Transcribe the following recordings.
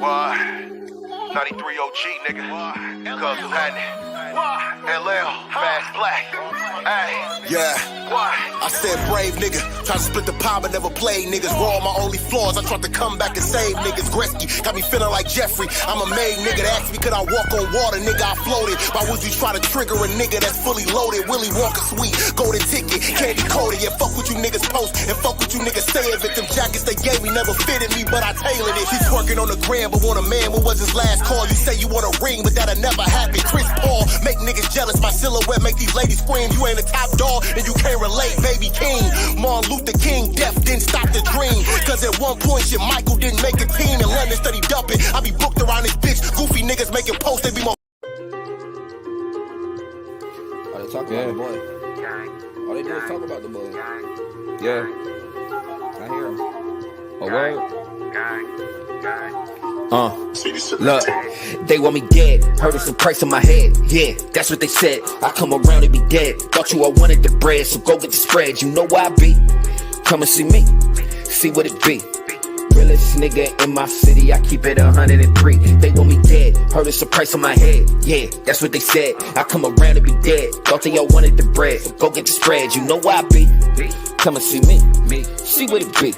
What? 93 OG, nigga. Cuz what's happening? LL, Fast Black. Ay. Yeah. What? I said brave nigga, try to split the pie but never played niggas. Raw my only flaws, I tried to come back and save niggas. Gretzky got me feeling like Jeffrey. I'm a made nigga that asked me could I walk on water, nigga I floated. Why would you try to trigger a nigga that's fully loaded? Willie Wonka sweet, golden ticket, candy coated. Yeah, fuck what you niggas post and fuck what you niggas say. If them jackets they gave me never fitted me, but I tailored it. He's working on the gram but want a man, what was his last call? You say you want a ring but that'll never happen. Chris Paul, make niggas jealous, my silhouette make these ladies scream. You ain't a top dog and you can't relate, baby king. Martin Luther King, death didn't stop the dream. Cause at one point shit, Michael didn't make a team. In London steady dumping, I be booked around this bitch. Goofy niggas making posts, they be more. Oh, they talk about the boy. All they do is talk about the boy. Yeah. I hear him. Oh, word? Look, they want me dead. Heard it's the price on my head. Yeah, that's what they said. I come around and be dead. Thought you all wanted the bread, so go get the spread. You know where I be. Come and see me. See what it be. Realest nigga in my city, I keep it 103. They want me dead. Heard it's the price on my head. Yeah, that's what they said. I come around and be dead. Thought they all wanted the bread, so go get the spread. You know where I be. Come and see me. See what it be.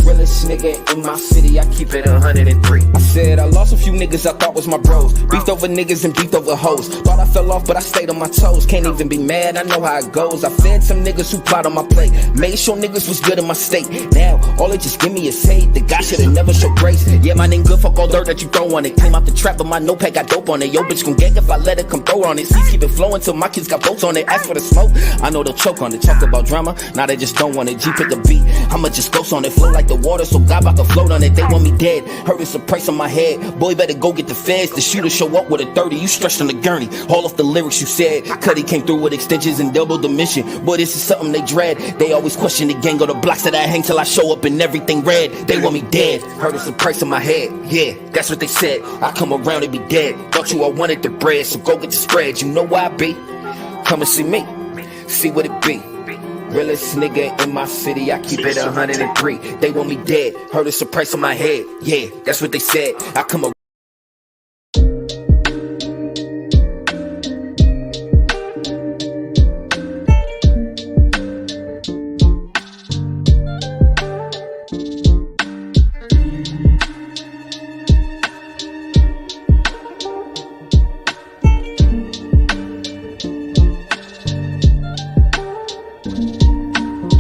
Realest nigga in my city, I keep it 103. I said I lost a few niggas I thought was my bros. Beefed over niggas and beefed over hoes. Thought I fell off, but I stayed on my toes. Can't even be mad, I know how it goes. I fed some niggas who plot on my plate. Made sure niggas was good in my state. Now, all they just give me is hate. The guy should've never showed grace. Yeah, my name good, fuck all dirt that you throw on it. Came out the trap, but my notepad got dope on it. Yo, bitch gon' gag if I let it come throw on it. See, keep it flowing till my kids got boats on it. Ask for the smoke, I know they'll choke on it. Talk about drama, now they just don't want it. G pick the beat, I'ma just ghost on it. Flow like the water, so God I can float on it. They want me dead, heard it's a price on my head. Boy, better go get the feds. The shooter show up with a 30, you stretched on the gurney. All off the lyrics you said. Cuddy came through with extensions and doubled the mission. Boy, this is something they dread. They always question the gang or the blocks that I hang till I show up and everything red. They want me dead, heard it's a price on my head. Yeah, that's what they said. I come around and be dead. Thought you all wanted the bread, so go get the spread. You know where I be. Come and see me. See what it be. Realest nigga in my city, I keep it 103. They want me dead, heard it's a price on my head. Yeah, that's what they said. I come around.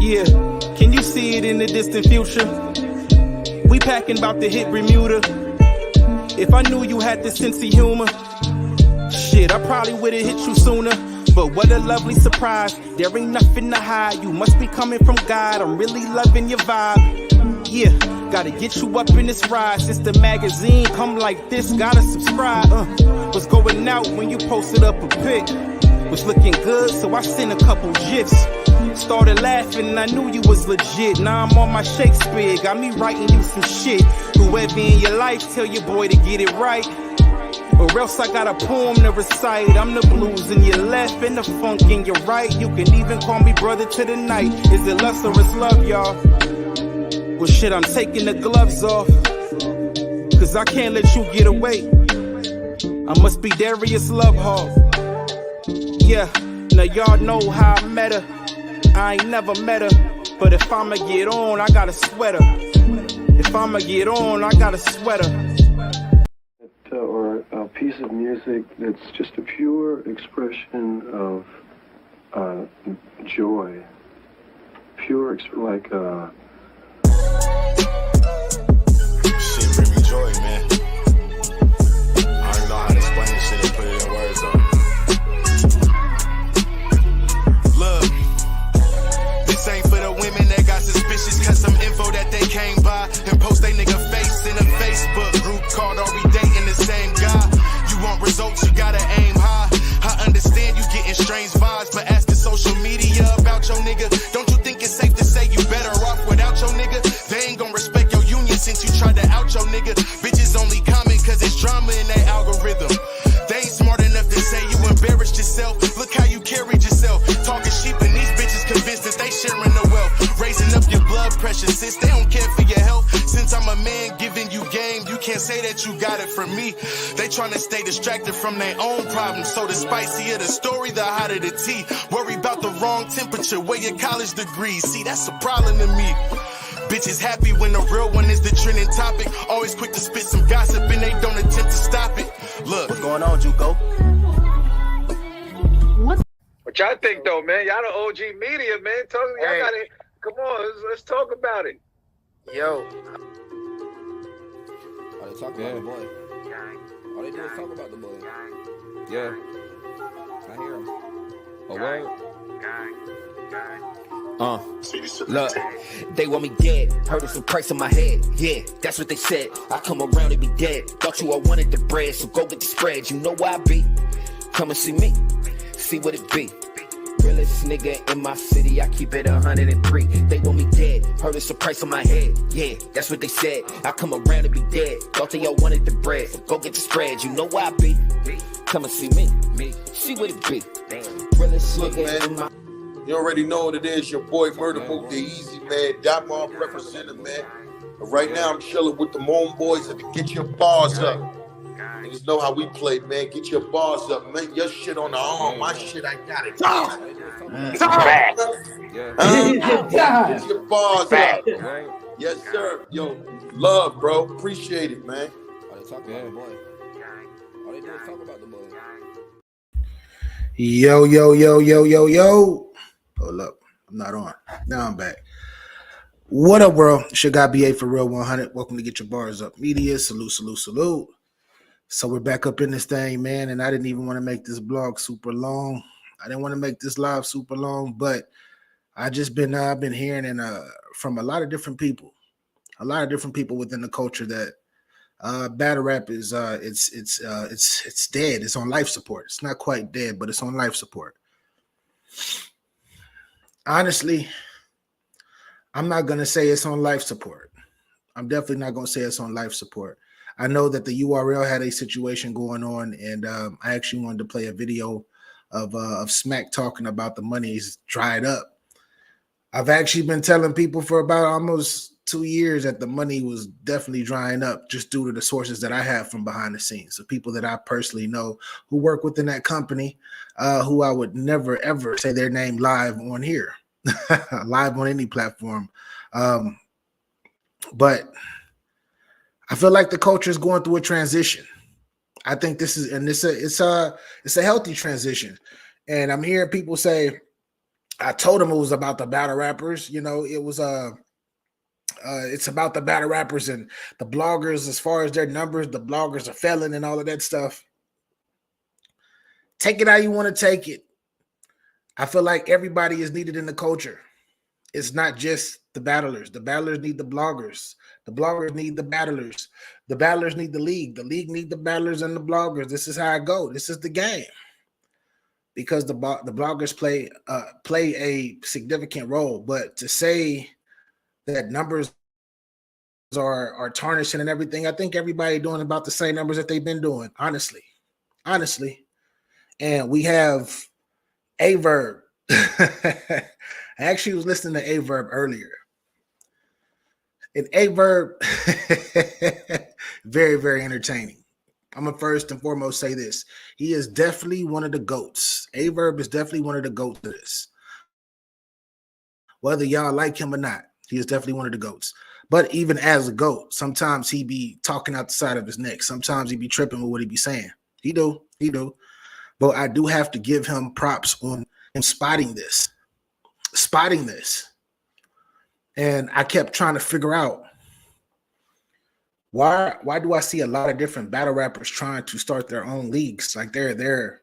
Yeah, can you see it in the distant future? We packing about to hit Bermuda. If I knew you had this sense of humor, shit, I probably would've hit you sooner. But what a lovely surprise, there ain't nothing to hide. You must be coming from God, I'm really loving your vibe. Yeah, gotta get you up in this ride. Since the magazine come like this, gotta subscribe. Was going out when you posted up a pic. Was looking good, so I sent a couple gifs. Started laughing and I knew you was legit. Now I'm on my Shakespeare, got me writing you some shit. Whoever in your life, tell your boy to get it right, or else I got a poem to recite. I'm the blues in your left and the funk in your right. You can even call me brother to the night. Is it lust or it's love, y'all? Well shit, I'm taking the gloves off, cause I can't let you get away. I must be Darius Love Hall. Yeah, now y'all know how I met her. I ain't never met her, but if I'ma get on, I got a sweater. If I'ma get on, I got a sweater. Or a piece of music that's just a pure expression of joy. Pure, like Shit bring me joy, man. I don't know how to explain this shit and put it in words though. Look, this ain't for the women that got suspicious cause some info that they came by and post they nigga face in a Facebook group called Are We Dating the Same Guy? You want results, you gotta aim high. I understand you getting strange vibes, but asking social media about your nigga, don't you think it's safe to say you better off without can't say that you got it from me. They trying to stay distracted from their own problems. So the spicier the story, the hotter the tea. Worry about the wrong temperature, wear your college degree. See, that's a problem to me. Bitches happy when the real one is the trending topic. Always quick to spit some gossip and they don't attempt to stop it. Look, what's going on, Juco? What y'all think though, man? Y'all the OG media, man. Y'all got it. Come on, let's talk about it. Yo. All they talk about the boy. All they do is talk about the boy. Yeah. I hear him. Oh, word. Look, they want me dead. Heard it's some price on my head. Yeah, that's what they said. I come around and be dead. Thought you all wanted the bread, so go get the spread. You know where I be. Come and see me. See what it be. Realest nigga in my city, I keep it 103. They want me dead, heard it's a price on my head. Yeah, that's what they said. I come around and be dead. Thought they all wanted the bread, so go get the spread. You know where I be. Come and see me. See what it be. Realest nigga in my. You already know what it is. Your boy Murder Book, the easy man. Dot Mob representing, man. But right now I'm chilling with the Moan Boys and to get your bars up. Niggas know how we play, man. Get your bars up, man. Your shit on the arm. My shit, I got it. Get your bars up. Yes, sir. Yo, love, bro. Appreciate it, man. All they talk about the boy. All they do is talk about the boy. Yo. Hold up. I'm not on. Now I'm back. What up, world? It's your guy BA for Real 100. Welcome to Get Your Bars Up Media. Salute. So we're back up in this thing, man, and I didn't even want to make this blog super long. I didn't want to make this live super long, but I've been hearing from a lot of different people within the culture that battle rap is it's dead. It's on life support. It's not quite dead, but it's on life support. Honestly, I'm not gonna say it's on life support. I'm definitely not gonna say it's on life support. I know that the URL had a situation going on, and I actually wanted to play a video of Smack talking about the money's dried up. I've actually been telling people for about almost 2 years that the money was definitely drying up just due to the sources that I have from behind the scenes, the people that I personally know who work within that company, who I would never, ever say their name live on here, live on any platform. But I feel like the culture is going through a transition. I think this is, and it's a healthy transition. And I'm hearing people say, I told them it was about the battle rappers. You know, it was it's about the battle rappers and the bloggers. As far as their numbers, the bloggers are failing and all of that stuff. Take it how you want to take it. I feel like everybody is needed in the culture. It's not just the battlers. The battlers need the bloggers. The bloggers need the battlers. The battlers need the league. The league need the battlers and the bloggers. This is how I go. This is the game. Because the bloggers play a significant role. But to say that numbers are tarnishing and everything, I think everybody doing about the same numbers that they've been doing, honestly. And we have Averb. I actually was listening to Averb earlier. And Averb, very, very entertaining. I'm going to first and foremost say this. He is definitely one of the GOATs. Averb is definitely one of the GOATs of this. Whether y'all like him or not, he is definitely one of the GOATs. But even as a GOAT, sometimes he be talking out the side of his neck. Sometimes he be tripping with what he be saying. He do. But I do have to give him props on him spotting this. And I kept trying to figure out why do I see a lot of different battle rappers trying to start their own leagues? Like they're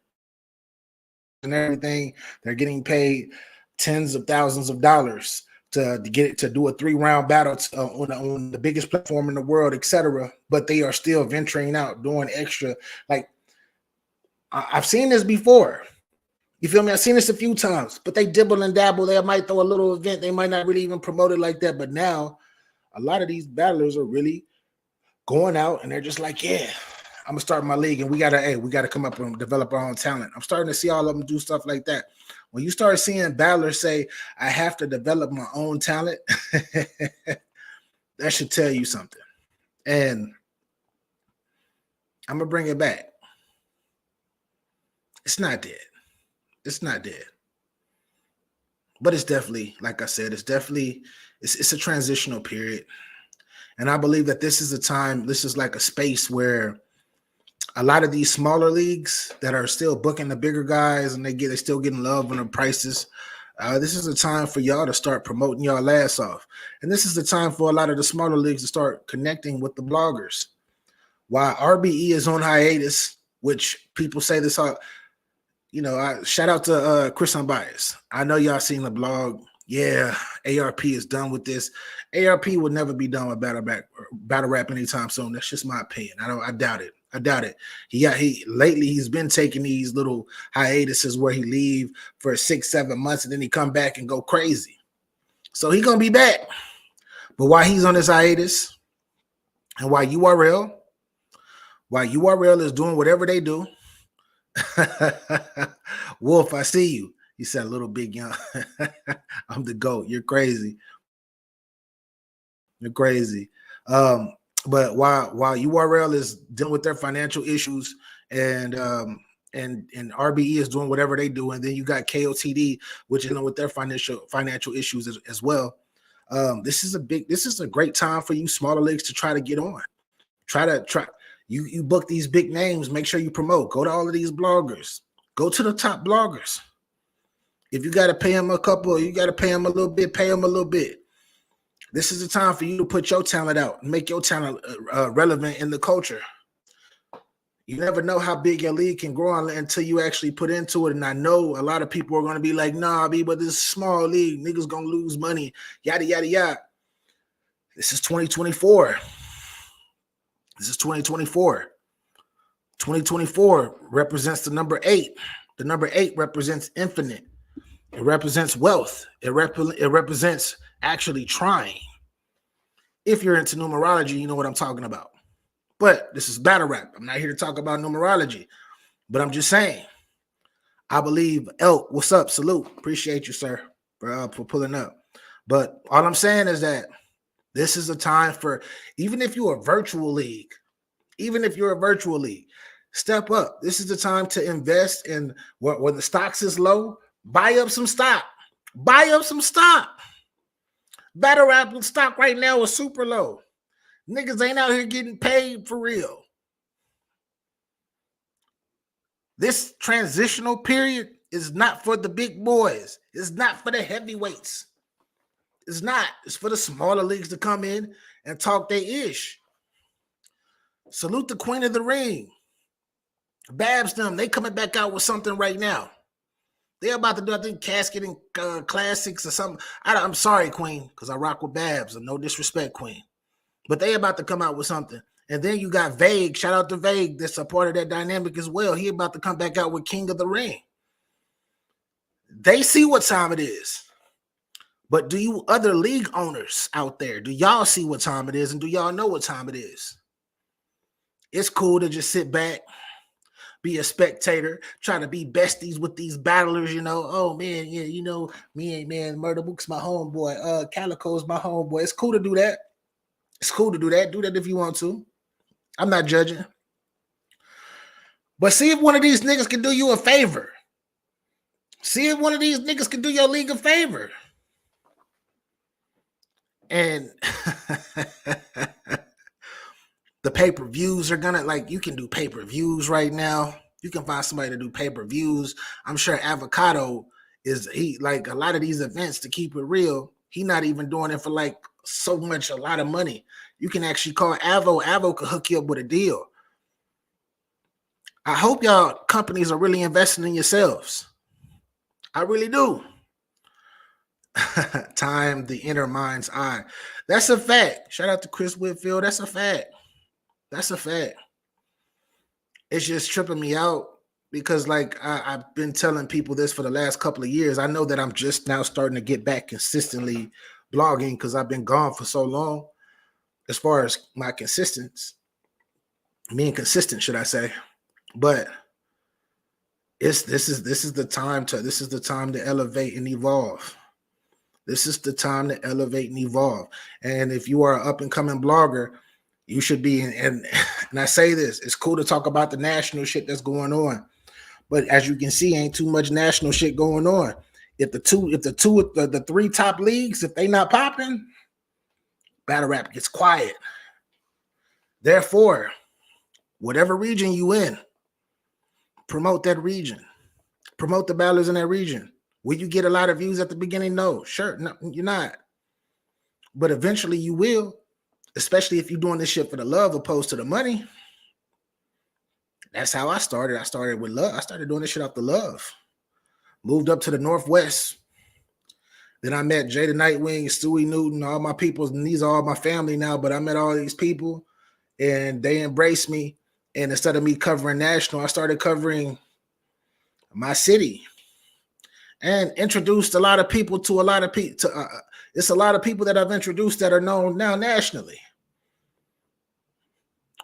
and everything. They're getting paid tens of thousands of dollars to do a 3-round battle on the biggest platform in the world, etc. But they are still venturing out, doing extra. Like I've seen this before. You feel me? I've seen this a few times, but they dibble and dabble. They might throw a little event. They might not really even promote it like that. But now a lot of these battlers are really going out and they're just like, yeah, I'm gonna start my league and we gotta come up and develop our own talent. I'm starting to see all of them do stuff like that. When you start seeing battlers say, I have to develop my own talent, that should tell you something. And I'm gonna bring it back. It's not dead. It's not dead. But it's definitely, like I said, it's a transitional period. And I believe that this is a time, this is like a space where a lot of these smaller leagues that are still booking the bigger guys and they're still getting love on the prices. This is a time for y'all to start promoting y'all ass off. And this is the time for a lot of the smaller leagues to start connecting with the bloggers. While RBE is on hiatus, which people say this all, shout out to Chris Unbiased. I know y'all seen the blog. Yeah, ARP is done with this. ARP will never be done with battle rap anytime soon. That's just my opinion. I doubt it. Lately he's been taking these little hiatuses where he leave for 6-7 months and then he come back and go crazy. So he gonna be back. But while he's on his hiatus, and while URL is doing whatever they do, Wolf, I see you. He said, "Little big young." I'm the GOAT. You're crazy. You're crazy. But while URL is dealing with their financial issues and RBE is doing whatever they do, and then you got KOTD, which is dealing with their financial issues as well. This is a great time for you smaller leagues to try to get on. You book these big names. Make sure you promote. Go to all of these bloggers. Go to the top bloggers. If you got to pay them a couple, you got to pay them a little bit. Pay them a little bit. This is the time for you to put your talent out and make your talent relevant in the culture. You never know how big your league can grow until you actually put into it. And I know a lot of people are going to be like, "Nah, B, but this is a small league. Niggas going to lose money. Yada, yada, yada." This is 2024. This is 2024. 2024 represents the number 8. The number 8 represents infinite. It represents wealth. It represents actually trying. If you're into numerology, you know what I'm talking about. But this is battle rap. I'm not here to talk about numerology. But I'm just saying, I believe, Elk, what's up? Salute. Appreciate you, sir, for pulling up. But all I'm saying is that this is a time for, even if you're a virtual league, step up. This is the time to invest in when the stocks is low. Buy up some stock. Battle rap stock right now is super low. Niggas ain't out here getting paid for real. This transitional period is not for the big boys. It's not for the heavyweights. It's not. It's for the smaller leagues to come in and talk their ish. Salute the Queen of the Ring. Babs them. They coming back out with something right now. They're about to do, I think, Casket and Classics or something. I'm sorry, Queen, because I rock with Babs. And no disrespect, Queen. But they about to come out with something. And then you got Vague. Shout out to Vague. That's a part of that dynamic as well. He about to come back out with King of the Ring. They see what time it is. But do you other league owners out there, do y'all see what time it is? And do y'all know what time it is? It's cool to just sit back, be a spectator, try to be besties with these battlers, you know. Oh, man, yeah, you know, man, Murder Book's my homeboy. Calico's my homeboy. It's cool to do that. Do that if you want to. I'm not judging. But see if one of these niggas can do you a favor. See if one of these niggas can do your league a favor. And the pay-per-views are gonna, like, you can do pay-per-views right now. You can find somebody to do pay-per-views. I'm sure Avocado he like a lot of these events, to keep it real, he not even doing it for like so much, a lot of money. You can actually call Avo. Avo could hook you up with a deal. I hope y'all companies are really investing in yourselves. I really do. Time, the inner mind's eye. That's a fact. Shout out to Chris Whitfield. That's a fact. It's just tripping me out because, like, I've been telling people this for the last couple of years. I know that I'm just now starting to get back consistently blogging because I've been gone for so long as far as my being consistent, should I say. But this is the time to elevate and evolve. This is the time to elevate and evolve. And if you are an up and coming blogger, You should be in, and I say this, it's cool to talk about the national shit that's going on. But as you can see, ain't too much national shit going on. If the three top leagues, if they not popping, battle rap gets quiet. Therefore, whatever region you in, promote that region. Promote the battlers in that region. Will you get a lot of views at the beginning? No, sure. No, you're not. But eventually you will, especially if you're doing this shit for the love opposed to the money. That's how I started. I started with love. I started doing this shit off the love. Moved up to the Northwest. Then I met Jay the Nightwing, Stewie Newton, all my people, and these are all my family now, but I met all these people and they embraced me. And instead of me covering national, I started covering my city and introduced a lot of people to a lot of people. It's a lot of people that I've introduced that are known now nationally.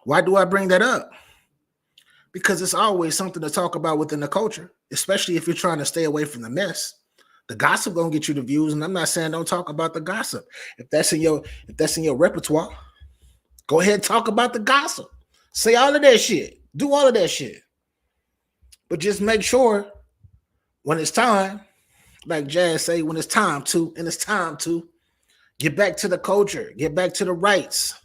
Why do I bring that up? Because it's always something to talk about within the culture, especially if you're trying to stay away from the mess. The gossip gonna get you the views, and I'm not saying don't talk about the gossip. If that's in your repertoire, go ahead and talk about the gossip. Say all of that shit. Do all of that shit. But just make sure when it's time, like Jazz say, when it's time to, and it's time to get back to the culture, get back to the rights,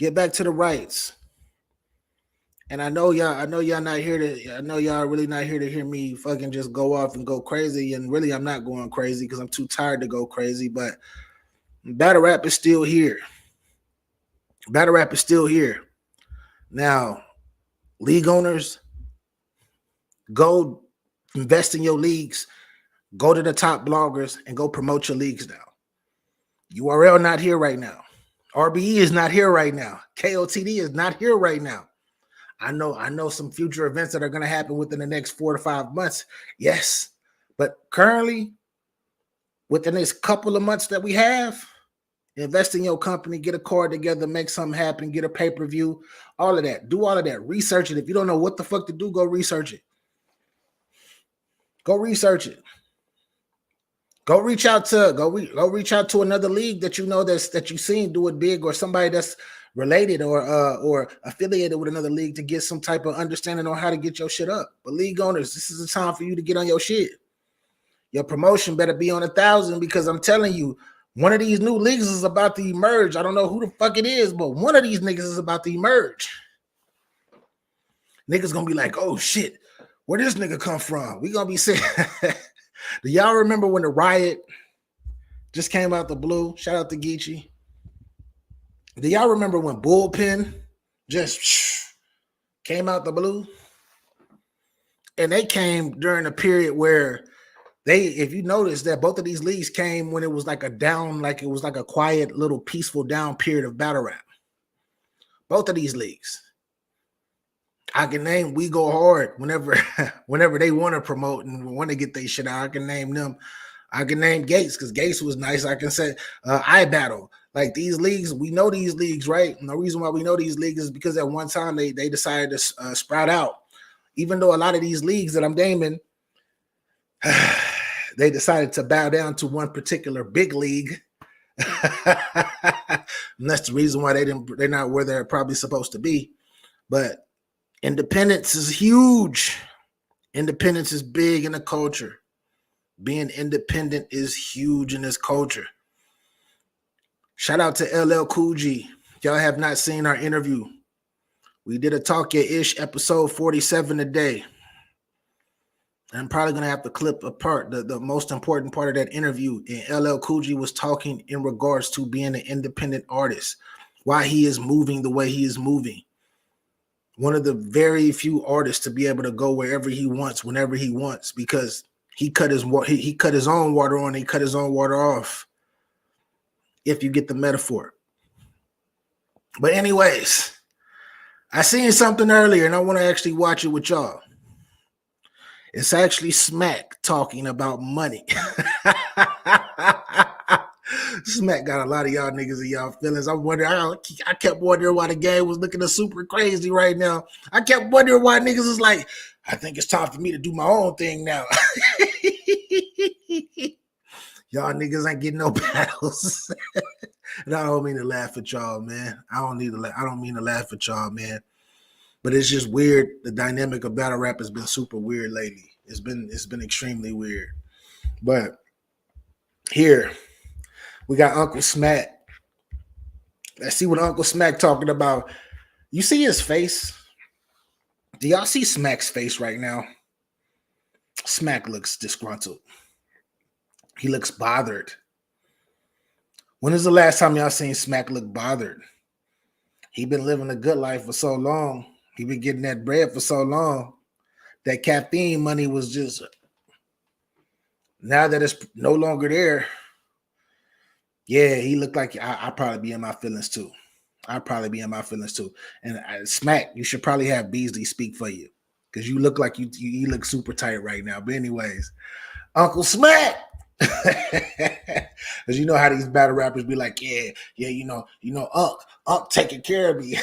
get back to the rights. And I know y'all not here to, I know y'all really not here to hear me fucking just go off and go crazy. And really, I'm not going crazy because I'm too tired to go crazy. But battle rap is still here. Battle rap is still here. Now, league owners, go invest in your leagues. Go to the top bloggers and go promote your leagues now. URL not here right now. RBE is not here right now. KOTD is not here right now. I know some future events that are going to happen within the next 4 to 5 months. Yes. But currently, within this couple of months that we have, invest in your company, get a card together, make something happen, get a pay-per-view, all of that. Do all of that. Research it. If you don't know what the fuck to do, go research it. Go research it. Go reach out to another league that you know that you seen do it big, or somebody that's related or affiliated with another league to get some type of understanding on how to get your shit up. But league owners, this is the time for you to get on your shit. Your promotion better be on 1,000, because I'm telling you, one of these new leagues is about to emerge. I don't know who the fuck it is, but one of these niggas is about to emerge. Niggas gonna be like, oh shit, where this nigga come from? We gonna be saying, do y'all remember when the Riot just came out the blue? Shout out to Geechee. Do y'all remember when Bullpen just came out the blue? And they came during a period where if you notice that both of these leagues came when it was like it was like a quiet little peaceful down period of battle rap. Both of these leagues. I can name We Go Hard whenever they want to promote and want to get their shit out. I can name them. I can name Gates because Gates was nice. I can say I Battle. Like these leagues, we know these leagues, right? And the reason why we know these leagues is because at one time they decided to sprout out. Even though a lot of these leagues that I'm naming, they decided to bow down to one particular big league. And that's the reason why they're not where they're probably supposed to be. But independence is huge. Independence is big in the culture. Being independent is huge in this culture. Shout out to LL Cool G. If y'all have not seen our interview, we did a Talk Your Ish episode 47 today. I'm probably going to have to clip apart the most important part of that interview. And LL Cool G was talking in regards to being an independent artist, why he is moving the way he is moving. One of the very few artists to be able to go wherever he wants, whenever he wants, because he cut his own water on, he cut his own water off, if you get the metaphor. But anyways, I seen something earlier and I want to actually watch it with y'all. It's actually Smack talking about money. Smack got a lot of y'all niggas in y'all feelings. I kept wondering why the game was looking super crazy right now. I kept wondering why niggas is like, I think it's time for me to do my own thing now. Y'all niggas ain't getting no battles. And I don't mean to laugh at y'all, man. I don't mean to laugh at y'all, man. But it's just weird. The dynamic of battle rap has been super weird lately. It's been extremely weird. But here we got Uncle Smack. Let's see what Uncle Smack talking about. You see his face? Do y'all see Smack's face right now? Smack looks disgruntled. He looks bothered. When is the last time y'all seen Smack look bothered? He been living a good life for so long. He been getting that bread for so long. That caffeine money was just, now that it's no longer there, yeah, he looked like I'd probably be in my feelings too. And Smack, you should probably have Beasley speak for you because you look like you look super tight right now. But anyways, Uncle Smack. Because you know how these battle rappers be like, yeah, you know, Unc taking care of me.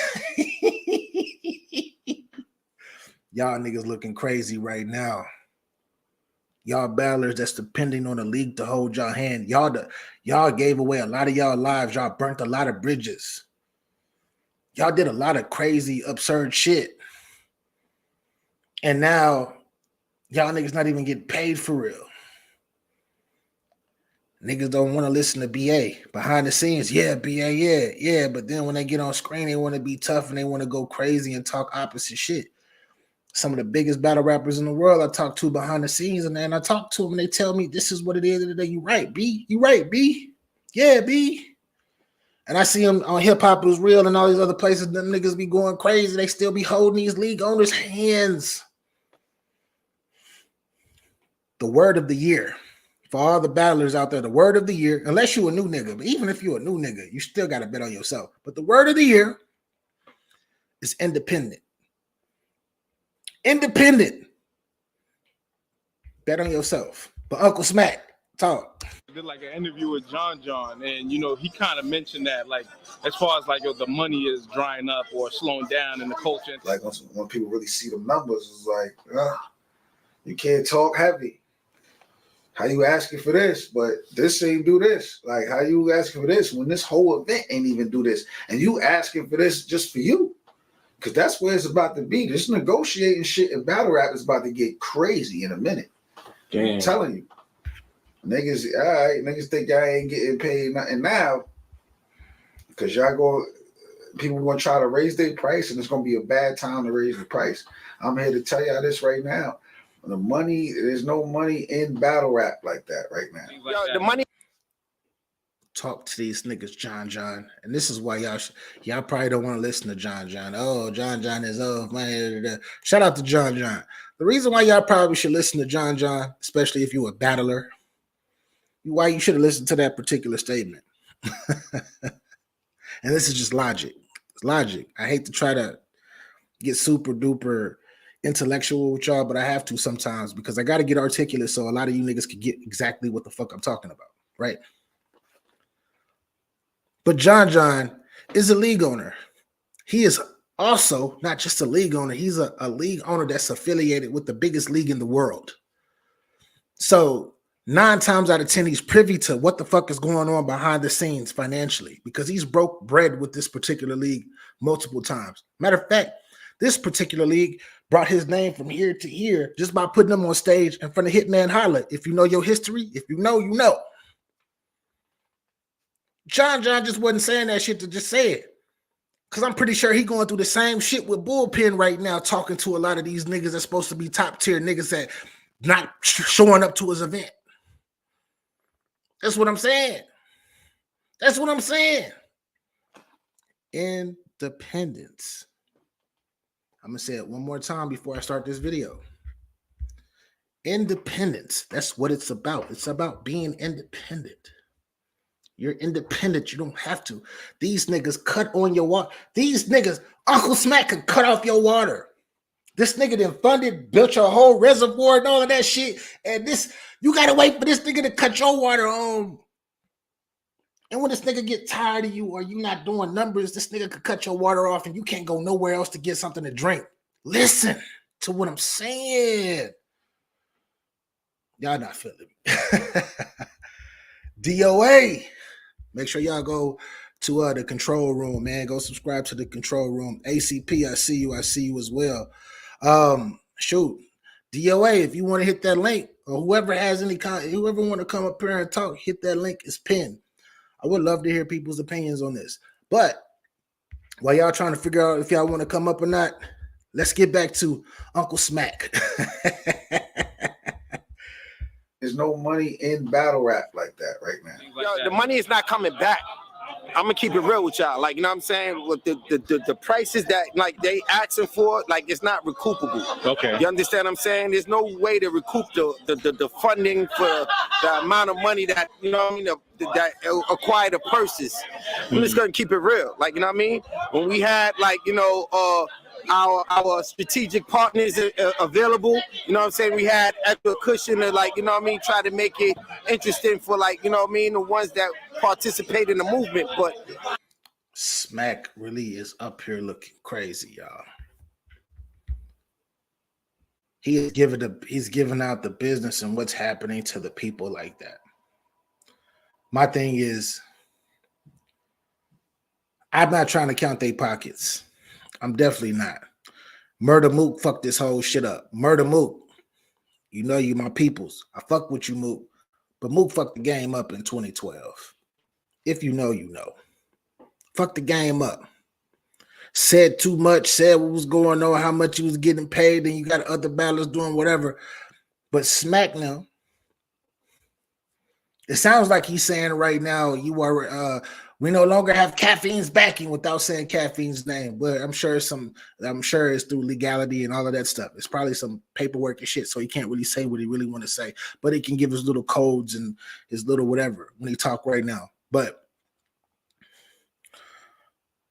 Y'all niggas looking crazy right now. Y'all battlers that's depending on the league to hold y'all hand. Y'all gave away a lot of y'all lives. Y'all burnt a lot of bridges. Y'all did a lot of crazy, absurd shit. And now y'all niggas not even getting paid for real. Niggas don't want to listen to BA. Behind the scenes, yeah, BA, yeah. But then when they get on screen, they want to be tough and they want to go crazy and talk opposite shit. Some of the biggest battle rappers in the world I talk to behind the scenes, and then I talk to them and they tell me this is what it is today. You right, B. You right, B. Yeah, B. And I see them on Hip Hop Is Real and all these other places. Them niggas be going crazy. They still be holding these league owners' hands. The word of the year. For all the battlers out there, the word of the year, unless you a new nigga, but even if you a new nigga, you still got to bet on yourself. But the word of the year is independent. Independent. Bet on yourself. But Uncle Smack, talk. I did like an interview with John, and he kind of mentioned that, like, as far as like the money is drying up or slowing down in the culture. Like when people really see the numbers, it's like, you can't talk heavy. How you asking for this? But this ain't do this. Like, how you asking for this when this whole event ain't even do this? And you asking for this just for you? Because that's where it's about to be. This negotiating shit in battle rap is about to get crazy in a minute. Damn. I'm telling you. Niggas, all right, niggas think y'all ain't getting paid nothing now. Because people going to try to raise their price, and it's going to be a bad time to raise the price. I'm here to tell y'all this right now. There's no money in battle rap like that right now. Yo, the money. Talk to these niggas, John. And this is why y'all probably don't want to listen to John. Oh, John is man. Shout out to John. The reason why y'all probably should listen to John, especially if you're a battler, why you should have listened to that particular statement. And this is just logic. It's logic. I hate to try to get super duper intellectual with y'all, but I have to sometimes because I got to get articulate so a lot of you niggas can get exactly what the fuck I'm talking about, right? But John is a league owner. He is also not just a league owner. He's a league owner that's affiliated with the biggest league in the world. So 9 times out of 10, he's privy to what the fuck is going on behind the scenes financially because he's broke bread with this particular league multiple times. Matter of fact, this particular league brought his name from here to here just by putting him on stage in front of Hitman Holla. If you know your history, if you know, you know. John just wasn't saying that shit to just say it. Because I'm pretty sure he going through the same shit with Bullpen right now, talking to a lot of these niggas that's supposed to be top tier niggas that not showing up to his event. That's what I'm saying. Independence. I'm going to say it one more time before I start this video. Independence. That's what it's about. It's about being independent. You're independent. You don't have to. These niggas cut on your water. These niggas, Uncle Smack can cut off your water. This nigga done funded, built your whole reservoir and all of that shit. And this, you got to wait for this nigga to cut your water on. And when this nigga get tired of you or you not doing numbers, this nigga could cut your water off and you can't go nowhere else to get something to drink. Listen to what I'm saying. Y'all not feeling me. DOA. Make sure y'all go to the control room, man. Go subscribe to the control room. ACP, I see you. I see you as well. Shoot, DOA, if you want to hit that link, or whoever has any whoever want to come up here and talk, hit that link. It's pinned. I would love to hear people's opinions on this. But while y'all trying to figure out if y'all want to come up or not, let's get back to Uncle Smack. There's no money in battle rap like that right now. Yo, the money is not coming back. I'm gonna keep it real with y'all. Like, you know what I'm saying? With the prices that like they asking for, like it's not recoupable. Okay. You understand what I'm saying? There's no way to recoup the funding for the amount of money that, you know what I mean, that acquire the purses. I'm just gonna keep it real. Like, you know what I mean? When we had like, you know, our strategic partners available, you know what I'm saying? We had extra cushion to, like, you know what I mean, try to make it interesting for, like, you know what I mean, the ones that participate in the movement. But Smack really is up here looking crazy, y'all. He's giving out the business and what's happening to the people like that. My thing is, I'm not trying to count their pockets. I'm definitely not. Murder Mook fucked this whole shit up. Murder Mook, you know you my peoples. I fuck with you, Mook. But Mook fucked the game up in 2012. If you know, you know. Fucked the game up. Said too much, said what was going on, how much he was getting paid, and you got other battlers doing whatever. But Smack now, it sounds like he's saying right now, we no longer have Caffeine's backing without saying Caffeine's name. But I'm sure it's through legality and all of that stuff. It's probably some paperwork and shit, so he can't really say what he really want to say. But he can give his little codes and his little whatever when he talk right now. But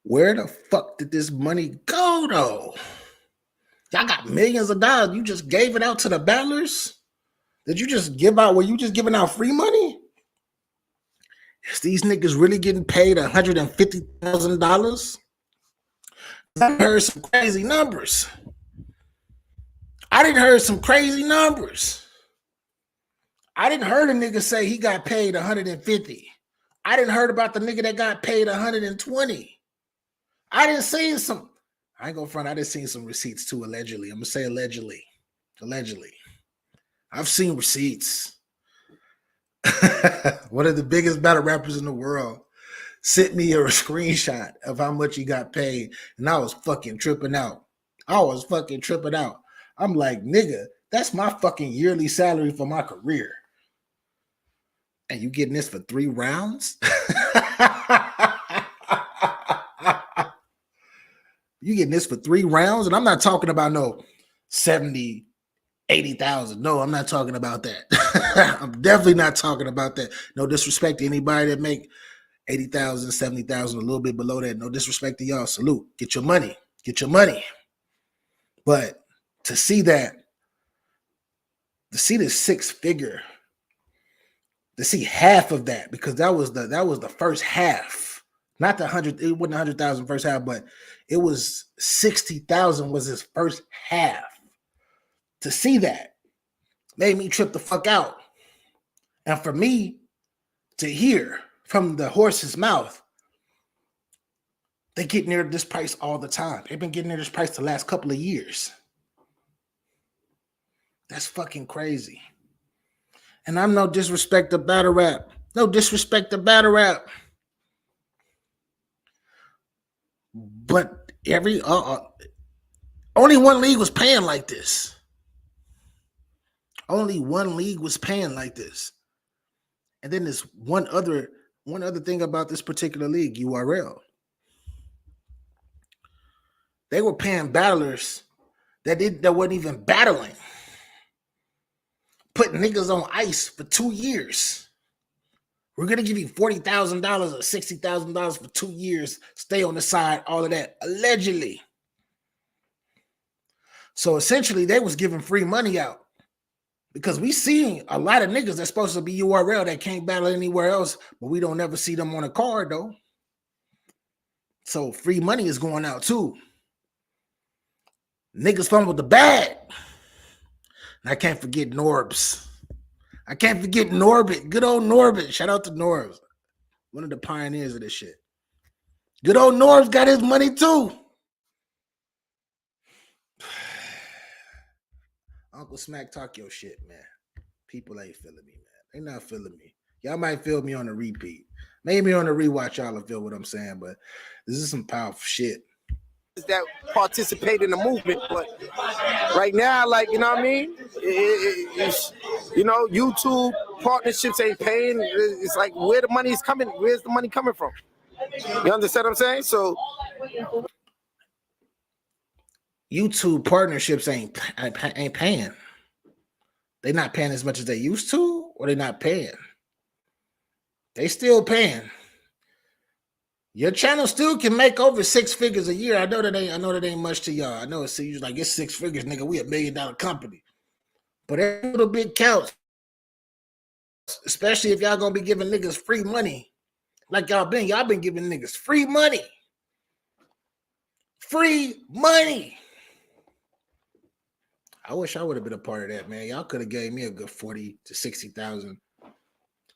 where the fuck did this money go, though? Y'all got millions of dollars. You just gave it out to the battlers? Did you just give out? Were you just giving out free money? Is these niggas really getting paid $150,000? I heard some crazy numbers. I didn't heard a nigga say he got paid 150. I didn't heard about the nigga that got paid 120. I didn't see some. I ain't gonna front. I just seen some receipts too, allegedly. I'm gonna say allegedly. Allegedly. I've seen receipts. One of the biggest battle rappers in the world sent me a screenshot of how much he got paid, and I was fucking tripping out. I'm like, nigga, that's my fucking yearly salary for my career. And you getting this for 3 rounds? You getting this for 3 rounds? And I'm not talking about no 70, 80,000. No, I'm not talking about that. I'm definitely not talking about that. No disrespect to anybody that make 80,000, 70,000, a little bit below that. No disrespect to y'all. Salute. Get your money. But to see this 6-figure, to see half of that, because that was the first half. Not the 100, it wasn't 100,000 first half, but it was 60,000 was his first half. To see that made me trip the fuck out. And for me to hear from the horse's mouth, they get near this price all the time. They've been getting near this price the last couple of years. That's fucking crazy. And I'm no disrespect to battle rap. But only one league was paying like this. And then there's one other thing about this particular league, URL. They were paying battlers that wasn't even battling. Putting niggas on ice for 2 years. We're going to give you $40,000 or $60,000 for 2 years. Stay on the side, all of that, allegedly. So essentially, they was giving free money out. Because we see a lot of niggas that's supposed to be URL that can't battle anywhere else, but we don't ever see them on a card, though. So free money is going out, too. Niggas fumbled the bag. And I can't forget Norbs. Good old Norbit. Shout out to Norbs. One of the pioneers of this shit. Good old Norv's got his money too. Uncle Smack, talk your shit, man. People ain't feeling me, man. They not feeling me. Y'all might feel me on the repeat. Maybe on the rewatch, y'all will feel what I'm saying, but this is some powerful shit. That participate in the movement, but right now, like, you know what I mean? You know, YouTube partnerships ain't paying. It's like, where the money is coming? Where's the money coming from? You understand what I'm saying? So YouTube partnerships ain't paying. They not paying as much as they used to, or they not paying. They still paying. Your channel still can make over 6 figures a year. I know that ain't much to y'all. I know it's like it's 6 figures, nigga. We $1 million company. But every little bit counts. Especially if y'all gonna be giving niggas free money. Like y'all been giving niggas free money. Free money. I wish I would have been a part of that, man. Y'all could have gave me a good 40 to 60,000.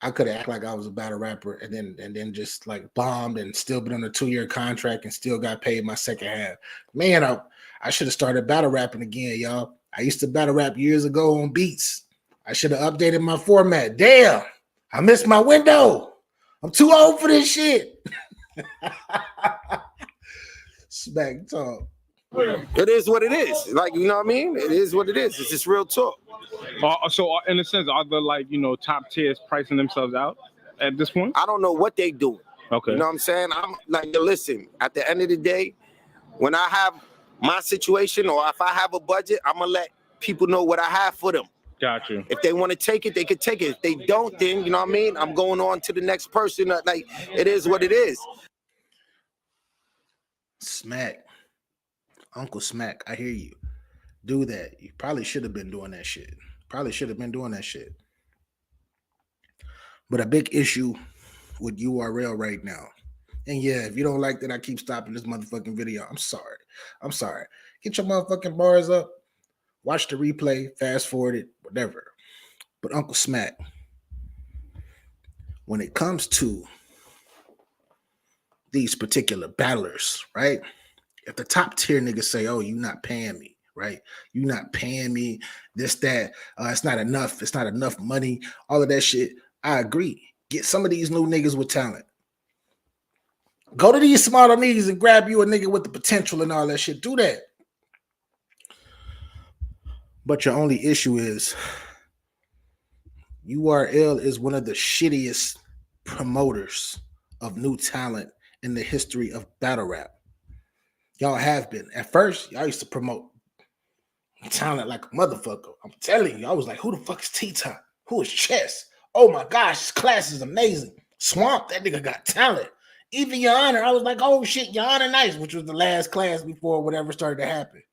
I could have acted like I was a battle rapper and then just like bombed and still been on a 2-year contract and still got paid my second half. Man, I should have started battle rapping again, y'all. I used to battle rap years ago on beats. I should have updated my format. Damn, I missed my window. I'm too old for this shit. Smack talk. it is what it is. Like, you know what I mean? It is what it is. It's just real talk. So in a sense, are the, like, you know, top tiers pricing themselves out at this point? I don't know what they doing. Okay. You know what I'm saying? I'm like, listen, at the end of the day, when I have my situation or if I have a budget, I'm going to let people know what I have for them. Got you. If they want to take it, they could take it. If they don't, then, you know what I mean? I'm going on to the next person. Like, it is what it is. Smack. Uncle Smack, I hear you. Do that. You probably should have been doing that shit. But a big issue with URL right now. And yeah, if you don't like that I keep stopping this motherfucking video, I'm sorry. Get your motherfucking bars up. Watch the replay, fast forward it, whatever. But Uncle Smack, when it comes to these particular battlers, right? If the top tier niggas say, oh, you not paying me, right? You not paying me, this, that, it's not enough money, all of that shit, I agree. Get some of these new niggas with talent. Go to these smaller niggas and grab you a nigga with the potential and all that shit. Do that. But your only issue is URL is one of the shittiest promoters of new talent in the history of battle rap. Y'all have been. At first, y'all used to promote talent like a motherfucker. I'm telling you, I was like, who the fuck is T-Top? Who is Chess? Oh my gosh, his class is amazing. Swamp, that nigga got talent. Even Your Honor, I was like, oh shit, Your Honor nice, which was the last class before whatever started to happen.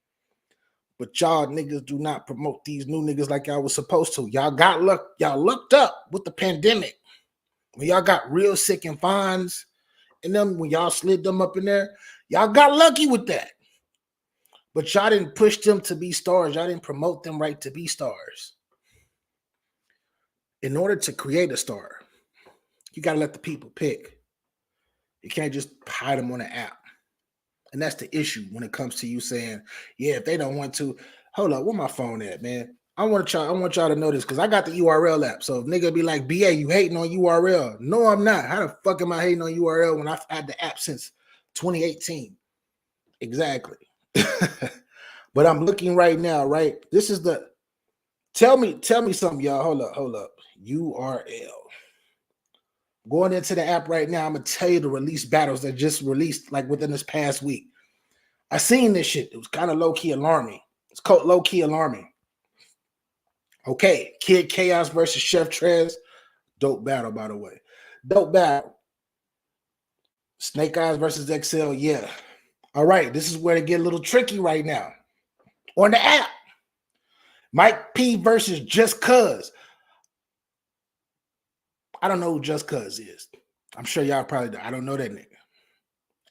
But y'all niggas do not promote these new niggas like y'all was supposed to. Y'all got luck. Y'all looked up with the pandemic. When y'all got real sick and fines, and then when y'all slid them up in there, y'all got lucky with that. But y'all didn't push them to be stars. Y'all didn't promote them right to be stars. In order to create a star, you got to let the people pick. You can't just hide them on an app. And that's the issue when it comes to you saying, yeah, if they don't want to, hold up, where my phone at, man? I want y'all to know this because I got the URL app. So if nigga be like, BA, you hating on URL? No, I'm not. How the fuck am I hating on URL when I've had the app since 2018? Exactly. But I'm looking right now, right? This is the tell me something, y'all. Hold up. URL. Going into the app right now, I'm gonna tell you the release battles that just released like within this past week. I seen this shit. It was kind of low-key alarming. It's called low-key alarming. Okay, Kid Chaos versus Chef Trez. Dope battle, by the way. Dope battle. Snake Eyes versus XL, yeah. All right, this is where they get a little tricky right now. On the app. Mike P versus Just Cuz. I don't know who Just Cuz is. I'm sure y'all probably do. I don't know that nigga.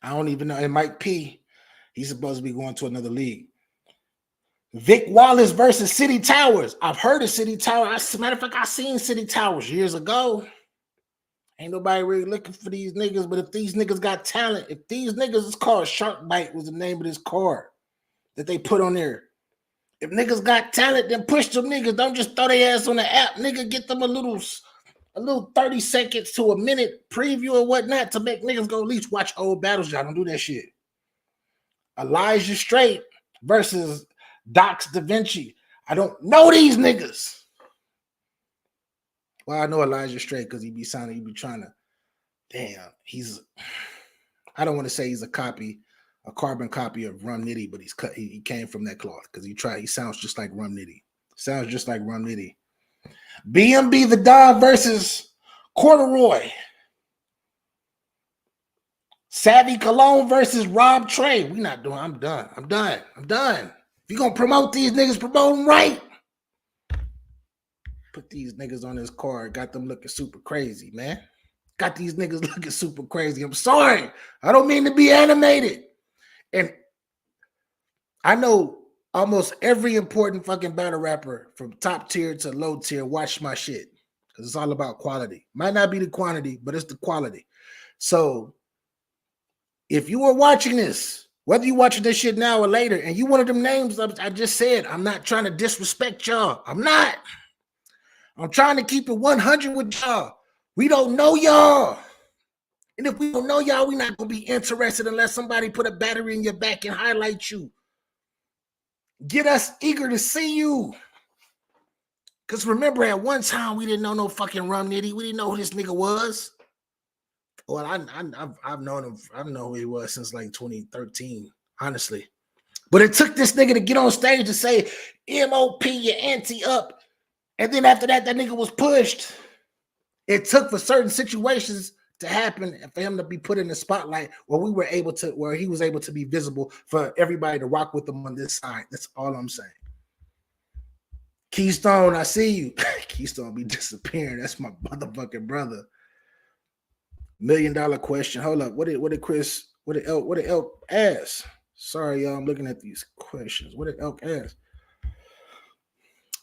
I don't even know. And Mike P, he's supposed to be going to another league. Vic Wallace versus City Towers. I've heard of City Towers. As a matter of fact, I seen City Towers years ago. Ain't nobody really looking for these niggas, but if these niggas got talent, if these niggas, it's called Shark Bite was the name of this card that they put on there. If niggas got talent, then push them niggas. Don't just throw their ass on the app. Nigga, get them a little 30 seconds to a minute preview or whatnot to make niggas go at least watch old battles. Y'all don't do that shit. Elijah Straight versus Docs Da Vinci. I don't know these niggas. Well, I know Elijah Straight because he be trying to, damn, I don't want to say he's a carbon copy of Rum Nitty, but he came from that cloth because he sounds just like Rum Nitty. BMB the Don versus Corduroy. Savvy Cologne versus Rob Trey. I'm done. If you're going to promote these niggas, promote them right. Put these niggas on this card. Got them looking super crazy, man. Got these niggas looking super crazy. I'm sorry. I don't mean to be animated. And I know almost every important fucking battle rapper from top tier to low tier watch my shit because it's all about quality. Might not be the quantity, but it's the quality. So if you are watching this, whether you're watching this shit now or later, and you one of them names I just said, I'm not trying to disrespect y'all. I'm not. I'm trying to keep it 100 with y'all. We don't know y'all. And if we don't know y'all, we're not going to be interested unless somebody put a battery in your back and highlight you. Get us eager to see you. Because remember, at one time, we didn't know no fucking Rum Nitty. We didn't know who this nigga was. Well, I've known him. I know who he was since like 2013, honestly. But it took this nigga to get on stage to say, MOP, your ante up. And then after that, that nigga was pushed. It took for certain situations to happen and for him to be put in the spotlight where he was able to be visible for everybody to rock with him on this side. That's all I'm saying. Keystone, I see you. Keystone be disappearing. That's my motherfucking brother. $1 million question. Hold up. What did Elk ask? Sorry, y'all. I'm looking at these questions. What did Elk ask?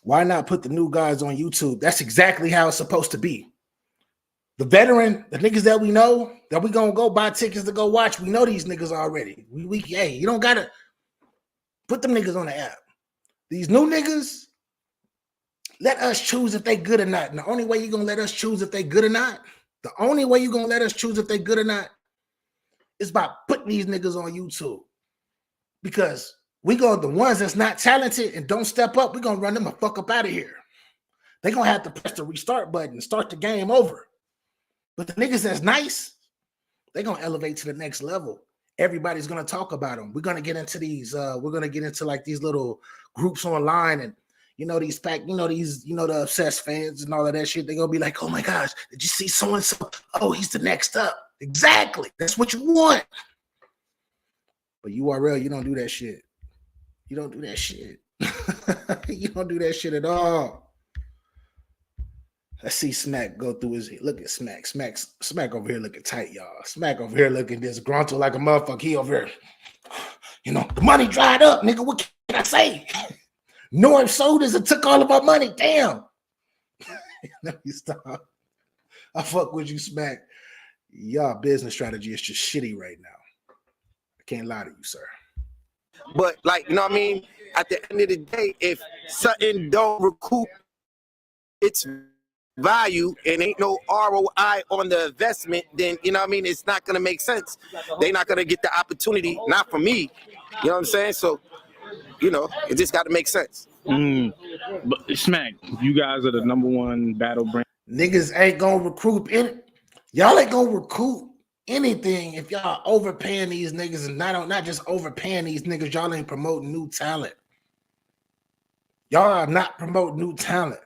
Why not put the new guys on YouTube? That's exactly how it's supposed to be. The veteran, the niggas that we know, that we gonna go buy tickets to go watch, we know these niggas already. Hey, you don't gotta put them niggas on the app. These new niggas, let us choose if they good or not. And the only way you're gonna let us choose if they good or not, is by putting these niggas on YouTube. Because the ones that's not talented and don't step up, we're gonna run them a fuck up out of here. They're gonna have to press the restart button and start the game over. But the niggas that's nice, they're gonna elevate to the next level. Everybody's gonna talk about them. We're gonna get into these, like these little groups online, and the obsessed fans and all of that shit. They're gonna be like, oh my gosh, did you see so and so? Oh, he's the next up. Exactly. That's what you want. But URL, you don't do that shit. You don't do that shit. You don't do that shit at all. Let's see Smack go through his. Look at Smack. Smack over here looking tight, y'all. Smack over here looking disgruntled like a motherfucker. He over here. The money dried up, nigga. What can I say? Norm sodas and took all of our money. Damn. Let me stop. I fuck with you, Smack. Y'all business strategy is just shitty right now. I can't lie to you, sir. But you know what I mean? At the end of the day, if something don't recoup its value and ain't no ROI on the investment, then you know what I mean, it's not gonna make sense. They're not gonna get the opportunity, not for me. You know what I'm saying? So, it just gotta make sense. But Smack, you guys are the #1 battle brand. Niggas ain't gonna recruit y'all ain't gonna recruit anything if y'all overpaying these niggas, and not just overpaying these niggas, y'all ain't promoting new talent. Y'all are not promoting new talent.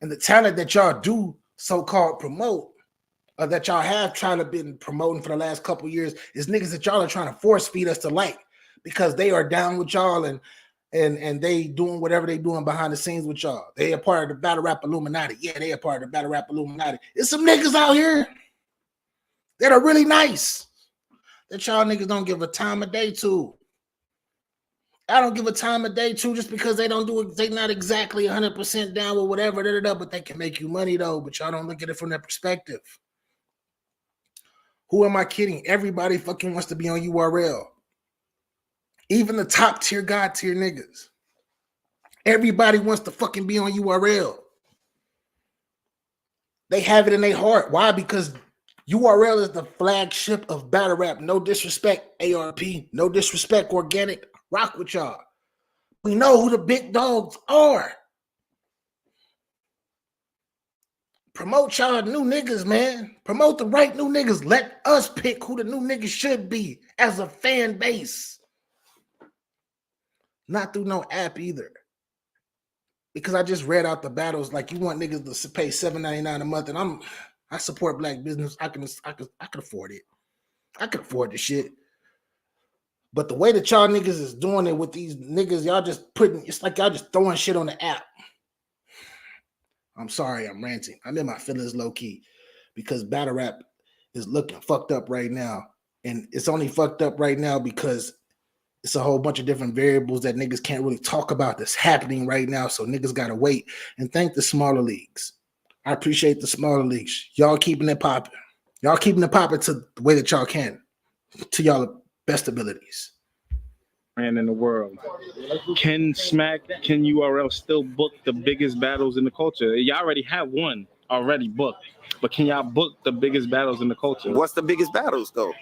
And the talent that y'all do so-called promote, or that y'all have tried to been promoting for the last couple years, is niggas that y'all are trying to force feed us to like, because they are down with y'all and they doing whatever they doing behind the scenes with y'all. They are part of the battle rap Illuminati. Yeah, they are part of the battle rap Illuminati. There's some niggas out here that are really nice that y'all niggas don't give a time of day to. I don't give a time of day to just because they don't do it. They not exactly 100% down with whatever, but they can make you money though. But y'all don't look at it from that perspective. Who am I kidding? Everybody fucking wants to be on URL. Even the top tier, God tier niggas. Everybody wants to fucking be on URL. They have it in their heart. Why? Because URL is the flagship of battle rap. No disrespect, ARP. No disrespect, Organic. Rock with y'all. We know who the big dogs are. Promote y'all new niggas, man. Promote the right new niggas. Let us pick who the new niggas should be as a fan base. Not through no app either. Because I just read out the battles. Like, you want niggas to pay $7.99 a month, and I support black business. I can afford it. I can afford the shit. But the way that y'all niggas is doing it with these niggas, y'all just it's like y'all just throwing shit on the app. I'm sorry, I'm ranting. I'm in my feelings low key because battle rap is looking fucked up right now. And it's only fucked up right now because it's a whole bunch of different variables that niggas can't really talk about that's happening right now. So niggas gotta wait and thank the smaller leagues. I appreciate the smaller leagues. Y'all keeping it popping. Y'all keeping it popping to the way that y'all can, to y'all best abilities. And in the world, can URL still book the biggest battles in the culture? Y'all already have one already booked, but can y'all book the biggest battles in the culture? What's the biggest battles though?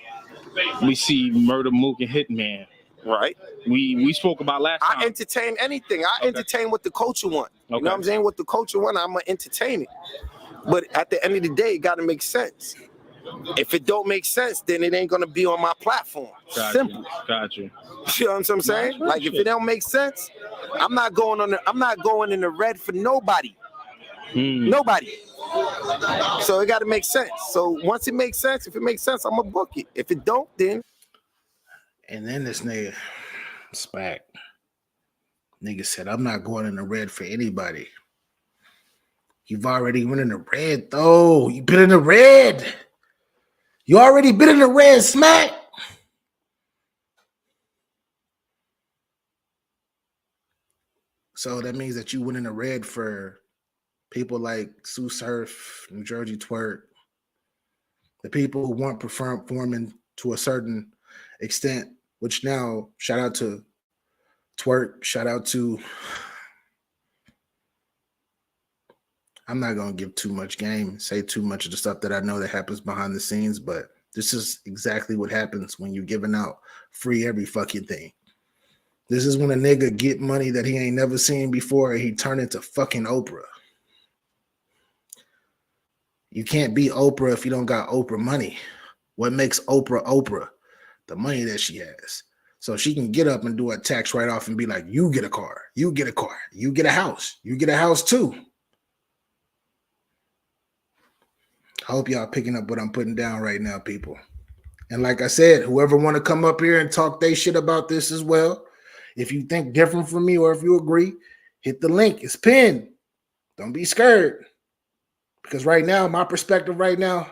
We see Murder Mook and Hitman. Right. We spoke about last time. I entertain anything. I entertain what the culture want. You know what I'm saying? What the culture want, I'm gonna entertain it. But at the end of the day, it gotta make sense. If it don't make sense, then it ain't gonna be on my platform. Simple. Got you. You know what I'm saying? Like if it don't make sense, I'm not going in the red for nobody. Nobody. So it gotta make sense. So once it makes sense, if it makes sense, I'm gonna book it. If it don't, then. And then this nigga, Spack, nigga said, I'm not going in the red for anybody. You've already went in the red, though. You've been in the red. You already been in the red, Smack. So that means that you went in the red for people like Sue Surf, New Jersey Twerk, the people who weren't performing to a certain extent, which now, shout out to Twerk, shout out to, I'm not going to give too much game, say too much of the stuff that I know that happens behind the scenes, but this is exactly what happens when you're giving out free every fucking thing. This is when a nigga get money that he ain't never seen before and he turn into fucking Oprah. You can't be Oprah if you don't got Oprah money. What makes Oprah Oprah? The money that she has. So she can get up and do a tax write-off and be like, you get a car, you get a car, you get a house, you get a house too. I hope y'all picking up what I'm putting down right now, people. And like I said, whoever want to come up here and talk they shit about this as well, if you think different from me or if you agree, hit the link. It's pinned. Don't be scared. Because right now, my perspective right now,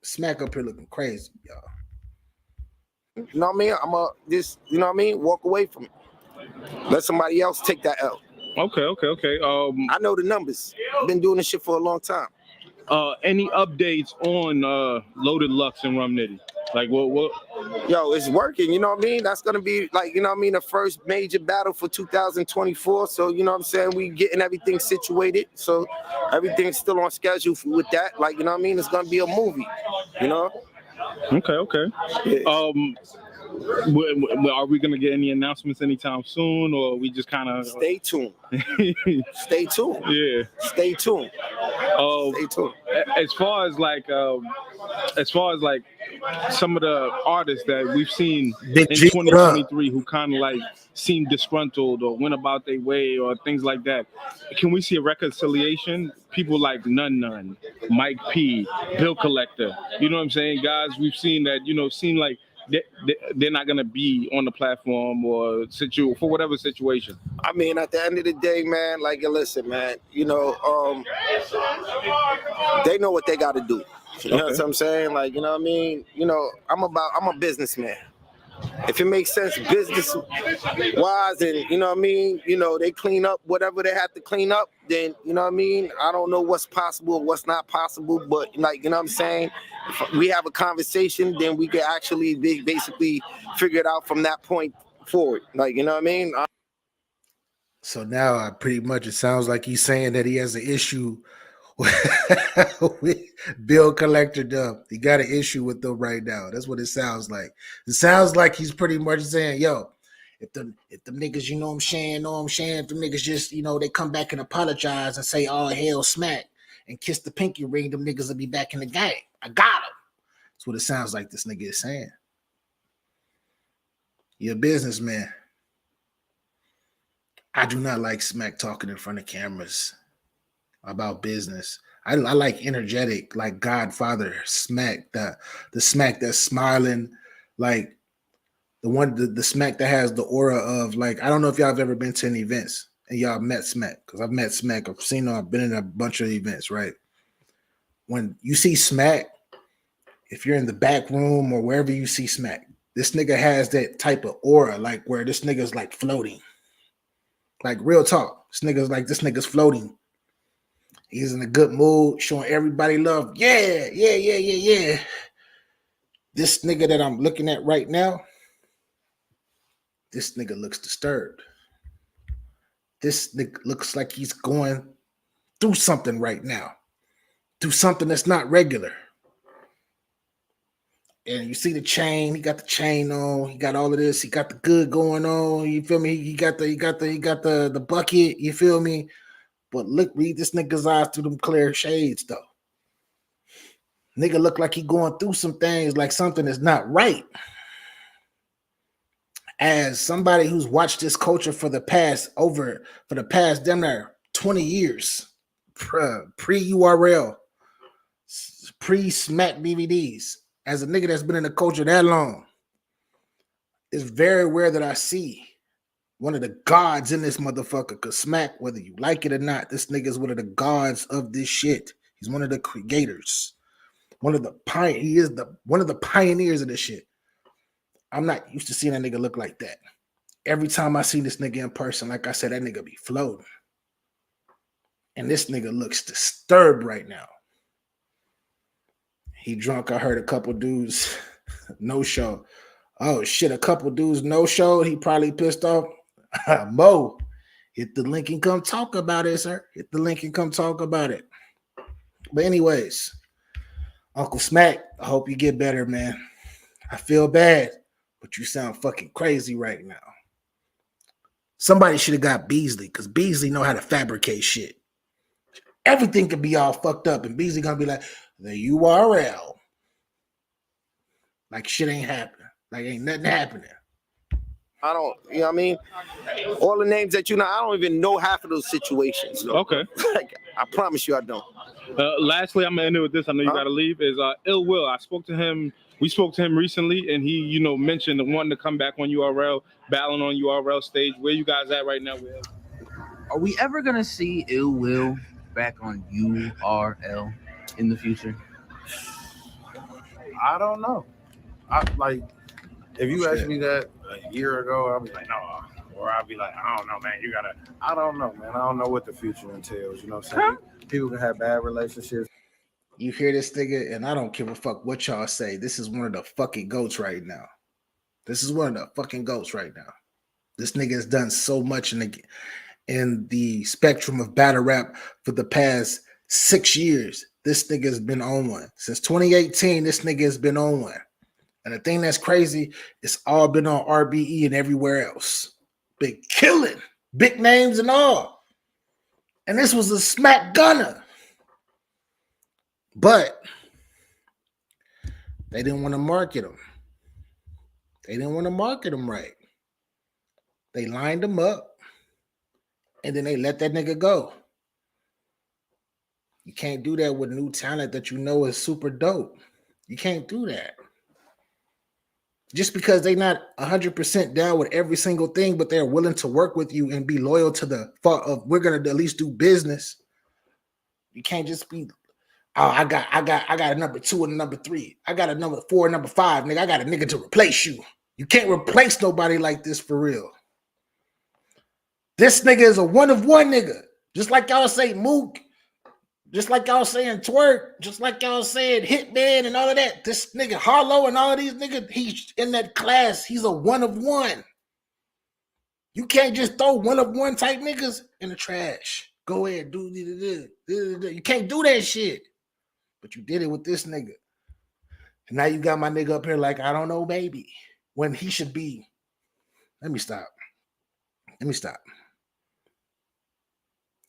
Smack up here looking crazy, y'all. You know what I mean? I'm just, you know what I mean? Walk away from it. Let somebody else take that L. Okay. I know the numbers. I've been doing this shit for a long time. Any updates on Loaded Lux and Rum Nitty? Like what? Yo, it's working, you know what I mean? That's gonna be like, you know what I mean, the first major battle for 2024. So, you know what I'm saying? We getting everything situated. So everything's still on schedule with that. Like, you know what I mean? It's gonna be a movie, you know? Okay. Yeah. Are we gonna get any announcements anytime soon, or we just kind of stay tuned? Stay tuned. Yeah. Stay tuned. Stay tuned. As far as like some of the artists that we've seen in 2023 who kind of like seemed disgruntled or went about their way or things like that, can we see a reconciliation? People like Nun, Mike P, Bill Collector. You know what I'm saying? Guys, we've seen that, you know, seem like they're not gonna be on the platform or for whatever situation. I mean, at the end of the day, man, like, listen, man, you know, they know what they got to do. You know what I'm saying? Like, you know what I mean? You know, I'm a businessman. if it makes sense business wise, and you know what I mean, they clean up whatever they have to clean up, then you know what I mean. I don't know what's possible, what's not possible, but like, you know what I'm saying, if we have a conversation, then we can actually basically figure it out from that point forward. Like, you know what I mean? So now pretty much it sounds like he's saying that he has an issue with bill collector Dub. He got an issue with them right now. That's what it sounds like. It sounds like he's pretty much saying, yo, if the niggas, you know what I'm saying, if the niggas just, they come back and apologize and say, oh, hell, smack, and kiss the pinky ring, them niggas will be back in the game. I got him. That's what it sounds like this nigga is saying. You're a businessman. I do not like Smack talking in front of cameras about business. I like energetic, like Godfather Smack, the Smack that's smiling, like the Smack that has the aura of, like, I don't know if y'all have ever been to any events and y'all met Smack, because I've met Smack. I've seen him. I've been in a bunch of events, right? When you see Smack, if you're in the back room or wherever you see Smack, this nigga has that type of aura, like where this nigga's like floating. Like, real talk. This nigga's floating. He's in a good mood, showing everybody love. Yeah. This nigga that I'm looking at right now, this nigga looks disturbed. This nigga looks like he's going through something right now. Through something that's not regular. And you see the chain, he got the chain on, he got all of this, he got the good going on, you feel me? He got the bucket, you feel me? But read this nigga's eyes through them clear shades though. Nigga look like he going through some things, like something is not right. As somebody who's watched this culture for the past damn near 20 years, pre-URL, pre-Smack DVDs, as a nigga that's been in the culture that long, it's very rare that I see one of the gods in this motherfucker. Cause Smack, whether you like it or not, this nigga is one of the gods of this shit. He's one of the creators, one of the pioneers of this shit. I'm not used to seeing that nigga look like that. Every time I see this nigga in person, like I said, that nigga be floating. And this nigga looks disturbed right now. He drunk. I heard a couple dudes no show. Oh shit, a couple dudes no show. He probably pissed off. Mo, hit the link and come talk about it, sir. Hit the link and come talk about it. But anyways, Uncle Smack, I hope you get better, man. I feel bad, but you sound fucking crazy right now. Somebody should have got Beasley, because Beasley know how to fabricate shit. Everything could be all fucked up, and Beasley gonna be like, the URL. Like shit ain't happening. Like ain't nothing happening. I don't, you know what I mean? All the names that I don't even know half of those situations. Okay. Like, I promise you I don't. Lastly, I'm gonna end it with this. I know you gotta leave. Is Ill Will. I spoke to him. We spoke to him recently, and he, mentioned wanting to come back on URL, battling on URL stage. Where you guys at right now? Are we ever gonna see Ill Will back on URL in the future? I don't know. If you asked me that a year ago, I'd be like, no. Or I'd be like, I don't know, man. I don't know, man. I don't know what the future entails. You know what I'm saying? People can have bad relationships. You hear this nigga, and I don't give a fuck what y'all say. This is one of the fucking goats right now. This nigga has done so much in the spectrum of battle rap for the past 6 years. This nigga has been on one. Since 2018, this nigga has been on one. And the thing that's crazy, it's all been on RBE and everywhere else. Been killing. Big names and all. And this was a Smack gunner. But they didn't want to market him. Right. They lined him up. And then they let that nigga go. You can't do that with new talent that is super dope. You can't do that. Just because they're not 100% down with every single thing, but they're willing to work with you and be loyal to the thought of we're gonna at least do business. You can't just be, I got a number 2 and a number 3. I got a number 4 and number 5, nigga. I got a nigga to replace you. You can't replace nobody like this for real. This nigga is a one of one nigga. Just like y'all say Mook, just like y'all saying Twerk, just like y'all saying Hitman and all of that. This nigga Harlow and all of these niggas, he's in that class. He's a one of one. You can't just throw one of one type niggas in the trash. Go ahead, do this. You can't do that shit. But you did it with this nigga. And now you got my nigga up here like, I don't know, baby. When he should be. Let me stop.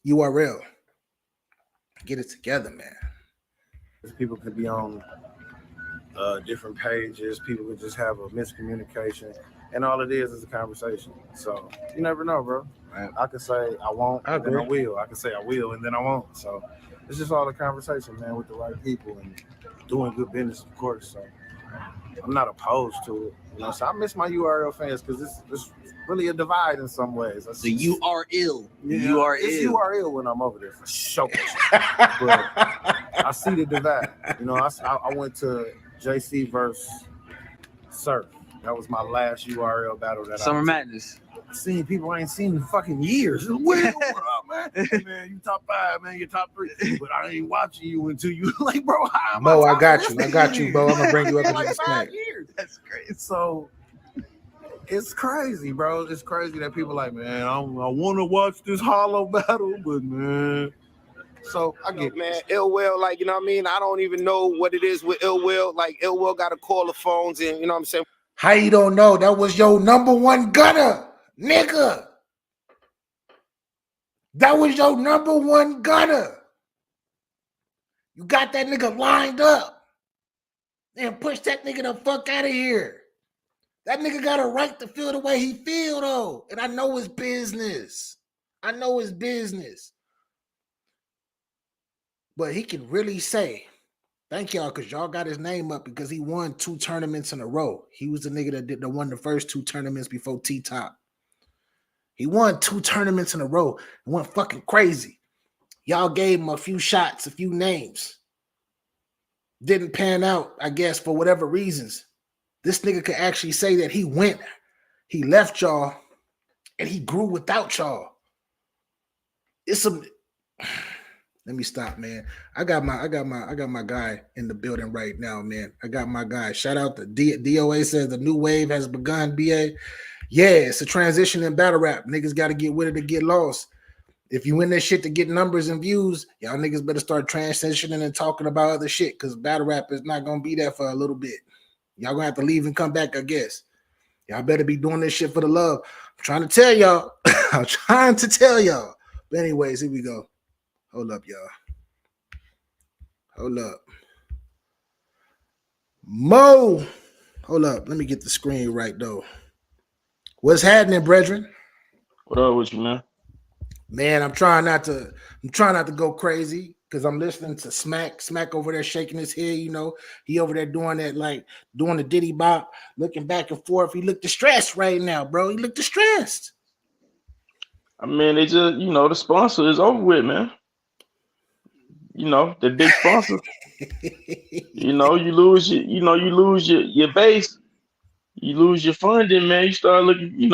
URL. Get it together, man. People could be on different pages. People could just have a miscommunication. And all it is a conversation. So you never know, bro. Right. I could say I won't, and then I will. I could say I will, and then I won't. So it's just all a conversation, man, with the right people and doing good business, of course. So I'm not opposed to it. You know, so I miss my URL fans because it's really a divide in some ways. So you are ill. Yeah, you are it's ill. You are ill when I'm over there for sure. But I see the divide. You know, I went to JC versus Surf. That was my last URL battle. That Summer Madness. Seen people I ain't seen in fucking years. What up, man? Hey, man, you top 5, man. You top 3. But I ain't watching you until you like, bro. How am Mo, I got you, bro. I'm gonna bring you up in like this 5 years. That's crazy. So it's crazy, bro. It's crazy that people like, man, I want to watch this Hollow battle, but man. So I get man, Ill Will, like, you know what I mean? I don't even know what it is with Ill Will. Like, Ill Will got to call the phones and, you know what I'm saying? How you don't know? That was your number one gunner, nigga. That was your number one gunner. You got that nigga lined up. And push that nigga the fuck out of here. That nigga got a right to feel the way he feel, though. And I know his business. But he can really say, thank y'all, because y'all got his name up because he won 2 tournaments in a row. He was the nigga that won the first 2 tournaments before T-Top. He won 2 tournaments in a row and went fucking crazy. Y'all gave him a few shots, a few names. Didn't pan out, I guess, for whatever reasons. This nigga could actually say that he left y'all, and he grew without y'all. It's some. Let me stop, man. I got my guy in the building right now, man. I got my guy. Shout out to DOA says the new wave has begun, BA. Yeah, it's a transition in battle rap. Niggas got to get with it to get lost. If you in this shit to get numbers and views, y'all niggas better start transitioning and talking about other shit because battle rap is not going to be there for a little bit. Y'all going to have to leave and come back, I guess. Y'all better be doing this shit for the love. I'm trying to tell y'all. But anyways, here we go. Hold up, y'all. Hold up. Mo. Hold up. Let me get the screen right, though. What's happening, brethren? What up with you, man? Man, I'm trying not to go crazy because I'm listening to Smack over there shaking his head. You know, he over there doing that, like doing the Diddy bop, looking back and forth. He look distressed right now, bro. He look distressed. I mean, they just, the sponsor is over with, man. The big sponsor. You lose your base, you lose your funding, man. You start looking,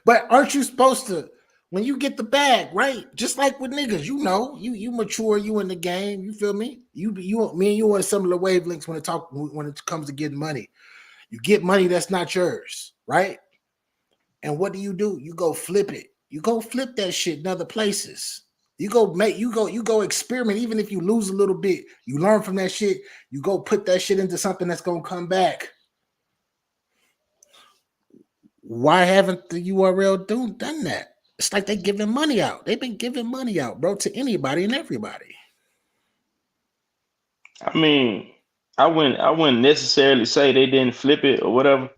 But aren't you supposed to, when you get the bag, right? Just like with niggas, you mature, you in the game. You feel me? Me and you on similar wavelengths when it comes to getting money. You get money that's not yours, right? And what do? You go flip it. You go flip that shit in other places. You go experiment. Even if you lose a little bit, you learn from that shit. You go put that shit into something that's gonna come back. Why haven't the URL done that? It's like they giving money out. They've been giving money out, bro, to anybody and everybody. I mean, I wouldn't necessarily say they didn't flip it or whatever.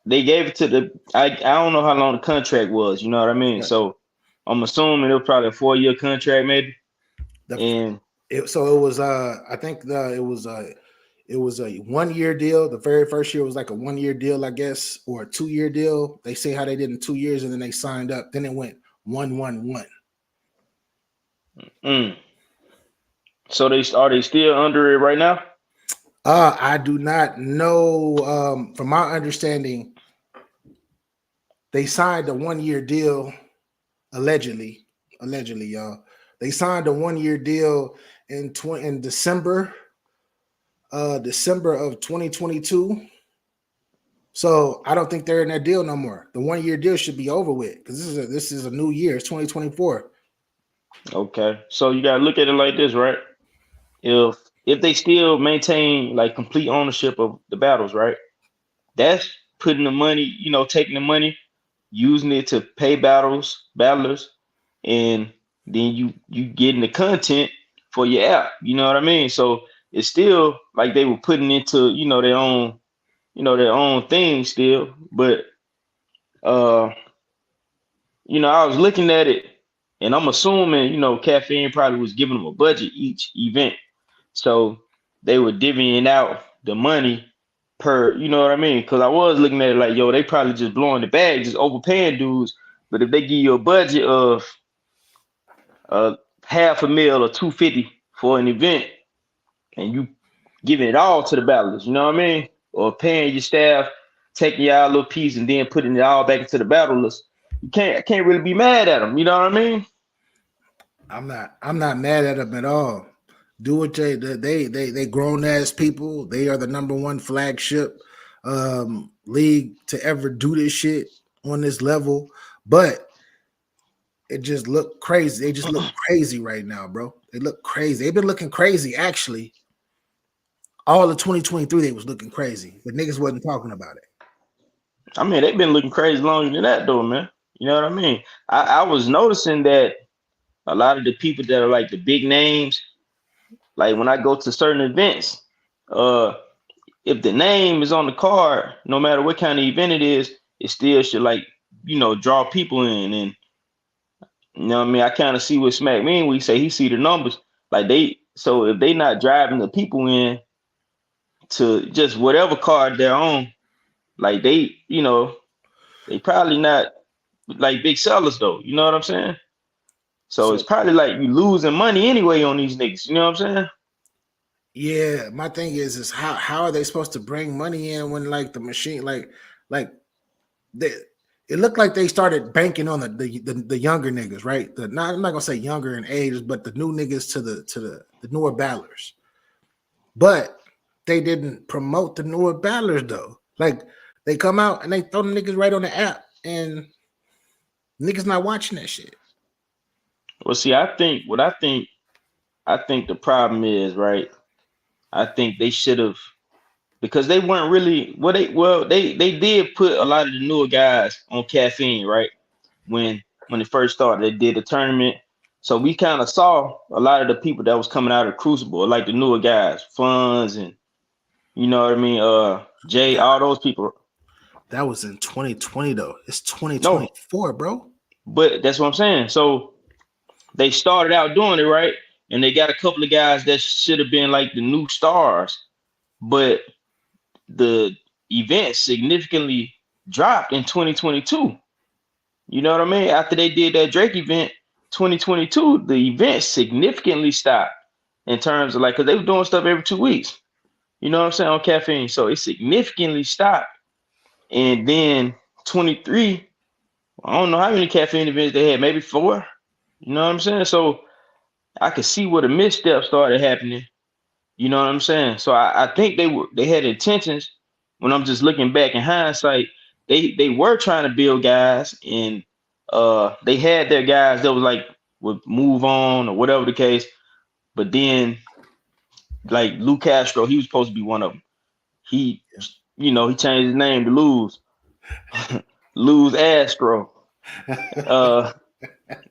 They gave it to I don't know how long the contract was, you know what I mean? Right. So I'm assuming it was probably a 4-year contract, maybe. It was a 1-year deal. The very first year was like a 1-year deal, I guess, or a 2-year deal. They say how they did in 2 years, and then they signed up. Then it went 1-1-1. So are they still under it right now? I do not know. From my understanding, they signed a 1-year deal. Allegedly, y'all. They signed a 1-year deal in December of 2022. So I don't think they're in that deal no more. The 1-year deal should be over with because this is a new year. It's 2024. Okay, so you gotta look at it like this, right? If they still maintain like complete ownership of the battles, right? That's putting the money, taking the money, using it to pay battlers, and then you getting the content for your app. You know what I mean? So it's still like they were putting into their own thing still, but uh I was looking at it, and I'm assuming Caffeine probably was giving them a budget each event, so they were divvying out the money per, you know what I mean? Because I was looking at it like, yo, they probably just blowing the bag, just overpaying dudes. But if they give you a budget of $500,000 or 250 for an event, and you giving it all to the battlers, you know what I mean? Or paying your staff, taking y'all a little piece, and then putting it all back into the battlers, I can't really be mad at them. You know what I mean? I'm not mad at them at all. Do what they grown ass people. They are the number one flagship league to ever do this shit on this level. But it just look crazy. They just look crazy right now, bro. They look crazy. They've been looking crazy actually. All of 2023, they was looking crazy, but niggas wasn't talking about it. I mean, they've been looking crazy longer than that, though, man. You know what I mean? I was noticing that a lot of the people that are like the big names, like when I go to certain events, if the name is on the card, no matter what kind of event it is, it still should draw people in. And you know what I mean? I kind of see what Smack mean when he say he see the numbers. So if they not driving the people in to just whatever card they're on, like they probably not like big sellers though. You know what I'm saying? So it's probably like you losing money anyway on these niggas. You know what I'm saying? Yeah, my thing is how are they supposed to bring money in when like the machine like it looked like they started banking on the younger niggas, right? I'm not gonna say younger in age, but the new niggas to the newer battlers. But they didn't promote the newer battlers though. Like they come out and they throw the niggas right on the app, and niggas not watching that shit. Well, see, I think the problem is, right? I think they should have, because they weren't really they did put a lot of the newer guys on Caffeine, right? When it first started, they did the tournament. So we kind of saw a lot of the people that was coming out of Crucible, like the newer guys, Funds, and you know what I mean, Jay, all those people. That was in 2020 though. It's 2024, bro. But that's what I'm saying. So they started out doing it right, and they got a couple of guys that should have been like the new stars, but the event significantly dropped in 2022. You know what I mean? After they did that Drake event, 2022, the event significantly stopped in terms of because they were doing stuff every 2 weeks. You know what I'm saying, on Caffeine. So it significantly stopped. And then 23, I don't know how many Caffeine events they had, maybe 4. You know what I'm saying? So I could see where the misstep started happening. You know what I'm saying? So I think they had intentions. When I'm just looking back in hindsight, they were trying to build guys, and they had their guys that would move on or whatever the case. But then like Lou Castro, he was supposed to be one of them. He changed his name to Luz. Luz Astro.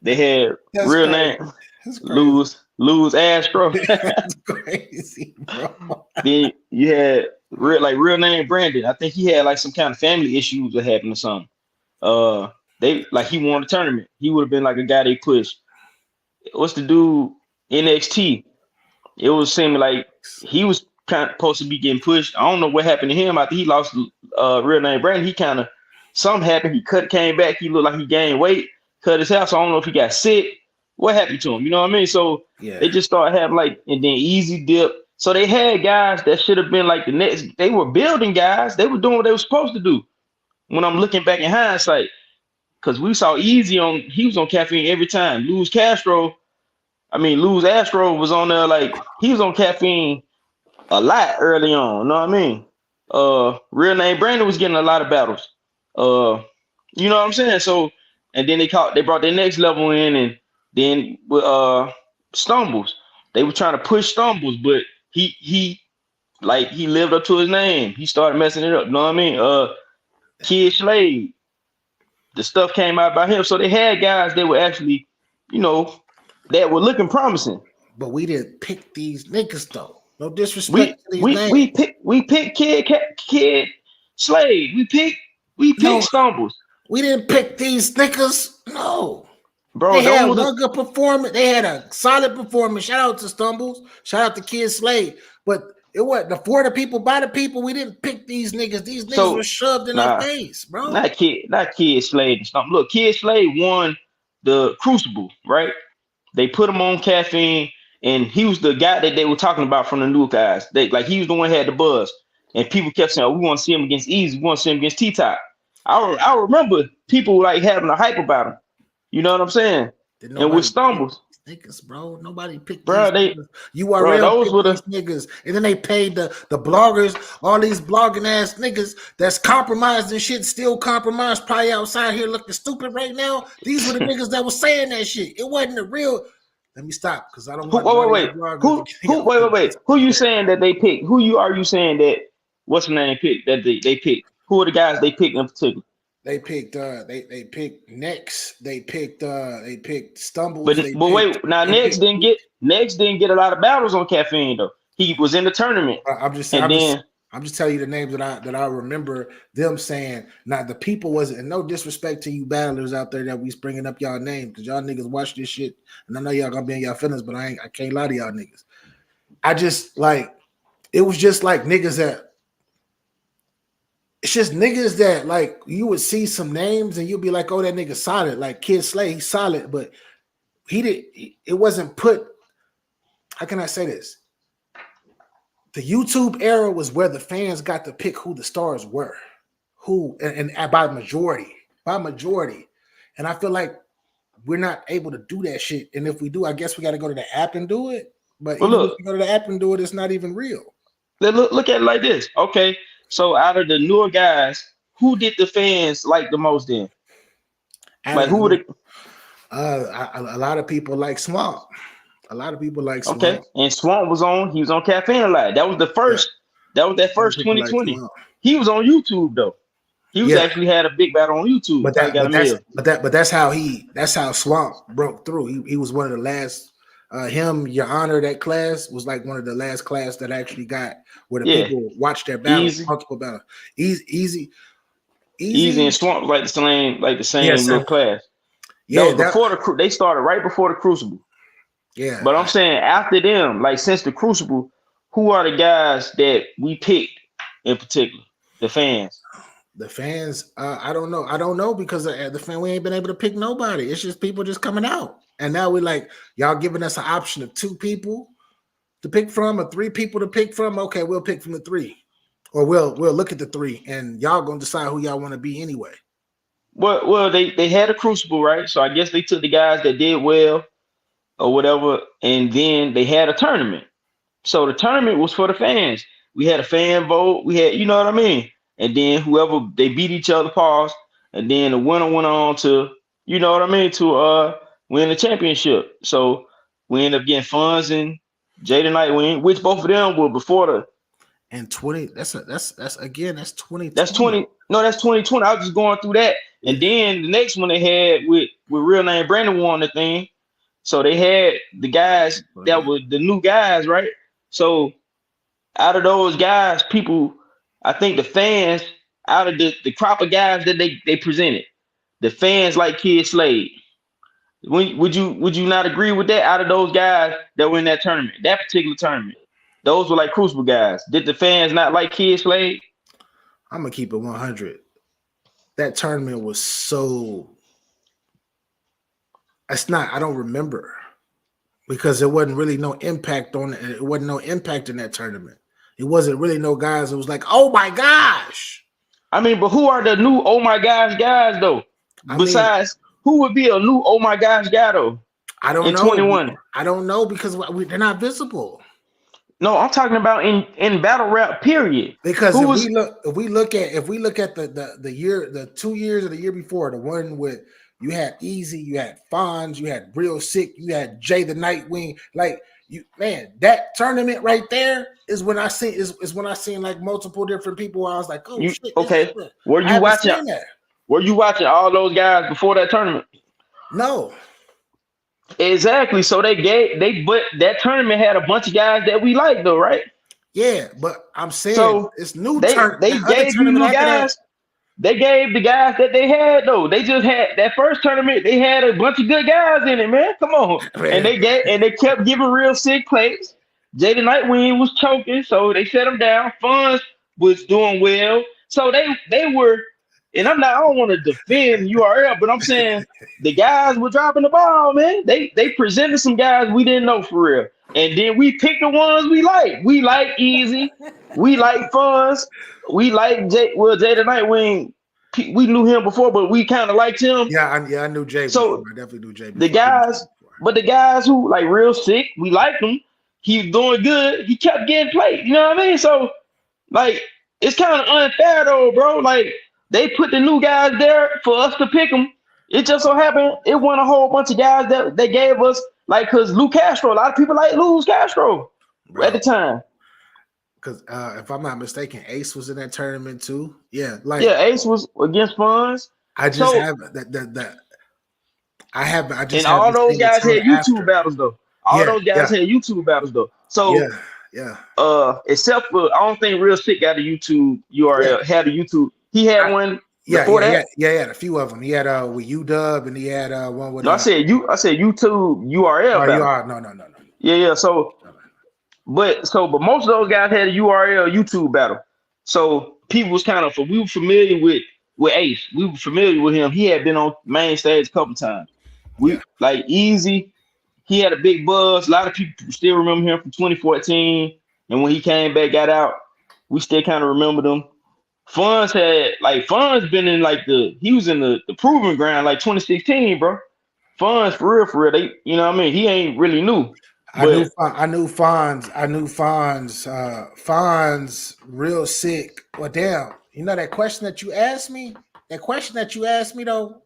They had That's real crazy. name That's crazy. Luz Astro. That's crazy, bro. Then you had real name Brandon. I think he had like some kind of family issues that happened or something. He won the tournament. He would have been like a guy they pushed. What's the dude? NXT. It was seeming like he was kind of supposed to be getting pushed. I don't know what happened to him after he lost real name Brandon. He kind of something happened. He came back. He looked like he gained weight, cut his hair. So I don't know if he got sick. What happened to him? You know what I mean? So they just started having and then Easy Dip. So they had guys that should have been like the next. They were building guys. They were doing what they were supposed to do. When I'm looking back in hindsight, because we saw Easy on, he was on caffeine every time. Luz Astro was on there, like he was on caffeine a lot early on. You know what I mean? Real name Brandon was getting a lot of battles. You know what I'm saying? So, and then they brought their next level in, and then with Stumbles, they were trying to push Stumbles, but he lived up to his name. He started messing it up. You know what I mean? Kid Slade, the stuff came out by him. So they had guys that were actually, that were looking promising. But we didn't pick these niggas though. No disrespect to these names. We picked Kid Slade. We picked Stumbles. We didn't pick these niggas. No. Bro, they had one good performance. They had a solid performance. Shout out to Stumbles. Shout out to Kid Slade. But it was the for the people, by the people. We didn't pick these niggas. These niggas were shoved in our face, bro. Not Kid Slade and Stumbles. Look, Kid Slade won the Crucible, right? They put him on caffeine, and he was the guy that they were talking about from the new guys. He was the one who had the buzz, and people kept saying, "Oh, we want to see him against Easy. We want to see him against T-Top." I remember people like having a hype about him. You know what I'm saying? And with Stumbles, niggas, bro, nobody picked bro. These URL picked these niggas, and then they paid the bloggers, all these blogging ass niggas that's compromised and shit, still compromised, probably outside here looking stupid right now. These were the niggas that was saying that shit. It wasn't the real. Let me stop because I don't want. Wait. Who you saying that they picked? Are you saying that? What's the name picked that they picked? Who are the guys they picked in particular? They picked they picked Next. They picked Stumbles. But wait, now Next didn't get a lot of battles on caffeine though. He was in the tournament. I'm just telling you the names that I remember them saying. Now the people wasn't, and no disrespect to you battlers out there that we bringing up y'all names because y'all niggas watch this shit, and I know y'all gonna be in y'all feelings, but I can't lie to y'all niggas. I just it was just like niggas that. It's just niggas that like you would see some names and you'd be like, oh, that nigga solid. Like Kid Slade, he's solid, but it wasn't put. How can I say this? The YouTube era was where the fans got to pick who the stars were, and by majority. And I feel like we're not able to do that shit. And if we do, I guess we got to go to the app and do it. But even if we go to the app and do it, it's not even real. Look at it like this. Okay. So out of the newer guys, who did the fans like the most then? Like who would a lot of people like Swamp. A lot of people like Swamp. Okay. And Swamp was on caffeine a lot. That was the first, that was that first 2020. Like he was on YouTube though. He was actually had a big battle on YouTube. But that's how Swamp broke through. He was one of the last. Your Honor, that class was like one of the last class that actually got where the people watched their battles, multiple battles. Easy and Swamp like the same little class. Yeah, they started right before the Crucible. Yeah, but I'm saying after them, like since the Crucible, who are the guys that we picked in particular? The fans. The fans, I don't know because the fan we ain't been able to pick nobody. It's just people just coming out. And now we're like, y'all giving us an option of 2 people to pick from or 3 people to pick from. Okay, we'll pick from the 3. Or we'll look at the 3 and y'all gonna decide who y'all want to be anyway. Well, they had a Crucible, right? So I guess they took the guys that did well or whatever, and then they had a tournament. So the tournament was for the fans. We had a fan vote, we had, you know what I mean? And then whoever they beat each other pause, and then the winner went on to, you know what I mean, to win the championship. So we ended up getting Funds and Jaden Nightwing, which both of them were before the. And 20. That's 20. That's 20. No, that's 2020. I was just going through that, and then the next one they had with real name Brandon won the thing. So they had the guys that were the new guys, right? So out of those guys, people, I think the fans out of the crop of guys that they presented, the fans like Kid Slade. Would you not agree with that? Out of those guys that were in that tournament, that particular tournament, those were like Crucible guys. Did the fans not like Kid Slade? I'm gonna keep it 100. That tournament was so. It's not. I don't remember. because there wasn't really no impact on it. It wasn't no impact in that tournament. It wasn't really no guys. It was like, oh my gosh. I mean, but who are the new oh my gosh guys though? Besides, who would be a new oh my gosh guy though? I don't in know. 21. I don't know because they're not visible. No, I'm talking about in battle rap. Period. Because if we look at the year, the 2 years of the year before, the one with you had Easy, you had Fonz, you had Real Sick, you had Jay the Nightwing. Like that tournament right there is when I see is when I seen like multiple different people. I was like, oh shit. Okay. Were you watching all those guys before that tournament? No. Exactly. So but that tournament had a bunch of guys that we like though, right? Yeah, but I'm saying so it's new. They gave you new guys. They gave the guys that they had though. They just had that first tournament. They had a bunch of good guys in it, man. Come on, man. And they kept giving Real Sick plays. Jay the Nightwing was choking, so they set him down. Fonz was doing well, so they were. And I don't want to defend URL, but I'm saying the guys were dropping the ball, man. They presented some guys we didn't know for real. And then we picked the ones we like. We like Easy. We like Fonz. We like Jay the Nightwing. We knew him before, but we kind of liked him. Yeah, I knew Jay. So I definitely knew Jay. The guys who like Real Sick, we liked him. He's doing good. He kept getting played. You know what I mean? So like it's kind of unfair though, bro. Like they put the new guys there for us to pick them. It just so happened it won a whole bunch of guys that they gave us, like, because Lou Castro, a lot of people like Lou Castro at the time. Because if I'm not mistaken, Ace was in that tournament too. Yeah, Ace was against Fonz. I just have that. And all those guys had YouTube battles though. All those guys had YouTube battles though. So except for I don't think Real Sick got a YouTube URL. Had a YouTube. He had one before that. He had a few of them. He had with UW and he had one with. No, I said YouTube URL. No. Yeah. So, but most of those guys had a URL YouTube battle. So people was we were familiar with Ace. We were familiar with him. He had been on main stage a couple times. Like Easy. He had a big buzz. A lot of people still remember him from 2014. And when he came back, got out, we still kind of remembered him. Fonz been in he was in the proving ground like 2016, bro. Fonz for real. They, you know what I mean? He ain't really new. I knew Fonz. Fonz Real Sick. Well, damn. You know that question that you asked me? That question that you asked me though,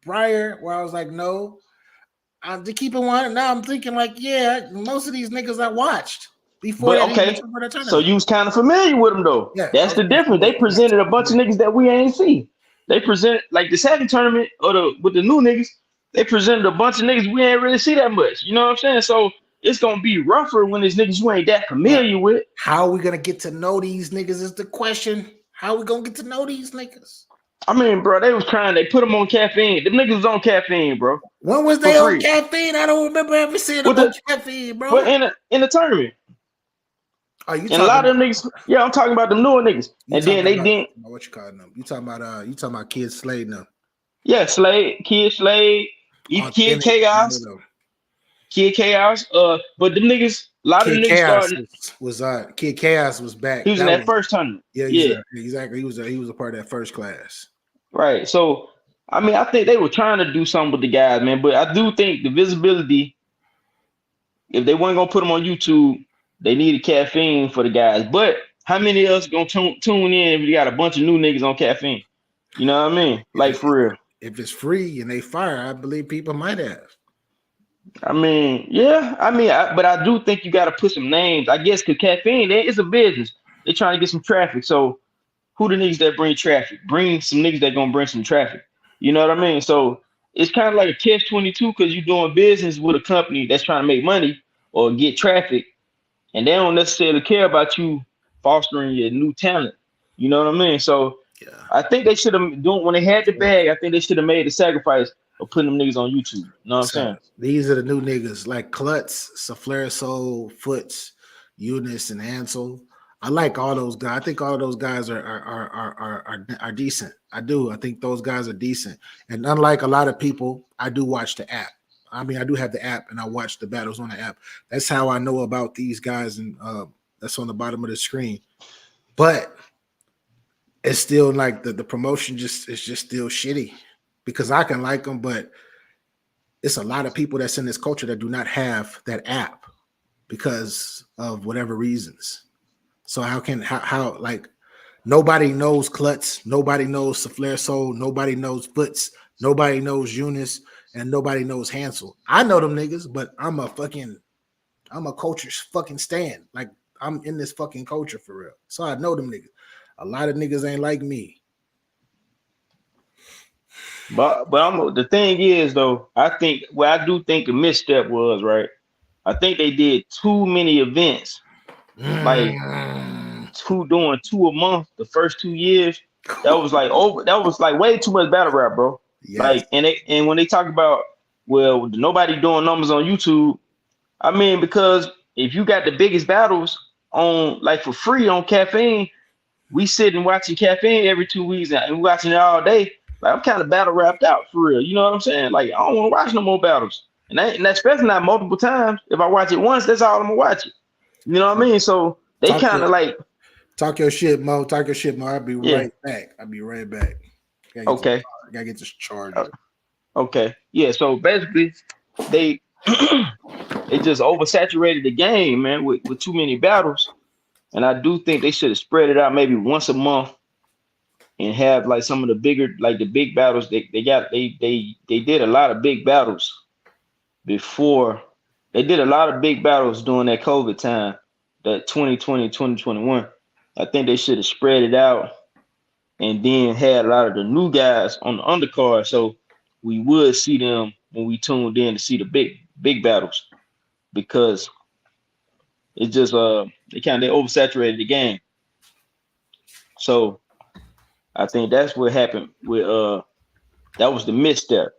prior, where I was like, no. I'm to keep it one. Now I'm thinking most of these niggas I watched before. So you was kind of familiar with them though. Yeah, that's the difference. They presented a bunch of niggas that we ain't see. They presented like the second tournament with the new niggas. They presented a bunch of niggas we ain't really see that much. You know what I'm saying? So it's gonna be rougher when there's niggas you ain't that familiar with. How are we gonna get to know these niggas is the question. How are we gonna get to know these niggas? I mean, bro, they put them on caffeine. Them niggas was on caffeine, bro. When was they on caffeine? I don't remember ever seeing them on caffeine, bro. But in the tournament. And a lot of them niggas, I'm talking about them newer niggas. And then they didn't. What you calling them? You talking about Kid Slade now? Yeah, Kid Slade, Kid Chaos. Kid Chaos. But them niggas, a lot of them niggas started. Kid Chaos was back. He was in that first tournament. Yeah, exactly. He was a part of that first class. Right. So I mean, I think they were trying to do something with the guys, man. But I do think the visibility, if they weren't gonna put them on YouTube, they needed caffeine for the guys. But how many of us gonna tune in if you got a bunch of new niggas on caffeine? You know what I mean? Like for real. If it's free and they fire, I believe people might have. I mean, yeah. I mean, but I do think you got to put some names. I guess because caffeine, it's a business. They're trying to get some traffic. So who the niggas that bring traffic? Bring some niggas that gonna bring some traffic. You know what I mean? So it's kind of like a catch-22 because you're doing business with a company that's trying to make money or get traffic, and they don't necessarily care about you fostering your new talent. You know what I mean? So I think they should have when they had the bag. I think they should have made the sacrifice of putting them niggas on YouTube. You know what I'm saying? These are the new niggas like Klutz, Saflera Soul, Foots, Eunice, and Ansel. I like all those guys. I think all of those guys are decent. I do. I think those guys are decent. And unlike a lot of people, I do watch the app. I mean, I do have the app, and I watch the battles on the app. That's how I know about these guys, and that's on the bottom of the screen. But it's still like the promotion is just still shitty because I can like them, but it's a lot of people that's in this culture that do not have that app because of whatever reasons. So how like nobody knows Klutz, nobody knows Souffleur Soul, nobody knows Foots, nobody knows Eunice, and nobody knows Hansel. I know them niggas, but I'm a culture fucking stand. Like I'm in this fucking culture for real. So I know them niggas. A lot of niggas ain't like me. But the thing is though, I do think a misstep was right. I think they did too many events, like doing 2 a month the first 2 years. That was like way too much battle rap, bro. Yes. Like and when they talk about nobody doing numbers on YouTube, I mean because if you got the biggest battles on like for free on Caffeine, we sitting watching Caffeine every 2 weeks and we watching it all day. Like I'm kind of battle rapped out for real. You know what I'm saying? Like I don't want to watch no more battles. And that's especially not multiple times. If I watch it once, that's all I'm gonna watch it. You know what I mean? So they kind of like talk your shit, Mo. Talk your shit, Mo. I'll be right back. Okay. Gotta get this charger. Okay. Yeah. So basically, they just oversaturated the game, man, with too many battles. And I do think they should have spread it out maybe once a month and have like some of the bigger, like the big battles. They did a lot of big battles before. They did a lot of big battles during that COVID time, that 2020, 2021. I think they should have spread it out and then had a lot of the new guys on the undercard. So we would see them when we tuned in to see the big battles because it's just they oversaturated the game. So I think that's what happened with that was the misstep.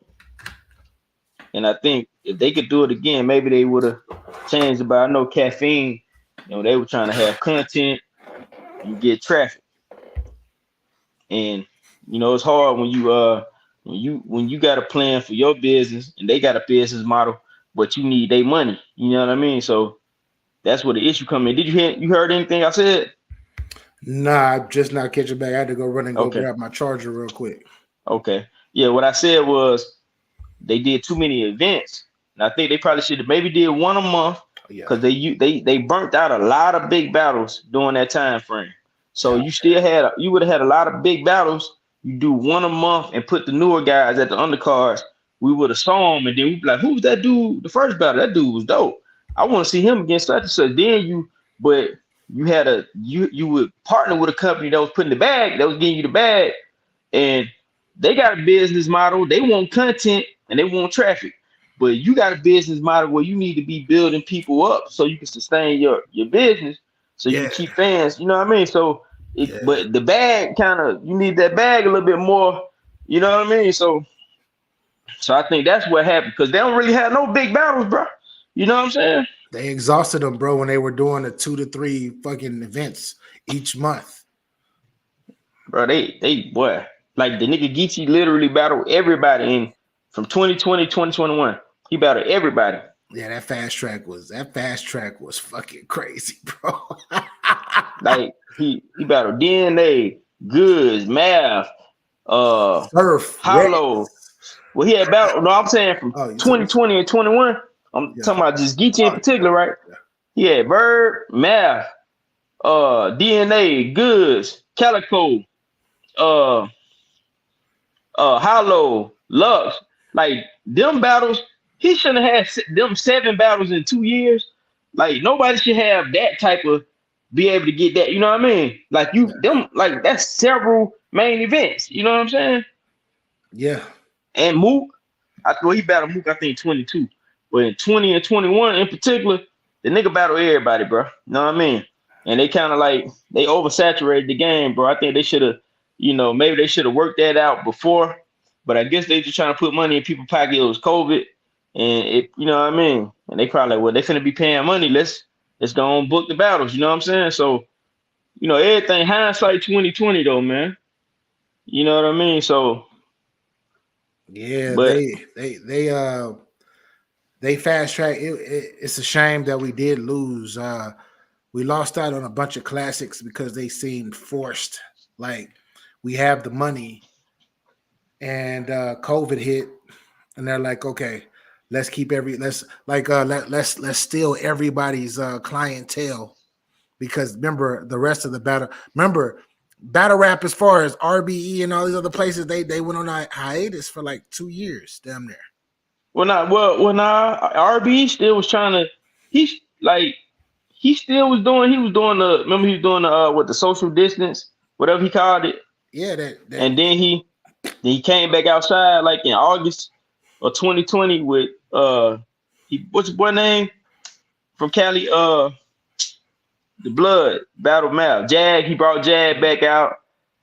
And I think if they could do it again, maybe they would have changed it. But I know Caffeine, they were trying to have content and get traffic. And it's hard when you got a plan for your business and they got a business model, but you need their money. You know what I mean? So that's where the issue come in. Did you heard anything I said? Nah, I'm just not catching back. I had to go run and go grab my charger real quick. Okay. Yeah, what I said was they did too many events. And I think they probably should have maybe did one a month because they burnt out a lot of big battles during that time frame. So you would have had a lot of big battles. You do one a month and put the newer guys at the undercards. We would have saw them and then we'd be like, who's that dude? The first battle, that dude was dope. I want to see him against such and such. Then you would partner with a company that was putting the bag, that was getting you the bag, and they got a business model. They want content and they want traffic. But you got a business model where you need to be building people up so you can sustain your business, so you can keep fans. You know what I mean? So, but the bag you need that bag a little bit more. You know what I mean? So I think that's what happened because they don't really have no big battles, bro. You know what I'm saying? They exhausted them, bro, when they were doing the 2 to 3 fucking events each month. Bro, they boy, like the nigga Geechee literally battled everybody from 2020 2021. He battled everybody. Yeah, that fast track was fucking crazy, bro. Like he battled DNA, Goods, Math, Surf, Hollow. Well, he had battled. No, I'm saying from 2020 and 21. I'm talking about just Geechee in particular, right? Yeah. He had Bird, Math, DNA, Goods, Calico, Hollow, Lux. Like them battles, he shouldn't have had them 7 battles in 2 years. Like nobody should have that type of be able to get that. You know what I mean? Like like that's several main events. You know what I'm saying? Yeah. And Mook, he battled Mook, I think 22. But in 20 and 21 in particular, the nigga battled everybody, bro. You know what I mean? And they kind of like, they oversaturated the game, bro. I think they should have, maybe they should have worked that out before. But I guess they just trying to put money in people's pocket. It was COVID. And it, you know what I mean? And they probably like, well, they finna be paying money. Let's go on book the battles. You know what I'm saying? So, everything hindsight 2020 though, man. You know what I mean? So yeah, but, they fast track. It's a shame that we did lose. We lost out on a bunch of classics because they seemed forced. Like we have the money, and COVID hit, and they're like, okay, let's steal everybody's clientele, because remember the rest of the battle. Remember battle rap as far as RBE and all these other places, they went on a hiatus for like 2 years, damn near. RB still was trying to. He still was doing. He was doing the. Remember, he was doing the with the social distance, whatever he called it. Yeah, and then he came back outside like in August of 2020 with what's his boy name from Cali? The Blood Battle Map. Jag. He brought Jag back out,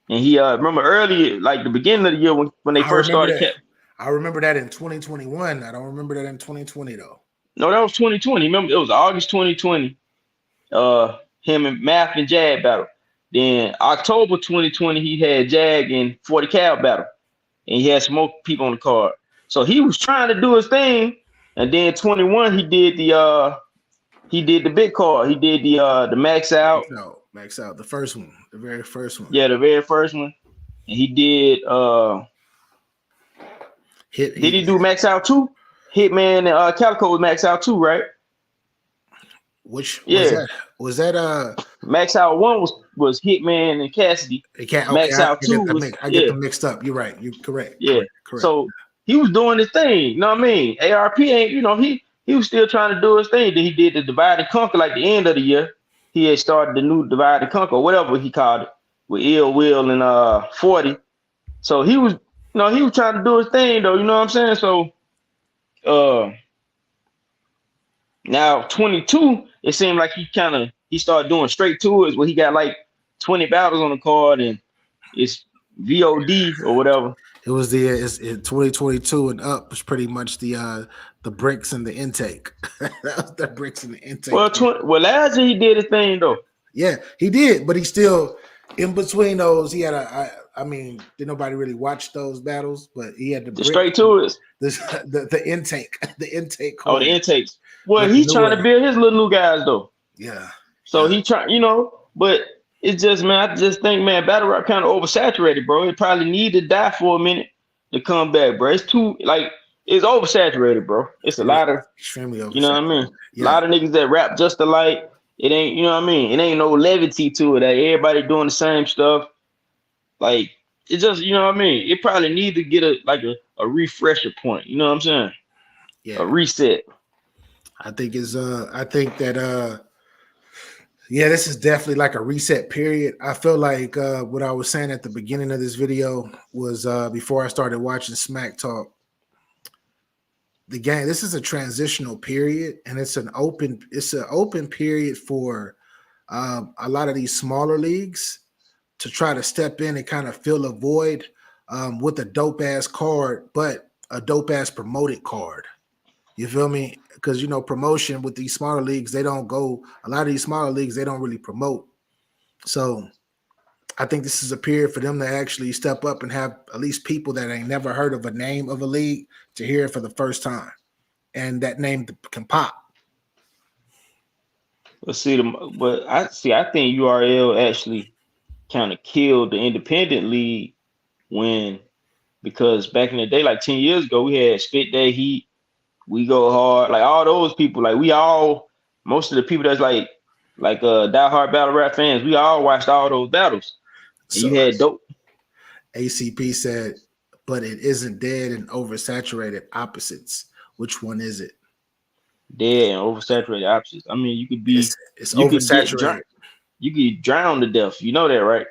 and he remember early, like the beginning of the year when they first started. I remember that in 2021. I don't remember that in 2020 though. No, that was 2020. Remember, it was August 2020. Him and Math and Jag battle. Then October 2020, he had Jag and 40 Cal battle, and he had some more people on the card. So he was trying to do his thing, and then 21 he did the big card. He did the Max Out. Max Out, the first one, the very first one. Yeah, the very first one. And he did did he do Max Out 2? Hitman and Calico was Max Out 2, right? Which was that Max Out 1 was Hitman and Cassidy. Max Out 2 I get them mixed up. You're right. You're correct. Yeah. Correct. So he was doing his thing. You know what I mean? ARP ain't, he was still trying to do his thing. Then he did the Divide and Conquer like the end of the year. He had started the new Divide and Conquer, whatever he called it, with Ill Will and 40. So he was, he was trying to do his thing though, you know what I'm saying? So now 22, it seemed like he started doing straight tours where he got like 20 battles on the card, and it's VOD or whatever. It was it's 2022 and up was pretty much the bricks and the intake. That was the bricks and the intake. Well, last year he did his thing though. Yeah, he did, but he still in between those. He had I mean, did nobody really watch those battles? But he had the straight tours, the intake, the intake. Oh, the intakes. Well, he's trying to build his little new guys though. Yeah. So he trying, but it's just, man, I just think, man, battle rap kind of oversaturated, bro. It probably need to die for a minute to come back, bro. It's too, it's oversaturated, bro. It's a lot of, extremely oversaturated. You know what I mean? Yeah. A lot of niggas that rap just alike. It ain't, you know what I mean? It ain't no levity to it. That everybody doing the same stuff. Like, it just, you know what I mean? It probably need to get a refresher point. You know what I'm saying? Yeah. A reset. I think that this is definitely like a reset period. I feel like what I was saying at the beginning of this video was before I started watching Smack Talk. The game, this is a transitional period, and it's an open period for a lot of these smaller leagues to try to step in and kind of fill a void with a dope ass card, but a dope ass promoted card. You feel me? Because promotion with these smaller leagues, they don't go. A lot of these smaller leagues, they don't really promote. So I think this is a period for them to actually step up and have at least people that ain't never heard of a name of a league to hear it for the first time, and that name can pop. Let's see I think URL actually kind of killed the independent league because back in the day, like 10 years ago, we had Spit Day Heat, We Go Hard, like all those people, like most of the people that's like diehard battle rap fans, we all watched all those battles. So you had dope. ACP said, but it isn't dead and oversaturated opposites. Which one is it? Dead and oversaturated opposites. I mean, you could be it's oversaturated. You could drown to death. You know that, right?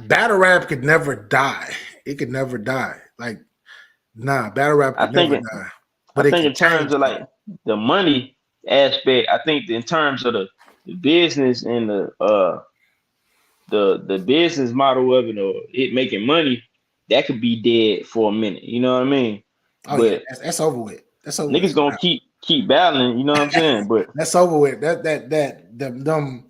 Battle rap could never die. It could never die. Battle rap could never die. But I think in terms of like the money aspect, I think in terms of the business and the business model of it, or it making money, that could be dead for a minute. You know what I mean? Oh, but yeah, that's over with. That's over. Niggas gonna keep battling. You know what I'm saying? But that's over with. Them.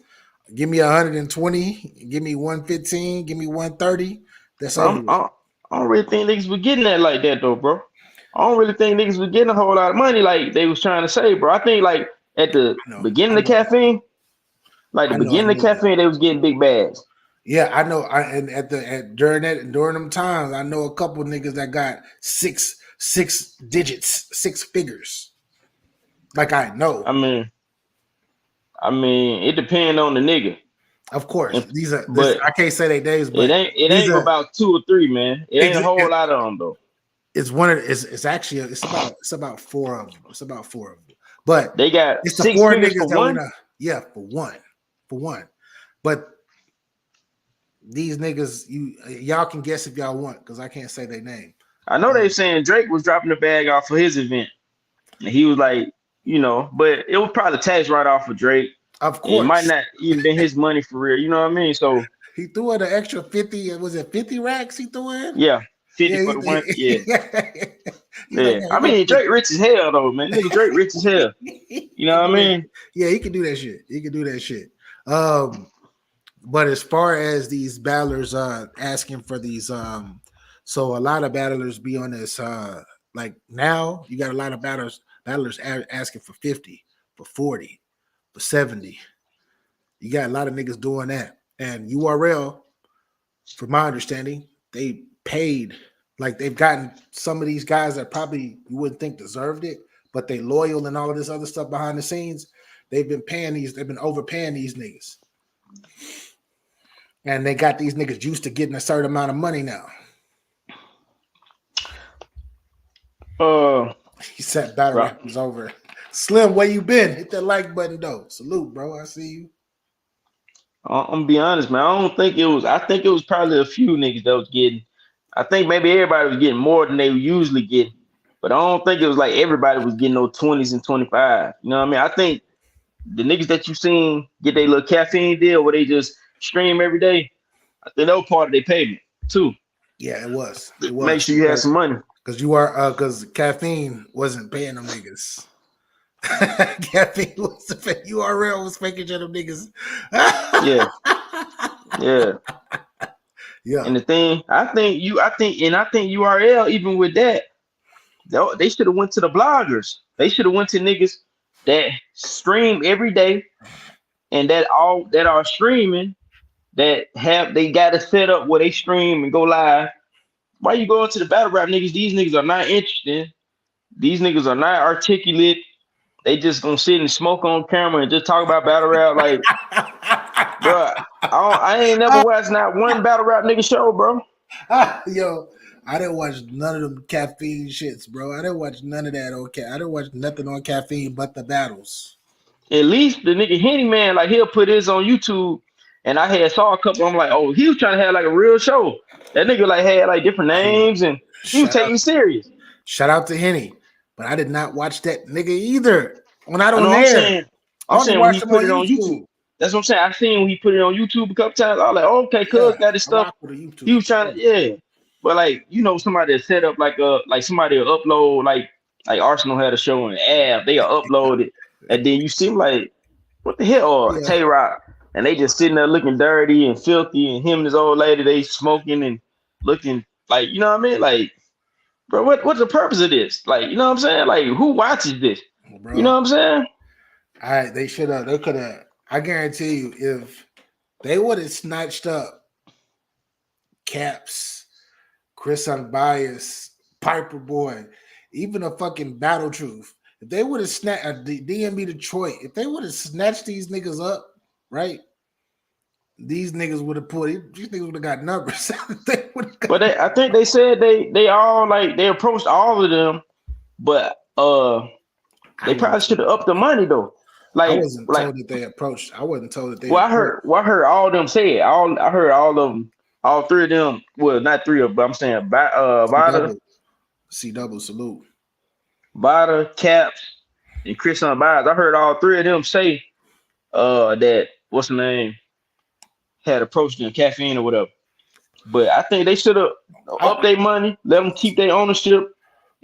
Give me 120. Give me 115. Give me 130. That's over. I don't really think niggas were getting that like that though, bro. I don't really think niggas was getting a whole lot of money like they was trying to say, bro. I think like at the beginning of caffeine, like the beginning of caffeine, they was getting big bags. Yeah, I know. During them times, I know a couple niggas that got six digits, six figures. Like I know. I mean, it depends on the nigga. Of course, I can't say they days, but it ain't about 2 or 3, man. It ain't a whole lot of them though. It's it's about 4 of them. It's about 4 of them. But they got it's the 4 niggas for that one? for one. But these niggas, y'all can guess if y'all want, because I can't say their name. I know they saying Drake was dropping the bag off for his event, and he was like, but it was probably tax right off for Drake. Of course, it might not even been his money for real. You know what I mean? So he threw in an extra 50. Was it 50 racks? He threw in. Yeah, 50 for the one. Yeah. I mean, Drake rich as hell though, man. Nigga, Drake rich as hell. You know what I mean? Yeah, he can do that shit. But as far as these battlers asking for these, so a lot of battlers be on this like now you got a lot of battlers asking for 50, for 40, for 70. You got a lot of niggas doing that. And URL, from my understanding, they paid, like they've gotten some of these guys that probably you wouldn't think deserved it, but they loyal and all of this other stuff behind the scenes. They've been overpaying these niggas. And they got these niggas used to getting a certain amount of money now. He said battle rap was over. Slim, where you been? Hit that like button though. Salute, bro. I see you. I'm gonna be honest, man. I think it was probably a few niggas that was getting. I think maybe everybody was getting more than they usually get, but I don't think it was like everybody was getting no 20s and 25. You know what I mean? I think the niggas that you seen get their little caffeine deal where they just stream every day, I think that was part of their payment too. Yeah, it was. Make sure you had some money. Because caffeine wasn't paying them niggas. Caffeine was URL was making sure them niggas. Yeah. And the thing, I think URL, even with that, they should have went to the bloggers. They should have went to niggas that stream every day and that are streaming, that they got to set up where they stream and go live. Why you going to the battle rap niggas? These niggas are not interested. These niggas are not articulate. They just gonna sit and smoke on camera and just talk about battle rap. Like, bro, I ain't never watched not one battle rap nigga show, bro. Yo, I didn't watch none of them caffeine shits, bro. I didn't watch none of that. Okay, I didn't watch nothing on caffeine but the battles. At least the nigga Henny man, like he'll put his on YouTube, and I saw a couple. I'm like, oh, he was trying to have like a real show. That nigga like had like different names and he was taking it serious. Shout out to Henny, but I did not watch that nigga either. When I don't I'm saying when he put it on YouTube. That's what I'm saying. I seen when he put it on YouTube a couple times. I was like, oh, okay, cuz got his stuff. He was trying to, But like, somebody that set up like somebody will upload like Arsenal had a show on the app. They'll upload it, and then you see like, what the hell, Tay-Rock, and they just sitting there looking dirty and filthy, and him and his old lady they smoking and looking like, you know what I mean? Like, bro, what's the purpose of this? Like, you know what I'm saying? Like, who watches this? Bro, you know what I'm saying? They could have. I guarantee you, if they would have snatched up Caps, Chris Unbiased, Piper Boy, even a fucking Battle Truth, if they would have snatched DMB Detroit, if they would have snatched these niggas up, right? These niggas would have these niggas would have got numbers. I think they said they all like they approached all of them, but they probably should have upped the money though. Like I wasn't told that they approached. I wasn't told that they. Well, I heard all of them say it. I heard all of them, all three of them. Well, not three of them, but I'm saying Bada, C-double, salute. Bada, Caps, and Chris Unbiased. I heard all three of them say that what's the name had approached them, caffeine or whatever. But I think they should have upped their money, let them keep their ownership,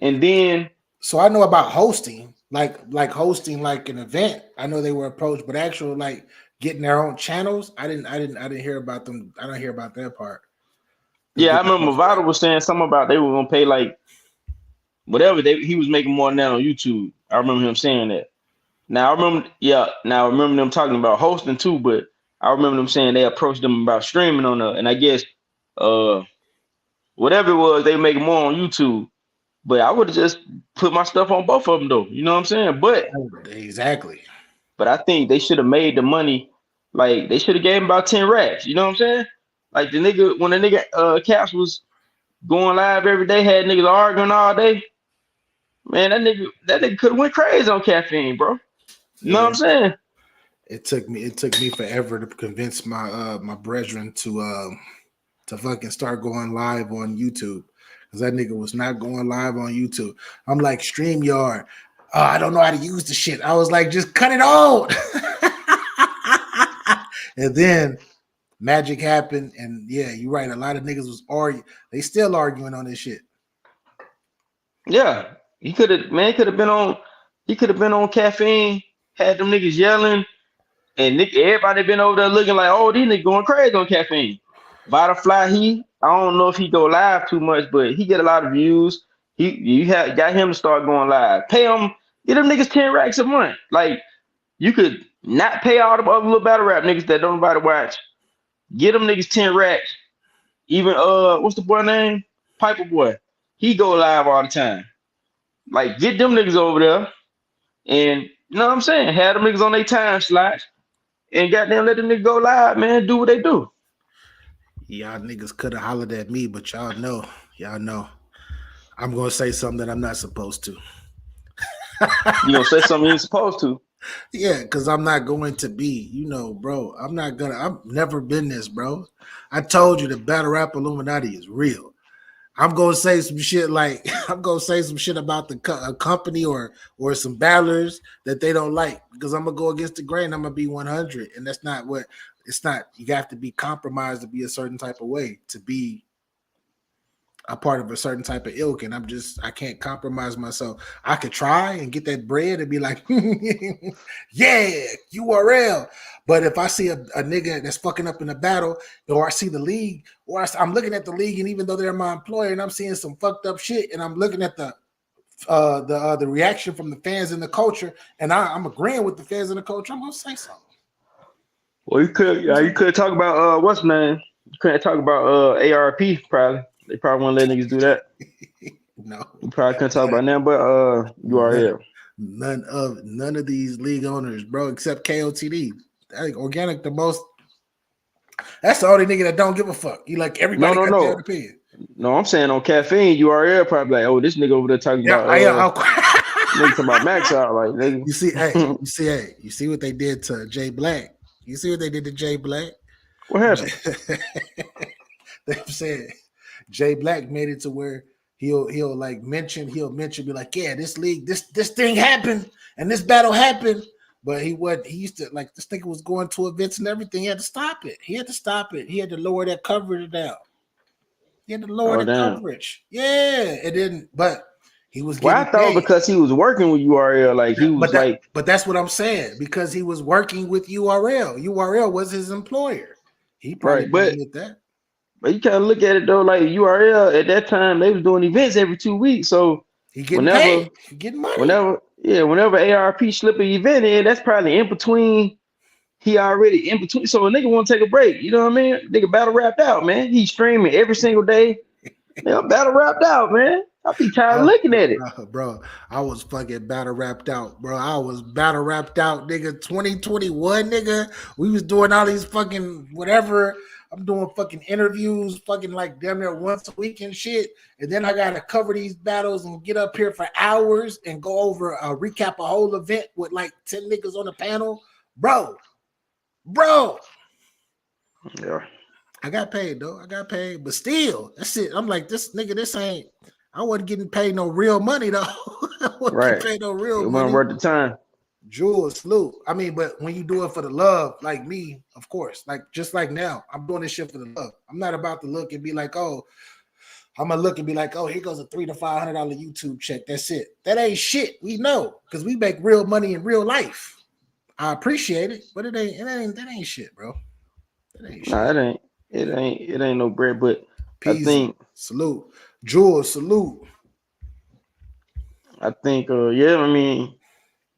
and then. So I know about hosting. Like hosting like an event, I know they were approached, but actual like getting their own channels, I didn't hear about them. I don't hear about that part. Yeah, I remember Vada was saying something about they were gonna pay like whatever he was making more than that on YouTube. I remember him saying that. Now I remember them talking about hosting too, but I remember them saying they approached them about streaming on and I guess whatever it was, they making more on YouTube. But I would have just put my stuff on both of them though. You know what I'm saying? But exactly. But I think they should have made the money, like they should have gave him about 10 racks. You know what I'm saying? Like when the nigga Caps was going live every day, had niggas arguing all day. Man, that nigga could have went crazy on caffeine, bro. You know what I'm saying? It took me forever to convince my brethren to fucking start going live on YouTube, because that nigga was not going live on YouTube. I'm like, StreamYard, I don't know how to use the shit. I was like, just cut it out. And then magic happened, and yeah, you're right. A lot of niggas was arguing. They still arguing on this shit. Yeah, he could have been on caffeine, had them niggas yelling, and everybody been over there looking like, oh, these niggas going crazy on caffeine. Butterfly, I don't know if he go live too much, but he get a lot of views. Got him to start going live. Pay him, get them niggas 10 racks a month. Like, you could not pay all the other little battle rap niggas that don't nobody watch. Get them niggas 10 racks. Even what's the boy name? Piper Boy. He go live all the time. Like, get them niggas over there, and you know what I'm saying? Have them niggas on their time slots, and goddamn let them niggas go live, man. Do what they do. Y'all niggas could have hollered at me, but y'all know, I'm gonna say something that I'm not supposed to. You gonna say something you ain't supposed to? Yeah, because I'm not going to be, bro. I've never been this, bro. I told you the battle rap Illuminati is real. I'm gonna say some shit about a company or some battlers that they don't like, because I'm gonna go against the grain. I'm gonna be 100, and that's not what it's not. You have to be compromised to be a certain type of way, to be a part of a certain type of ilk, and I can't compromise myself. I could try and get that bread and be like, yeah, URL. But if I see a nigga that's fucking up in a battle, or I see the league, or I'm looking at the league, and even though they're my employer, and I'm seeing some fucked up shit, and I'm looking at the reaction from the fans and the culture, and I'm agreeing with the fans and the culture, I'm gonna say something. Well, you could talk about what's the name? You couldn't talk about ARP probably. They probably won't let niggas do that. No, you probably couldn't talk about that, but URL. None of these league owners, bro, except KOTD. I think Organic the most. That's the only nigga that don't give a fuck. You like everybody got their own opinion. No, I'm saying on caffeine, URL probably like, oh, this nigga over there talking about nigga talking about Max out, like nigga. You see what they did to Jay Black. You see what they did to Jay Black? What happened? They said Jay Black made it to where he'll mention, be like, yeah, this league, this thing happened and this battle happened. But he used to, like, this nigga was going to events and everything. He had to stop it. He had to lower that coverage down. He had to lower the coverage. Yeah, it didn't, but he was getting I thought paid. Because he was working with URL, like he was but that's what I'm saying, because he was working with URL. URL was his employer. He probably did that. But you kind of look at it though, like URL at that time, they was doing events every 2 weeks. So he getting paid. He getting money. Whenever ARP slip an event in, that's probably in between. He already in between. So a nigga want to take a break. You know what I mean? Nigga battle rapped out, man. He's streaming every single day. Nigga battle rapped out, man. I be tired of looking at it. Bro, I was fucking battle rapped out, bro. I was battle rapped out, nigga. 2021, nigga. We was doing all these fucking whatever. I'm doing fucking interviews, fucking like damn near once a week and shit. And then I gotta cover these battles and get up here for hours and go over recap a whole event with like 10 niggas on the panel. Bro. Yeah. I got paid though. But still, that's it. I'm like, this nigga, this ain't. I wasn't getting paid no real money though. I wasn't getting paid no real money. It wasn't worth the time. Jules, salute. I mean, but when you do it for the love, like me, of course, like just like now, I'm doing this shit for the love. I'm not about to look and be like, oh, I'm gonna look and be like, oh, here goes a $300 to $500 YouTube check. That's it. That ain't shit. We know, because we make real money in real life. I appreciate it, but that ain't shit, bro. That ain't shit. Nah, it ain't no bread, but Peace. I think salute. Jules, salute. I think, yeah, I mean,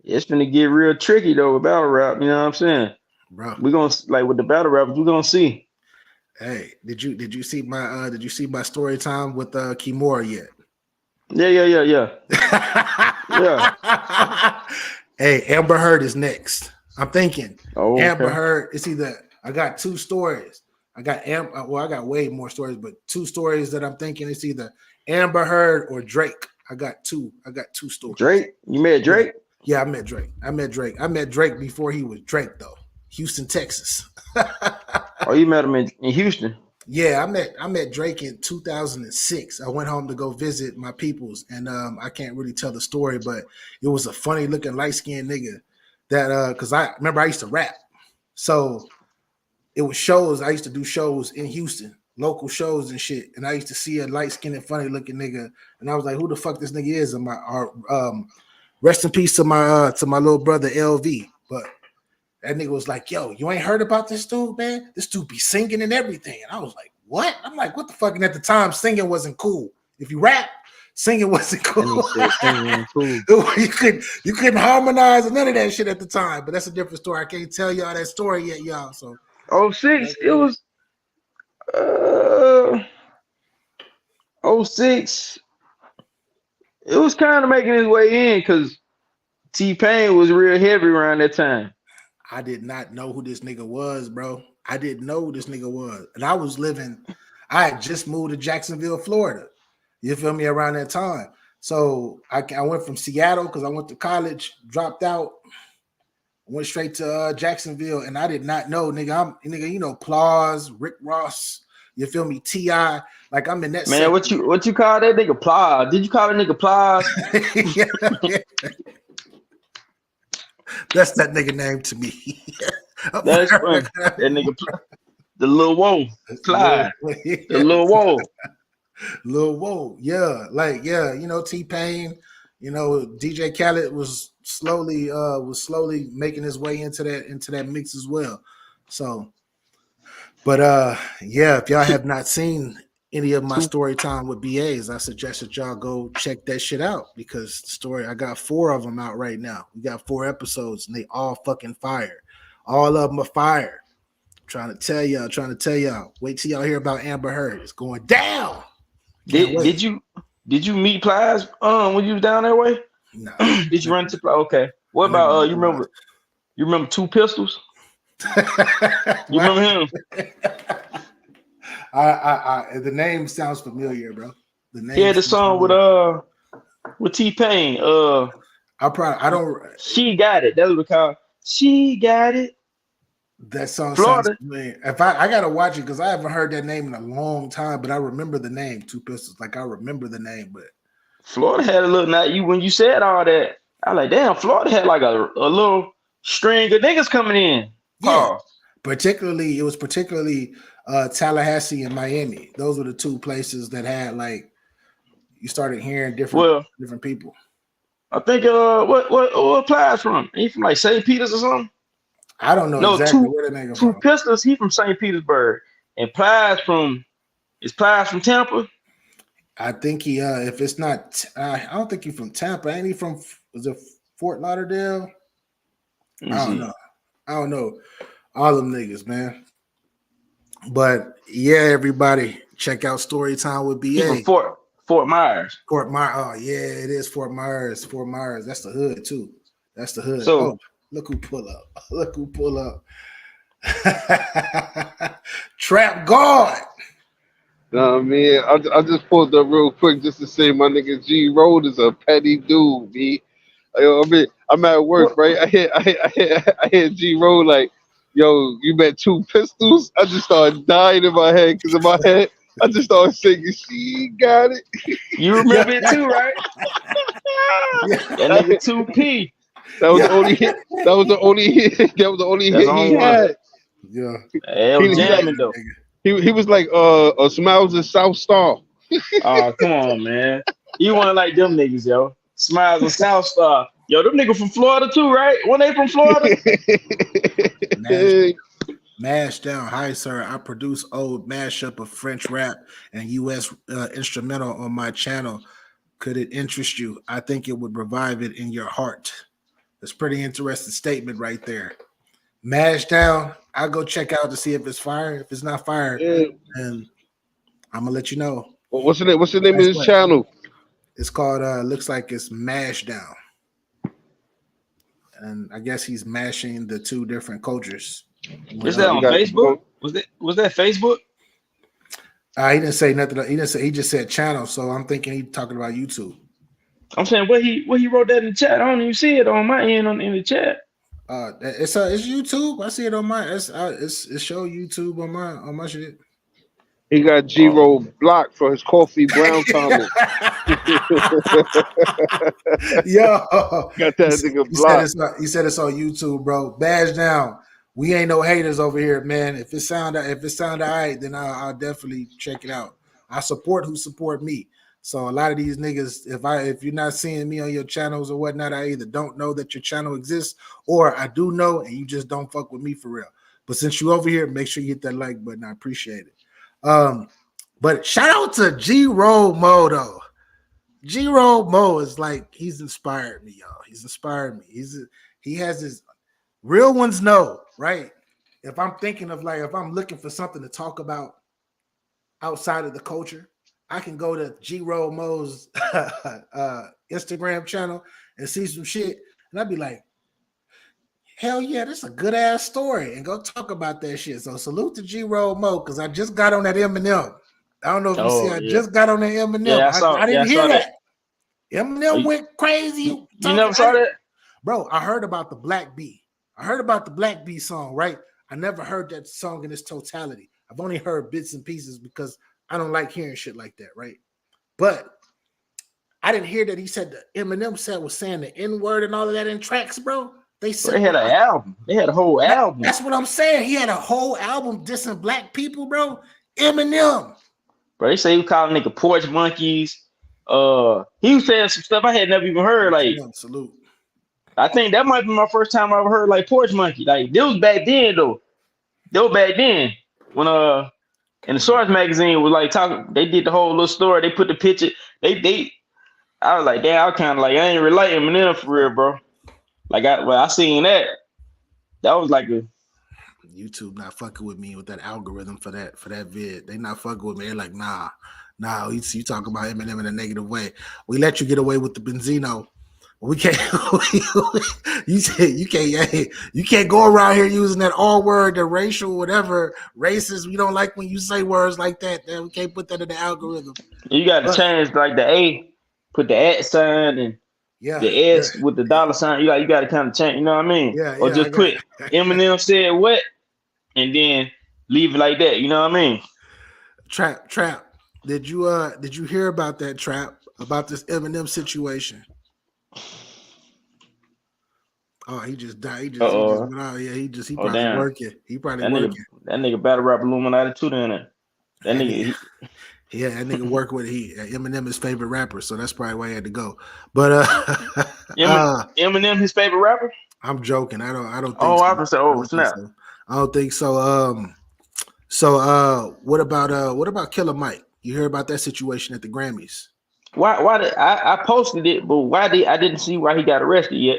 it's gonna get real tricky though with battle rap. You know what I'm saying? bro. We're gonna like with the battle rappers, we're gonna see. Hey, did you see my story time with Kimura yet? Yeah. Hey, Amber Heard is next. I'm thinking Oh, Amber okay. Heard. It's either I got two stories. I got I got way more stories, but two stories that I'm thinking it's either Amber Heard or Drake. I got two stories. Drake? You met Drake? Yeah, I met Drake. I met Drake before he was Drake though. Houston, Texas. Oh, you met him in Houston? Yeah, I met Drake in 2006. I went home to go visit my peoples, and I can't really tell the story, but it was a funny looking light skinned nigga that because I remember I used to rap, so it was shows. I used to do shows in Houston, local shows and shit, and I used to see a light skinned and funny looking nigga, and I was like, who the fuck this nigga is? And rest in peace to my little brother LV, but. That nigga was like, yo, you ain't heard about this dude, man? This dude be singing and everything. And I was like, what? I'm like, what the fuck? And at the time, singing wasn't cool. If you rap, singing wasn't cool. you couldn't harmonize and none of that shit at the time. But that's a different story. I can't tell y'all that story yet, y'all. So 06, it was 06. It was kind of making his way in because T-Pain was real heavy around that time. I did not know who this nigga was, bro. I didn't know who this nigga was. And I had just moved to Jacksonville, Florida. You feel me? Around that time. So I went from Seattle because I went to college, dropped out, went straight to Jacksonville, and I did not know, nigga, you know, Plaus, Rick Ross, you feel me, T.I., like I'm in that. Man, what you call that nigga Plaus? Did you call that nigga Plaus? Yeah. That's that nigga name to me. That's funny. That nigga, the Lil Woe, Clyde, the Lil Woe. Lil Woe, yeah, like you know, T-Pain, you know, DJ Khaled was slowly making his way into that mix as well. So, but yeah, if y'all have not seen any of my story time with BAs, I suggest that y'all go check that shit out because the story, I got 4 of them out right now. We got 4 episodes and they all fucking fire. All of them are fire. Trying to tell y'all. Wait till y'all hear about Amber Heard. It's going down. Did you meet Plies when you was down that way? No. Did you run into Plies? Okay. What about you remember Two Pistols? You remember him? The name sounds familiar, bro. The name. He had the song with T-Pain. I don't. She got it. That's what we call. She got it. That song Florida. sounds familiar. If I gotta watch it because I haven't heard that name in a long time, but I remember the name Two Pistols. Like I remember the name, but Florida had a little. Now when you said all that, I like damn. Florida had like a little string of niggas coming in. Yeah. It was particularly Tallahassee and Miami. Those were the 2 places that had like you started hearing different people. I think what Plies from? He from like St. Peters or something? I don't know exactly where the nigga Two from. Pistols, he from St. Petersburg. And Plies from Tampa? I think he if it's not I don't think he's from Tampa. Ain't he from was it Fort Lauderdale? I don't know. All them niggas, man. But yeah, everybody, check out Storytime with BA. He's from Fort Myers. Fort Myers. Oh yeah, it is Fort Myers. Fort Myers. That's the hood too. That's the hood. So look who pull up. Trap God. Nah, man, I just pulled up real quick just to say my nigga G Road is a petty dude, B. I mean, I'm at work, right? I hit G Road like, yo, you met Two Pistols? I just started dying in my head because in my head, I just started singing, she got it. You remember it too, right? That nigga 2P. That was the only hit. That was the only hit. That was the only hit he had. Yeah. It was jamming though. He was like Smiles and South Star. Oh, come on, man. You want like them niggas, yo. Smiles and South Star. Yo, them niggas from Florida too, right? When they from Florida? Mash down. Hi, sir. I produce old mashup of French rap and U.S. Instrumental on my channel. Could it interest you? I think it would revive it in your heart. That's pretty interesting statement right there. Mash Down. I'll go check out to see if it's fire. If it's not fire, and I'm gonna let you know. What's the name? What's the name of his channel? It's called looks like it's Mash Down. And I guess he's mashing the two different cultures. Is that on Facebook? Was that Facebook? He didn't say nothing. He didn't say. He just said channel. So I'm thinking he's talking about YouTube. I'm saying what he wrote that in the chat. I don't even see it on my end in the chat. It's YouTube. I see it on my. It's show YouTube on my shit. He got G-Roll blocked for his coffee brown comment. Yo, got that nigga blocked. He said it's on YouTube, bro. Badge down. We ain't no haters over here, man. If it sound all right, then I'll definitely check it out. I support who support me. So a lot of these niggas, if you're not seeing me on your channels or whatnot, I either don't know that your channel exists, or I do know and you just don't fuck with me for real. But since you over here, make sure you hit that like button. I appreciate it. But shout out to G-Roll Mo though. G-Roll Mo is like, he's inspired me, y'all. He's inspired me. He has his real ones know, right? If I'm thinking of if I'm looking for something to talk about outside of the culture, I can go to G-Roll Mo's Instagram channel and see some shit, and I'd be like, hell yeah, that's a good ass story, and go talk about that shit. So salute to G-Roll Mo, because I just got on that Eminem. I don't know if you see, I just got on that Eminem. Yeah, I didn't hear that. Eminem went crazy. You never saw that? Bro, I heard about the Black Bee. I heard about the Black Bee song, right? I never heard that song in its totality. I've only heard bits and pieces because I don't like hearing shit like that, right? But I didn't hear that he said the Eminem was saying the N-word and all of that in tracks, bro. They had an album. They had a whole album. That's what I'm saying. He had a whole album dissing black people, bro. Eminem. Bro, they say he was calling nigga porch monkeys. He was saying some stuff I had never even heard. Like, salute. I think that might be my first time I ever heard like porch monkey. Like, this was back then though. They were back then when in the Source magazine was like talking. They did the whole little story. They put the picture. I was like, damn. I kind of like, I ain't relating Eminem for real, bro. Like I seen that. That was like a YouTube not fucking with me with that algorithm for that vid. They not fucking with me. They're like, nah. You talk about Eminem in a negative way. We let you get away with the Benzino. We can't. You can't go around here using that R word, the racial, whatever, racist. We don't like when you say words like that. We can't put that in the algorithm. You got to change like the A, put the @ sign and the S with the $sign. You got to kind of change. You know what I mean? Or just put Eminem said what, and then leave it like that. You know what I mean? Trap. Did you hear about that, Trap? About this Eminem situation? Oh, he just died. He just went out. Yeah, he probably working. He probably working. That nigga battle rap Illuminati too, then. That nigga. That nigga work with Eminem his favorite rapper, so that's probably why he had to go. But Eminem his favorite rapper? I'm joking. I don't think. Oh, so. I was saying, snap. I don't think so. So what about Killer Mike? You hear about that situation at the Grammys? Why did I posted it, but I didn't see why he got arrested yet.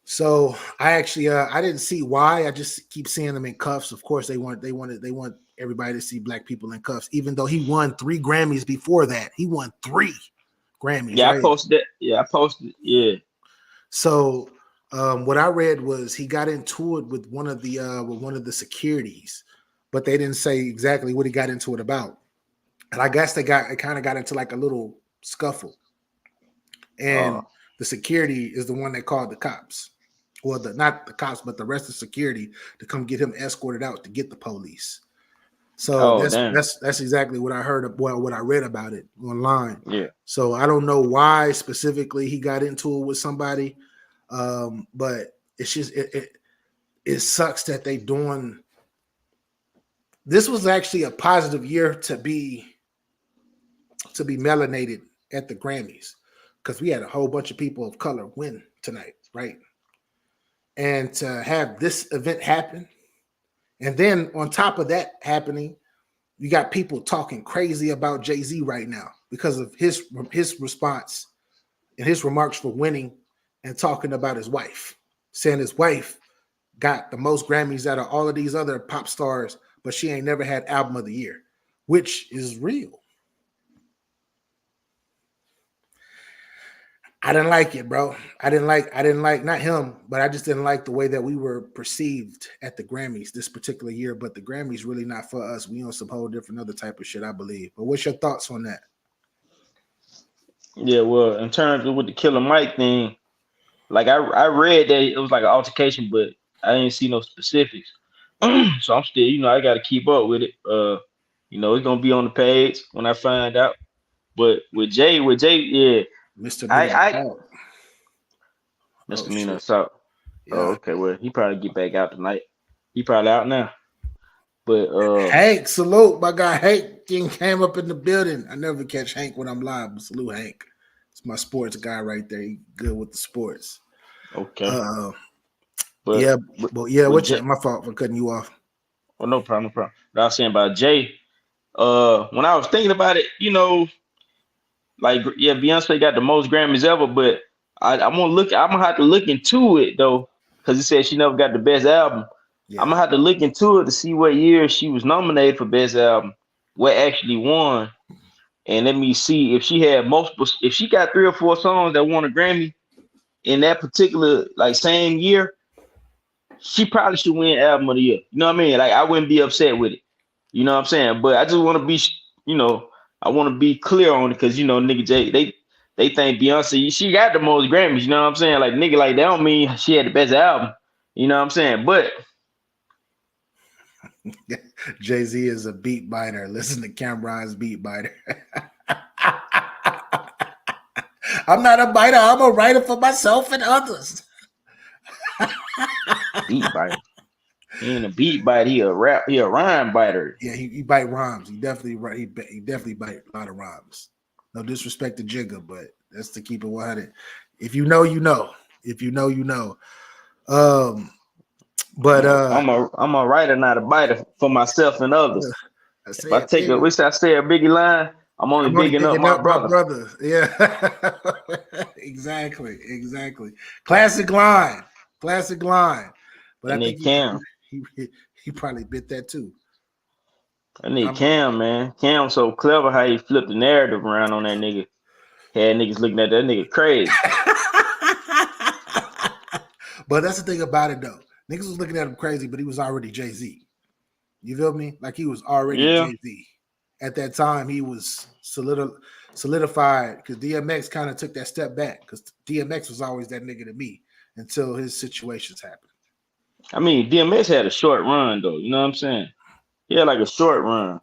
So I actually I didn't see why. I just keep seeing them in cuffs. Of course, they want everybody to see black people in cuffs, even though he won 3 Grammys before that. He won 3 Grammys. Yeah, right? I posted it. Yeah, I posted it. Yeah. So what I read was he got into it with one of the securities, but they didn't say exactly what he got into it about. And I guess it kind of got into like a little scuffle. And the security is the one that called the cops. Well, not the cops, but the rest of security to come get him escorted out to get the police. So that's exactly what I heard. What I read about it online. Yeah. So I don't know why specifically he got into it with somebody, but it's just it sucks that they doing. This was actually a positive year to be melanated at the Grammys, because we had a whole bunch of people of color win tonight, right? And to have this event happen, and then on top of that happening, you got people talking crazy about Jay-Z right now. because of his response and his remarks for winning and talking about his wife, saying his wife got the most Grammys out of all of these other pop stars, but she ain't never had album of the year, which is real. I didn't like it, bro. I didn't like not him, but I just didn't like the way that we were perceived at the Grammys this particular year. But the Grammys really not for us. We on some whole different other type of shit, I believe. But what's your thoughts on that? Yeah, well, in terms of with the Killer Mike thing, like I read that it was like an altercation, but I didn't see no specifics. So I'm still, I got to keep up with it. It's gonna be on the page when I find out. But with Jay, yeah, Mr. Misdemeanor assault. Yeah. Oh, okay. Well, he probably get back out tonight. He probably out now. But Hank, salute. My guy Hank came up in the building. I never catch Hank when I'm live, but salute Hank. It's my sports guy right there. He good with the sports. Okay. But my fault for cutting you off. Well, no problem. But I was saying about Jay. When I was thinking about it, Beyonce got the most Grammys ever, but I'm gonna have to look into it though, because it said she never got the best album. Yeah. I'm gonna have to look into it to see what year she was nominated for best album, what actually won, and let me see if she had multiple. If she got 3 or 4 songs that won a Grammy in that particular same year, she probably should win album of the year. You know what I mean? Like I wouldn't be upset with it. You know what I'm saying? But I just want to be, I want to be clear on it because nigga Jay, they think Beyonce, she got the most Grammys. You know what I'm saying? Like nigga, like that don't mean she had the best album. You know what I'm saying? But Jay-Z is a beat biter. Listen to Cameron's beat biter. I'm not a biter. I'm a writer for myself and others. Beat biter. He ain't a beat biter. He a rhyme biter. Yeah, he bite rhymes. He definitely bite a lot of rhymes. No disrespect to Jigga, but that's to keep it 100. If you know, you know. If you know, you know. But I'm a writer, not a biter for myself and others. If I say a Biggie line, I'm only bigging up my brother. Yeah, exactly. Classic line. But and I think Cam. He probably bit that too. I need Cam, man. Cam so clever how he flipped the narrative around on that nigga. Had niggas looking at that nigga crazy. But that's the thing about it though. Niggas was looking at him crazy, but he was already Jay-Z. You feel me? Like he was already Jay-Z. At that time, he was solidified because DMX kind of took that step back because DMX was always that nigga to me until his situations happened. I mean, DMX had a short run though. You know what I'm saying? He had like a short run.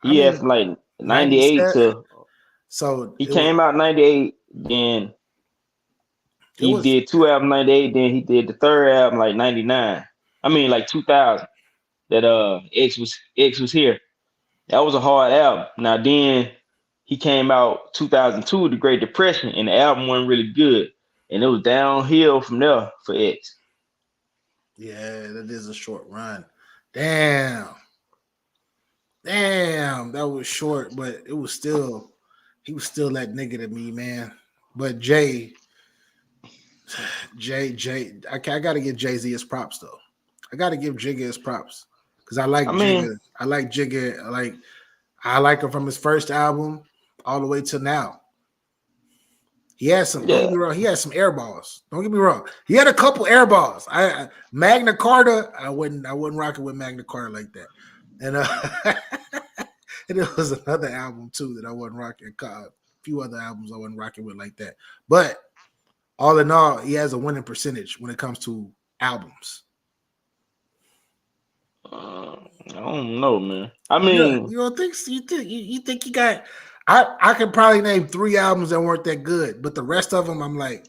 He had from like 98 to. So he came out 98, then he did 2 albums 98, then he did the 3rd album like 99. I mean like 2000. That X was here. That was a hard album. Now then he came out 2002, the Great Depression, and the album wasn't really good. And it was downhill from there for X. Yeah, that is a short run. Damn, that was short, but he was still that nigga to me, man. But Jay, I gotta give Jay-Z his props though. I gotta give Jigga his props because I like Jigga. I like Jigga. I like him from his first album all the way to now. He had some. Don't get me wrong. He had some air balls. Don't get me wrong. He had a couple air balls. Magna Carta. I wouldn't rock it with Magna Carta like that. And and it was another album too that I wasn't rocking. A few other albums I wasn't rocking with like that. But all in all, he has a winning percentage when it comes to albums. I don't know, man. I mean, you don't think so? You think he got? I could probably name 3 albums that weren't that good, but the rest of them, I'm like,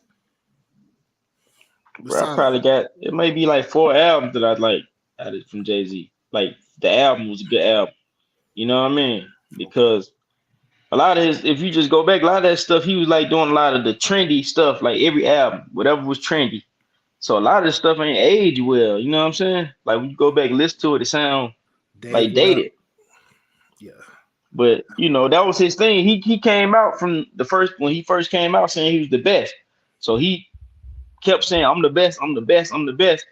I probably got it. May be like 4 albums that I like added from Jay-Z. Like the album was a good album. You know what I mean? Because a lot of his, if you just go back, a lot of that stuff, he was like doing a lot of the trendy stuff, like every album, whatever was trendy. So a lot of this stuff ain't aged well. You know what I'm saying? Like when you go back and listen to it, it sound like dated. Yeah. But you know, that was his thing. He came out from when he first came out saying he was the best. So he kept saying, I'm the best, I'm the best, I'm the best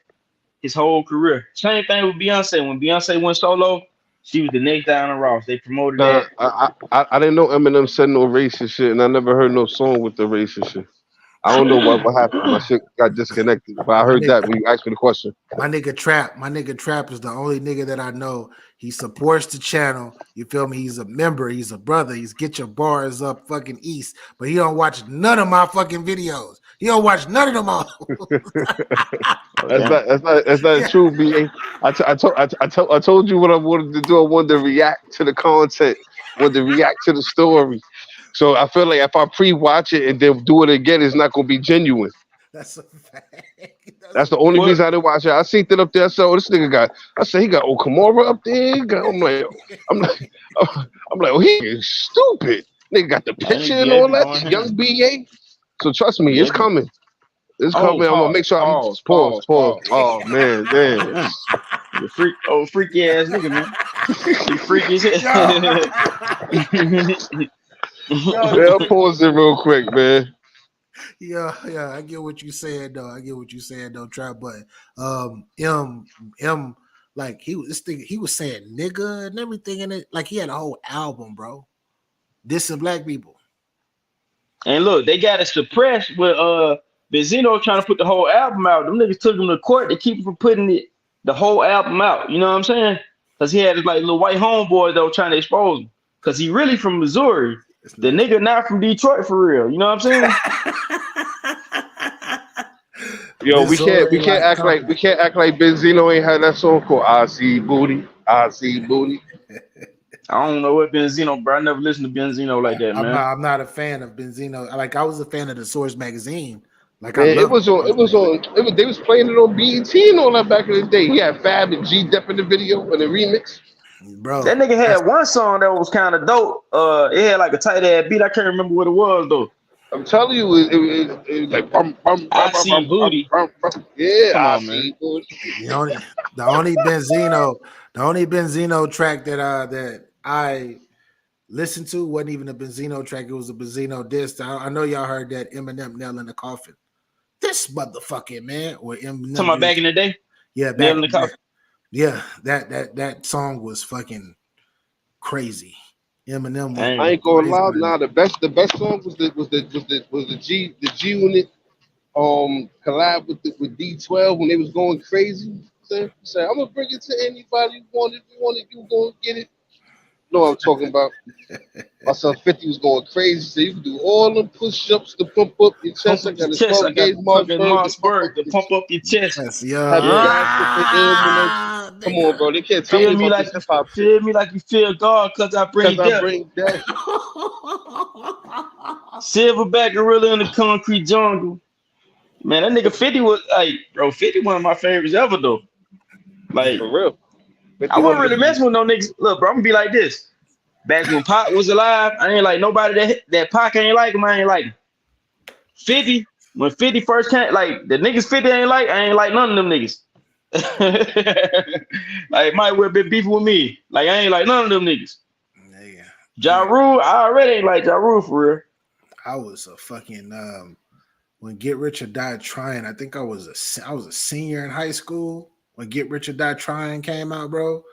his whole career. Same thing with Beyonce. When Beyonce went solo, she was the next Diana Ross. They promoted Nah, that. I didn't know Eminem said no racist shit, and I never heard no song with the racist shit. I don't know what happened. My shit got disconnected, but I heard that when you asked me the question. My nigga Trap is the only nigga that I know. He supports the channel. You feel me? He's a member. He's a brother. He's get your bars up fucking east. But he don't watch none of my fucking videos. He don't watch none of them all. That's not true, BA. I told you what I wanted to do. I wanted to react to the content. I wanted to react to the story. So I feel like if I pre-watch it and then do it again, it's not gonna be genuine. That's a fact. That's the only reason I didn't watch it. I seen it up there. So this nigga got. I said he got Okamura up there. I'm like, oh, he is stupid. Nigga got the picture and all that. Young BA. So trust me, it's coming. It's coming. I'm gonna make sure I'm pause. Oh man. You freaky ass nigga, man. You freaky as hell. I'll pause it real quick, man. Yeah, I get what you saying though. Trap, but like he was saying nigga and everything in it. Like he had a whole album, bro. Dissing black people. And look, they got it suppressed with Benzino trying to put the whole album out. Them niggas took him to court to keep him from putting the whole album out. You know what I'm saying? Because he had his like little white homeboys that were trying to expose him. Because he really from Missouri. The nigga not from Detroit for real. You know what I'm saying? Yo, we can't act like Benzino ain't had that song called I See Booty. I See Booty. I don't know what Benzino, bro. I never listened to Benzino like that, man. I'm not a fan of Benzino. Like I was a fan of the Source magazine. Like man, they was playing it on BET and all that back in the day. He had Fab and G Dep in the video and the remix. Bro, that nigga had one song that was kind of dope. It had like a tight ass beat. I can't remember what it was though. I'm telling you, it was like I see booty. Yeah, come on, I man. see booty. The only Benzino track that I listened to wasn't even a Benzino track. It was a Benzino diss. I know y'all heard that Eminem Nail in the Coffin. This motherfucking man, or Eminem. Talking about back in the day. Yeah, Nail in the Coffin. Yeah, that song was fucking crazy. Eminem. I ain't gonna lie. Nah, the best song was the G Unit collab with D12 when they was going crazy. Say I'm gonna bring it to anybody who want it. You gonna get it. Know what I'm talking about? My son 50 was going crazy. So you can do all them push-ups to pump up your chest. I got a 12 gauge Mossberg to pump up your chest. Yes, come on, bro. They can't tell me like feel me like you feel God because I bring death. Silverback gorilla in the concrete jungle. Man, that nigga 50 was like, bro, 50 one of my favorites ever though. Like for real. I wasn't really messing with no niggas. Look, bro, I'm gonna be like this. Back when Pac was alive, I ain't like nobody that Pac ain't like him. I ain't like him. 50, when 50 first came, like the niggas 50 I ain't like none of them niggas. Like might well be beefing with me. Like I ain't like none of them niggas. Ja Rule, I already ain't like Ja Rule for real. I was a fucking when Get Rich or Die Trying. I think I was a senior in high school when Get Rich or Die Trying came out, bro.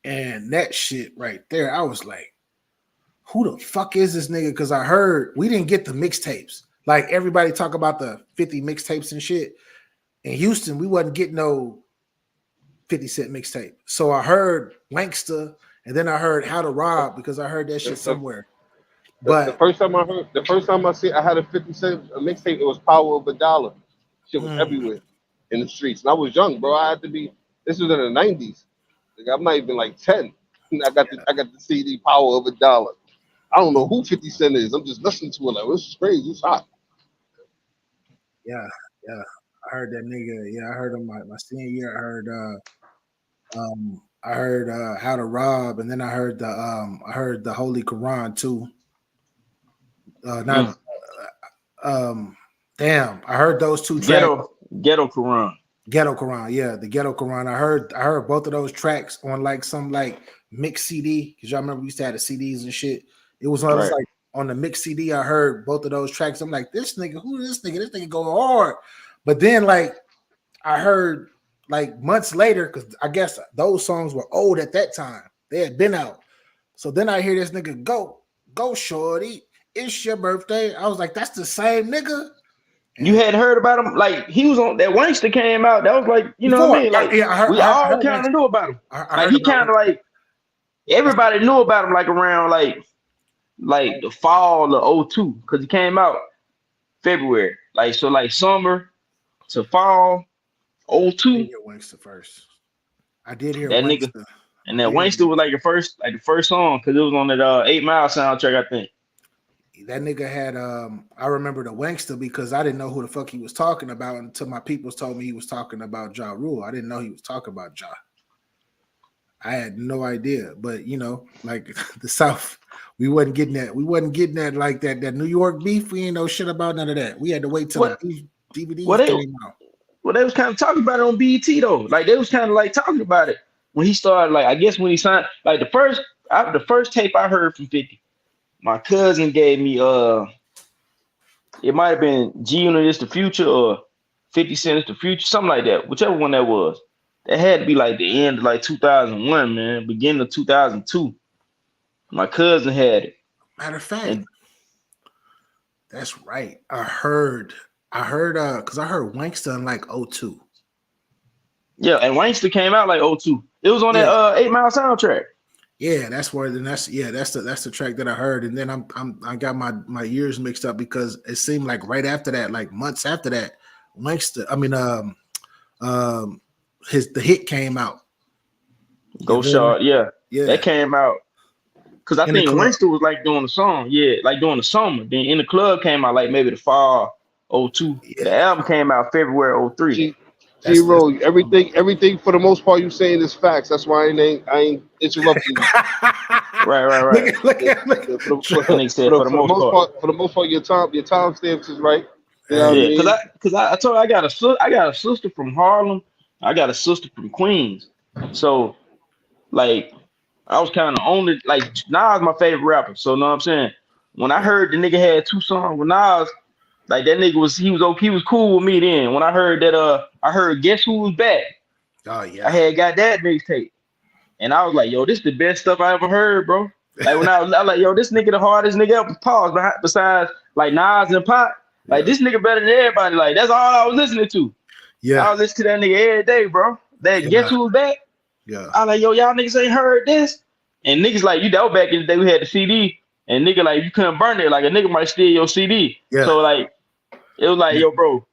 And that shit right there, I was like, who the fuck is this nigga? Because I heard we didn't get the mixtapes. Like everybody talk about the 50 mixtapes and shit. In Houston, we wasn't getting no 50 Cent mixtape. So I heard Wanksta, and then I heard How to Rob because I heard that shit somewhere. But the first time I had a 50 Cent mixtape, it was Power of a Dollar. Shit was everywhere in the streets. And I was young, bro. I had to be. This was in the 90s. Like, I'm not even like 10. I got the CD Power of a Dollar. I don't know who 50 Cent is. I'm just listening to it like this is crazy. It's hot. Yeah. I heard that nigga. Yeah, I heard him my senior year. I heard How to Rob, and then I heard the Holy Quran too. Damn, I heard those two tracks. Ghetto Quran. Ghetto Quran, yeah, the Ghetto Quran. I heard both of those tracks on like some like mix CD because y'all remember we used to have the CDs and shit. It was Right. like on the mix CD. I heard both of those tracks. I'm like, this nigga, who is this nigga? This nigga go hard. But then like I heard like months later because I guess those songs were old at that time. They had been out. So then I hear this nigga go shorty. It's your birthday. I was like, that's the same nigga. You hadn't heard about him? Like he was on that Wankster came out. That was like, you know what I mean? Like we all kind of knew about him. Like he kind of like everybody knew about him like around like the fall of 02 because he came out February. Like so like summer to fall 02. I did hear Wankster first. I did hear that Wankster. Nigga. And that Wankster was like the first song because it was on that 8 Mile soundtrack, I think. That nigga had I remember the Wankster because I didn't know who the fuck he was talking about until my peoples told me he was talking about Ja Rule. I didn't know he was talking about Ja. I had no idea, but you know, like the South, we wasn't getting that like that New York beef. We ain't know shit about none of that. We had to wait till the DVD came out. Well, they was kind of talking about it on BET though. Like they was kind of like talking about it when he started. Like I guess when he signed, like the first tape I heard from 50. My cousin gave me it might have been G Unit is the Future or 50 Cent is the Future, something like that, whichever one that was. That had to be like the end of like 2001, man, beginning of 2002. My cousin had it. Matter of fact, that's right. I heard because I heard Wankster in like 02. Yeah, and Wankster came out like 02. It was on that 8 Mile soundtrack. Yeah, that's the track that I heard, and then I got my years mixed up because it seemed like right after that, like months after that, Wankster. I mean, the hit came out. Go Short, yeah, that came out because I think Wankster was like doing the song, like doing the summer. Then In the Club came out like maybe the fall 02. Yeah. The album came out February 03. Zero. Everything for the most part you saying is facts. That's why I ain't interrupting you. Right. For the most part, your time stamps is right. You know what I mean? Because I told her I got a sister from Harlem. I got a sister from Queens. So like I was kind of on it. Like Nas my favorite rapper. So know what I'm saying? When I heard the nigga had 2 songs with Nas. Like that nigga was cool with me then. When I heard that I heard Guess Who Was Back. Oh yeah. I had got that mixtape. And I was like, yo, this is the best stuff I ever heard, bro. Like when I was like, yo, this nigga the hardest nigga ever. Pause besides like Nas and Pop. Like this nigga better than everybody. Like that's all I was listening to. Yeah. I was listening to that nigga every day, bro. Guess Who Was Back? Yeah. I was like, yo, y'all niggas ain't heard this. And niggas like that was back in the day we had the CD. And nigga like you couldn't burn it. Like a nigga might steal your CD. Yeah. So like it was like, yo, bro,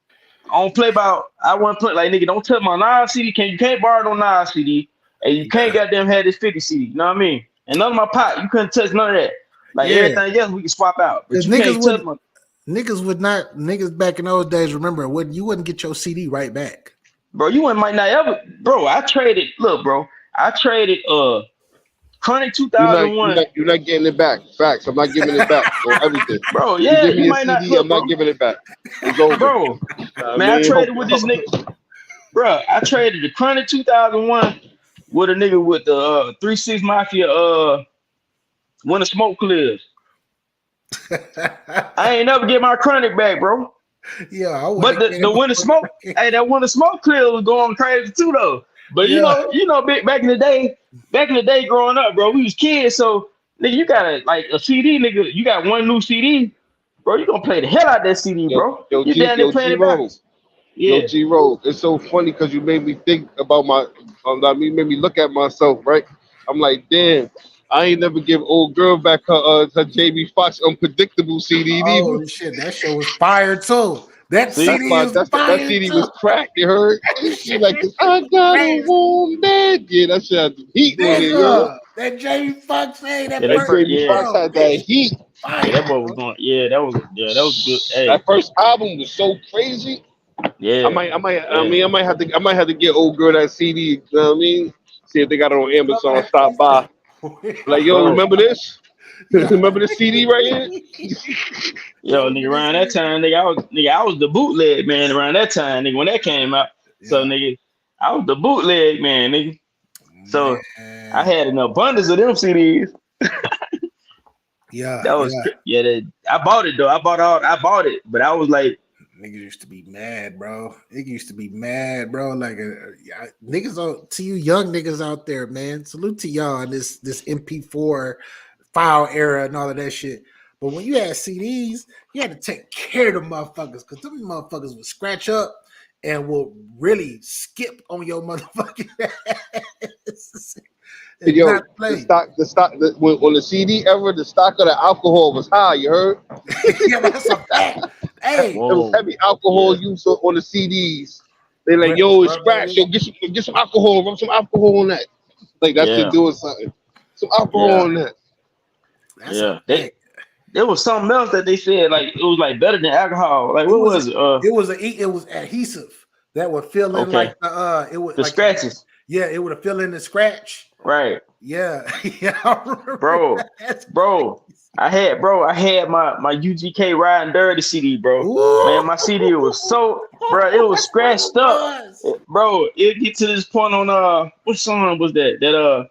I want to play like nigga, don't touch my Nas CD. You can't borrow no Nas CD, and you can't goddamn have this 50 CD. You know what I mean? And none of my pot, you couldn't touch none of that. Like everything else, we can swap out. But you can't touch my niggas back in those days. Remember, you wouldn't get your CD right back, bro. Might not ever, bro. I traded Chronic 2001. You're not getting it back. Facts. I'm not giving it back for everything. Bro, yeah, you give me a CD, I'm not giving it back. It's over. Bro, man, I traded with this nigga. Bro, I traded the Chronic 2001 with a nigga with the 3-6 Mafia When the Smoke Clears. I ain't never get my Chronic back, bro. Yeah, but the When the Smoke, that When the Smoke Clears was going crazy too though. But you know, back in the day, growing up, bro, we was kids. So, nigga, you got like a CD, nigga. You got one new CD, bro. You gonna play the hell out that CD, bro. You down there playing it back. Yo, G-Roll, it's so funny because you made me think about you made me look at myself, right? I'm like, damn, I ain't never give old girl back her Jamie Foxx Unpredictable CD. Oh shit, that show was fire too. That CD was cracked. You heard? She like, I got a warm bed. Yeah, that shit had the heat on it, yo. That Jamie Foxx, Jamie Foxx had that heat. Yeah, that boy was going. Yeah, that was good. Hey. That first album was so crazy. Yeah, I might have to get old girl that CD. You know what I mean? See if they got it on Amazon. Stop by. Like, yo, remember this? Remember the CD right here? Yo, nigga, around that time, nigga, I was the bootleg man around that time, nigga, when that came out. So nigga, I was the bootleg man, nigga. So I had an abundance of them CDs. Yeah, That was I bought it though. I bought it, but I was like, niggas used to be mad, bro. Niggas used to be mad, bro. Like niggas, to you young niggas out there, man. Salute to y'all in this MP4 file era and all of that shit. But when you had CDs, you had to take care of them motherfuckers because them motherfuckers would scratch up and will really skip on your motherfucking ass. Yo, on the CD era, the stock of the alcohol was high. You heard? Yeah, that's a fact. Hey, it was heavy alcohol use on the CDs. They like, yo, it's scratch. Yo, get some alcohol. Rub some alcohol on that. Like that shit doing something. Some alcohol on that. There was something else that they said like it was like better than alcohol. Like what was it? It was adhesive that would fill in like it was the like scratches. Yeah, it would have filled in the scratch. Right. Yeah. Yeah. I remember bro. I had my UGK Riding Dirty CD, bro. Ooh. Man, my CD was it was scratched up. Bro, it get to this point on what song was that? That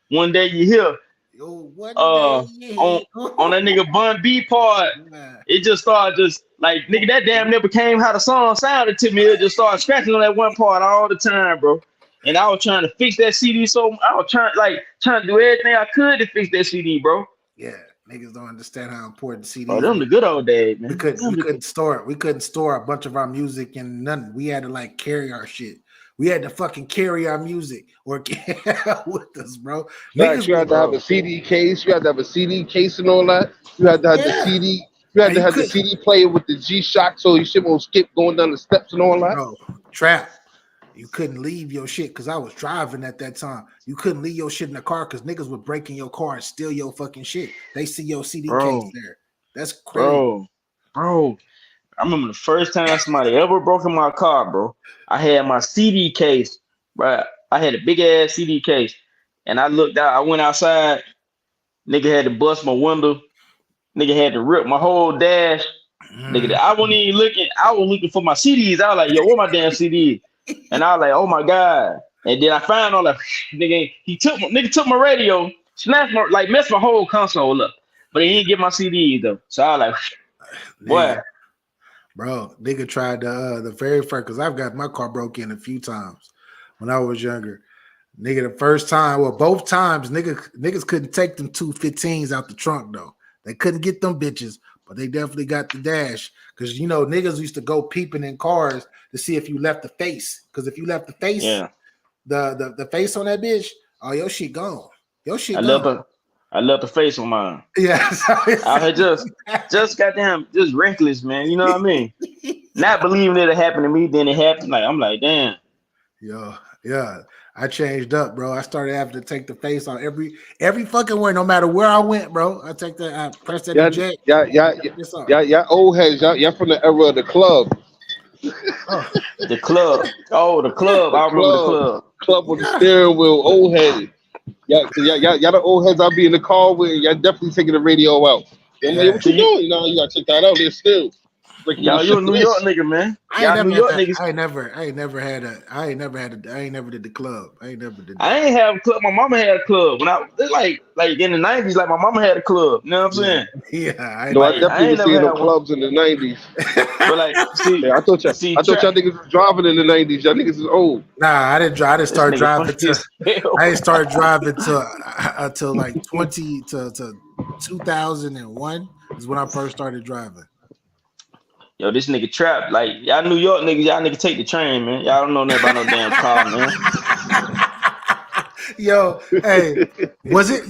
One Day You Hear. On that nigga Bun B part, it just started like nigga that damn never became how the song sounded to me. It just started scratching on that one part all the time, bro. And I was trying to fix that CD, so I was trying to do everything I could to fix that CD, bro. Yeah, niggas don't understand how important CDs. Oh, them the good old days, man. We couldn't store a bunch of our music and nothing. We had to like carry our shit. We had to fucking carry our music or with us, bro. Niggas, you had to have a CD case. You had to have a CD case and all that. You had to have the CD. You had to have the CD player with the G-Shock so your shit won't skip going down the steps and all that. Bro, trap. You couldn't leave your shit because I was driving at that time. You couldn't leave your shit in the car because niggas would break in your car and steal your fucking shit. They see your CD case there. That's crazy. Bro. I remember the first time somebody ever broke in my car, bro. I had my CD case, bro. I had a big ass CD case. And I looked out, I went outside. Nigga had to bust my window. Nigga had to rip my whole dash. Nigga, I wasn't even looking. I was looking for my CDs. I was like, yo, where my damn CDs? And I was like, oh my God. And then I found all that nigga. Nigga took my radio, smashed messed my whole console up. But he didn't get my CDs though. So I was like, boy. Bro, nigga tried the very first, because I've got my car broke in a few times when I was younger. Nigga, the first time, well, both times, niggas couldn't take them 215s out the trunk though. They couldn't get them bitches, but they definitely got the dash. Because you know, niggas used to go peeping in cars to see if you left the face. Because if you left the face, the face on that bitch, oh, your shit gone. Your shit gone. I left the face on mine. Yeah. I had just goddamn just reckless, man. You know what I mean? Not believing it happened to me, then it happened. Like I'm like, damn. Yeah. I changed up, bro. I started having to take the face on every fucking way, no matter where I went, bro. I press that eject. Yeah, old heads, y'all from the era of the club. The club. Oh, the club. I remember the club. Club with the steering wheel, old head. Y'all the old heads I'll be in the car with, y'all definitely taking the radio out. I'm like, what you doing? You know, you gotta check that out. They're still. Y'all, you a New York nigga, man. I ain't never did the club. I ain't have a club. My mama had a club. When I like in the 90s, like my mama had a club. You know what I'm saying? Yeah. I definitely seen no clubs in the 90s. But like, I thought y'all niggas was driving in the 90s. Y'all niggas is old. Nah, I didn't drive. I didn't start driving until like 2001 is when I first started driving. Yo, this nigga Trap, like y'all New York niggas, y'all nigga take the train, man. Y'all don't know nothing about no damn car, man. Yo, hey, was it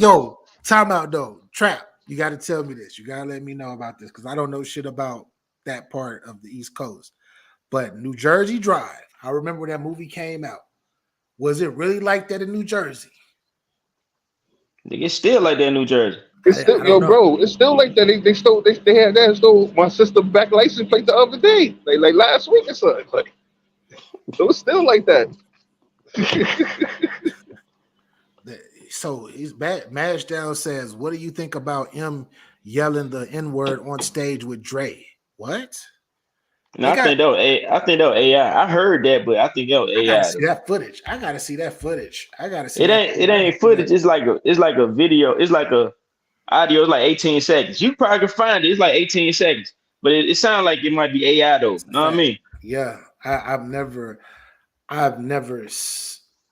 time out though? Trap, you gotta tell me this. You gotta let me know about this because I don't know shit about that part of the East Coast. But New Jersey Drive, I remember when that movie came out. Was it really like that in New Jersey? Nigga, it's still like that in New Jersey. It's still, bro, it's still like that. They stole my sister back license plate the other day, like last week or something. Like, so it's still like that. So he's back. Mashdown says, "What do you think about him yelling the N-word on stage with Dre?" What? No, I think that was AI. I heard that, but I think that was AI. I gotta see that footage. I gotta see that footage. It ain't footage. It's like a video. It's like a audio. It's like 18 seconds. You probably can find it. It's like 18 seconds, but it sounds like it might be AI though. Know what I mean? Yeah, I've never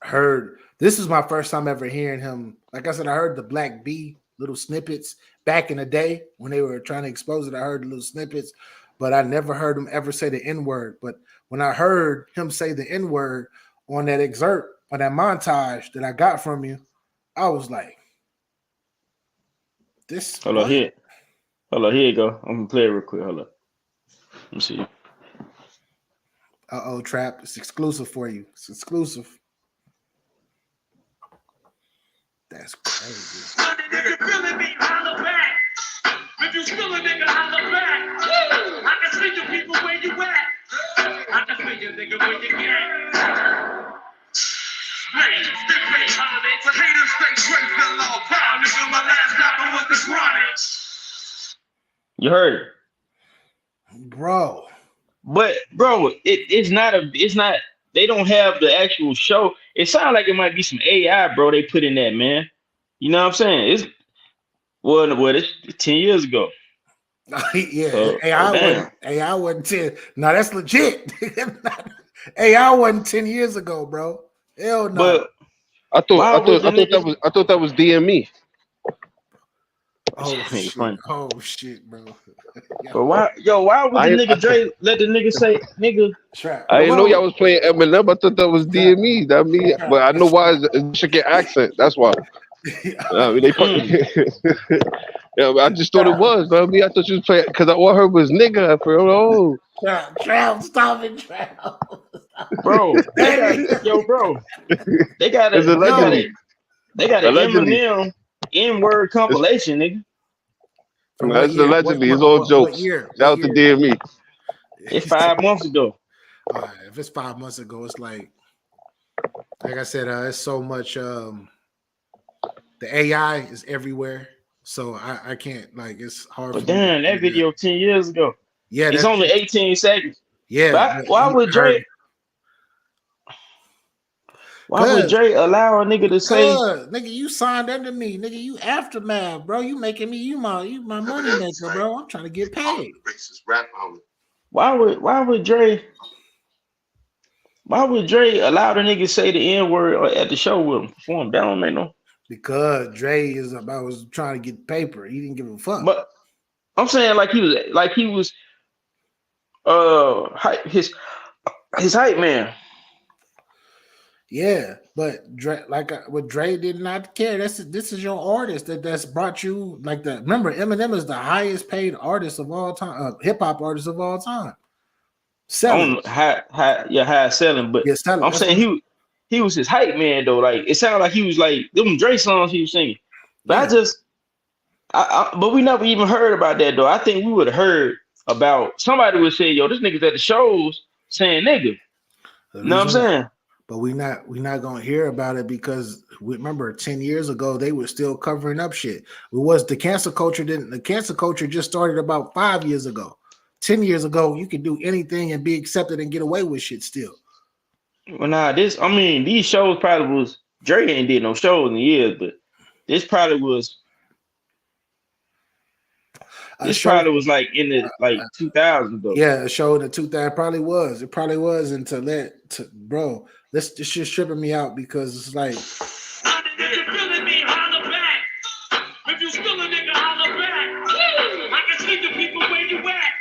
heard. This is my first time ever hearing him. Like I said, I heard the Black B little snippets back in the day when they were trying to expose it. I heard the little snippets, but I never heard him ever say the N-word. But when I heard him say the N-word on that excerpt, on that montage that I got from you, I was like, this. Hold on, here you go. I'm gonna play it real quick. Hold on. Let me see. Uh-oh, Trap. It's exclusive for you. It's exclusive. That's crazy. If you feeling me, holler back. If you feel a nigga, holler back. I can see you people where you at. I can see you nigga where you at. Hey, stay great, holiday. For haters, stay straight, feel all proud. Nigga, my last album was the Chronic. You heard it. Bro. But bro, it's not they don't have the actual show. It sounds like it might be some AI, bro, they put in that, man. You know what I'm saying? It's 10 years ago. Yeah, AI wasn't 10. No, that's legit. AI wasn't 10 years ago, bro. Hell no. But I thought that was DME. Oh shit. Oh shit, bro. But why would the nigga Dre let the nigga say nigga? I didn't know y'all was playing Eminem. I thought that was DME. That mean, but I know why it's chicken accent. That's why. I mean, yeah, I just thought it was. But I mean, I thought you was playing because all I heard was nigga. Oh, Trout, stop it, Trout. Bro, they got an Eminem N-word compilation, nigga. That's allegedly. It's all jokes. Shout out to DME. It's 5 months ago. If it's 5 months ago, it's like I said, it's so much. The AI is everywhere, so I can't like. It's hard. But damn, that video 10 years ago. Yeah, it's only 18 seconds. Yeah. Why would Dre? Why would Dre allow a nigga to say, nigga, you signed under me, nigga, you Aftermath, bro. You making me you my money maker, bro. I'm trying to get paid. Why would Dre allow the nigga say the N-word at the show with him perform? That don't make no. Because Dre was trying to get paper. He didn't give a fuck. But I'm saying he was his hype man. Yeah, but Dre, Dre did not care. This is your artist that's brought you like that. Remember, Eminem is the highest paid artist of all time, hip hop artist of all time. Selling, high selling. But yeah, selling. I'm saying he was his hype man though. Like it sounded like he was like them Dre songs he was singing. But but we never even heard about that though. I think we would have heard about somebody would say, "Yo, this nigga's at the shows saying nigga." You know what I'm saying? But we're not gonna hear about it because remember 10 years ago they were still covering up shit. The cancel culture just started about 5 years ago. 10 years ago, you could do anything and be accepted and get away with shit still. Well, these shows probably was Dre ain't did no shows in years, but this probably was. This probably was like in the 2000s though. Yeah, a show in the 2000 probably was. It probably was until bro. This shit's tripping me out because it's like. If you feeling me, holler back. If you feel a nigga, holler back. I can see the people where you at.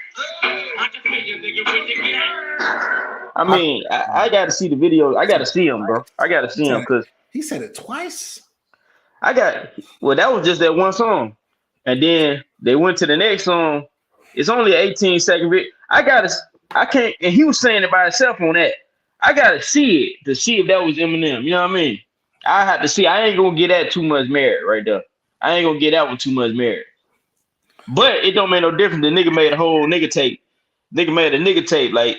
I can see you nigga where you at. I mean, I got to see the video. I got to see him, bro. I got to see him because he said it twice. that was just that one song, and then they went to the next song. It's only an 18-second video. I can't, and he was saying it by himself on that. I gotta see it to see if that was Eminem. You know what I mean? I have to see. I ain't gonna get that too much merit right there. I ain't gonna get that one too much merit. But it don't make no difference. The nigga made a whole nigga tape. Nigga made a nigga tape. Like,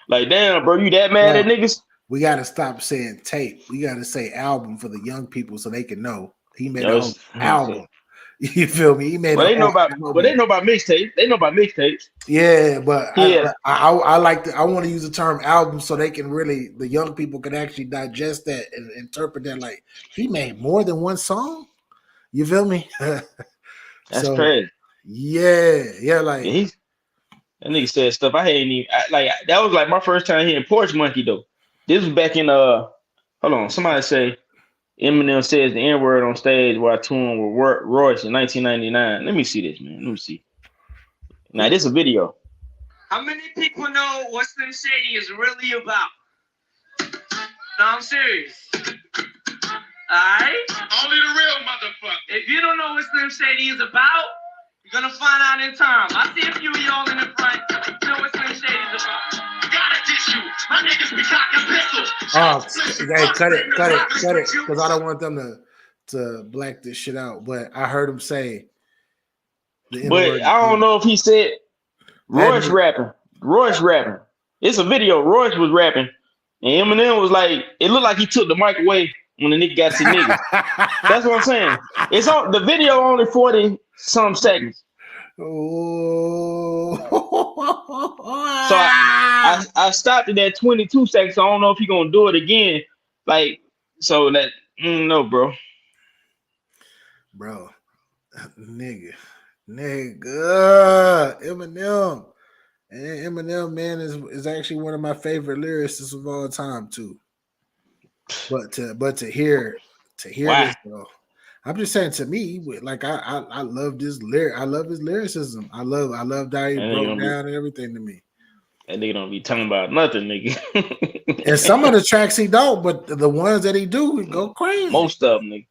like damn, bro, you that mad at niggas? We gotta stop saying tape. We gotta say album for the young people so they can know he made a whole album. You feel me? He made But a they know whole about mixtapes. They know about mixtapes. Yeah, but Yeah. I like I want to use the term album so they can really, the young people can actually digest that and interpret that. Like, he made more than one song. You feel me? That's So crazy. yeah, like Yeah, that nigga said stuff I hadn't even that was like my first time hearing Porch Monkey though. This was back in hold on, somebody say Eminem says the N-word on stage while touring with Royce in 1999. Let me see this, man. Let me see. Now this is a video. How many people know what Slim Shady is really about? No, I'm serious. Alright? Only the real motherfucker. If you don't know what Slim Shady is about, you're gonna find out in time. I see a few of y'all in the front. You know what Slim Shady is about. Gotta dish you. My niggas be cocking pistols. hey, cut it, because I don't want them to black this shit out. But I heard him say the N-word. But I don't know if he said Royce rapping. It's a video. Royce was rapping, and Eminem was like, it looked like he took the mic away when the nigga got to niggas. That's what I'm saying. It's on the video, only 40 some seconds. Oh. So I stopped it at 22 seconds. So I don't know if he's gonna do it again. Like, so that no, bro. Bro, nigga, Eminem. And Eminem, man, is actually one of my favorite lyricists of all time too. But to hear this though, I'm just saying, to me, like I love this lyric. I love his lyricism. I love how he broke down and everything to me. That nigga don't be talking about nothing, nigga. And some of the tracks he don't, but the ones that he do, he go crazy. Most of them, nigga.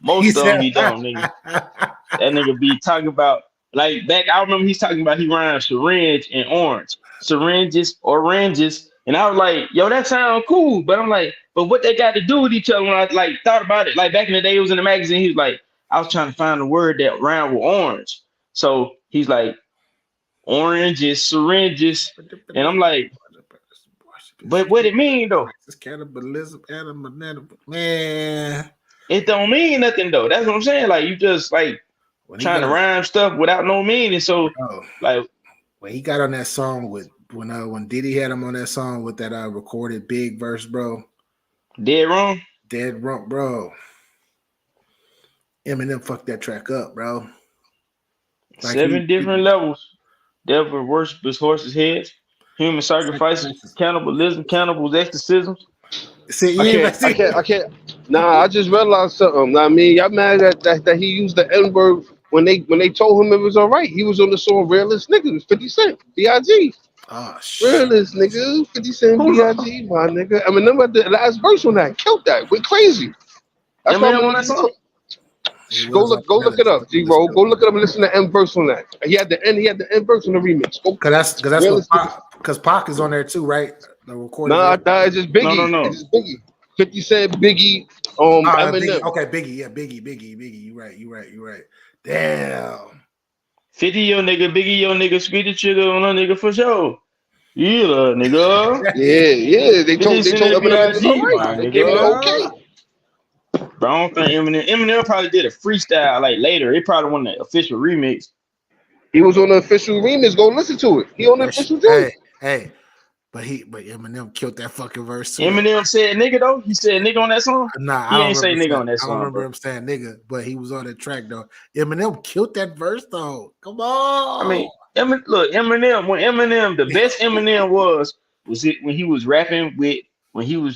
Most of them he don't, nigga. That nigga be talking about, like, back, I remember he's talking about he rhymes syringe and orange. Syringes, oranges. And I was like, yo, that sounds cool. But I'm like, but what they got to do with each other? When I like thought about it, like back in the day, it was in the magazine. He was like, I was trying to find a word that rhymed with orange. So he's like, oranges, syringes. And I'm like, but what it mean though? It's cannibalism, man. It don't mean nothing though. That's what I'm saying. Like, you just like trying to rhyme stuff without no meaning. So like when he got on that song with when Diddy had him on that song with that recorded big verse, bro. Dead wrong, bro. Eminem fucked that track up, bro. Like 7 different levels. Devil worship his horse's heads. Human sacrifices, cannibalism, cannibals, exorcisms. See, I can't. Nah, I just realized something. I mean, y'all mad that he used the N-word when they told him it was all right. He was on the song Realist Niggas, 50 Cent, B.I.G. Oh, shit. Realist Niggas, 50 Cent, B.I.G., my nigga. I mean, remember the last verse on that killed that. Went crazy. That's why I'm on that. Go look it up, G-Roll. Go look it up and listen to M verse on that. He had the end verse on the remix. Because Pac is on there too, right? The recording. Nah, it's just Biggie. No. It's just Biggie. 50 Cent, Biggie, Eminem. Biggie. Okay, Biggie. Yeah, Biggie. You right. Damn. 50 your nigga, Biggie your nigga, speed the trigger on a nigga for sure. Yeah, nigga. Yeah. They told Eminem it was all right. They gave it okay. But I don't think Eminem probably did a freestyle like later. It probably won the official remix. He was on the official remix. Go listen to it. He on the official joint. Hey, but Eminem killed that fucking verse too. Eminem said nigga though. He said nigga on that song. Nah, he ain't say nigga on that song. I don't remember him saying nigga, but he was on that track though. Eminem killed that verse though. Come on. I mean, Eminem. When Eminem, the best Eminem was it when he was rapping with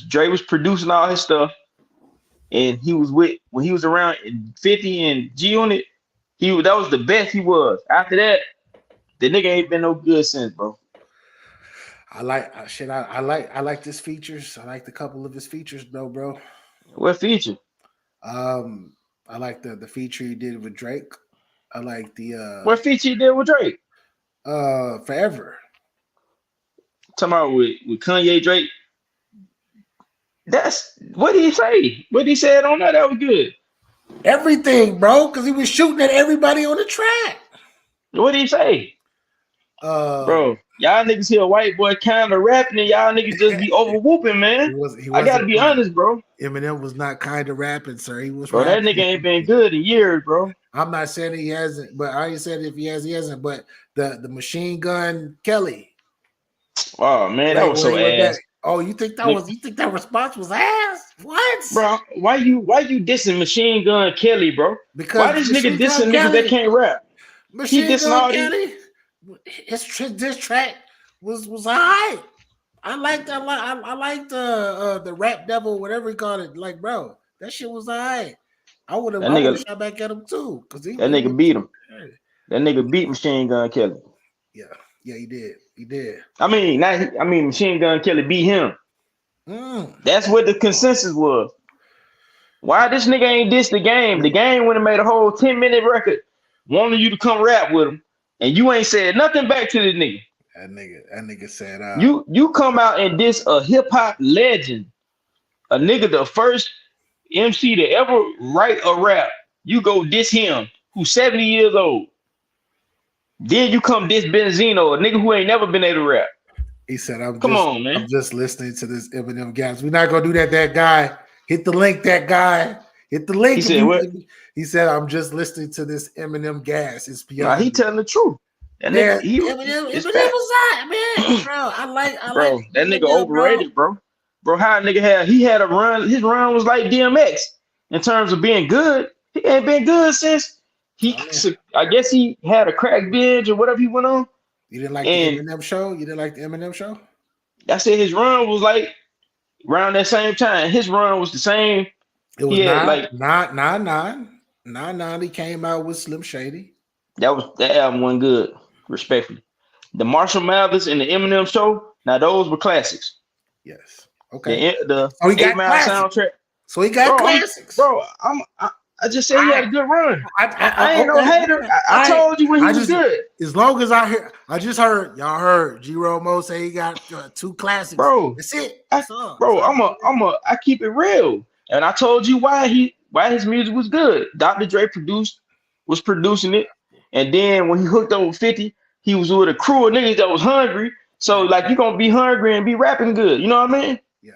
Dre was producing all his stuff. And when he was around 50 and G Unit, that was the best he was. After that, the nigga ain't been no good since, bro. I like his features. I like a couple of his features though, bro. What feature? I like the feature he did with Drake. I like the what feature he did with Drake? Forever. Talking about with Kanye Drake. That's what did he say? What he said on that? That was good. Everything, bro, because he was shooting at everybody on the track. What did he say? Bro, y'all niggas hear a white boy kind of rapping and y'all niggas just be over whooping, man. I gotta be honest, bro. Eminem was not kind of rapping, sir. He was bro. rapping. That nigga ain't been good in years, bro. I'm not saying he hasn't, but I ain't said if he has, he hasn't. But the Machine Gun Kelly. Oh man, that was so ass. Oh, you think that response was ass? What, bro? Why you dissing Machine Gun Kelly, bro? Because why this nigga dissing niggas that can't rap? Machine Gun Kelly, his diss track was alright. I liked the Rap Devil, whatever he called it. Like, bro, that shit was alright. I would have shot back at him too, because that nigga beat him. That nigga beat Machine Gun Kelly. Yeah, he did. He did. I mean, Machine Gun Kelly beat him. That's what the consensus was. Why this nigga ain't diss the game? The game would have made a whole 10-minute record wanting you to come rap with him, and you ain't said nothing back to the nigga. That nigga said, you come out and diss a hip hop legend, a nigga the first MC to ever write a rap. You go diss him, who's 70 years old. Then you come diss Benzino, a nigga who ain't never been able to rap. He said, I'm man. just listening to this Eminem gas. We're not gonna do that. That guy. Hit the link, that guy. Hit the link. He said what? He said, I'm just listening to this Eminem gas. It's beyond. Nah, he telling the truth. That nigga, Eminem was hot, man. Bro, I like that nigga Eminem, overrated, bro. Bro, how a nigga had a run? His run was like DMX in terms of being good. He ain't been good since I guess he had a crack binge or whatever he went on. You didn't like the Eminem show? You didn't like the Eminem show? I said his run was like around that same time. His run was the same. It was nine. He came out with Slim Shady. That album wasn't good, respectfully. The Marshall Mathers and the Eminem show, now those were classics. Yes. Okay. The he got 8 Mile soundtrack. So he got classics. I just said he had a good run. I ain't no hater. I told you when he was good. As long as I just heard y'all heard G Romo say he got 2 classics. Bro, that's it. I keep it real. And I told you why his music was good. Dr. Dre was producing it. And then when he hooked up with 50, he was with a crew of niggas that was hungry. So like you gonna be hungry and be rapping good. You know what I mean? Yeah.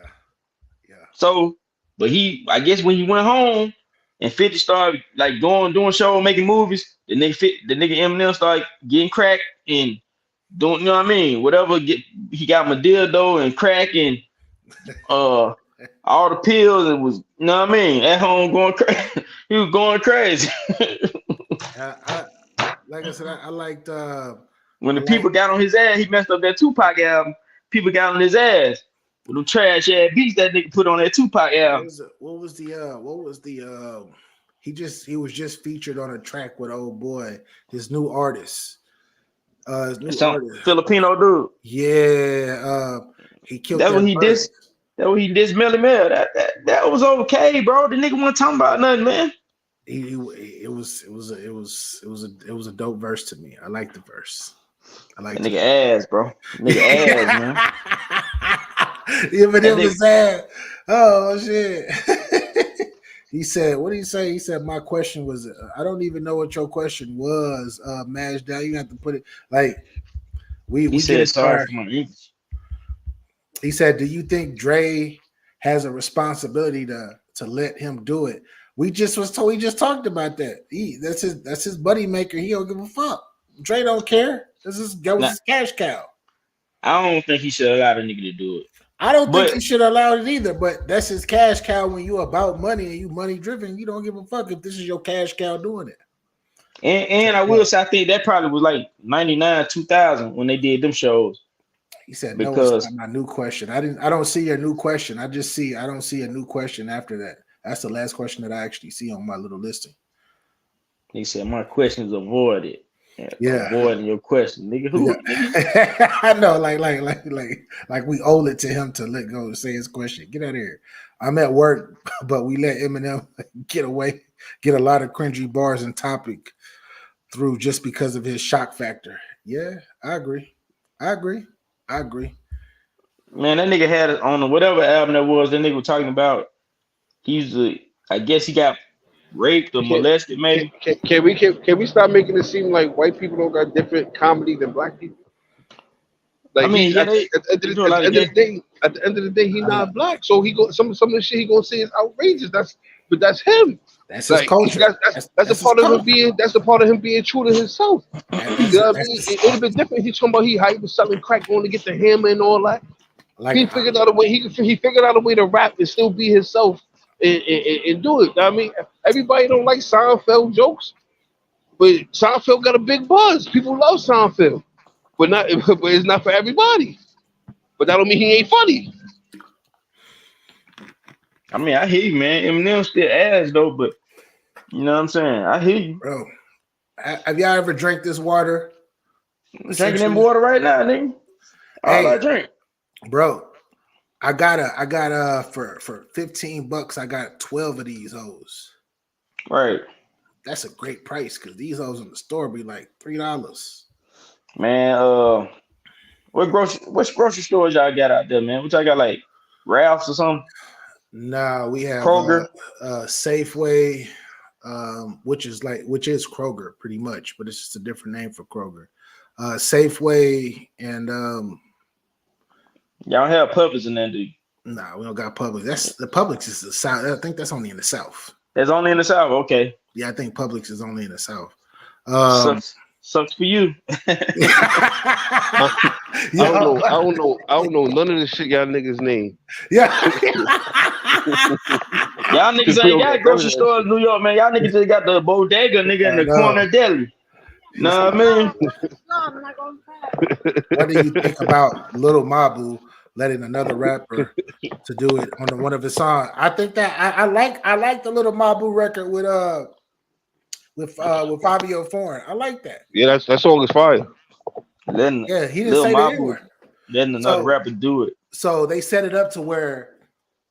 So, but I guess when he went home and 50 started like doing shows, making movies, the nigga Eminem started getting crack and doing, you know what I mean? Whatever, he got Madildo and crack and all the pills and was, you know what I mean? At home going crazy. He was going crazy. Like I said, I liked when the people got on his ass, he messed up that Tupac album. People got on his ass with them trash ass beats that nigga put on that Tupac album. What was the he was just featured on a track with old boy, his new artist. Filipino dude. Yeah. He killed that. What he did. That what he did. Melly Mel. That was okay, bro. The nigga wasn't talking about nothing, man. It was a dope verse to me. I like the verse. I like nigga ass, bro. Nigga ass, man. Eminem was ass. Oh shit. He said, what did he say? He said, my question was, I don't even know what your question was, Mash Down. You have to put it like we said sorry for my English. He said, do you think Dre has a responsibility to let him do it? We just talked about that. That's his buddy maker. He don't give a fuck. Dre don't care. That was his cash cow. I don't think he should allow the nigga to do it. I don't think he should allow it either, but that's his cash cow. When you about money and you money driven, you don't give a fuck if this is your cash cow doing it. And I will say, I think that probably was like 99, 2000 when they did them shows. He said, no, it's not my new question. I don't see your new question. I don't see a new question after that. That's the last question that I actually see on my little listing. He said, my question is avoided. Yeah, avoiding your question, nigga. Who? Yeah. I know, like we owe it to him to let go and say his question. Get out of here. I'm at work, but we let Eminem get a lot of cringy bars and topic through just because of his shock factor. Yeah, I agree. Man, that nigga had it on whatever album that was. That nigga was talking about. I guess he got raped or molested, maybe. Can we stop making it seem like white people don't got different comedy than black people? Like I mean, he's yeah, at the end of the day, he's not black. So he go some of the shit he gonna say is outrageous. But that's him. That's his Like culture. that's a part of him being true to himself. That's You know what I mean? It would have been different. He's talking about how he was selling crack, going to get the hammer and all that. Like He figured out a way. He figured out a way to rap and still be himself and do it. I mean, everybody don't like Seinfeld jokes, but Seinfeld got a big buzz. People love Seinfeld, but it's not for everybody. But that don't mean he ain't funny. I mean, I hear you, man. Eminem still ass though, but you know what I'm saying? I hear you, bro. Have y'all ever drank this water? I'm drinking that water right now, nigga. All I drink, bro. I got for $15. I got 12 of these hoes. Right. That's a great price because these hoes in the store be like $3. Man, which grocery stores y'all got out there, man? Which I got like Ralph's or something? No, we have Kroger, Safeway, which is Kroger pretty much, but it's just a different name for Kroger. Safeway and y'all have Publix in there, do you? Nah, we don't got Publix. That's the Publix is the South. I think that's only in the South. It's only in the South. Okay. Yeah, I think Publix is only in the South. Sucks for you. I don't know none of the shit y'all niggas name. Yeah. Y'all niggas ain't got grocery stores in New York, man. Y'all niggas just got the bodega nigga in the corner deli. Know what I mean? What do you think about Little Mabu letting another rapper to do it on one of his songs? I think that I like the Little Mabu record with Fabio Foreign. I like that. Yeah, that song is fire. Then he didn't say the N-word. Letting another rapper do it. So they set it up to where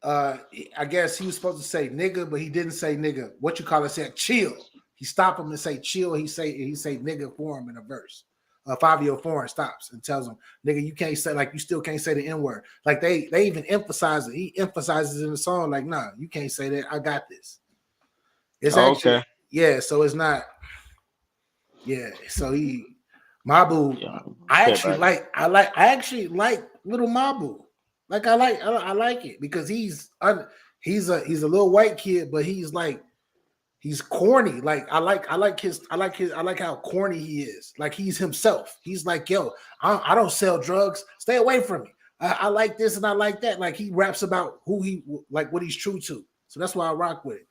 I guess he was supposed to say nigga, but he didn't say nigga. What you call it? Said chill. He stopped him and say chill. He say nigga for him in a verse. Fabio Foreign stops and tells him, nigga, you can't say, like, you still can't say the N-word. Like they even emphasize it. He emphasizes in the song, like, nah, you can't say that. I got this. It's actually okay. Yeah, so it's not. Yeah, so Mabu. Yeah, I actually like Little Mabu. Like I like it because he's a little white kid, but he's corny. Like I like how corny he is. Like he's himself. He's like, yo, I don't sell drugs. Stay away from me. I like this and I like that. Like he raps about who what he's true to. So that's why I rock with it.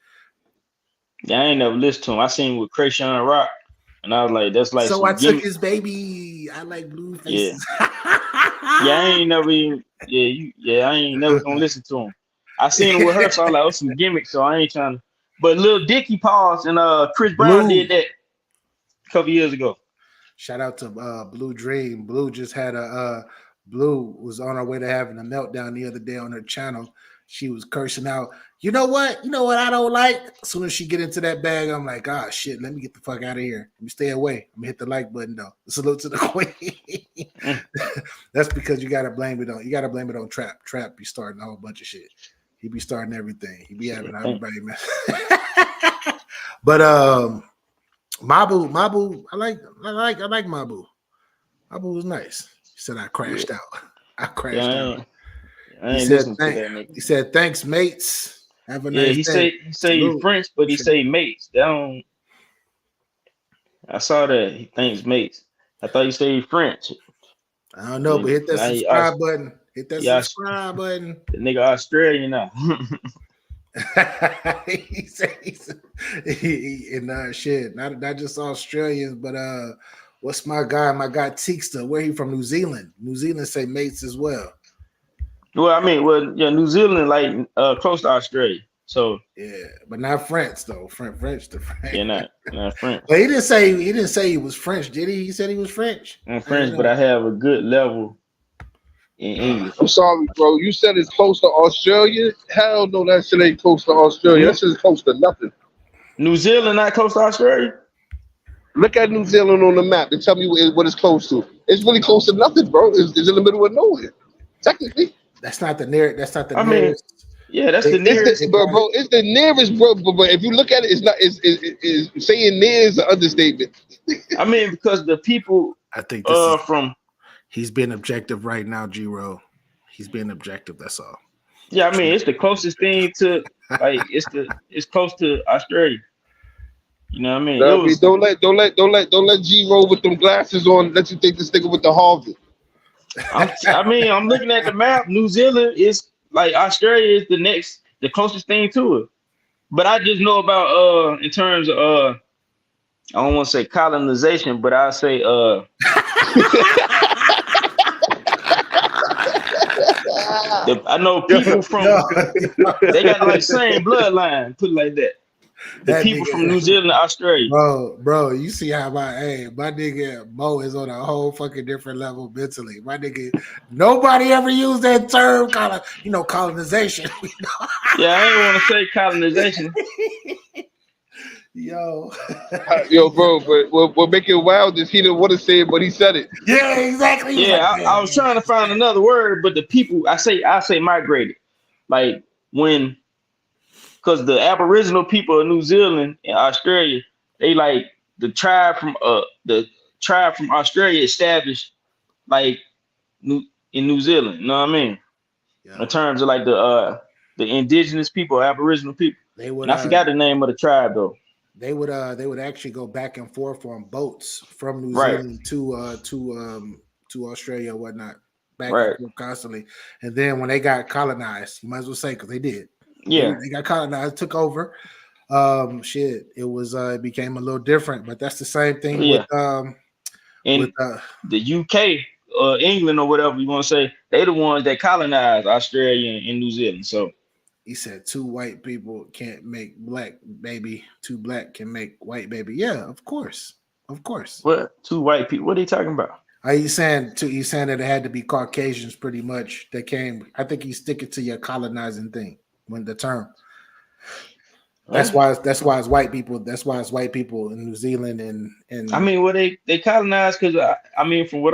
Yeah, I ain't never listened to him. I seen him with Krayshawn Rock, and I was like, that's like. So I took his baby. I like blue faces. Yeah, I ain't never even. I ain't never gonna listen to him. I seen him with her, so I was like, oh, some gimmicks. So I ain't trying to. But Lil Dicky paused, and Chris Brown did that a couple years ago. Shout out to Blue Dream. Blue just had Blue was on her way to having a meltdown the other day on her channel. She was cursing out, you know what I don't like? As soon as she get into that bag, I'm like, ah, shit, let me get the fuck out of here. Let me stay away. I'm gonna hit the like button though. Salute to the queen. That's because you gotta blame it on Trap. Trap be starting a whole bunch of shit. He be starting everything. He be having everybody mess. But Mabu, I like Mabu. Mabu was nice. He said I crashed out. I crashed out. He said, thanks, mates. Have a nice day. He say French, but he say mates. I saw that. He thanks mates. I thought he said French. I don't know, but hit that subscribe button. Hit that subscribe button. The nigga Australian now. He said shit. Not just Australians, but what's my guy Teekster? Where he from? New Zealand. New Zealand say mates as well. Well, I mean, New Zealand like close to Australia, so yeah, but not French though. French to French. Yeah, not French. But he didn't say he was French, did he? He said he was French. I'm French, but I have a good level in English. I'm sorry, bro. You said it's close to Australia. Hell no, that shit ain't close to Australia. That shit is close to nothing. New Zealand not close to Australia. Look at New Zealand on the map and tell me what it's close to. It's really close to nothing, bro. It's in the middle of nowhere, technically. That's not the nearest. That's not the nearest. Yeah, that's the nearest. Bro, it's the nearest, bro. But if you look at it, it's not. It's saying near is an understatement. I mean, because the people I think He's being objective right now, G-Ro. He's being objective. That's all. Yeah, I mean it's the closest thing to like it's close to Australia. You know what I mean? Nah, don't let G roll with them glasses on. Let you think this nigga with the Harvard. I'm looking at the map. New Zealand is like Australia is the closest thing to it. But I just know about in terms of I don't want to say colonization, but I say I know people from they got like same bloodline, put it like that. The people from New Zealand, Australia. Bro, you see how my nigga Mo is on a whole fucking different level mentally. My nigga, nobody ever used that term, colonization. Yeah, I ain't want to say colonization. Yo, bro, but what make it wild is he didn't want to say it, but he said it. Yeah, exactly. Yeah, I was trying to find another word, but the people I say migrated, like when. Because the Aboriginal people of New Zealand and Australia, they like the tribe from Australia established like in New Zealand. You know what I mean? Yeah. In terms of like the indigenous people, Aboriginal people. They would. And I forgot the name of the tribe though. They would actually go back and forth on boats from New Zealand to Australia and whatnot, back and forth constantly. And then when they got colonized, you might as well say because they did. Yeah, they got colonized, took over. It became a little different, but that's the same thing with the UK, England or whatever you want to say. They the ones that colonized Australia and New Zealand. So he said 2 white people can't make black baby, 2 black can make white baby. Yeah, of course. What 2 white people? What are you talking about? He's saying that it had to be Caucasians pretty much that came. I think he's sticking to your colonizing thing. When the term, that's why it's white people. That's why it's white people in New Zealand and. I mean, well, they colonized because I mean, from what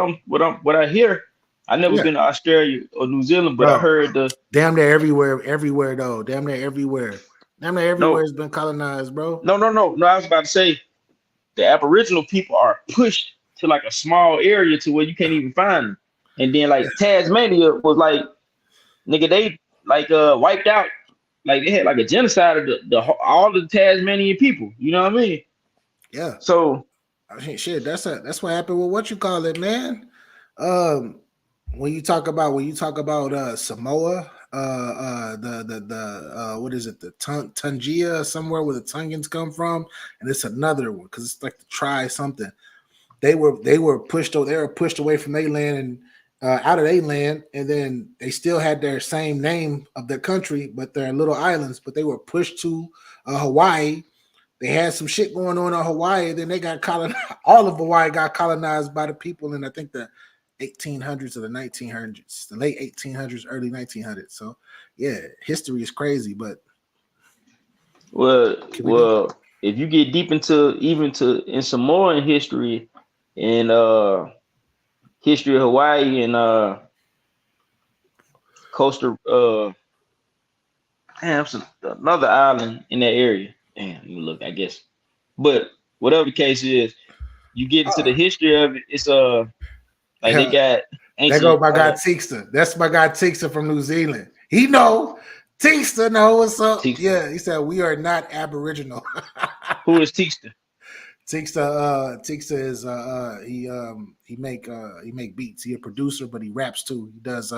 I hear, I never been to Australia or New Zealand, but I heard the damn near everywhere though. Damn near everywhere has been colonized, bro. No. I was about to say the Aboriginal people are pushed to like a small area to where you can't even find them, and then like Tasmania was like, nigga, they like wiped out. Like they had like a genocide of all the Tasmanian people. You know what I mean? Yeah. So I mean, shit. That's what happened with what you call it, man. When you talk about Samoa, what is it? The Tungia, somewhere where the Tongans come from, and it's another one because it's like the try something. They were pushed away from their land and out of their land, and then they still had their same name of their country, but they're little islands. But they were pushed to Hawaii. They had some shit going on Hawaii. Then they got colonized. All of Hawaii got colonized by the people in I think the 1800s or the 1900s, the late 1800s, early 1900s. So yeah, history is crazy. But well, if you get deep into in Samoan history and history of Hawaii and coastal another island in that area. Damn, look, I guess. But whatever the case is, you get into the history of it, it's like they got ancient. There go my guy Teekster. That's my guy Teekster from New Zealand. He know. Teekster know what's up. Teekster. Yeah, he said we are not Aboriginal. Who is Teekster? Teekster is he make beats. He a producer, but he raps too. He does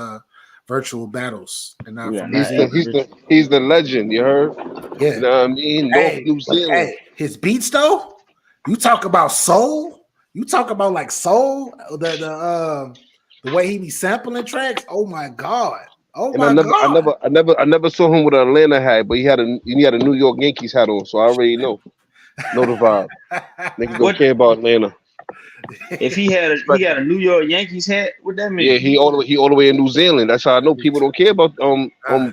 virtual battles. And he's the legend. You heard? Yeah. You know what I mean? North New Zealand. His beats though. You talk about soul. You talk about like soul. The way he be sampling tracks. Oh my god. Oh my god. I never saw him with an Atlanta hat, but he had a New York Yankees hat on, so I already know the vibe. Niggas don't care about Atlanta. If he had a New York Yankees hat, what that mean? Yeah, he all the way in New Zealand. That's how I know people don't care about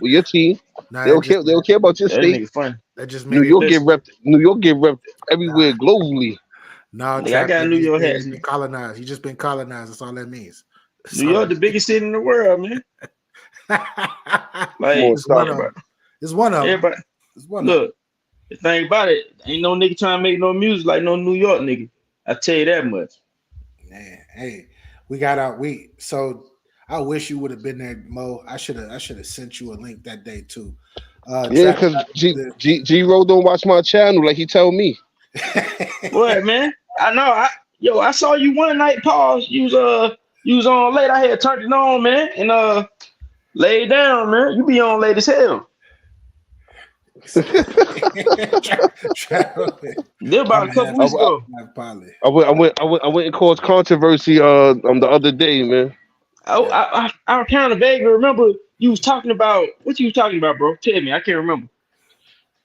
your team. They don't care about your state. That just New York get repped everywhere globally. No, I got a New York hat. He's been colonized. He's just been colonized. That's all that means. New York, the biggest city in the world, man. Like it's one of them. Everybody, look, the thing about it, ain't no nigga trying to make no music like no New York nigga. I tell you that much. Man, hey, We got out. So I wish you would have been there, Mo. I should have sent you a link that day too. Yeah, Trap because G Roll don't watch my channel like he told me. What, man? I know. I saw you one night. Pause. You was on late. I had turned it on, man, and laid down, man. You be on late as hell. Did about a couple weeks ago. I went and caused controversy the other day, man. I kind of vaguely remember you was talking about what you was talking about, bro. Tell me, I can't remember.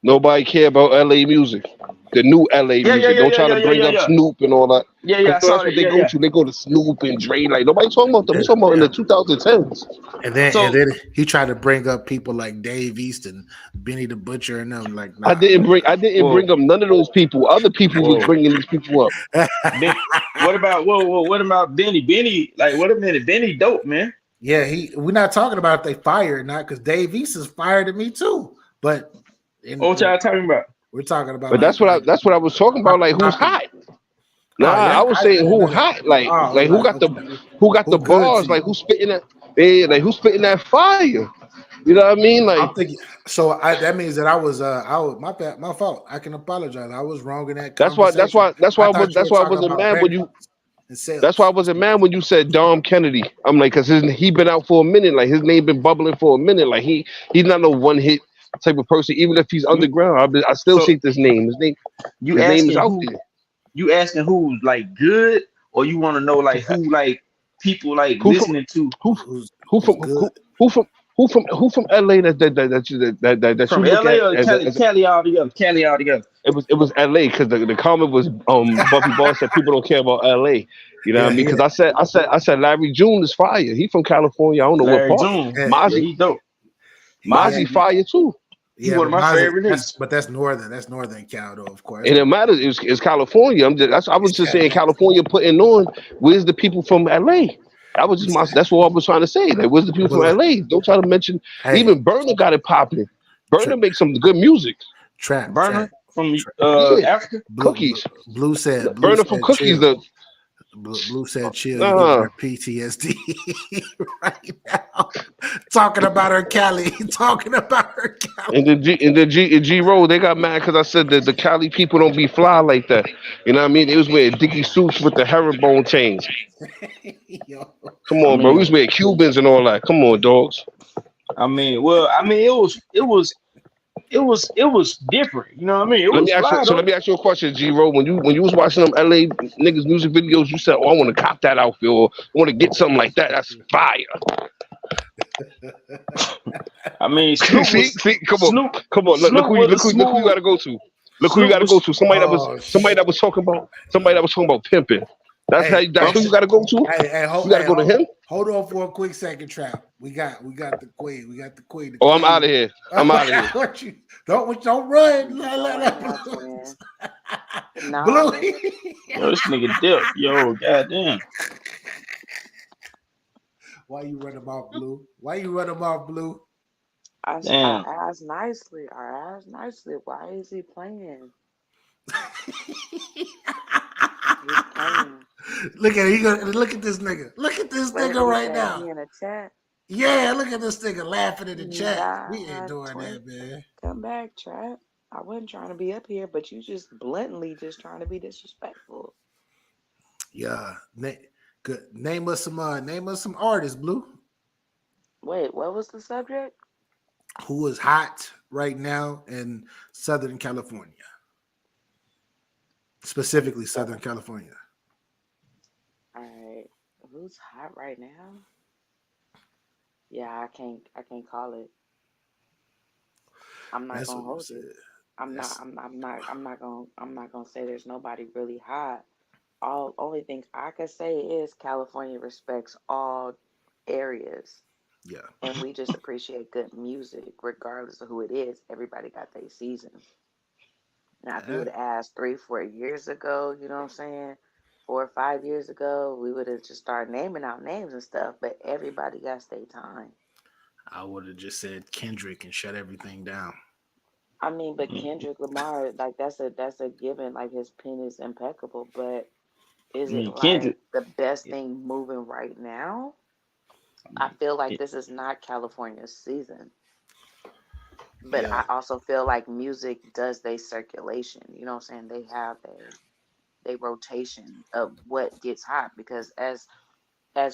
Nobody care about LA music. The new LA music. Don't try to bring up Snoop and all that. Yeah, I Because saw that's what that. they go to. They go to Snoop and Dre. Like nobody talking about them. We talking about in the 2010s. And then he tried to bring up people like Dave East and Benny the Butcher and them. Like, nah. I didn't bring up none of those people. Other people was bringing these people up. What about Benny? Benny, like, what a minute, Benny dope, man. Yeah, we're not talking about if they fired, not because Dave East is fired at me too. But what y'all talking about? We're talking about. But that's what I was talking about. Like who's hot? Nah, I was saying who hot. Like who got the bars? Like who's spitting that? Yeah, like who's spitting that fire? You know what I mean? Like I'm thinking. So that means that I was my fault. I can apologize. I was wrong in that. That's why I wasn't mad when you. That's why I wasn't mad when you said Dom Kennedy. I'm like, cause he been out for a minute. Like his name been bubbling for a minute. Like he's not no one hit type of person. Even if he's underground, I still see this name. His name is out there. You asking who's like good, or you want to know like who like people like listening to? Who from LA that from you look LA at or Cali altogether? Cali altogether. It was LA because the comment was Buffy Boss said people don't care about LA. You know what I mean? Because I said Larry June is fire. He from California. I don't know Larry what part. June. Mozzie, he dope. Mozzie fire too. He one of my favorite niggas. But that's northern. That's northern Cal, though, of course. It didn't matter. It's California. I was just saying California putting on. Where's the people from LA? That was just that's what I was trying to say. Like, where's the people from LA? Don't try to mention. Even Burner got it popping. Burner makes some good music. Trap Burner from Africa. Cookies. Blue said Burner from Cookies. Blue said chill. You her PTSD right now. Talking about her Cali. Talking about her Cali. And the G Roll, they got mad because I said that the Cali people don't be fly like that. You know what I mean? It was wearing Dickie suits with the herringbone chains. Come on, bro. We was wearing Cubans and all that. Come on, dogs. It was different. You know what I mean? Let me ask you a question, G Roll. When you was watching them LA niggas music videos, you said, "Oh, I want to cop that outfit, or I want to get something like that." That's fire. I mean, Snoop come on. Look who you got to go to. Look who you got to go to. Somebody that was talking about pimping. That's who you got to go to. You got to go to him. Hold on for a quick second, Trap. We got the queen. We got the queen. Oh, I'm out of here. Don't run. Blue. Yo, this nigga dip. Yo, goddamn. Why you run him off, Blue? I asked nicely. Why is he playing? Look at it. Look at this nigga. Look at this nigga right now. In a chat. Yeah, look at this nigga laughing in the chat. We ain't doing that, man. Come back, Trap. I wasn't trying to be up here, but you just blatantly just trying to be disrespectful. Yeah. Good. Name us some artists, Blue. Wait, what was the subject? Who is hot right now in Southern California? Specifically Southern California. All right. Who's hot right now? Yeah, I can't call it. I'm not gonna hold it. I'm not gonna say there's nobody really hot. Only thing I can say is California respects all areas. Yeah. And we just appreciate good music, regardless of who it is. Everybody got their season. Now, if you would have asked 3-4 years ago, you know what I'm saying? 4 or 5 years ago, we would have just started naming out names and stuff, but everybody got their time. I would have just said Kendrick and shut everything down. I mean, but Kendrick Lamar, like that's a given. Like his pen is impeccable, but Is I it mean, like Kendrick. the best thing moving right now? I feel like this is not California's season. But Yeah. I also feel like music does they circulation. You know what I'm saying? They have a rotation of what gets hot because as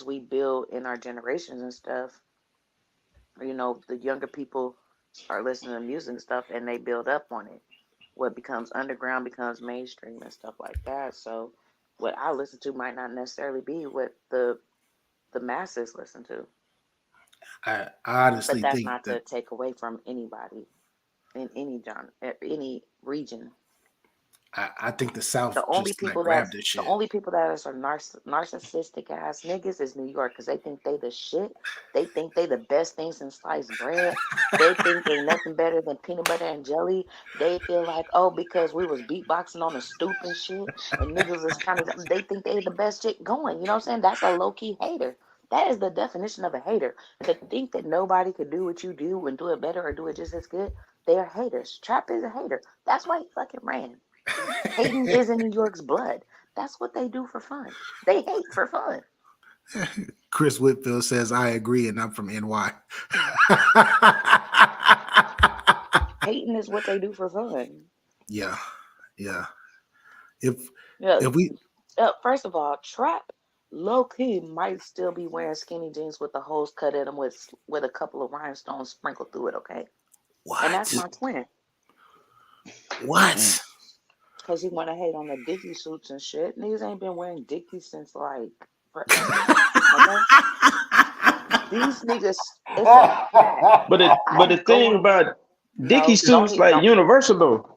we build in our generations and stuff, you know, the younger people start listening to music and stuff and they build up on it. What becomes underground becomes mainstream and stuff like that. So what I listen to might not necessarily be what the masses listen to. I But honestly that's think not to that take away from anybody in any genre, any region. I think the South The only just like people grabbed that's this the shit. only people that are narcissistic ass niggas is New York because they think they the shit. They think they the best things in sliced bread. They think ain't nothing better than peanut butter and jelly. They feel like, oh, because we was beatboxing on the stoop and shit, and niggas is trying to. They think they the best shit going. You know what I'm saying? That's a low key hater. That is the definition of a hater. To think that nobody could do what you do and do it better or do it just as good, they are haters. Trap is a hater. That's why he fucking ran. Hating is in New York's blood. That's what they do for fun. They hate for fun. Chris Whitfield says, I agree, and I'm from NY. Hating is what they do for fun. Yeah. Yeah. Yeah. If we First of all, Trap low key might still be wearing skinny jeans with the holes cut in them with a couple of rhinestones sprinkled through it. Okay. What? And that's my twin. What? Because you want to hate on the Dickie suits and shit. Niggas ain't been wearing Dickies since like forever. Okay. These niggas, it's a fact. But the thing about Dickie No, suits like don't. universal though.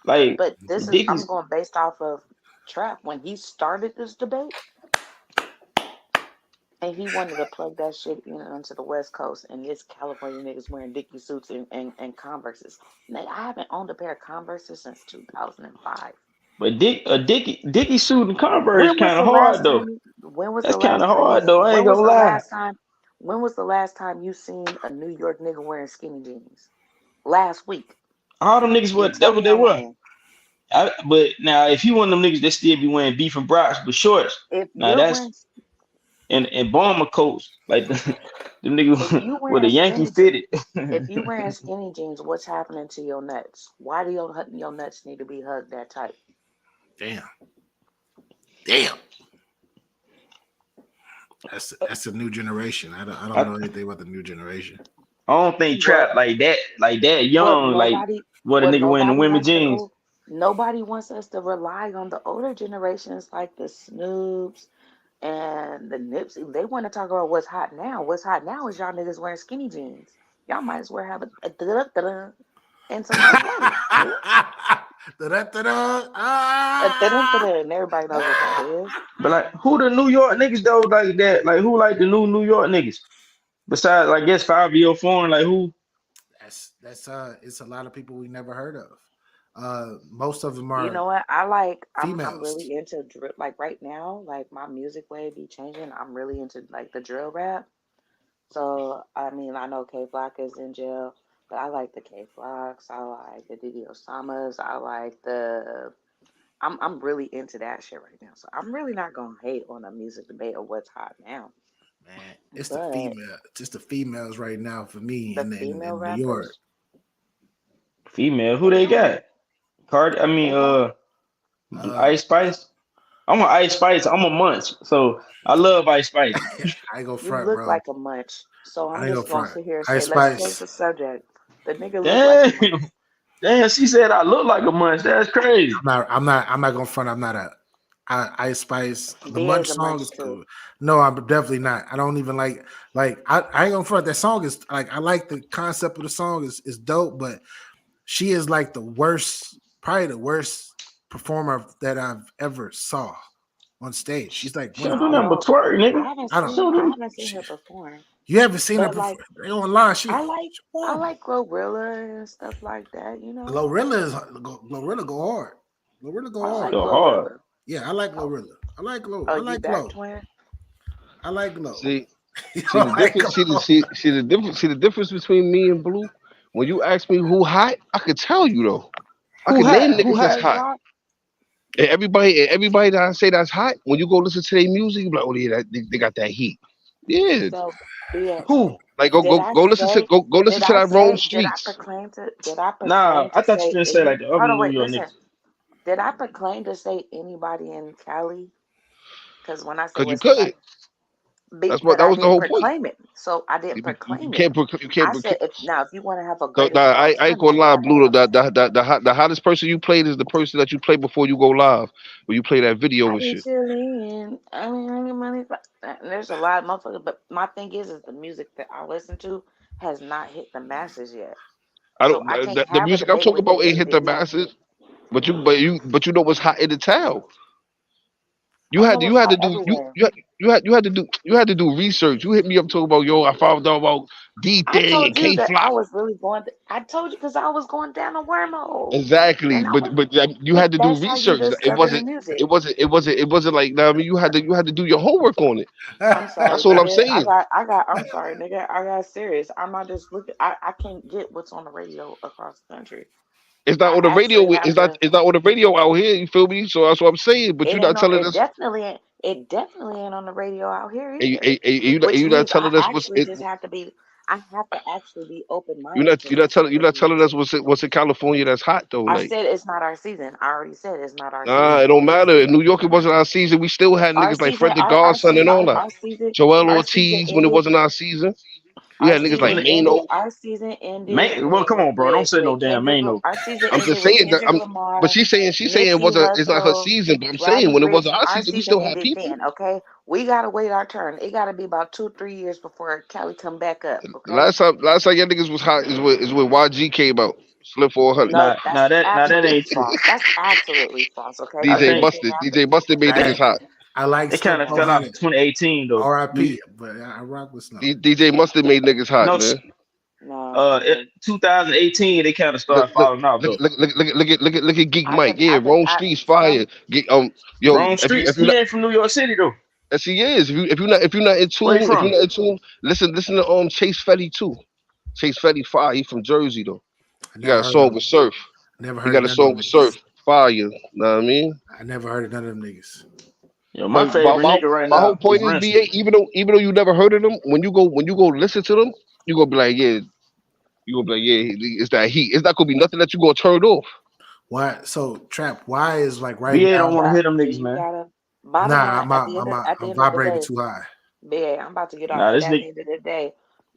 Like But this is I'm Dickie's, going based off of Trap when he started this debate, and he wanted to plug that shit onto the West Coast, and it's California niggas wearing Dickie suits and Converses. I haven't owned a pair of Converses since 2005. but Dickie suit and Converse When was kind of the last hard though. time? When was That's the kind last of time you? hard though. I ain't When was gonna the lie. last time? When was the last time you seen a New York nigga wearing skinny jeans? Last week. All them niggas And what tell that what me they I'm were. lying. But now if you one of them niggas that still be wearing beef and brocks with shorts, If now you're that's wearing and bomber coats like them if niggas you with a wearing Yankee skinny jeans, fitted. if you wearing skinny jeans, what's happening to your nuts? Why do your nuts need to be hugged that tight? Damn. That's a new generation. I don't know anything about the new generation. I don't think Trap like that What young like what a nigga wearing the women jeans. Nobody wants us to rely on the older generations like the Snoops and the Nipsey. They want to talk about what's hot now. What's hot now is y'all niggas wearing skinny jeans. Y'all might as well have a da-da-da-da and some white clothes. And everybody knows what that is. But like, who the New York niggas though like that? Like who like the New York niggas? Besides, I guess 5-year foreign, like who? That's it's a lot of people we never heard of. Most of them are You know what? I'm females. really into drill. Like right now, like my music way be changing. I'm really into like the drill rap. So I mean, I know K Flock is in jail, but I like the K Flocks. I like the Diddy Osamas. I like the. I'm really into that shit right now. So I'm really not gonna hate on a music debate of what's hot now. Man, it's But just the females right now for me the in female New York. rappers, Female, who they got? Cardi, I mean, Ice Spice. I'm an Ice Spice. I'm a munch, so I love Ice Spice. I ain't go you front, look bro. like a munch. So I I'm ain't go just gonna front. sit here and Ice say, let's change Spice. the subject. The nigga look like a munch. Damn, she said I look like a munch. That's crazy. I'm not gonna front. I'm not a Ice Spice. The BA Munch is a song munch is too. cool. No, I'm definitely not. I don't even like I ain't gonna front. That song is like I like the concept of the song is dope, but she is like the worst, probably the worst performer that I've ever saw on stage. She's like She one don't of do the nothing but twerk, nigga. I haven't seen her perform. You haven't seen her But like perform. They online. She I like Glorilla and stuff like that, you know. Glorilla go hard. Glorilla go I hard. like Glorilla. Yeah, I like Glorilla. I like Glow. Oh, I you like back, Glow. twin? I like Glow. See the difference. See the difference between me and Blue. When you ask me who hot, I could tell you though. I Who can name hot? Who niggas that's hot? hot. And everybody that I say that's hot, when you go listen to their music, you be like, oh yeah, they got that heat. Yeah. So, yeah. Who? Like go Did go I go listen to say? go listen Did to I that Rome say? Did I Streets. proclaim to? Did I Nah, proclaim I to thought you say were gonna say any? like the other Hold on, New wait. York Listen. niggas. Did I proclaim to say anybody in Cali? Because when I say Cause you was because could. but That I was the didn't whole point. proclaim it. So I didn't You proclaim it. can't you can't I said if now if you want to have a so, greatest nah, of all I ain't time, gonna that's lie, fine. Blue. The hottest person you played is the person that you play before you go live, when you play that video I and be shit. chilling. I mean, I get money. There's a lot of motherfuckers, but my thing is the music that I listen to has not hit the masses yet. I So don't I can't the have a music I'm debate talking with you about ain't if hit the it's not. masses, but you know what's hot in the town. You I know had what's you had hot to do everywhere. you had to do research. You hit me up talking about yo, I found out about D I Thing and told you K that I Flop. was really going. I told you because I was going down a wormhole, Exactly, and I was. but you But had to do that's how you research. It discover the wasn't music. it wasn't it wasn't it wasn't like nah, I mean you had to do your homework on it. I'm sorry, That's all I'm nigga. saying. I'm sorry, nigga. I got serious. I'm not just looking. I can't get what's on the radio across the country. It's not I on the radio. actually have to. It's not on the radio out here. You feel me? So that's what I'm saying. But It you're ain't not on. telling It us, definitely ain't. It definitely ain't on the radio out here and either. and Which you not means I telling us what's actually it. just have to be. I have to actually be open You're minded not to that type you're of not telling us music. what's in California that's hot though. I Like said it's not our season. I already said it's not our nah, season. it don't matter. In New York, it wasn't our season. We still had Our niggas like season. Fred the Godson and all that. Our season. Joel Our season Ortiz when it ended. wasn't our season. We Our had niggas like season Man, ended. Ano. Our season ended man, well, come on, bro. Don't say no with damn Kendrick. man no. Our season I'm just ended with saying that Kendrick but Lamar, she's saying Nipsey it's not her Hussle, season. But I'm saying Roddy when it Rich. wasn't our Our season, we season still had ended people. then. Okay, we gotta wait our turn. It gotta be about 2-3 years before Kelly come back up. The Okay. last time y'all niggas was hot is when YG came out. Slip 400. No, Nah, that's that absolutely ain't true. false. That's absolutely false. Okay, I because DJ think it came Mustard. after. DJ Mustard made niggas hot. I like it Slip kind of fell off in 400. 2018 though. R.I.P. But I rock with Snow. DJ Mustard made niggas hot, No, man. No, nigga. 2018 they kind of Look, started falling off though. look at Geek Mike. Yeah, I can. Rome Street's fire. Yo, Wrong streets. if you He not, ain't from New York City though. yes he is. If you're not in Where he tune, from? listen to Chase Fetty too. Chase Fetty fire. He from Jersey though. I He got never a heard of song them. with Surf. Never He heard of got a none of song them with niggas. Surf. Fire. Know what I mean? I never heard of none of them niggas. Yo, my But favorite nigga right my whole now is point is, Ransom. BA, even though you never heard of them, when you go listen to them, you gonna be like, yeah, you gonna be like, yeah, it's that heat. It's not gonna be nothing that you gonna turn off. Why? So Trap. Why is like right BA don't now? want to Trap. hear them niggas, You man. gotta. Bottom Nah, line, at the I'm end of the vibrating day, too high. BA, I'm about to get off. Nah, But this at the nigga, end of the day,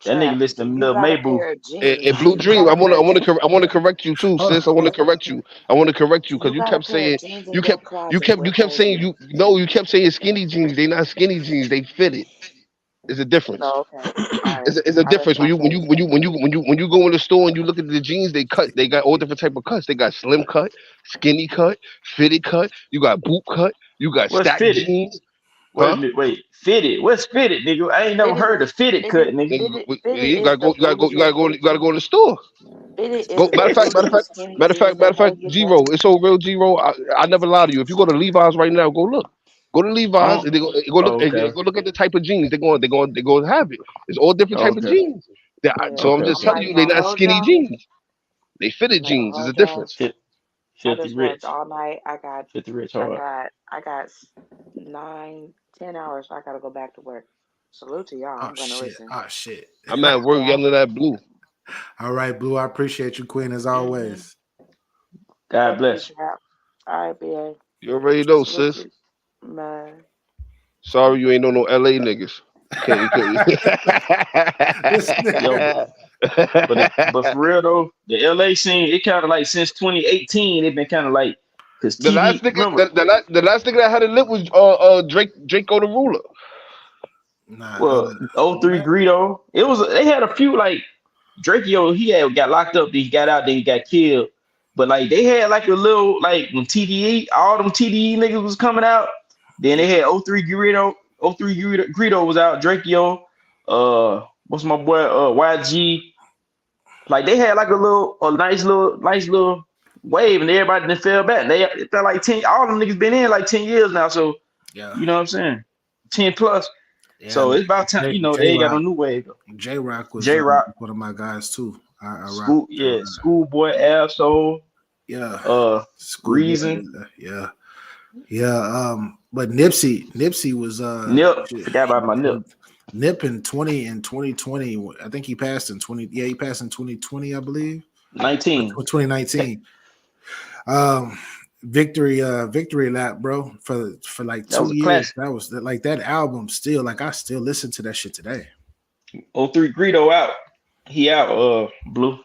that nigga Trap, listen to you Lil got a Mabu. pair of And jeans. Blue You Dream, got a pair of jeans. I want to correct you too, Hold sis. I want to on. correct you. I want to correct you because You got a pair of jeans in your closet you with kept holes saying in it. you kept saying skinny jeans. They not skinny jeans. They fitted. There's a difference. No, okay. All right. It's a I rest difference my case. when you go in the store and you look at the jeans. They got all different type of cuts. They got slim cut, skinny cut, fitted cut. You got boot cut. You got What's stacked fitted? jeans, Wait a huh? minute, wait. Fitted? What's fitted, nigga? I ain't never Fitted heard is of fitted cut, nigga. fitted You is gotta the go. booties and You gotta go in the store. fitted is Go. the booties and skinny jeans Matter that of fact, hold your butt. G-Ro, it's so real, G-Ro. I never lie to you. If you go to Levi's right now, go look. Go to Oh, Levi's and go look. And okay, go look at the type of jeans they going to have it. It's all different type of okay, jeans. Yeah, So I'm okay, just I'm okay. telling not you, even they're gonna not hold skinny y'all. jeans. They I'm fitted not gonna jeans. There's a hold y'all. difference. Fit, I filthy just worked rich, all night. filthy rich hard. I got 9-10 hours. So I gotta go back to work. Salute to y'all. Oh I'm gonna shit. listen. Oh shit. I'm at work Yeah. yelling at Blue. All right, Blue. I appreciate you, Queen, as Mm-hmm. always. God Thank you, bless. Trap. All right, BA. You already know, Salute sis. to man. Sorry you ain't know no LA niggas. You This Yo, nigga. but for real though, the LA scene, it kind of like since 2018, it been kind of like, cause the TV, last nigga, remember, the last nigga that had a lip was Draco the Ruler. Nah. well, '03 What? Greedo, it was they had a few like Drakeo, he had got locked up, then he got out, then he got killed. But like they had like a little like when TDE, all them TDE niggas was coming out. Then they had '03 Greedo, '03 Greedo was out, Drakeo, what's my boy YG. Like they had like a nice little wave, and everybody then fell back. It felt like 10. All them niggas been in like 10 years now, so Yeah. you know what I'm saying, 10 plus. Yeah, So man. it's about time. You know they ain't got no new wave. J Rock was J Rock, one of my guys too. I rock with J Rock. Schoolboy, Absol, Yeah. Schoolboy. Reason. Yeah. Yeah, but Nipsey was Nip, forgot about my Nip. Nip in 2020. I think he passed in 20. Yeah, he passed in 2020, I believe. 2019. Victory lap, bro, for like 2 years. That was like that album still, like I still listen to that shit today. 03 Greedo out. He out, Blue.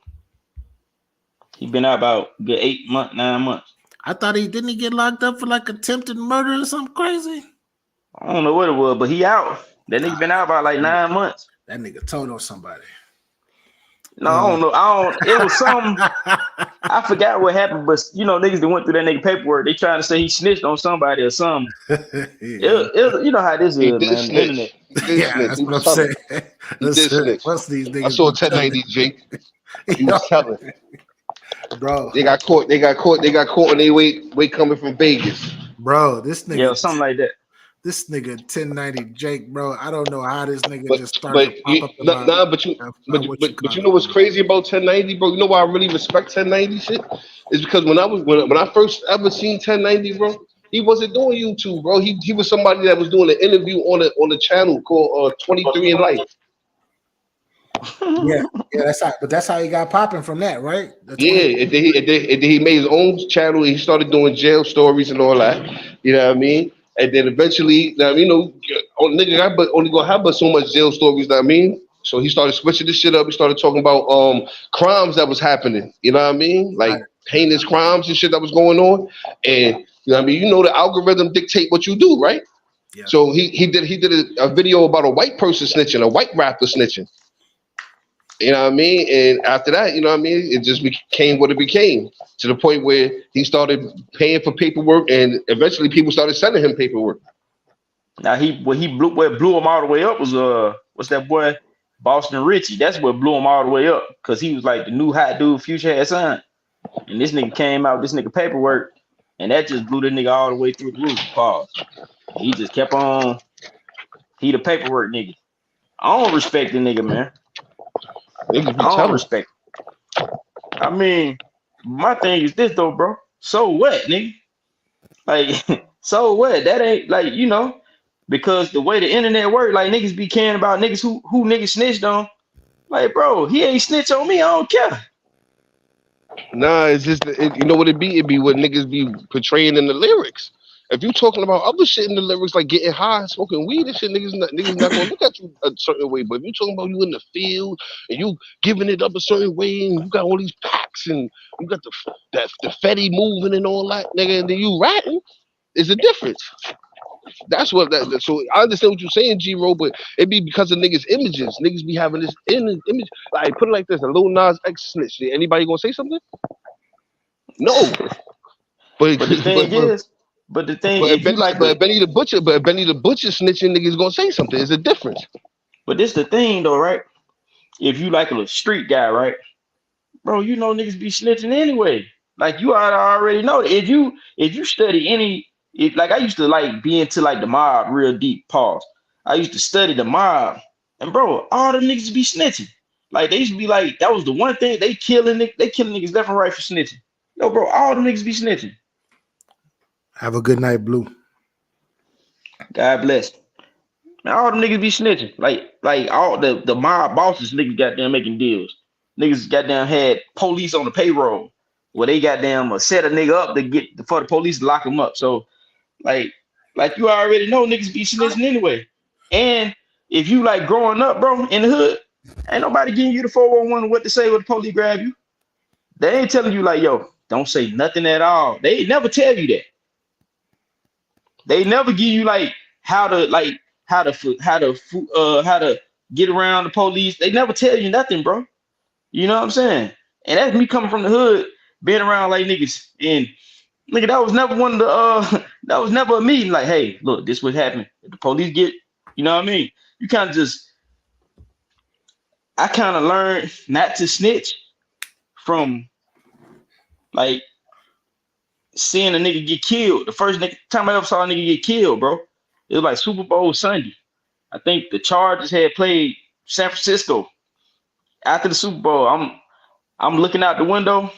He been out about good 9 months. I thought he get locked up for like attempted murder or something crazy. I don't know what it was, but he out. That nigga been out about like 9 months. That nigga told on somebody. No, I don't know. It was something. I forgot what happened, but you know, niggas that went through that nigga paperwork, they trying to say he snitched on somebody or something. You know how this is, man. The internet. That's what I'm saying. What's these niggas? I saw 1090 Jake. He was telling. Bro, they got caught on their way coming from Vegas. Bro, this nigga, yeah, something like that. This nigga 1090 Jake, bro. I don't know how this nigga just started to pop up. But you know what's crazy about 1090, bro? You know why I really respect 1090 shit? Is because when I first ever seen 1090, bro, he wasn't doing YouTube, bro. He was somebody that was doing an interview on a channel called 23 in Life. Yeah, that's how he got popping from that, right? Yeah, and then he made his own channel. And he started doing jail stories and all that. You know what I mean? And then eventually, nigga, only gonna have but so much jail stories. Know what I mean? So he started switching this shit up. He started talking about crimes that was happening. You know what I mean? Like heinous crimes and shit that was going on. And you know what I mean? You know the algorithm dictate what you do, right? Yeah. So he did a video about a white person snitching, a white rapper snitching. You know what I mean? And after that, you know what I mean? It just became what it became, to the point where he started paying for paperwork, and eventually people started sending him paperwork. Now what blew him all the way up was what's that boy, Boston Richie? That's what blew him all the way up, because he was like the new hot dude Future had signed. And this nigga came out, this nigga paperwork, and that just blew the nigga all the way through the roof. Pause. He just kept on. He the paperwork nigga. I don't respect the nigga, man. I don't respect. I mean, my thing is this though, bro. So what, nigga? Like, so what? That ain't like, you know, because the way the internet work, like niggas be caring about niggas who niggas snitched on. Like, bro, he ain't snitch on me. I don't care. Nah, it's just you know what it be? It be what niggas be portraying in the lyrics. If you talking about other shit in the lyrics, like getting high, smoking weed and shit, niggas not gonna look at you a certain way. But if you talking about you in the field and you giving it up a certain way, and you got all these packs and you got the fetty moving and all that, nigga, and then you ratting, is a difference. That's what that. So I understand what you're saying, G-Ro, but it be because of niggas' images. Niggas be having this image. Like, put it like this: a Lil Nas X snitch. Anybody gonna say something? No. But the thing is. But the thing, if Benny the Butcher snitching, niggas gonna say something. It's a difference. But this the thing though, right? If you like a street guy, right, bro, you know niggas be snitching anyway. Like you already know. If you study like I used to like be into like the mob real deep. Pause. I used to study the mob, and bro, all the niggas be snitching. Like they used to be like, that was the one thing they killing niggas left and right for snitching. No, bro, all the niggas be snitching. Have a good night, Blue. God bless. Man, all them niggas be snitching. Like all the mob bosses niggas goddamn making deals. Niggas goddamn had police on the payroll where they goddamn set a nigga up for the police to lock him up. So like you already know niggas be snitching anyway. And if you like growing up, bro, in the hood, ain't nobody giving you the 411 what to say when the police grab you. They ain't telling you like, yo, don't say nothing at all. They never tell you that. They never give you like how to get around the police. They never tell you nothing, bro. You know what I'm saying? And that's me coming from the hood, being around like niggas. And nigga, that was never one of the that was never a meeting. Like, hey, look, this what happened. If the police get, you know what I mean? You kind of I kind of learned not to snitch from like seeing a nigga get killed. The first time I ever saw a nigga get killed, bro, it was like Super Bowl Sunday. I think the Chargers had played San Francisco. After the Super Bowl, I'm looking out the window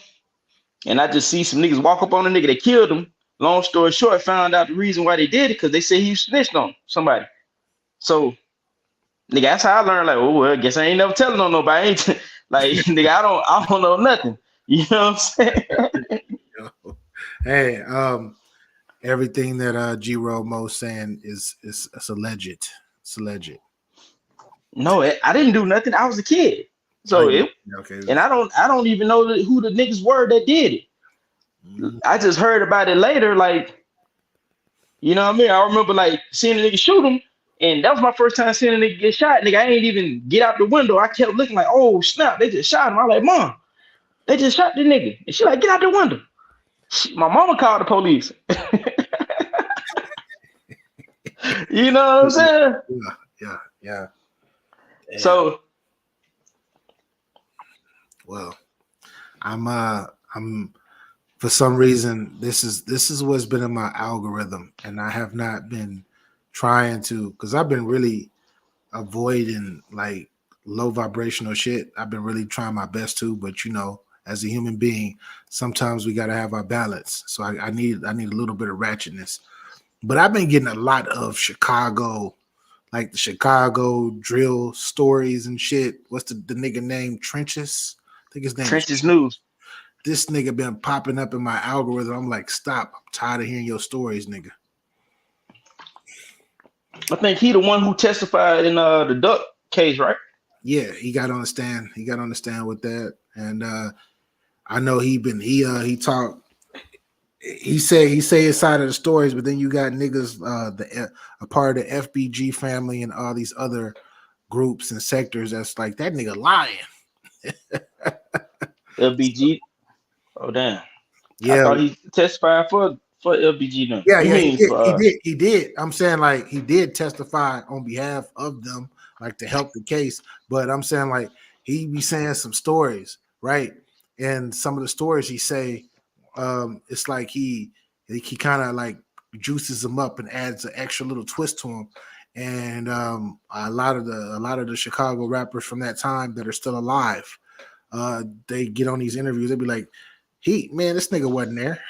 and I just see some niggas walk up on a nigga. They killed him, long story short, found out the reason why they did it because they said he snitched on somebody. So, nigga, that's how I learned. Like, oh well, I guess I ain't never telling on nobody. I ain't like, nigga, I don't know nothing. You know what I'm saying? Hey, everything that G Romo saying is it's alleged. It's alleged. No, I didn't do nothing. I was a kid, so okay. And I don't even know who the niggas were that did it. I just heard about it later, like, you know what I mean? I remember like seeing a nigga shoot him, and that was my first time seeing a nigga get shot. Nigga, I ain't even get out the window. I kept looking like, oh snap, they just shot him. I'm like, Mom, they just shot the nigga. And she like, get out the window. My mama called the police. You know what I'm saying? Yeah. So, well, I'm for some reason this is what's been in my algorithm, and I have not been trying to, because I've been really avoiding like low vibrational shit. I've been really trying my best to, but you know, as a human being, sometimes we got to have our balance. So I need a little bit of ratchetness. But I've been getting a lot of Chicago, like the Chicago drill stories and shit. What's the nigga name? Trenches? I think his name Trenches News. This nigga been popping up in my algorithm. I'm like, stop. I'm tired of hearing your stories, nigga. I think he the one who testified in the duck case, right? Yeah, he got on the stand. He got on the stand with that. And I know he talked. He say his side of the stories, but then you got niggas a part of the FBG family and all these other groups and sectors that's like, that nigga lying. FBG. Oh damn. Yeah. I thought he testified for FBG now. Yeah, he He did. I'm saying like he did testify on behalf of them, like to help the case. But I'm saying like he be saying some stories, right? And some of the stories he say, it's like he kind of like juices them up and adds an extra little twist to them. And a lot of the Chicago rappers from that time that are still alive, they get on these interviews. They be like, this nigga wasn't there.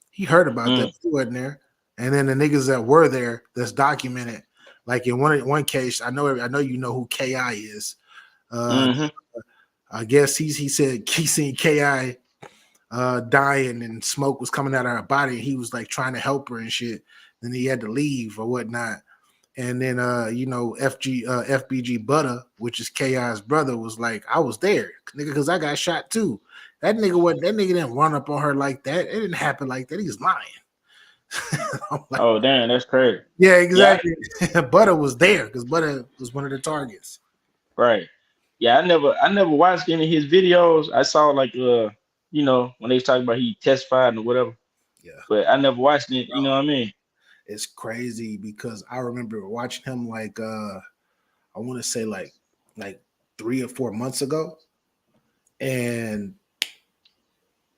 He heard about that. He wasn't there. And then the niggas that were there, that's documented. Like in one case, I know you know who Ki is. I guess he said he seen Ki dying and smoke was coming out of her body. And he was like trying to help her and shit. Then he had to leave or whatnot. And then FBG Butter, which is Ki's brother, was like, I was there, nigga, because I got shot too. That nigga didn't run up on her like that. It didn't happen like that. He's lying. like, oh damn, that's crazy. Yeah, exactly. Yeah. Butter was there because Butter was one of the targets. Right. Yeah, I never watched any of his videos. I saw like you know, when they was talking about he testified or whatever. Yeah. But I never watched it, you know what I mean? It's crazy because I remember watching him like I want to say like 3 or 4 months ago. And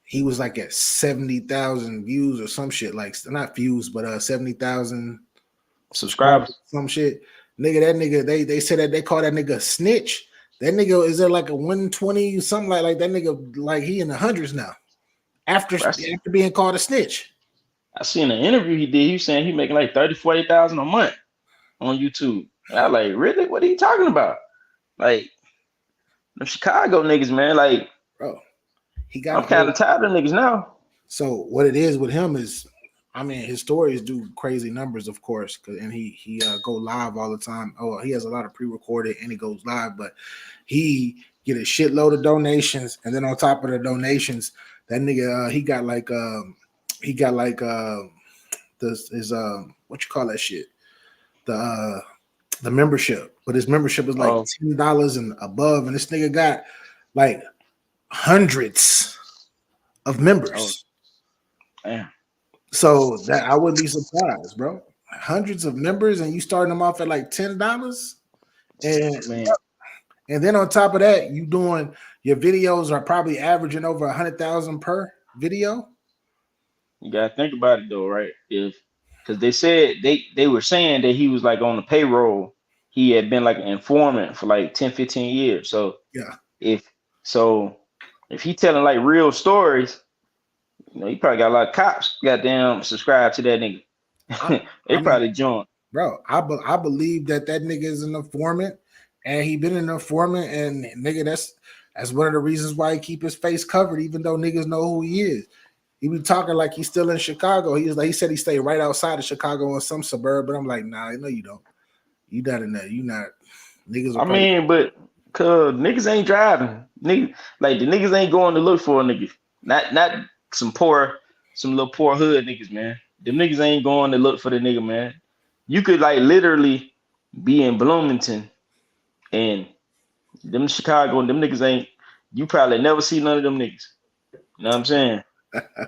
he was like at 70,000 views or some shit, like not views, but 70,000 subscribers, some shit. Nigga, they said that they call that nigga a snitch. That nigga is there like a 120 something like that nigga, like he in the hundreds now after being called a snitch. I seen an interview he did. He was saying he making like 30,000-40,000 a month on YouTube. And I was like, really? What are you talking about? Like the Chicago niggas, man. Like, bro, I'm kind of tired of niggas now. So what it is with him is, I mean, his stories do crazy numbers, of course, and he go live all the time. Oh, he has a lot of pre-recorded and he goes live, but he get a shitload of donations, and then on top of the donations, that nigga he got like his what you call that shit, the membership, but his membership is like $10 and above, and this nigga got like hundreds of members. Damn. So that I wouldn't be surprised, bro. Hundreds of members, and you starting them off at like $10, and then on top of that, you doing your videos are probably averaging over 100,000 per video. You gotta think about it though, right? Because they said they were saying that he was like on the payroll. He had been like an informant for like 10-15 years. So yeah, if he telling like real stories, You know, he probably got a lot of cops goddamn subscribe to that nigga. They probably joined. Bro, I believe that nigga is an informant, and he been an informant, and nigga, that's one of the reasons why he keep his face covered, even though niggas know who he is. He be talking like he's still in Chicago. He said he stayed right outside of Chicago in some suburb, but I'm like, nah, no, you don't. You not in that. You not. Niggas. I mean, but cause niggas ain't driving. Niggas like the niggas ain't going to look for a nigga. Not some little poor hood niggas, man. Them niggas ain't going to look for the nigga, man. You could like literally be in Bloomington and them Chicago, them niggas ain't, you probably never see none of them niggas. You know what I'm saying?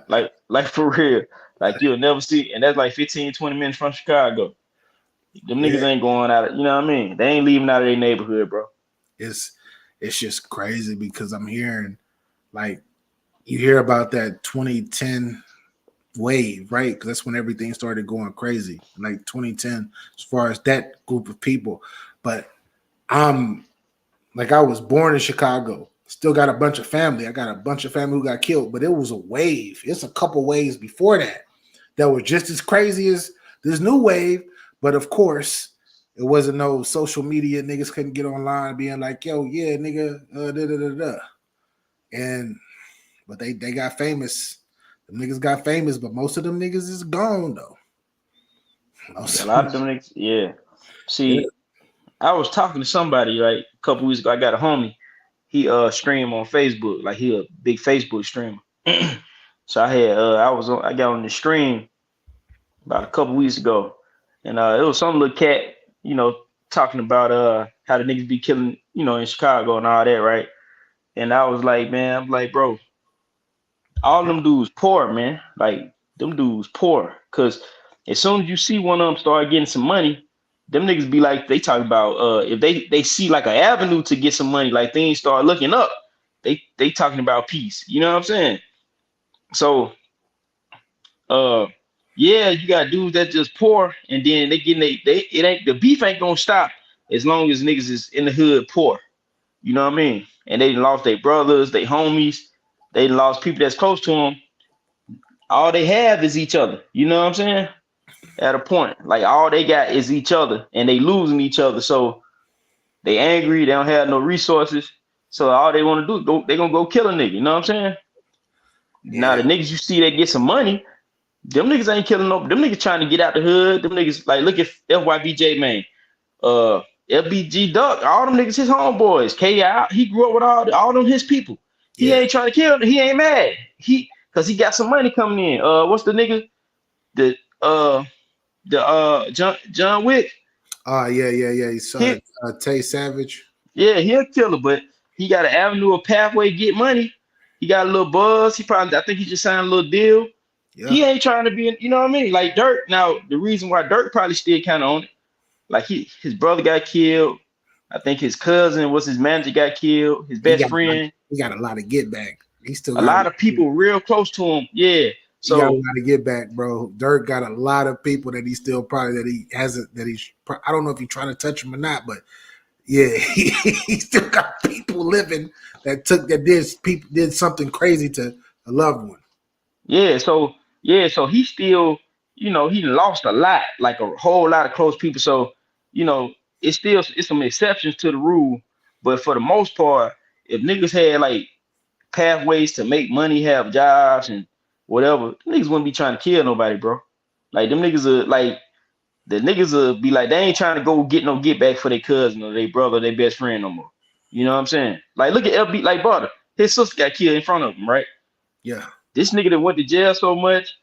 like for real. Like you'll never see, and that's like 15, 20 minutes from Chicago. Them niggas ain't going out of, you know what I mean? They ain't leaving out of their neighborhood, bro. It's just crazy because I'm hearing, like, you hear about that 2010 wave, right? Because that's when everything started going crazy, like 2010, as far as that group of people. But I'm like, I was born in Chicago, still got a bunch of family. I got a bunch of family who got killed, but it was a wave. It's a couple waves before that were just as crazy as this new wave. But of course, it wasn't no social media. Niggas couldn't get online being like, yo, yeah, nigga, da da da da. And but they got famous. Them niggas got famous, but most of them niggas is gone though. A lot of them niggas, yeah. See, I was talking to somebody like a couple weeks ago. I got a homie. He stream on Facebook, like he a big Facebook streamer. So I got on the stream about a couple weeks ago, and it was some little cat, you know, talking about how the niggas be killing, you know, in Chicago and all that, right? And I was like, man, I'm like, bro, all them dudes poor, man. Like them dudes poor. Cause as soon as you see one of them start getting some money, them niggas be like, they talk about if they see like an avenue to get some money, like things start looking up, they talking about peace. You know what I'm saying? So yeah, you got dudes that just poor, and then they getting it ain't the beef ain't gonna stop as long as niggas is in the hood poor. You know what I mean? And they lost their brothers, their homies, they lost people that's close to them. All they have is each other. You know what I'm saying? At a point, like all they got is each other, and they losing each other. So they angry, they don't have no resources. So all they want to do, they gonna go kill a nigga. You know what I'm saying? Yeah. Now the niggas you see that get some money, them niggas ain't killing no. Them niggas trying to get out the hood. Them niggas like look at FYBJ man, LBG Duck, all them niggas his homeboys. KI, he grew up with all them his people. He ain't trying to kill. He ain't mad. Cause he got some money coming in. What's the nigga? John Wick. Yeah. He's Tay Savage. Yeah, he a killer, but he got an avenue, a pathway to get money. He got a little buzz. I think he just signed a little deal. Yeah. He ain't trying to be, you know what I mean? Like Dirk. Now, the reason why Dirk probably still kind of on it, like his brother got killed. I think his cousin was his manager got killed. His best friend. He got a lot of get back. He still a lot of people real close to him. Yeah. So he got a lot to get back, bro. Dirk got a lot of people that he still probably I don't know if he's trying to touch him or not, but yeah, he still got people living that did something crazy to a loved one. Yeah, so he still, you know, he lost a lot, like a whole lot of close people. So, you know, it's some exceptions to the rule, but for the most part, if niggas had like pathways to make money, have jobs and whatever, niggas wouldn't be trying to kill nobody, bro. Like them niggas are like the niggas will be like they ain't trying to go get no get back for their cousin or their brother or their best friend no more. You know what I'm saying? Like look at LB, like brother, his sister got killed in front of him, right? Yeah. This nigga that went to jail so much,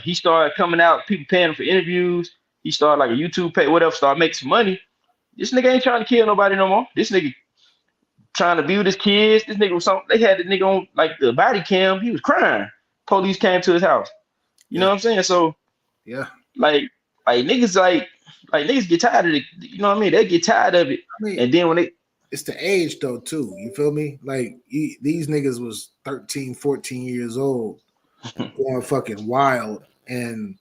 he started coming out, people paying him for interviews. He started like a YouTube page, whatever, started making some money. This nigga ain't trying to kill nobody no more. This nigga trying to be with his kids. This nigga was something. They had the nigga on like the body cam. He was crying. Police came to his house. You know what I'm saying? So yeah, like niggas like niggas get tired of it. You know what I mean? They get tired of it. And then when it's the age though too. You feel me? Like these niggas was 13, 14 years old, going fucking wild, and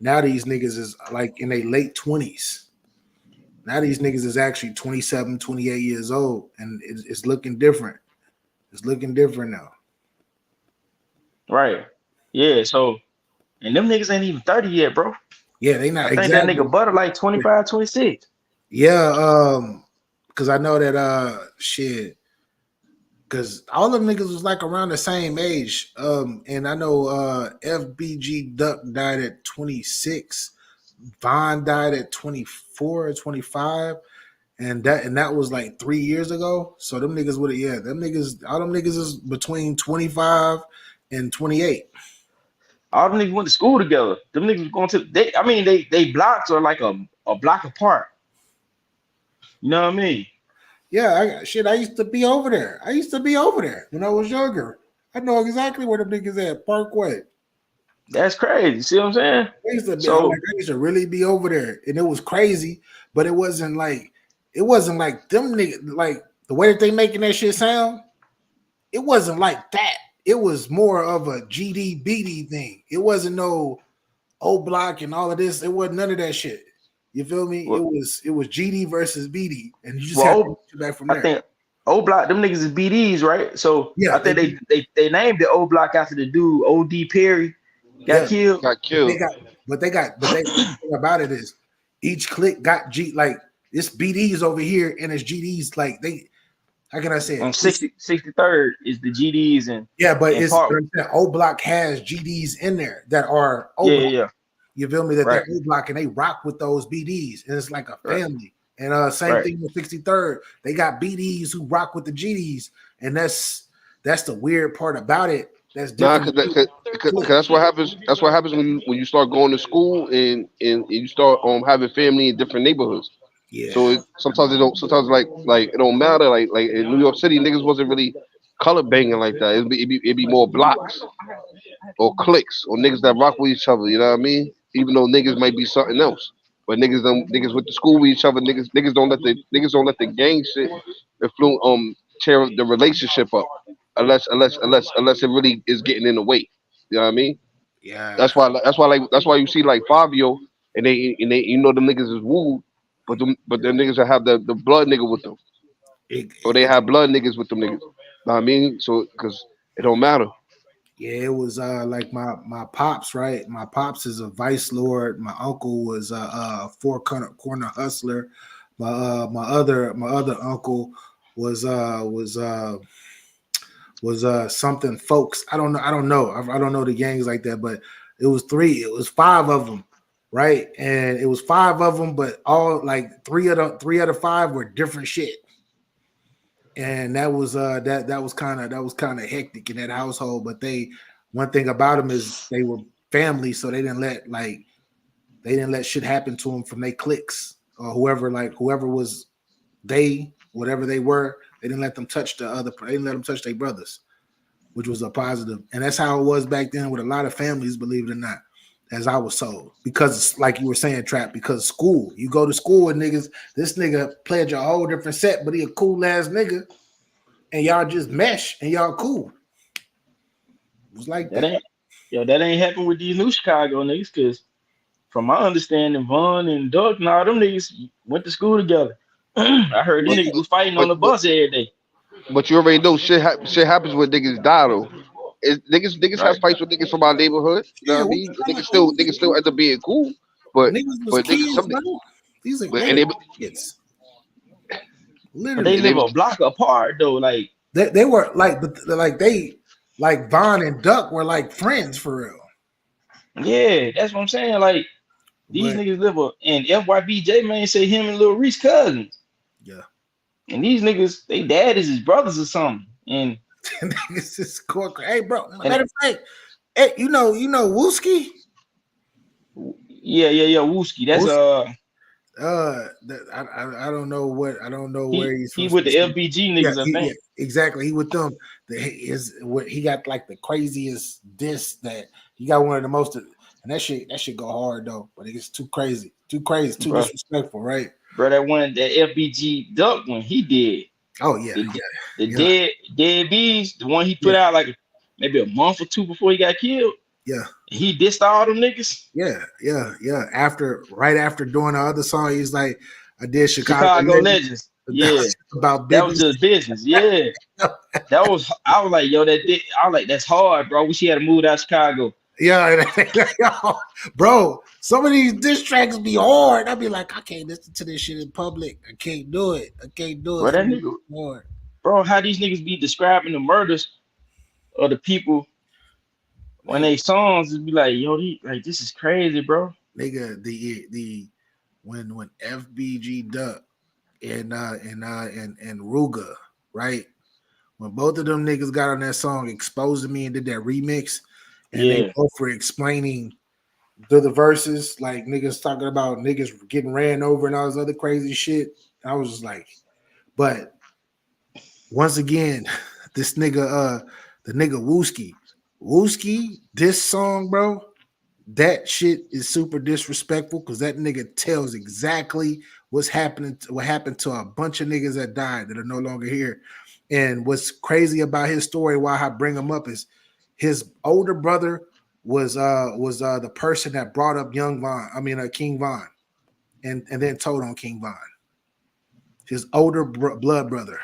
now these niggas is like in their late 20s. Now these niggas is actually 27, 28 years old, and it's looking different. It's looking different now. Right. Yeah. So, and them niggas ain't even 30 yet, bro. Yeah, they I not think that exactly. nigga Butter like 25, 26. Yeah, because I know that shit. Because all them niggas was like around the same age. And I know FBG Duck died at 26. Von died at 24 or 25. And that was like 3 years ago. So them niggas would have, all them niggas is between 25 and 28. All them niggas went to school together. Them niggas going to they blocks are like a block apart. You know what I mean? Yeah, I used to be over there. I used to be over there when I was younger. I know exactly where them niggas at, Parkway. That's crazy. See what I'm saying? I used to really be over there, and it was crazy, but it wasn't like them niggas, like the way that they making that shit sound. It wasn't like that. It was more of a GD BD thing. It wasn't no O Block and all of this. It wasn't none of that shit. You feel me? Well, it was GD versus BD, and you just have to get back from there. I think O Block, them niggas is BDs, right? So yeah, I think they named the O Block after the dude OD Perry got killed. But the thing about it is each clique got G, like it's BDs over here and it's GDs. Like they, how can I say it? On 63rd is the GDs and but and it's O Block has GDs in there that are O Block. Yeah. You feel me? That Right. they're O Block and they rock with those BDs, and it's like a Right. family. And same Right. thing with 63rd. They got BDs who rock with the GDs, and that's the weird part about it. That's different. Because that's what happens. That's what happens when you start going to school and you start having family in different neighborhoods. Yeah. So sometimes it don't. Sometimes like it don't matter. Like in New York City, niggas wasn't really color banging like that. It'd be more blocks or cliques or niggas that rock with each other. You know what I mean? Even though niggas might be something else, but niggas went to school with each other. Niggas don't let the gang shit tear the relationship up unless it really is getting in the way. You know what I mean? Yeah. That's why you see like Fabio and they you know them niggas is wooed, but them niggas that have the blood nigga with them. Or they have blood niggas with them niggas. Know what I mean? So because it don't matter. Yeah, it was like my pops, right? My pops is a vice lord. My uncle was a four corner hustler. My other uncle was something folks. I don't know. I don't know the gangs like that, but it was five of them, right? And it was five of them, but all like three out of five were different shit. And that was kind of hectic in that household. But one thing about them is they were family, so they didn't let shit happen to them from their cliques or whoever was whatever they were. They didn't let them touch they didn't let them touch their brothers, which was a positive. And that's how it was back then with a lot of families, believe it or not, as I was told. Because like you were saying, Trap, because school, you go to school with niggas, this nigga played your whole different set, but he a cool ass nigga, and y'all just mesh and y'all cool. It was like that. That ain't happened with these new Chicago niggas, because from my understanding, Vaughn and Doug and all them niggas went to school together. I heard them niggas was fighting on the bus every day. But you already know shit happens when niggas die though. Niggas have fights with niggas from our neighborhood. You know what I mean? Niggas still end up being cool. But kids, bro. These are kids. Literally, they live a block apart though. Like they were like Vaughn and Duck were like friends for real. Yeah, that's what I'm saying. Like these niggas live and FYBJ man say him and Lil Reese cousins. Yeah. And these niggas, they dad is his brothers or something. And niggas is corporate. Hey, bro. Matter of fact, hey, you know Wooski? Yeah, Wooski. That's I don't know where he's from. He with the LBG niggas, I think. Yeah, exactly. He with them. He got like the craziest diss that he got one of the most, and that shit go hard though. But it's too crazy, too disrespectful, right? Bro, that FBG Duck one he did. Oh yeah, Dead Bees, the one he put out like maybe a month or two before he got killed. Yeah, he dissed all them niggas. Yeah. Right after doing the other song, he's like, I did Chicago Legends. Yeah, about That Biggie. was just business. Yeah. I was like, yo, I was like, that's hard, bro. We had to move out of Chicago. Yeah, bro. Some of these diss tracks be hard. I'd be like, I can't listen to this shit in public. I can't do it. I can't do it. Bro, that nigga, hard. bro, how these niggas be describing the murders of the people when they songs be like, yo, like this is crazy, bro. Nigga, the when FBG Duck and Ruga, right? When both of them niggas got on that song, Exposed Me, and did that remix, and they both were explaining the verses, like niggas talking about niggas getting ran over and all this other crazy shit. I was just like, but once again, this nigga, the nigga Wooski, this song, bro, that shit is super disrespectful because that nigga tells exactly what happened to a bunch of niggas that died that are no longer here. And what's crazy about his story, why I bring him up, is his older brother was the person that brought up King Von, and then told on King Von. His older blood brother.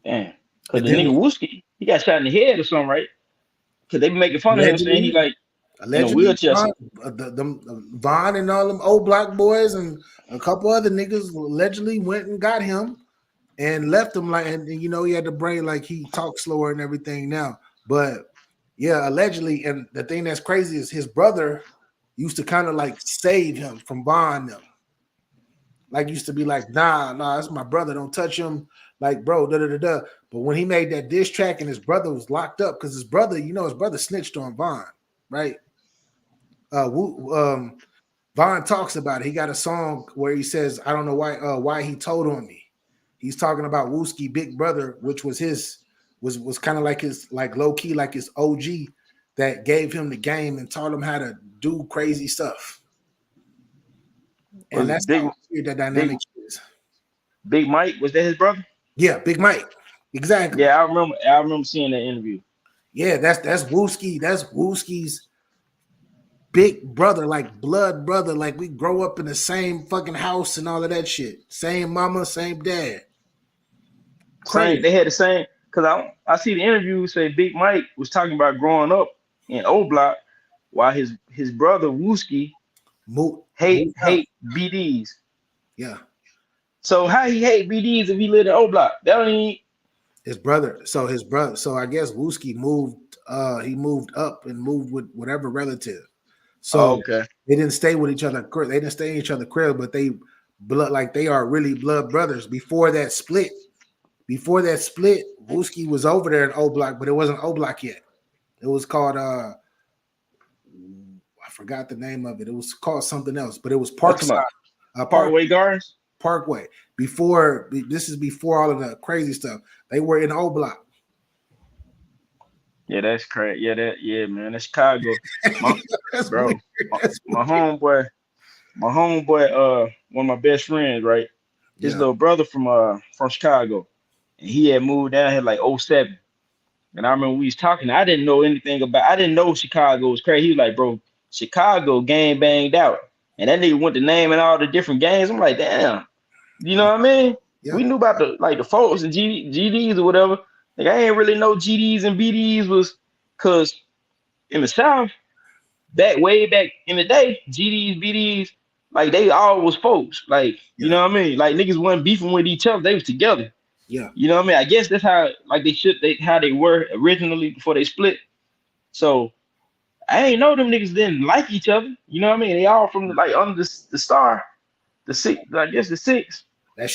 Damn, because the nigga Wooski, he got shot in the head or something, right? Because they be making fun of him saying he like in a wheelchair. Von and all them old black boys and a couple other niggas allegedly went and got him and left him like, and you know, he had the brain like he talks slower and everything now. But yeah, allegedly, and the thing that's crazy is his brother used to kind of like save him from Von them. Like used to be like, nah, that's my brother, don't touch him. Like, bro, da. But when he made that diss track and his brother was locked up, because his brother snitched on Von, right? Von talks about it. He got a song where he says, I don't know why he told on me. He's talking about Wooski big brother, which was was kind of like his, like low key, like his OG that gave him the game and taught him how to do crazy stuff. And that's how weird that dynamic is. Big Mike, was that his brother? Yeah, Big Mike. Exactly. Yeah, I remember seeing that interview. Yeah, that's Wooski. That's Wooski's big brother, like blood brother. Like we grow up in the same fucking house and all of that shit. Same mama, same dad. Same, they had the same, because I see the interview say Big Mike was talking about growing up in O Block while his brother Wooski hate BDs. Yeah. So how he hate BDs if he lived in O Block? That don't even... His brother. So I guess Wooski moved. He moved up and moved with whatever relative. So they didn't stay with each other. They didn't stay in each other's crib, but they are really blood brothers. Before that split, Wooski was over there in O Block, but it wasn't O Block yet. It was called I forgot the name of it. It was called something else, but it was Parkside. Parkway Gardens. Parkway. This is before all of the crazy stuff. They were in O Block. Yeah, that's crazy. Yeah, man, that's Chicago. My homeboy, one of my best friends, right? His little brother from Chicago, and he had moved down here like 07. And I remember we was talking. I didn't know anything I didn't know Chicago was crazy. He was like, bro, Chicago gang banged out, and that nigga went to naming all the different gangs. I'm like, damn, you know what I mean? Yeah. We knew about the folks and GDs or whatever. Like I ain't really know GDs and BDs was, cause in the South, way back in the day, GDs, BDs, like they all was folks. Like, you know what I mean? Like niggas wasn't beefing with each other, they was together. Yeah. You know what I mean? I guess that's how like how they were originally before they split. So I ain't know them niggas didn't like each other. You know what I mean? They all from like under the star, the six, I guess the six. That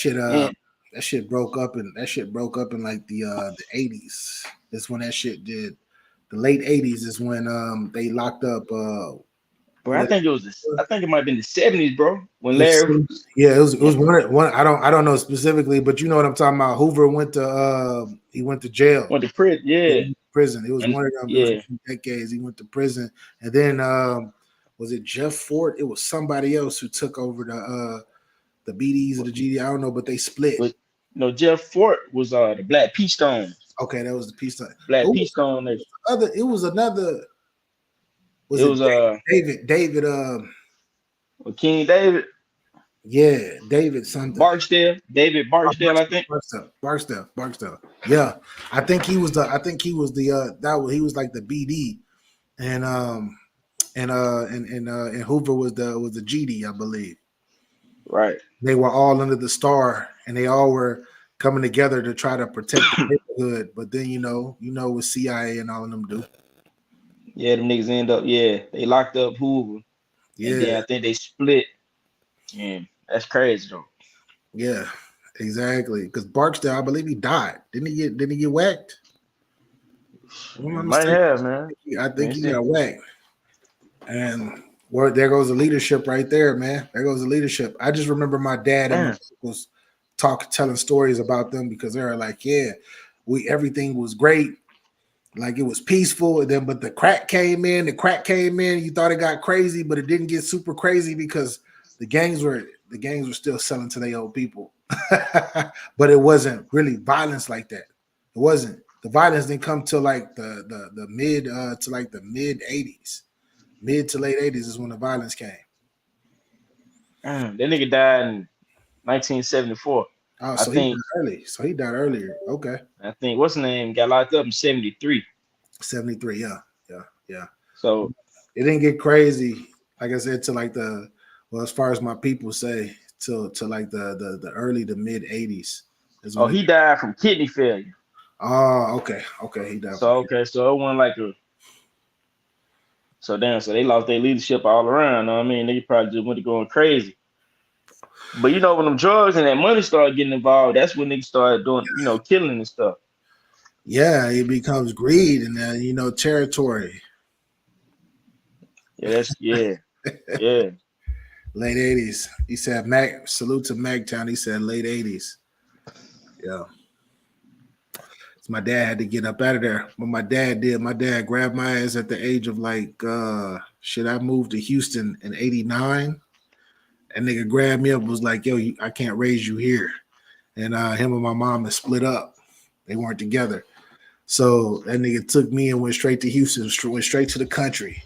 shit broke up in like the 80s. That's when that shit did. The late 80s is when they locked up bro, I think it might have been the 70s, bro. When Larry it was one I don't know specifically, but you know what I'm talking about. Hoover went to jail. Went to prison, yeah. Prison. It was one of them. Yeah. Decades. He went to prison. And then was it Jeff Fort? It was somebody else who took over the BDs or the GD. I don't know, but they split. But, no, Jeff Fort was the Black P Stone. Okay, that was the P Stone. Black P Stone. It was another. David. David. King David. Yeah, David something. David Barksdale, I think. Barksdale. Yeah, I think he was the. He was like the BD, and Hoover was the GD, I believe. Right. They were all under the star, and they all were coming together to try to protect the neighborhood. But then you know what CIA and all of them do. Yeah, them niggas end up. Yeah, they locked up Hoover, and then Yeah, I think they split. And that's crazy though. yeah, exactly. Because Barksdale, I believe he died. Didn't he get whacked? If I'm not Might mistaken, have, man. I think he See. got whacked. And there goes the leadership right there, man. There goes the leadership. I just remember my dad and my uncles telling stories about them because they were like, yeah, everything was great. Like it was peaceful. And then but the crack came in. You thought it got crazy, but it didn't get super crazy because the gangs were still selling to their old people. But it wasn't really violence like that. It wasn't. The violence didn't come till like the mid to like the mid 80s. Mid to late 80s is when the violence came. That nigga died in 1974. Oh, I so he died think. early. So he died earlier. Okay. I think what's the name got locked up in 73. 73, yeah. So it didn't get crazy, like I said, to like as far as my people say, to like the early to mid 80s. He died from kidney failure. Oh, okay. He died. So it wasn't like a. So they lost their leadership all around. Know what I mean, they probably just went to going crazy. But you know when them drugs and that money started getting involved, that's when they started doing, killing and stuff. Yeah, it becomes greed and then territory. Yeah, yeah. Late 80s. He said salute to Magtown. He said late 80s. Yeah. So my dad had to get up out of there. But my dad did. My dad grabbed my ass at the age of like I moved to Houston in 89. And nigga grabbed me up and was like, yo, I can't raise you here. And him and my mom had split up. They weren't together. So that nigga took me and went straight to Houston, went straight to the country.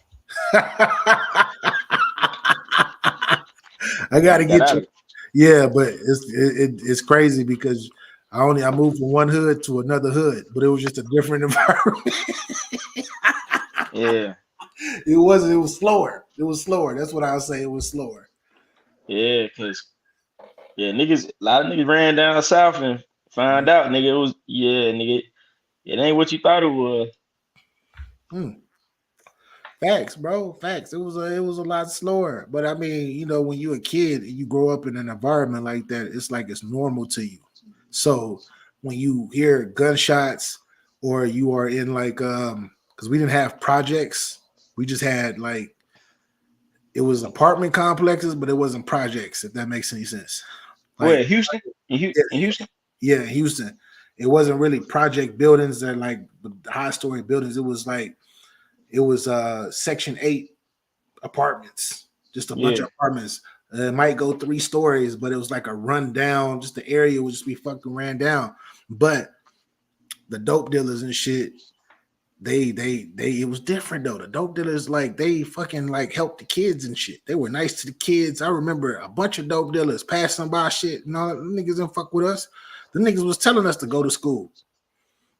I gotta get you. Yeah, but it's crazy because I moved from one hood to another hood, but it was just a different environment. Yeah. It was slower. It was slower. That's what I'll say. It was slower. Yeah, cause a lot of niggas ran down south and found out, nigga, it was nigga, it ain't what you thought it was. Facts, bro. Facts. It was a lot slower. But I mean, when you're a kid and you grow up in an environment like that, it's like it's normal to you. So when you hear gunshots or you are in like because we didn't have projects, we just had like it was apartment complexes, but it wasn't projects, if that makes any sense. Like, where Houston? In Houston? Yeah, Houston. It wasn't really project buildings that like high story buildings. It was Section 8 apartments, just a bunch of apartments. It might go 3 stories, but it was like a rundown. Just the area would just be fucking ran down. But the dope dealers and shit, they it was different though. The dope dealers like they fucking like helped the kids and shit. They were nice to the kids. I remember a bunch of dope dealers passing by shit. No, niggas didn't fuck with us. The niggas was telling us to go to school.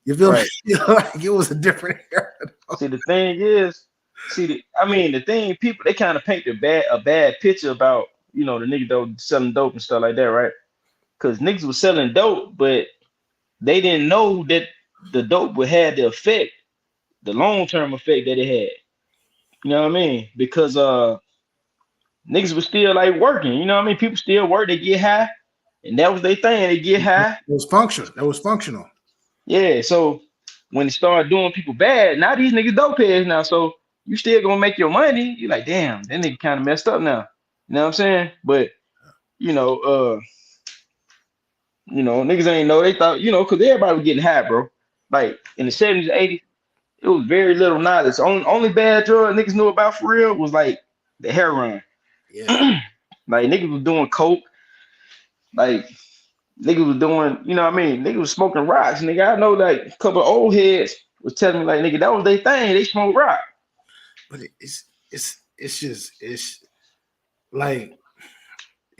You feel me? Like it was a different era. See, the thing is, the thing people they kind of paint a bad picture about the niggas though selling dope and stuff like that, right? Because niggas was selling dope, but they didn't know that the dope would have the effect, the long-term effect that it had. You know what I mean? Because niggas was still like working. You know what I mean? People still work, they get high, and that was their thing. They get high. It was functional. That was functional. Yeah, so when it started doing people bad, now these niggas dope heads now. So you still gonna make your money. You're like, damn, that nigga kind of messed up now. You know what I'm saying? But niggas ain't know. They thought, because everybody was getting high, bro. Like in the 70s, 80s, it was very little knowledge. Only bad drug niggas knew about for real was like the heroin. Yeah. Like niggas was doing coke. Like niggas was doing, niggas was smoking rocks. Nigga, I know like a couple of old heads was telling me like, nigga, that was their thing. They smoke rock. But it's just like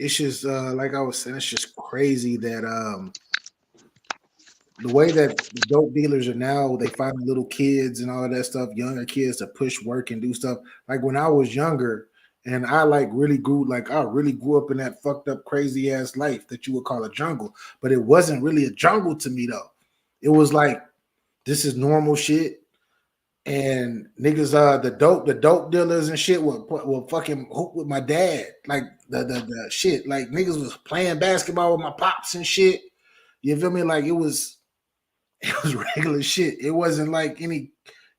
it's just like I was saying, it's just crazy that the way that the dope dealers are now, they find little kids and all of that stuff, younger kids to push work and do stuff. Like when I was younger, and I really grew up in that fucked up, crazy ass life that you would call a jungle, but it wasn't really a jungle to me though. It was like this is normal shit. And niggas, the dope dealers and shit will fucking hoop with my dad. Like the shit. Like niggas was playing basketball with my pops and shit. You feel me? Like it was regular shit. It wasn't like any.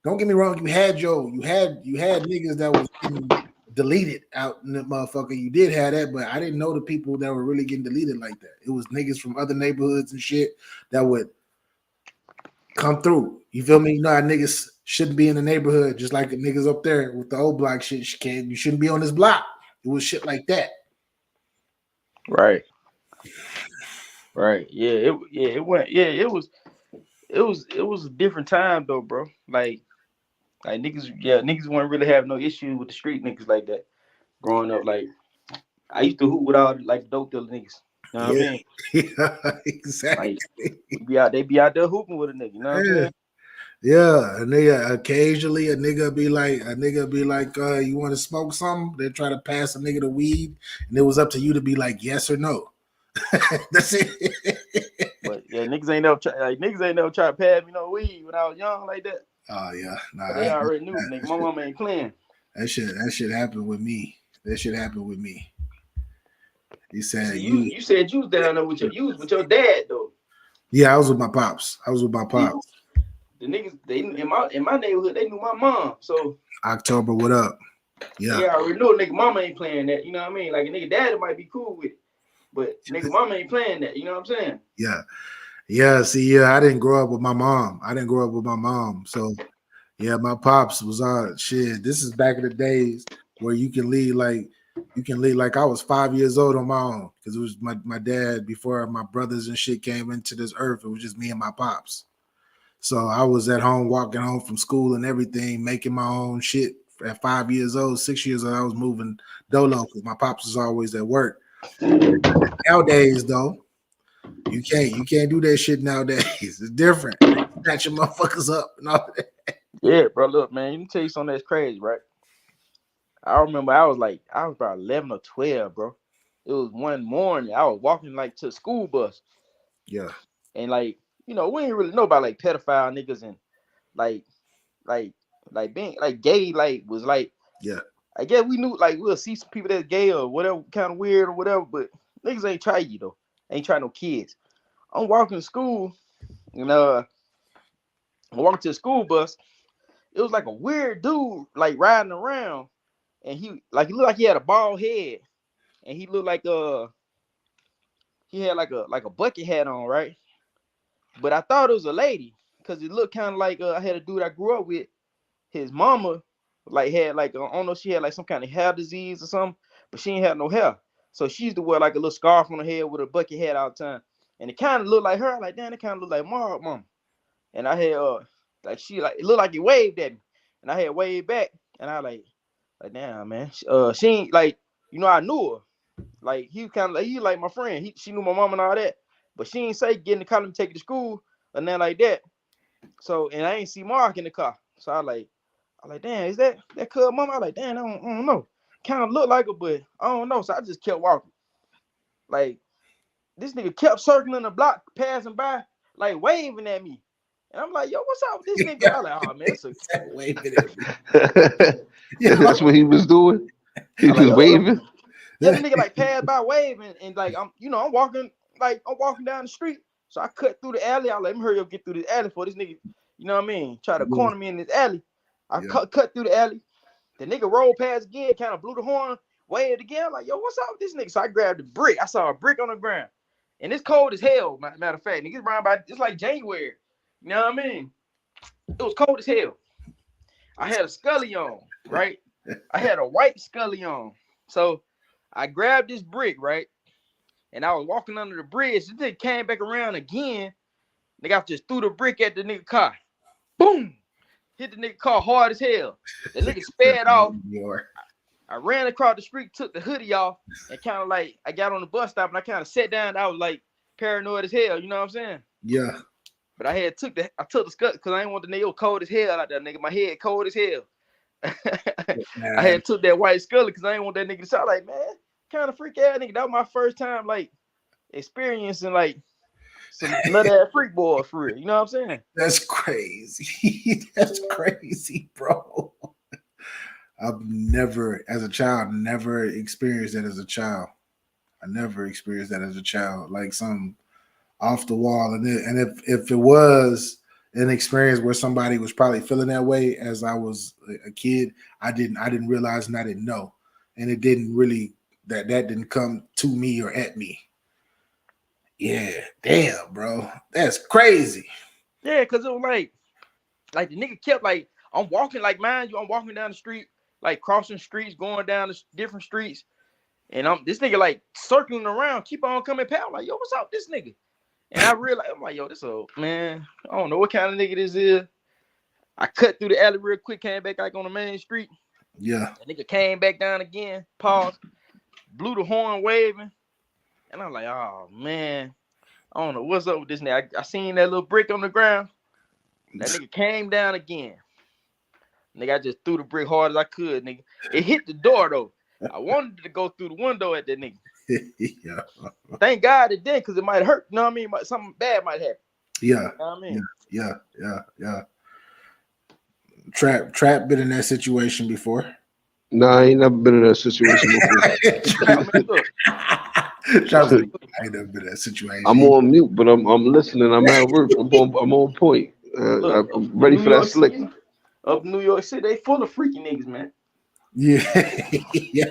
Don't get me wrong. You had niggas that was getting deleted out in the motherfucker. You did have that, but I didn't know the people that were really getting deleted like that. It was niggas from other neighborhoods and shit that would come through. You feel me? You know how niggas shouldn't be in the neighborhood, just like the niggas up there with the old block shit. You shouldn't be on this block. It was shit like that. Right. Yeah. It was a different time though, bro. Like niggas wouldn't really have no issue with the street niggas like that. Growing up, like I used to hoop with all like dope dealer niggas. You know what I mean? Yeah, exactly. Like, they be out there hooping with a nigga. You know what I'm saying? Yeah, a nigga occasionally a nigga be like, you want to smoke something? They try to pass a nigga the weed, and it was up to you to be like yes or no. That's it. But yeah, niggas ain't never try to pass me no weed when I was young like that. Oh yeah, nah. But they already knew, nigga. My mama ain't playing. That shit happened with me. He said you said you was down there with your dad though. Yeah, I was with my pops. The niggas in my neighborhood, they knew my mom. So October, what up? Yeah. Yeah, I already know nigga mama ain't playing that. You know what I mean? Like a nigga daddy might be cool with it, but nigga mama ain't playing that. You know what I'm saying? Yeah. See, I didn't grow up with my mom. So yeah, my pops was shit. This is back in the days where you can leave like I was 5 years old on my own because it was my dad before my brothers and shit came into this earth. It was just me and my pops. So I was at home, walking home from school and everything, making my own shit at 5 years old, 6 years old. I was moving dolo because my pops was always at work. Nowadays, though, you can't do that shit nowadays. It's different. Snatch your motherfuckers up and all that. Yeah, bro. Look, man, let me tell you something that's crazy, right? I remember I was about 11 or 12, bro. It was one morning. I was walking like to the school bus. Yeah. And like, we didn't really know about like pedophile niggas and like being like gay, like was like, yeah. I guess we knew like we'll see some people that's gay or whatever, kind of weird or whatever, but niggas ain't try you though. Ain't try no kids. I'm walking to school, and I walked to the school bus. It was like a weird dude like riding around, and he looked like he had a bald head, and he looked like he had like a bucket hat on, right? But I thought it was a lady because it looked kind of like I had a dude I grew up with. His mama had I don't know, she had like some kind of hair disease or something, but she ain't had no hair. So she used to wear like a little scarf on her head with a bucket hat all the time. And it kind of looked like her. Like, damn, it kind of looked like Mark mama. And I had it looked like it waved at me. And I had waved back. And I like damn, man. She ain't I knew her. Like he was kind of he like my friend. She knew my mom and all that. But she ain't say get in the car and take it to school or nothing like that. So and I ain't see Mark in the car. So I like, damn, is that cuz mama? I like, damn, I don't know. Kind of look like her, but I don't know. So I just kept walking. Like, this nigga kept circling the block, passing by, like waving at me. And I'm like, yo, what's up with this nigga? I'm like, oh man, it's a waving at me. That's what he was doing. He was waving. Yeah, the nigga like passed by waving, and like I'm walking down the street. So I cut through the alley. I let him hurry up, get through this alley for this nigga. You know what I mean? Try to corner me in this alley. I cut through the alley. The nigga rolled past again, kind of blew the horn, waved again. I'm like, yo, what's up with this nigga? So I grabbed the brick. I saw a brick on the ground. And it's cold as hell, matter of fact. Niggas around it's like January. You know what I mean? It was cold as hell. I had a scully on, right? I had a white scully on. So I grabbed this brick, right? And I was walking under the bridge. The nigga came back around again. Nigga, I just threw the brick at the nigga car. Boom! Hit the nigga car hard as hell. The nigga sped off. I ran across the street, took the hoodie off, and kind of like I got on the bus stop and I kind of sat down. I was like paranoid as hell, you know what I'm saying? Yeah. But I took the scut because I didn't want the nigga cold as hell out there, nigga. My head cold as hell. I had took that white Scully because I didn't want that nigga to shout like, man, kind of freak ass nigga. That was my first time like experiencing like some nut ass freak boy for real. You know what I'm saying? That's crazy. That's crazy, bro. I've never, as a child, never experienced that as a child. I never experienced that as a child, like some off the wall. And if it was an experience where somebody was probably feeling that way as I was a kid, I didn't realize and I didn't know, and it didn't really that didn't come to me or at me. Yeah, damn, bro, that's crazy. Yeah, cause it was like the nigga kept like I'm walking like mind you, I'm walking down the street. Like crossing streets, going down the different streets, and this nigga like circling around, keep on coming past. Like, yo, what's up, this nigga? And I realized, I'm like, yo, this old man. I don't know what kind of nigga this is. I cut through the alley real quick, came back like on the main street. Yeah. The nigga came back down again, paused, blew the horn, waving, and I'm like, oh man, I don't know what's up with this nigga. I seen that little brick on the ground. That nigga came down again. Nigga, I just threw the brick hard as I could, nigga. It hit the door, though. I wanted to go through the window at that nigga. Yeah. Thank God it didn't, because it might hurt. You know what I mean? Something bad might happen. Yeah. You know what I mean? Yeah. Trap been in that situation before? Nah, I ain't never been in that situation before. I ain't never been in that situation. I'm on mute, but I'm listening. I'm at work. I'm on point. I'm ready for that slick. Up in New York City, they full of freaky niggas, man. Yeah.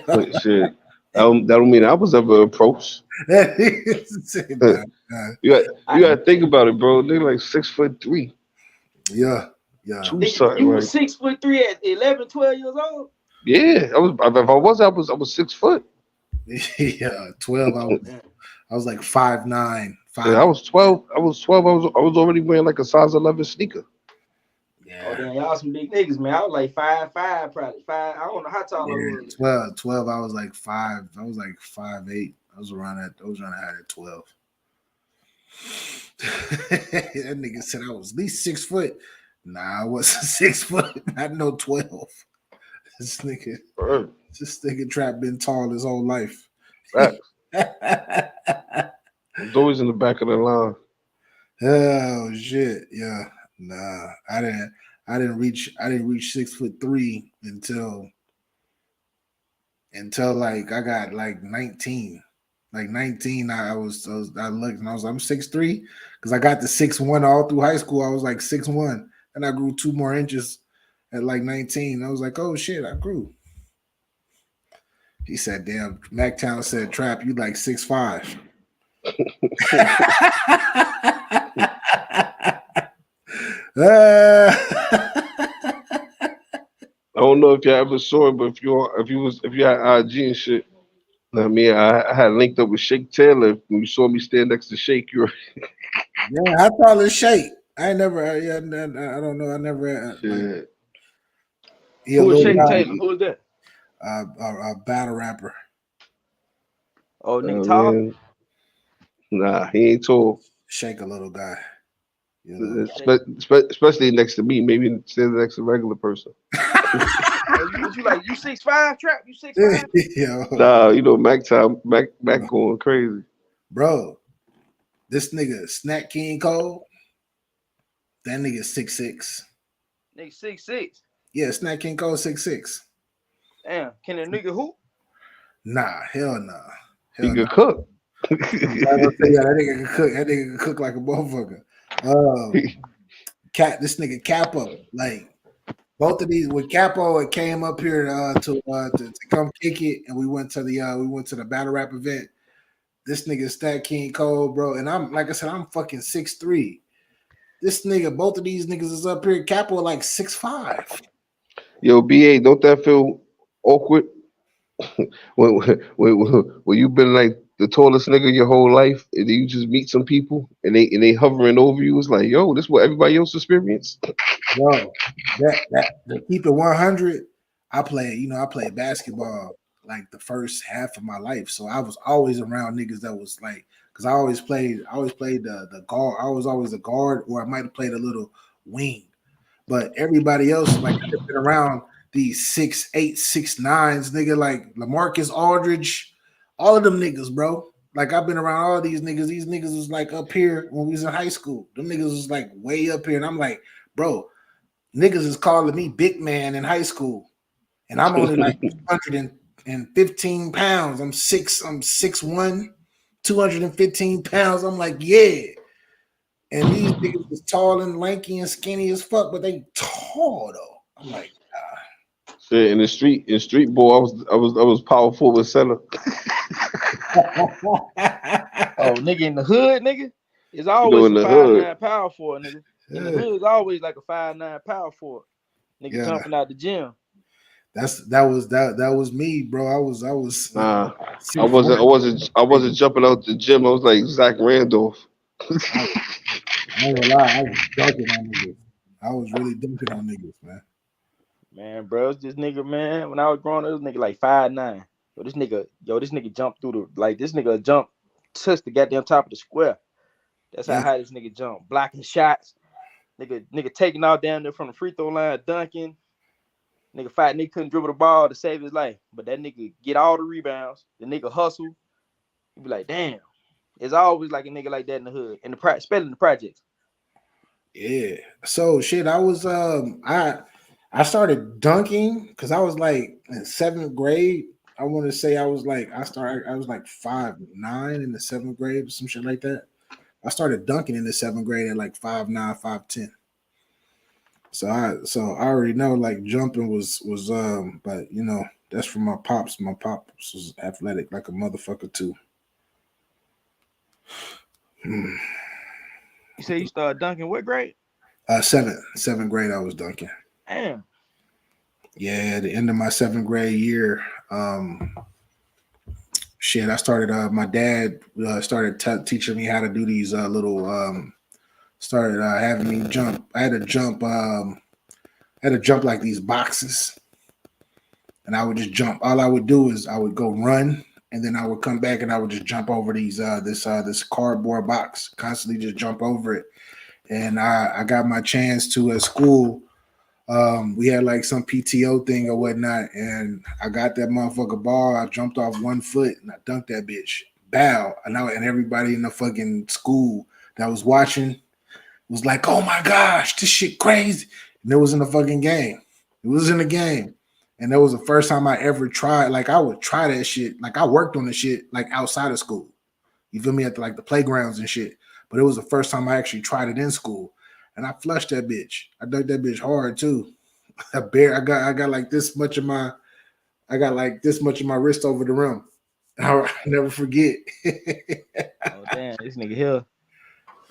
But shit. That don't mean I was ever approached. You gotta think about it, bro. They're like 6'3". Yeah. You was 6'3" at 11, 12 years old? Yeah, I was 6 foot. Yeah, 12. I was like 5'9". Yeah, I was 12. I was already wearing like a size 11 sneaker. Oh, damn, y'all some big niggas, man. I was like 5'5", probably 5. I don't know how tall I was. 12. I was like 5. I was like 5'8". I was around that at 12. That nigga said I was at least 6 foot. Nah, I wasn't 6 foot. I know 12. This nigga Trap been tall his whole life. Facts. It's always in the back of the line. Oh shit, yeah. Nah, I didn't reach 6'3" until like I got like 19. Like 19, I looked and I was like, I'm 6'3", because I got the 6'1" all through high school. I was like 6'1", and I grew 2 more inches at like 19. I was like, oh shit, I grew. He said, damn, MacTown said, Trap, you like 6'5". I don't know if y'all ever saw it, but if you had IG and shit, I mean, I had linked up with Shake Taylor. When you saw me stand next to Shake, you were yeah, I thought it Shake. I never, I don't know. I never. Who was Shake Taylor? Who was that? A battle rapper. Oh, nigga tall? Man. Nah, he ain't tall. Shake a little guy. Especially next to me, maybe stand next to a regular person. You like you 6'5", Trap? You 6'5"? Yeah. Nah, you know Mac going crazy, bro. This nigga Snack King Cole. That nigga 6'6". Nigga 6'6". Yeah, Snack King Cole 6'6". Damn, can a nigga hoop? Nah, hell nah. He could cook. That nigga can cook. That nigga can cook like a motherfucker. This nigga Capo, like both of these with Capo, it came up here to come kick it, and we went to the battle rap event. This nigga Snack King Cole, bro, and I'm like I said, I'm fucking 6'3". This nigga, both of these niggas is up here. Capo like 6'5". Yo, BA, don't that feel awkward when you've been like the tallest nigga your whole life, and then you just meet some people and they hovering over you? It's like, yo, this is what everybody else experienced. Yo, that to keep it 100, I played basketball like the first half of my life. So I was always around niggas that was like, because I always played the guard. I was always a guard, or I might have played a little wing. But everybody else, like, I've been around these 6'8", 6'9", nigga, like LaMarcus Aldridge, all of them niggas, bro. Like, I've been around all these niggas. These niggas was like up here when we was in high school. Them niggas was like way up here. And I'm like, bro, niggas is calling me big man in high school. And I'm only like 215 pounds. I'm 6'1", 215 pounds. I'm like, yeah. And these niggas was tall and lanky and skinny as fuck, but they tall though. I'm like, Shit, in the street boy, I was power forward center. Oh, nigga in the hood, nigga, it's always In a the 5'9" hood. power forward, nigga. In the hood, it's always like a 5'9" power forward. Nigga yeah, jumping out the gym. that was me, bro. I was Nah, I 6'1". wasn't jumping out the gym. I was like Zach Randolph. I ain't gonna lie, I was dunking on niggas. I was really dunking on niggas, man. Man, bro, it's this nigga, man. When I was growing up, this nigga like 5'9". This nigga jumped through this nigga jumped, touched the goddamn top of the square. That's how high this nigga jumped. Blocking shots. Nigga taking out down there from the free throw line, dunking. Nigga couldn't dribble the ball to save his life. But that nigga get all the rebounds. The nigga hustle. You be like, damn. It's always like a nigga like that in the hood. Especially in the projects. Yeah. So shit, I was I started dunking because I was like in 7th grade. I want to say I was like 5'9" in the 7th grade or some shit like that. I started dunking in the 7th grade at like 5'9", 5'10". So I already know like jumping was but you know, that's from my pops. My pops was athletic like a motherfucker too. You say you started dunking what grade? 7th grade I was dunking. Damn. Yeah, at the end of my 7th grade year, shit, I started. My dad started teaching me how to do these little. Started having me jump. I had to jump. Like these boxes, and I would just jump. All I would do is I would go run, and then I would come back and I would just jump over these this cardboard box. Constantly just jump over it, and I got my chance to at school. We had like some PTO thing or whatnot, and I got that motherfucker ball. I jumped off 1 foot and I dunked that bitch. Bow. And everybody in the fucking school that was watching was like, "Oh my gosh, this shit crazy." And it was in the fucking game. It was in the game. And that was the first time I ever tried. Like, I would try that shit. Like, I worked on the shit like outside of school. You feel me? At the playgrounds and shit. But it was the first time I actually tried it in school. And I flushed that bitch. I dunked that bitch hard too. I got like this much of my wrist over the rim. I'll never forget. Oh damn, this nigga here.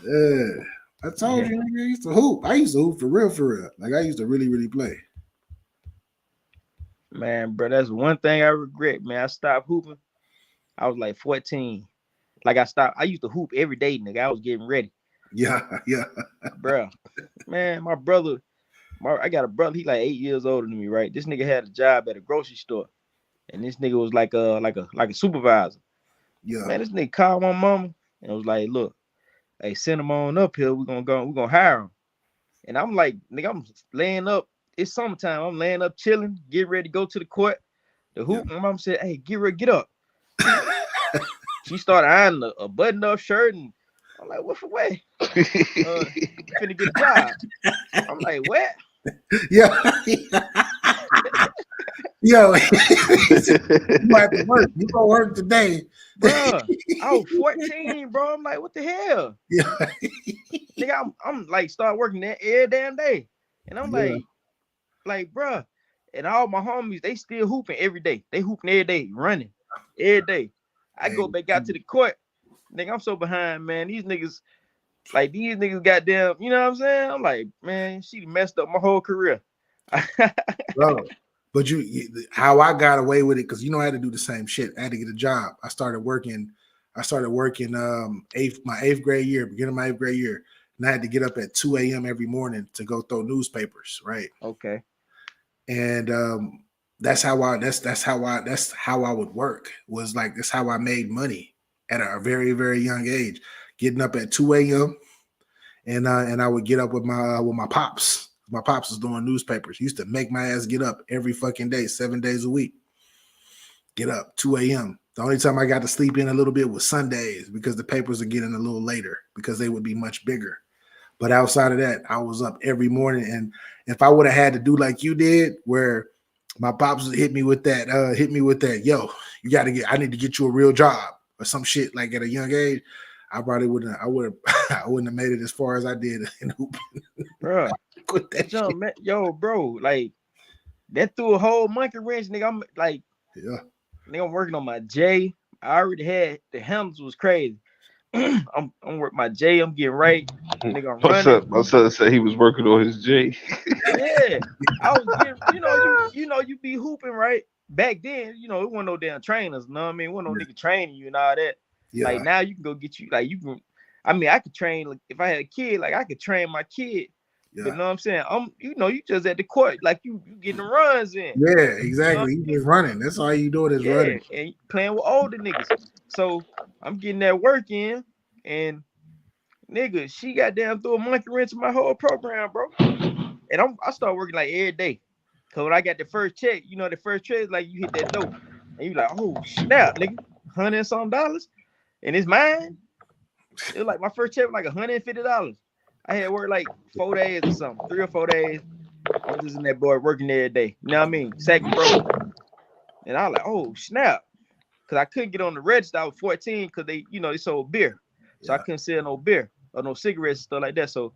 Yeah. I told you, nigga, I used to hoop. I used to hoop for real. Like, I used to really, really play. Man, bro, that's one thing I regret, man. I stopped hooping. I was like 14. Like, I used to hoop every day, nigga. I was getting ready. Yeah. Bro, man, I got a brother, he like 8 years older than me, right? This nigga had a job at a grocery store. And this nigga was like a supervisor. Yeah. Man, this nigga called my mama and was like, look, hey, send him on up here. We're gonna hire him. And I'm like, nigga, I'm laying up. It's summertime. I'm laying up, chilling, getting ready to go to the court. The hoop. Yeah. My mom said, hey, get up. She started eyeing a button-up shirt, and I'm like, what for way? You finna get a job. I'm like, what? Yeah. Yo, you have to work. You gonna work today, bro? I was 14, bro. I'm like, what the hell? Yeah, nigga, I'm like, start working there every damn day, and I'm like, bro, and all my homies, they still hooping every day. They hooping every day, running every day. I go back out to the court, nigga. I'm so behind, man. These niggas goddamn, you know what I'm saying? I'm like, man, she messed up my whole career. Bro. But how I got away with it, because I had to do the same shit. I had to get a job. I started working my 8th grade year, beginning of my 8th grade year. And I had to get up at 2 a.m. every morning to go throw newspapers, right? Okay. And that's how I would work. Was like that's how I made money at a very, very young age. Getting up at 2 a.m. and I would get up with my pops. My pops was doing newspapers. He used to make my ass get up every fucking day, 7 days a week. Get up 2 a.m. The only time I got to sleep in a little bit was Sundays because the papers are getting a little later because they would be much bigger. But outside of that, I was up every morning. And if I would have had to do like you did, where my pops would hit me with that, yo, I need to get you a real job or some shit like at a young age, I probably wouldn't have made it as far as I did in hooping. Bro. Yo, bro, like that threw a whole monkey wrench, nigga. I'm like, yeah, nigga, I'm working on my J. I already had the handles was crazy. I'm working my J. I'm getting right, nigga. I'm running. My son said he was working on his J. Yeah, I was getting, you be hooping right back then. You know, it wasn't no damn trainers. You know what I mean? It wasn't no nigga training you and all that. Yeah. Like now you can go get you. Like you can. I mean, I could train. Like if I had a kid, like I could train my kid. Yeah. But you know what I'm saying? You just at the court, like you getting the runs in. Yeah, exactly. You just running. That's all you doing is running. And playing with older niggas. So I'm getting that work in, and nigga, she goddamn threw a monkey wrench in my whole program, bro. And I start working like every day. Cause when I got the first check, the first check is like you hit that dope, and you like, oh snap, nigga, $100 and something, and it's mine. It was like my first check was like $150. I had worked like 4 days or something, 3 or 4 days. I was just in that boy working every day. You know what I mean? Second bro. And I was like, oh snap. Cause I couldn't get on the register. I was 14 because they sold beer. So I couldn't sell no beer or no cigarettes and stuff like that. So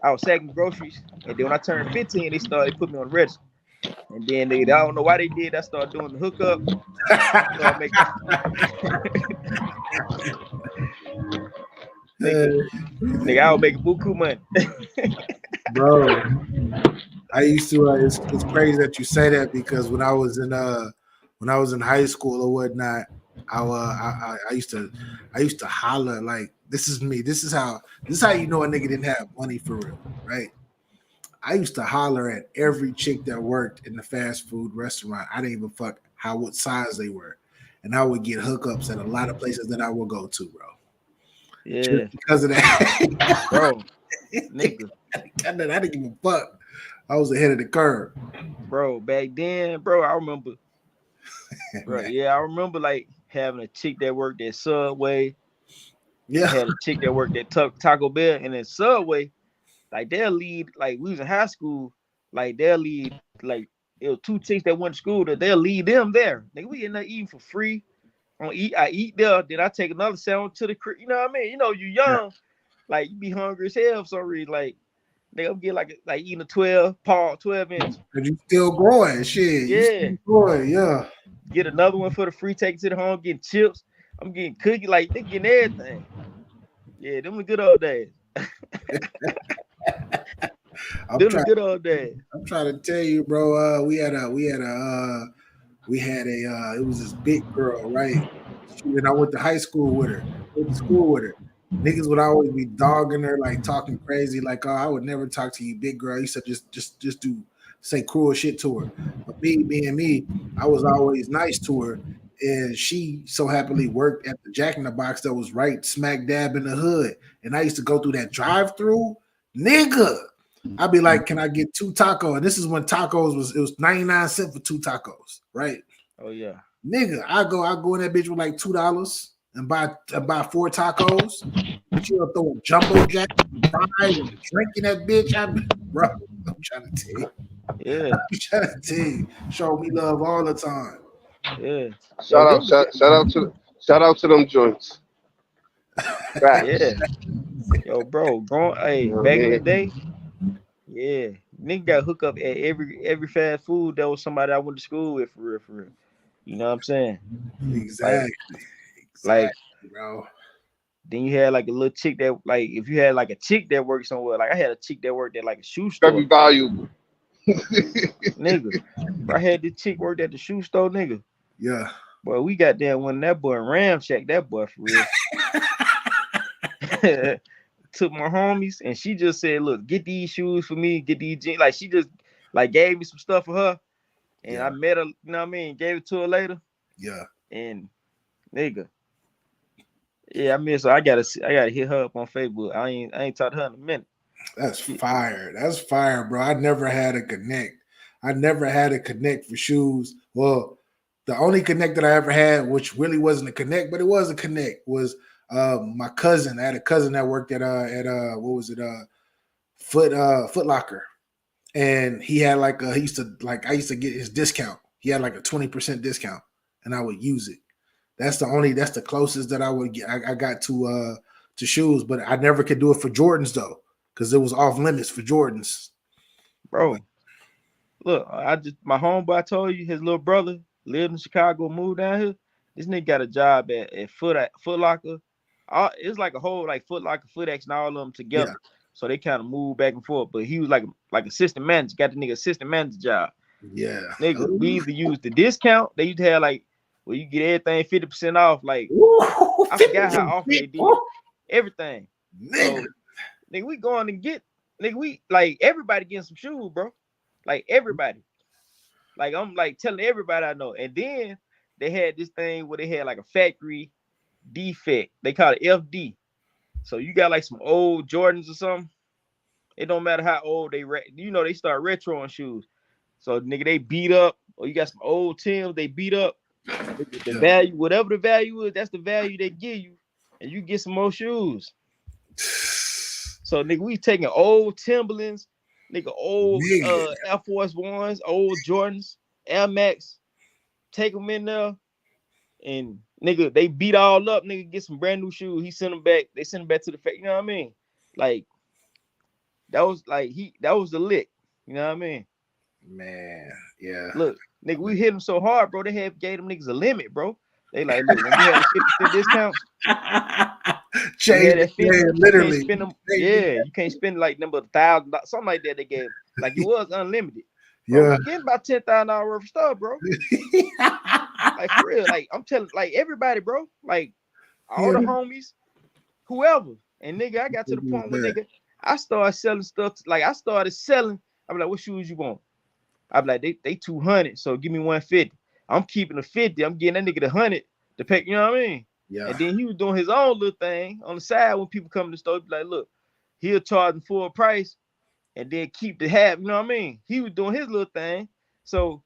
I was sacking groceries. And then when I turned 15, they put me on the register. And then I don't know why they did. I started doing the hookup. Nigga, I was making buku money. Bro, I used to. It's crazy that you say that because when I was in high school or whatnot, I used to holler like, "This is me. This is how you know a nigga didn't have money for real, right?" I used to holler at every chick that worked in the fast food restaurant. I didn't even fuck what size they were, and I would get hookups at a lot of places that I would go to, bro. Yeah, just because of that, bro. Nigga, I didn't give a fuck. I was ahead of the curve, bro. Back then, bro, I remember. Bro, yeah, I remember like having a chick that worked at Subway. Yeah, I had a chick that worked at Taco Bell, and then Subway, like they'll lead. Like we was in high school, like they'll lead. Like it was 2 chicks that went to school that they'll lead them there. Like we end up eating for free. I eat there, then I take another sandwich to the crib. You know what I mean? You young, like you be hungry as hell for some reason. Like they'll get like eating a 12 inch. And you still growing, shit. Yeah, you still growing, yeah. Get another one for the free. Take it to the home. Getting chips. I'm getting cookies. Like they getting everything. Yeah, them the good old days. Good old days. I'm trying to tell you, bro. We had a it was this big girl, right? And I went to high school with her. Niggas would always be dogging her, like talking crazy, like, "Oh, I would never talk to you, big girl." You said just say cruel shit to her. But me being me, I was always nice to her, and she so happily worked at the Jack in the Box that was right smack dab in the hood. And I used to go through that drive-through, nigga. I'd be like, "Can I get 2 tacos?" And this is when tacos was 99 cents for 2 tacos, right? Oh yeah, nigga. I go in that bitch with like $2 and buy 4 tacos. She'll throw a jumbo jack, fries, and drinking that bitch. Bro, I'm trying to tell you. Yeah, I'm trying to tell you. Show me love all the time. Yeah. Shout out to them joints. Yeah. Yo, bro, back in the day, yeah, nigga got hooked up at every fast food that was somebody I went to school with for real. You know what I'm saying? Exactly. Like, bro. Then you had like a little chick that, like, if you had like a chick that worked somewhere, like I had a chick that worked at like a shoe store. Very valuable. Nigga. I had this chick worked at the shoe store, nigga. Yeah. Boy, we got there when that boy ramshacked that boy for real. Took my homies and she just said, "Look, get these shoes for me, get these jeans." Like she just like gave me some stuff for her. And I met her, you know what I mean, gave it to her later. Yeah. And nigga. Yeah, I miss her. I gotta hit her up on Facebook. I ain't talked to her in a minute. That's fire. That's fire, bro. I never had a connect. I never had a connect for shoes. Well, the only connect that I ever had, which really wasn't a connect, but it was a connect, was my cousin. I had a cousin that worked at what was it? Foot Locker. And he had like I used to get his discount. He had like a 20% discount, and I would use it. That's the closest that I would get. I got to shoes, but I never could do it for Jordans though, because it was off limits for Jordans. Bro, look, my homeboy, I told you, his little brother lived in Chicago, moved down here. This nigga got a job at Foot Locker. It's like a whole like Foot Locker, Foot X, and all of them together. Yeah. So they kind of moved back and forth. But he was like assistant manager, got the nigga assistant manager job. Yeah. Nigga, we either use the discount. They used to have like, well, you get everything 50% off. Like, I forgot how often they did everything. Nigga. So, nigga, we going to get, nigga, we like everybody getting some shoes, bro. Like everybody. Like I'm like telling everybody I know. And then they had this thing where they had like a factory defect. They call it FD. So you got like some old Jordans or something. It don't matter how old they start retroing shoes. So nigga, they beat up, or you got some old Timbs, they beat up. The value, whatever the value is, that's the value they give you, and you get some more shoes. So nigga, we taking old Timberlands, nigga, old Air Force Ones, old Jordans, Air Max, take them in there, and nigga, they beat all up. Nigga, get some brand new shoes. He sent them back. They sent them back to the factory. You know what I mean? Like that was the lick. You know what I mean? Man, yeah. Look, nigga, we hit them so hard, bro. They gave them niggas a limit, bro. They like, look, when we had a 50% discount, literally. You can't spend like number $1,000, something like that. They gave like it was unlimited. Bro, Yeah, getting about $10,000 worth of stuff, bro. Like for real, like I'm telling, like everybody, bro, like all the homies, whoever. And nigga, I got to the point where nigga, I started selling stuff. I'm like, what shoes you want? I'm like, they 200, so give me 150. I'm keeping the 50. I'm getting that nigga the 100 to pay. You know what I mean? Yeah. And then he was doing his own little thing on the side when people come to the store. He be like, look, he'll charge them full price and then keep the half. You know what I mean? He was doing his little thing. So,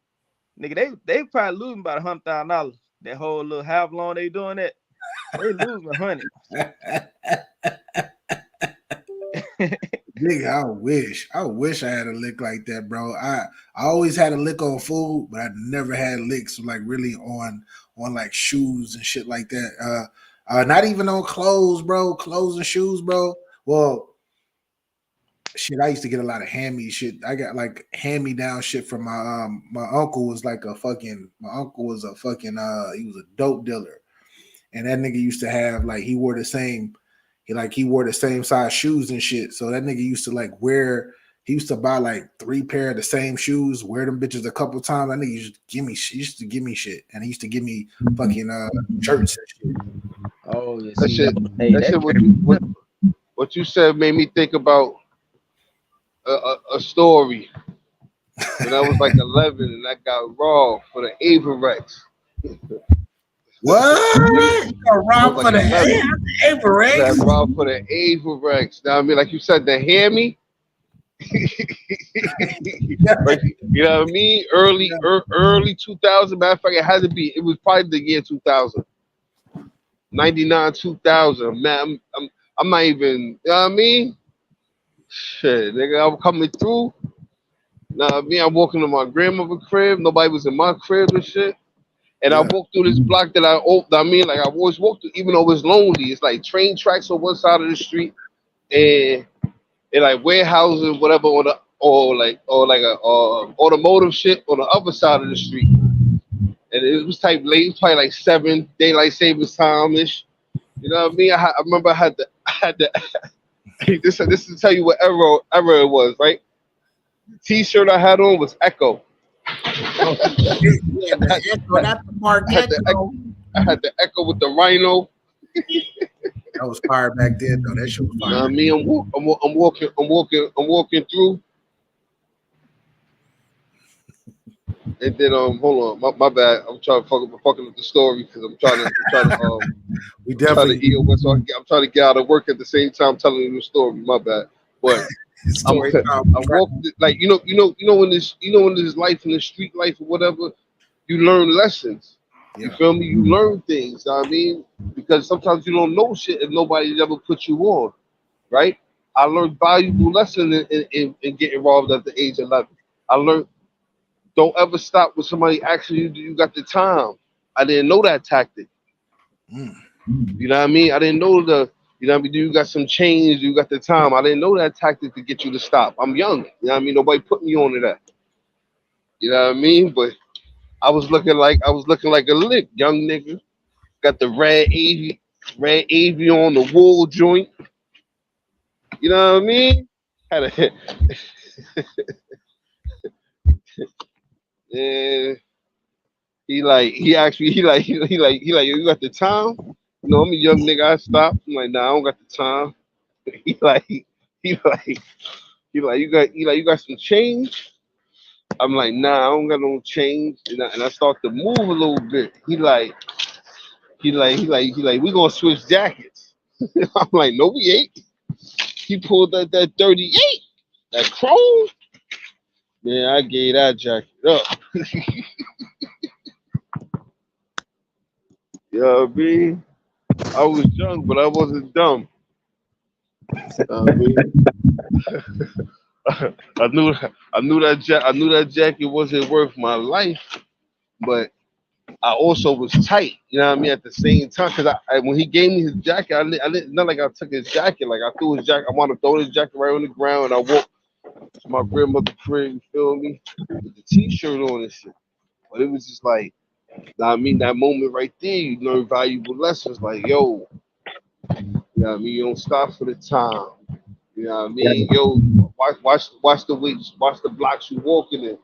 nigga, they probably losing about $100,000. That whole little half long they doing that, they losing 100. Nigga, I wish I had a lick like that, bro. I always had a lick on food, but I never had licks like really on like shoes and shit like that. Not even on clothes, bro. Clothes and shoes, bro. Well, shit, I used to get a lot of shit. I got like hand-me-down shit from my uncle was like a fucking, he was a dope dealer. And that nigga used to have like he wore the same size shoes and shit. So that nigga used to like he used to buy like 3 pair of the same shoes, wear them bitches a couple times. That nigga used to give me shit. And he used to give me fucking shirts and shit. Oh yeah. That shit what you said made me think about a story. When I was like 11 and I got robbed for the Averex. What? You got robbed for the Averex? I got robbed for the Averex. Now I mean, like you said, the hammy. Like, you know what I mean? Early 2000. Matter of fact, it was probably the year 2000. 99, 2000. Man, I'm not even, you know what I mean? Shit, nigga, I'm coming through. Nah, I'm walking to my grandmother's crib. Nobody was in my crib and shit. And I walked through this block that I always walked through, even though it's lonely. It's like train tracks on one side of the street, and like warehouses, whatever, or like a automotive shit on the other side of the street. And it was type late, it was probably like 7 daylight savings time ish. You know what I mean? I remember I had the this is to tell you what era it was, right? The T-shirt I had on was Echo. I had the Echo with the Rhino. That was fire back then, though. That shit was fire. I'm walking through. And then hold on, my bad. I'm trying to fucking up the story because I'm trying to we trying to definitely EOS. So I'm trying to get out of work at the same time telling you the story. My bad. But story time. I walked like in this life, in the street life or whatever, you learn lessons. You feel me? You learn things. You know what I mean, because sometimes you don't know shit if nobody ever put you on, right? I learned valuable lessons in getting involved at the age of 11. I learned don't ever stop when somebody asking you, do you got the time? I didn't know that tactic. You know what I mean? I didn't know you know what I mean? Do you got some change? You got the time? I didn't know that tactic to get you to stop. I'm young. You know what I mean? Nobody put me on to that. You know what I mean? But I was looking like a lick, young nigga. Got the red AV on the wool joint. You know what I mean? Had a yeah. He asked me, he like, you got the time? You know, I'm a young nigga, I stopped. I'm like, nah, I don't got the time. He like, you got some change? I'm like, nah, I don't got no change. And I start to move a little bit. He like, we gonna switch jackets. I'm like, no, we ain't. He pulled that 38, that chrome. Man, I gave that jacket up. You know what I mean? I was young, but I wasn't dumb. I mean, I knew that jacket wasn't worth my life, but I also was tight. You know what I mean? At the same time, because when he gave me his jacket, I didn't not like I took his jacket. Like I threw his jacket. I wanted to throw his jacket right on the ground, and I walked to my grandmother's crib. You feel me? With the T-shirt on and shit. But it was just like, I mean, that moment right there, you learn valuable lessons. Like, yo, you know what I mean? You don't stop for the time. You know what I mean? Yo, watch the weights, watch the blocks you walking in.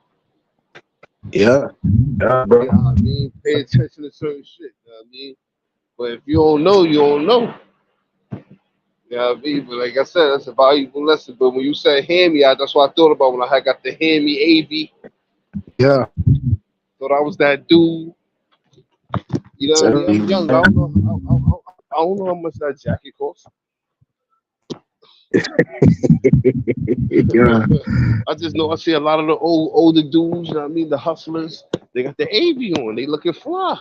Yeah, bro. You know what I mean? Pay attention to certain shit. You know what I mean? But if you don't know, you don't know. You know what I mean? But like I said, that's a valuable lesson. But when you said hand me, that's what I thought about when I had got the hand me AV. Yeah. Thought I was that dude. You know what I mean? I'm young. I don't know how much that jacket costs. Yeah. I just know I see a lot of the older dudes, you know what I mean, the hustlers, they got the AV on, they looking fly.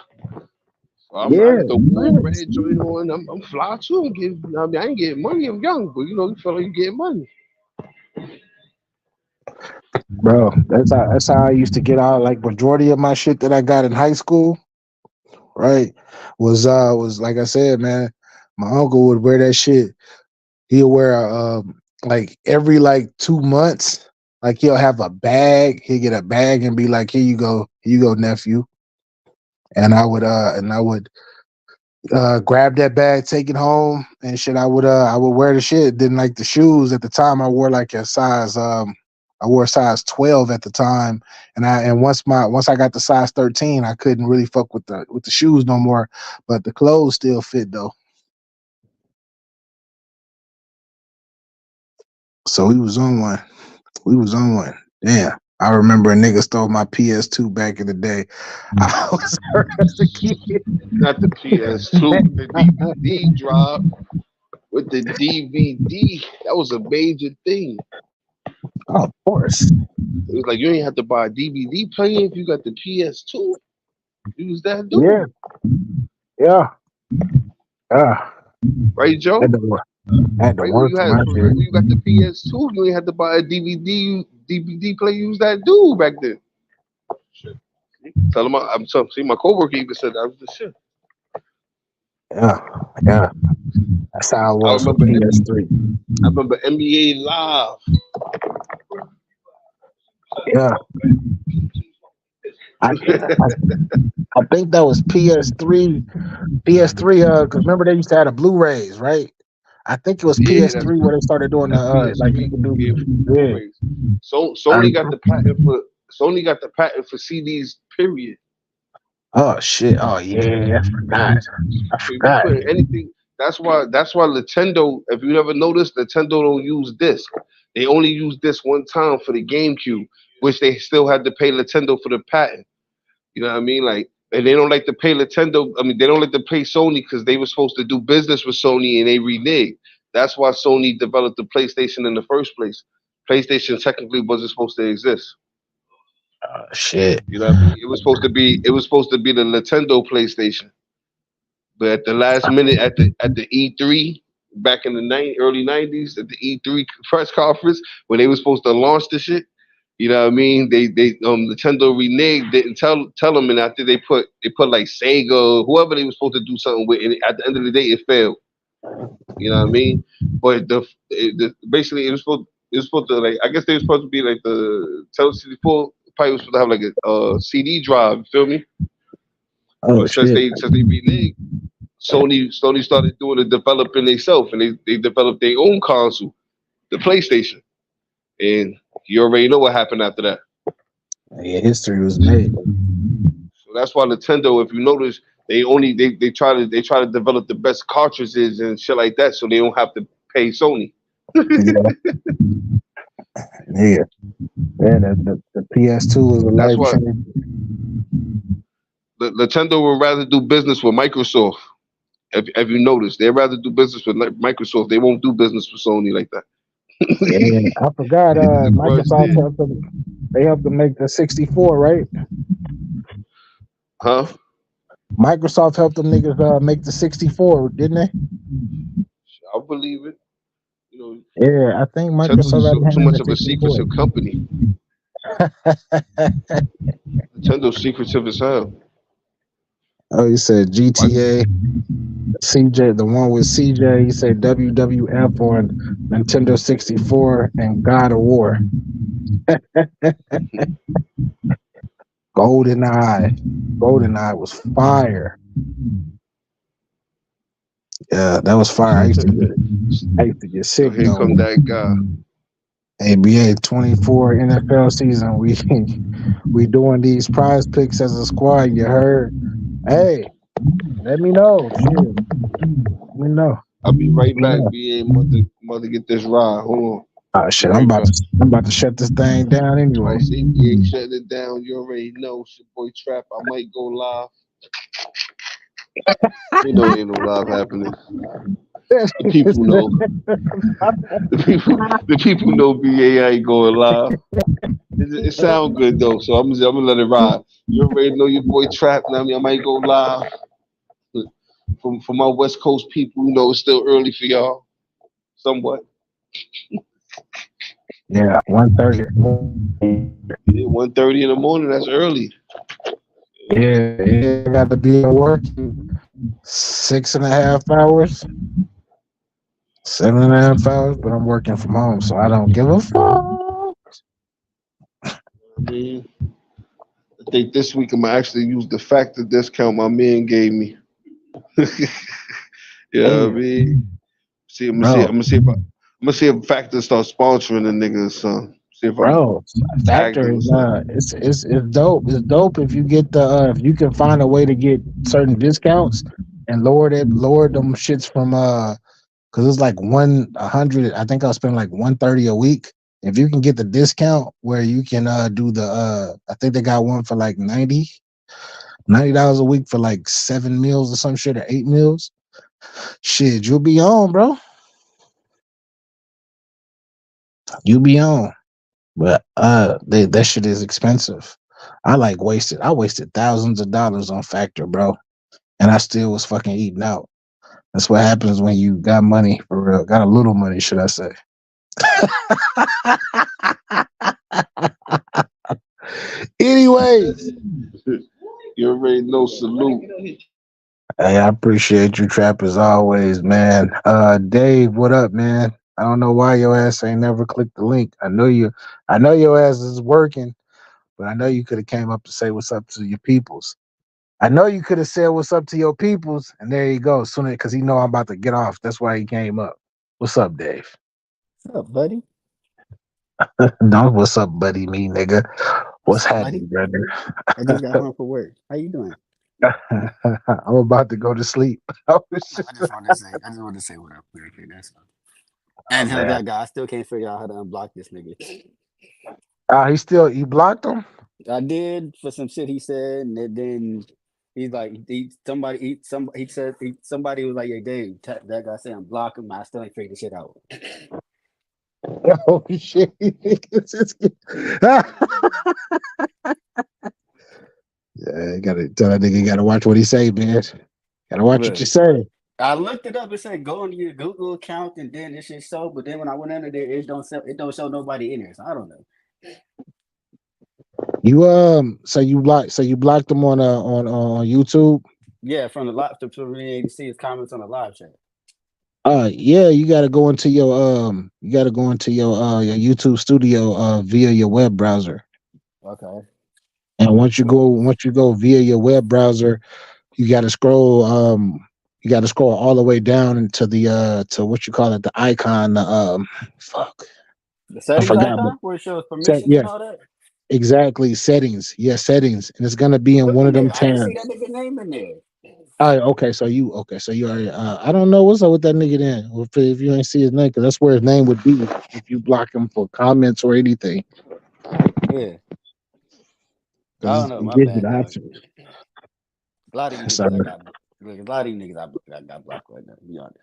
So I got the wool red joint on, I'm fly too. I mean, I ain't getting money, I'm young, but you know, you feel like you getting money. Bro, that's how I used to get out. Like majority of my shit that I got in high school, right, was like I said, man, my uncle would wear that shit. He'll wear like every like 2 months, like he'll have a bag. He'll get a bag and be like, here you go, nephew. And I would grab that bag, take it home, and shit. I would wear the shit. Didn't like the shoes at the time. I wore like a size I wore a size 12 at the time, and once I got the size 13, I couldn't really fuck with the shoes no more. But the clothes still fit though. So we was on one. Damn. I remember a nigga stole my PS2 back in the day. I was hurt as a kid. Not the PS2, the DVD drop with the DVD. That was a major thing. Oh, of course. It was like you ain't have to buy a DVD player if you got the PS2. Use that dude. Yeah. Yeah. Right, Joe? Had to work When you got the PS2, you ain't had to buy a DVD player. Use that dude back then. Shit. Tell him see my coworker even said that was the shit. Yeah. That's how I was with PS3. I remember NBA Live. Yeah. I think that was PS3. PS3, because remember they used to have the Blu-rays, right? I think it was PS3 where they started doing the like you can do. So Sony got the patent for CDs. Period. Oh shit! Oh yeah, I forgot. Anything. That's why Nintendo. If you never noticed, Nintendo don't use disc. They only use this one time for the GameCube. which they still had to pay Nintendo for the patent. You know what I mean? Like, and they don't like to pay Nintendo. I mean, they don't like to pay Sony because they were supposed to do business with Sony and they reneged. That's why Sony developed the PlayStation in the first place. PlayStation technically wasn't supposed to exist. Shit. You know what I mean? It was supposed to be the Nintendo PlayStation. But at the last minute, at the E3 back in the early '90s, at the E3 press conference when they were supposed to launch the shit, you know what I mean? They Nintendo reneged, didn't tell them, and after they put like Sega, whoever they were supposed to do something with, and at the end of the day, it failed. You know what I mean? But basically it was supposed to, like, I guess they were supposed to be like the Nintendo 64 probably was supposed to have like a CD drive. You feel me? Oh, but since they reneged, Sony started doing the developing themselves, and they developed their own console, the PlayStation, and you already know what happened after that. Yeah, history was made. So that's why Nintendo, if you notice, they try to develop the best cartridges and shit like that, so they don't have to pay Sony. Yeah. The PS2 was a That's life why changer. Nintendo would rather do business with Microsoft. If you notice, they'd rather do business with Microsoft. They won't do business with Sony like that. Yeah, I forgot. Microsoft helped them. They helped them make the 64, right? Huh? Microsoft helped them niggas make the 64, didn't they? I believe it. You know. Yeah, I think Microsoft Nintendo's too much of a 64. secretive company. Nintendo's secretive as hell. Oh, you said GTA, CJ, the one with CJ. You said WWF on Nintendo 64 and God of War. GoldenEye was fire. Yeah, that was fire. I used to get sick. So here come that guy. ABA 24 NFL season. We doing these prize picks as a squad. You heard? Hey, let me know. Shit. Let me know. I'll be right back. We ain't about to get this ride. Hold on. Oh shit! I'm about to shut this thing down anyway. You ain't shutting it down. You already know. It's your boy Trap. I might go live. You know ain't no live happening. The people know. The people know BA ain't going live. It sounds good though, so I'm gonna let it ride. You already know your boy Trap. Now I might go live. For my West Coast people, you know it's still early for y'all. Somewhat. Yeah, 1:30. Yeah, 1:30 in the morning. That's early. Yeah, got to be at work 6.5 hours, 7.5 hours, but I'm working from home, so I don't give a fuck. I think this week I'm gonna actually use the factor discount my man gave me. Yeah, I mean, I'm gonna see if Factor starts sponsoring the niggas. See if Factor is it's dope. It's dope if you get if you can find a way to get certain discounts and lower them shits from because it's like 100. I think I'll spend like 130 a week. If you can get the discount where you can do the I think they got one for like $90 a week for like 7 meals or some shit, or 8 meals. Shit, you'll be on, bro. You be on. But that shit is expensive. I wasted thousands of dollars on Factor, bro. And I still was fucking eating out. That's what happens when you got money for real. Got a little money, should I say. Anyways. You already know, salute. Hey, I appreciate you, Trap, as always, man. Dave, what up, man? I don't know why your ass ain't never clicked the link. I know your ass is working, but I know you could have came up to say what's up to your peoples. I know you could have said what's up to your peoples, and there you go. Soon, because he know I'm about to get off. That's why he came up. What's up, Dave? What's up, buddy? No, what's up, buddy? Me, nigga. What's happening, brother? I just got home from work. How you doing? I'm about to go to sleep. I just want to say what up. Okay, that's all. And hell, that guy, I still can't figure out how to unblock this nigga. He blocked him. I did for some shit he said, and then he's like, somebody was like, "Hey, Dave, that guy said I'm blocking him. I still ain't figured the shit out." Oh shit! Yeah, you gotta tell that nigga. You gotta watch what he say, man. Gotta watch what you Look, say. I looked it up. It said go into your Google account, and then this shit show. But then when I went under there, it don't show nobody in there. So I don't know. You so you blocked him on YouTube. Yeah, from the live to be able to see his comments on the live chat. Yeah, you gotta go into your YouTube studio via your web browser. Okay. And once you go via your web browser, you gotta scroll all the way down into the to what you call it, the icon, fuck. The I settings forgot, but icon where it shows permissions yeah, and all that. exactly. Settings. Yeah, settings. And it's gonna be in Look one in of them there. I ain't see that tabs. nigga name in there. Okay, so you already I don't know what's up with that nigga then. If you ain't see his name, because that's where his name would be if you block him for comments or anything. Yeah. I don't Because know. it My gives you bad, the dog. option. A lot of you Sorry. niggas I got. Look, a lot of you niggas I got blocked right now. To be honest.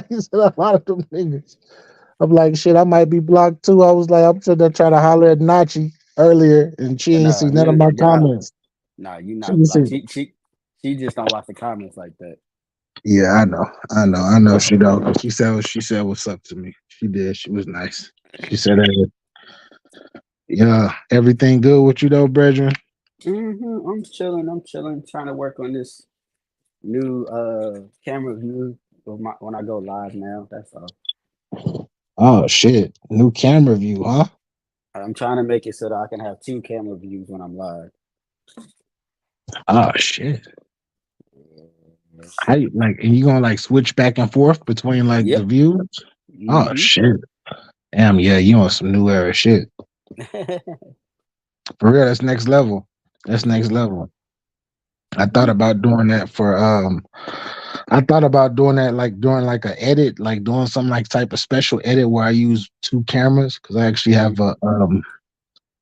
He said a lot of them niggas. I'm like, shit, I might be blocked too. I was like, I'm sitting there trying to holler at Nachi earlier, and she ain't see No, none of my yeah, comments. nah, you She not didn't blocked. see. She just don't watch the comments like that. Yeah, I know. She don't. She said what's up to me. She did. She was nice. She said, yeah, everything good with you though, brethren. I'm chilling. I'm chilling. Trying to work on this new camera view when I go live now. That's all. Oh shit, new camera view, huh? I'm trying to make it so that I can have two camera views when I'm live. Oh shit. How you like? And you gonna like switch back and forth between like the Yep. views? Oh Mm-hmm. shit. Damn, yeah, you on some new era shit. For real, that's next level. That's next level. I thought about doing that I thought about doing that like doing like a edit, like doing some like type of special edit where I use two cameras because I actually have a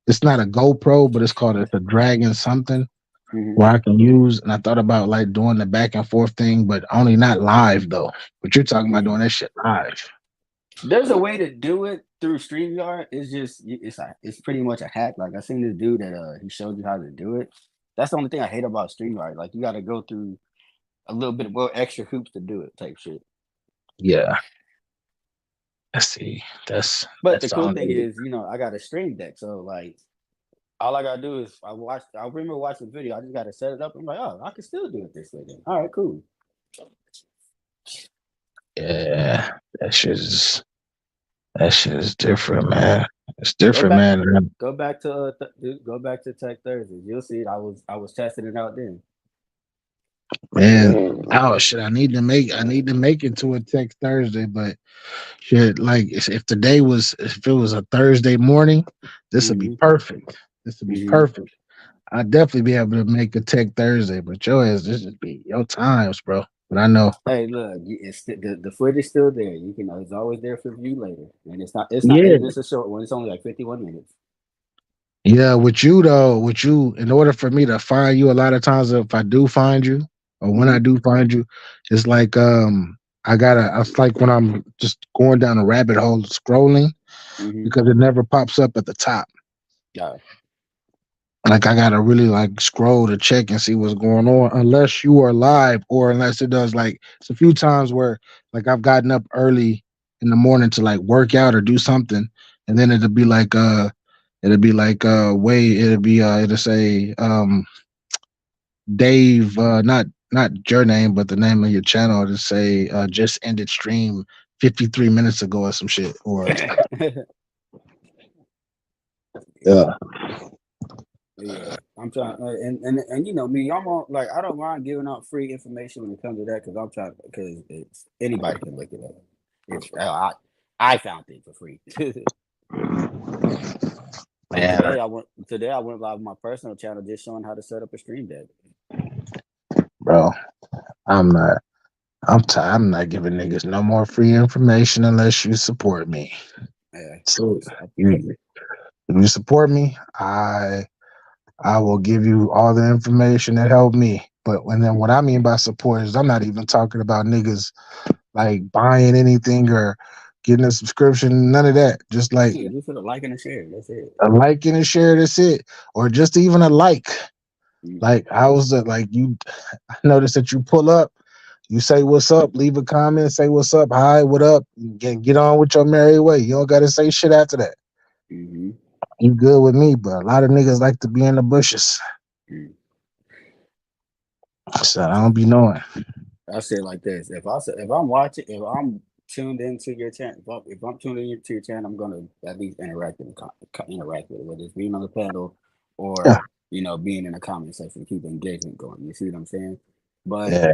it's not a GoPro, but it's a Dragon something where I can use. And I thought about like doing the back and forth thing, but only not live though. But you're talking about doing that shit live. There's a way to do it through StreamYard. It's pretty much a hack. Like I seen this dude that he showed you how to do it. That's the only thing I hate about StreamYard. Like you got to go through a little bit more extra hoops to do it, type shit. Yeah. Let's see. But the The cool thing only. is, I got a stream deck, so like all I gotta do is I remember watching the video. I just gotta set it up. I'm like, oh, I can still do it this way. Then. All right, cool. Yeah, that shit is different, man. It's different, man. Go back to Tech Thursdays. You'll see it. I was testing it out then. Man, oh shit! I need to make it to a Tech Thursday, but shit, like if it was a Thursday morning, this would be perfect. This would be perfect. I'd definitely be able to make a Tech Thursday, but your ass, this would be your times, bro. But I know. Hey, look, it's the footage still there. You can it's always there for view later, and Yeah, it's a short one. It's only like 51 minutes. yeah. With you, in order for me to find you, a lot of times if I do find you, or when I do find you, it's like it's like when I'm just going down a rabbit hole scrolling because it never pops up at the top. Yeah. Like I gotta really like scroll to check and see what's going on, unless you are live or unless it does like it's a few times where like I've gotten up early in the morning to like work out or do something, and then it'll say Dave, not your name, but the name of your channel to say just ended stream 53 minutes ago or some shit. Or yeah. Yeah, I'm trying, and you know me, I'm on like I don't mind giving out free information when it comes to that because I'm trying because anybody can look it up. It's I found it for free. Man. Today I went live on my personal channel just showing how to set up a stream deck. Bro, I'm not giving niggas no more free information unless you support me. Yeah. So you support me, I will give you all the information that helped me. But then what I mean by support is I'm not even talking about niggas like buying anything or getting a subscription, none of that. Just like Yeah, just for the like and the share. That's it. a like and a share, that's it. Or just even a like. Mm. Like I was like you I noticed that you pull up, you say what's up, leave a comment, say what's up, hi, what up, get on with your merry way. You don't gotta say shit after that. Mm-hmm. You good with me, but a lot of niggas like to be in the bushes. Mm. So I don't be knowing. I say it like this: if I'm watching, if I'm tuned into your channel, if I'm tuned into your channel, I'm gonna at least interact with interact with it, whether it's being on the panel Yeah. or being in the comment section, keep the engagement going. You see what I'm saying? But Yeah.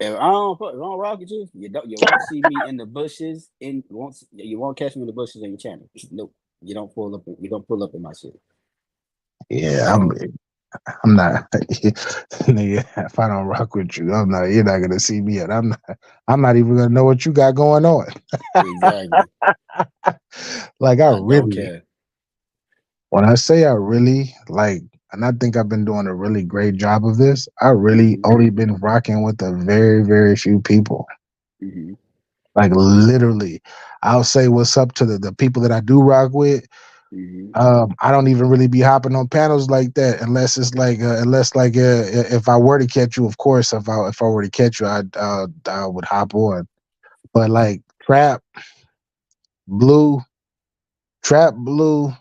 if I don't rock with you, you won't see me in the bushes. You won't catch me in the bushes on your channel. Nope. You don't pull up. You don't pull up in my shit. Yeah, So I'm not nigga, if I don't rock with you, you're not gonna see me, and I'm not even gonna know what you got going on. exactly, Like I I don't really, care. when I say I really like, and I think I've been doing a really great job of this, I really Mm-hmm. only been rocking with a very, very few people. Mm-hmm. Like literally, I'll say what's up to the people that I do rock with. Mm-hmm. I don't even really be hopping on panels like that unless it's like if I were to catch you, of course, if I were to catch you, I would hop on. But like blue, trap blue,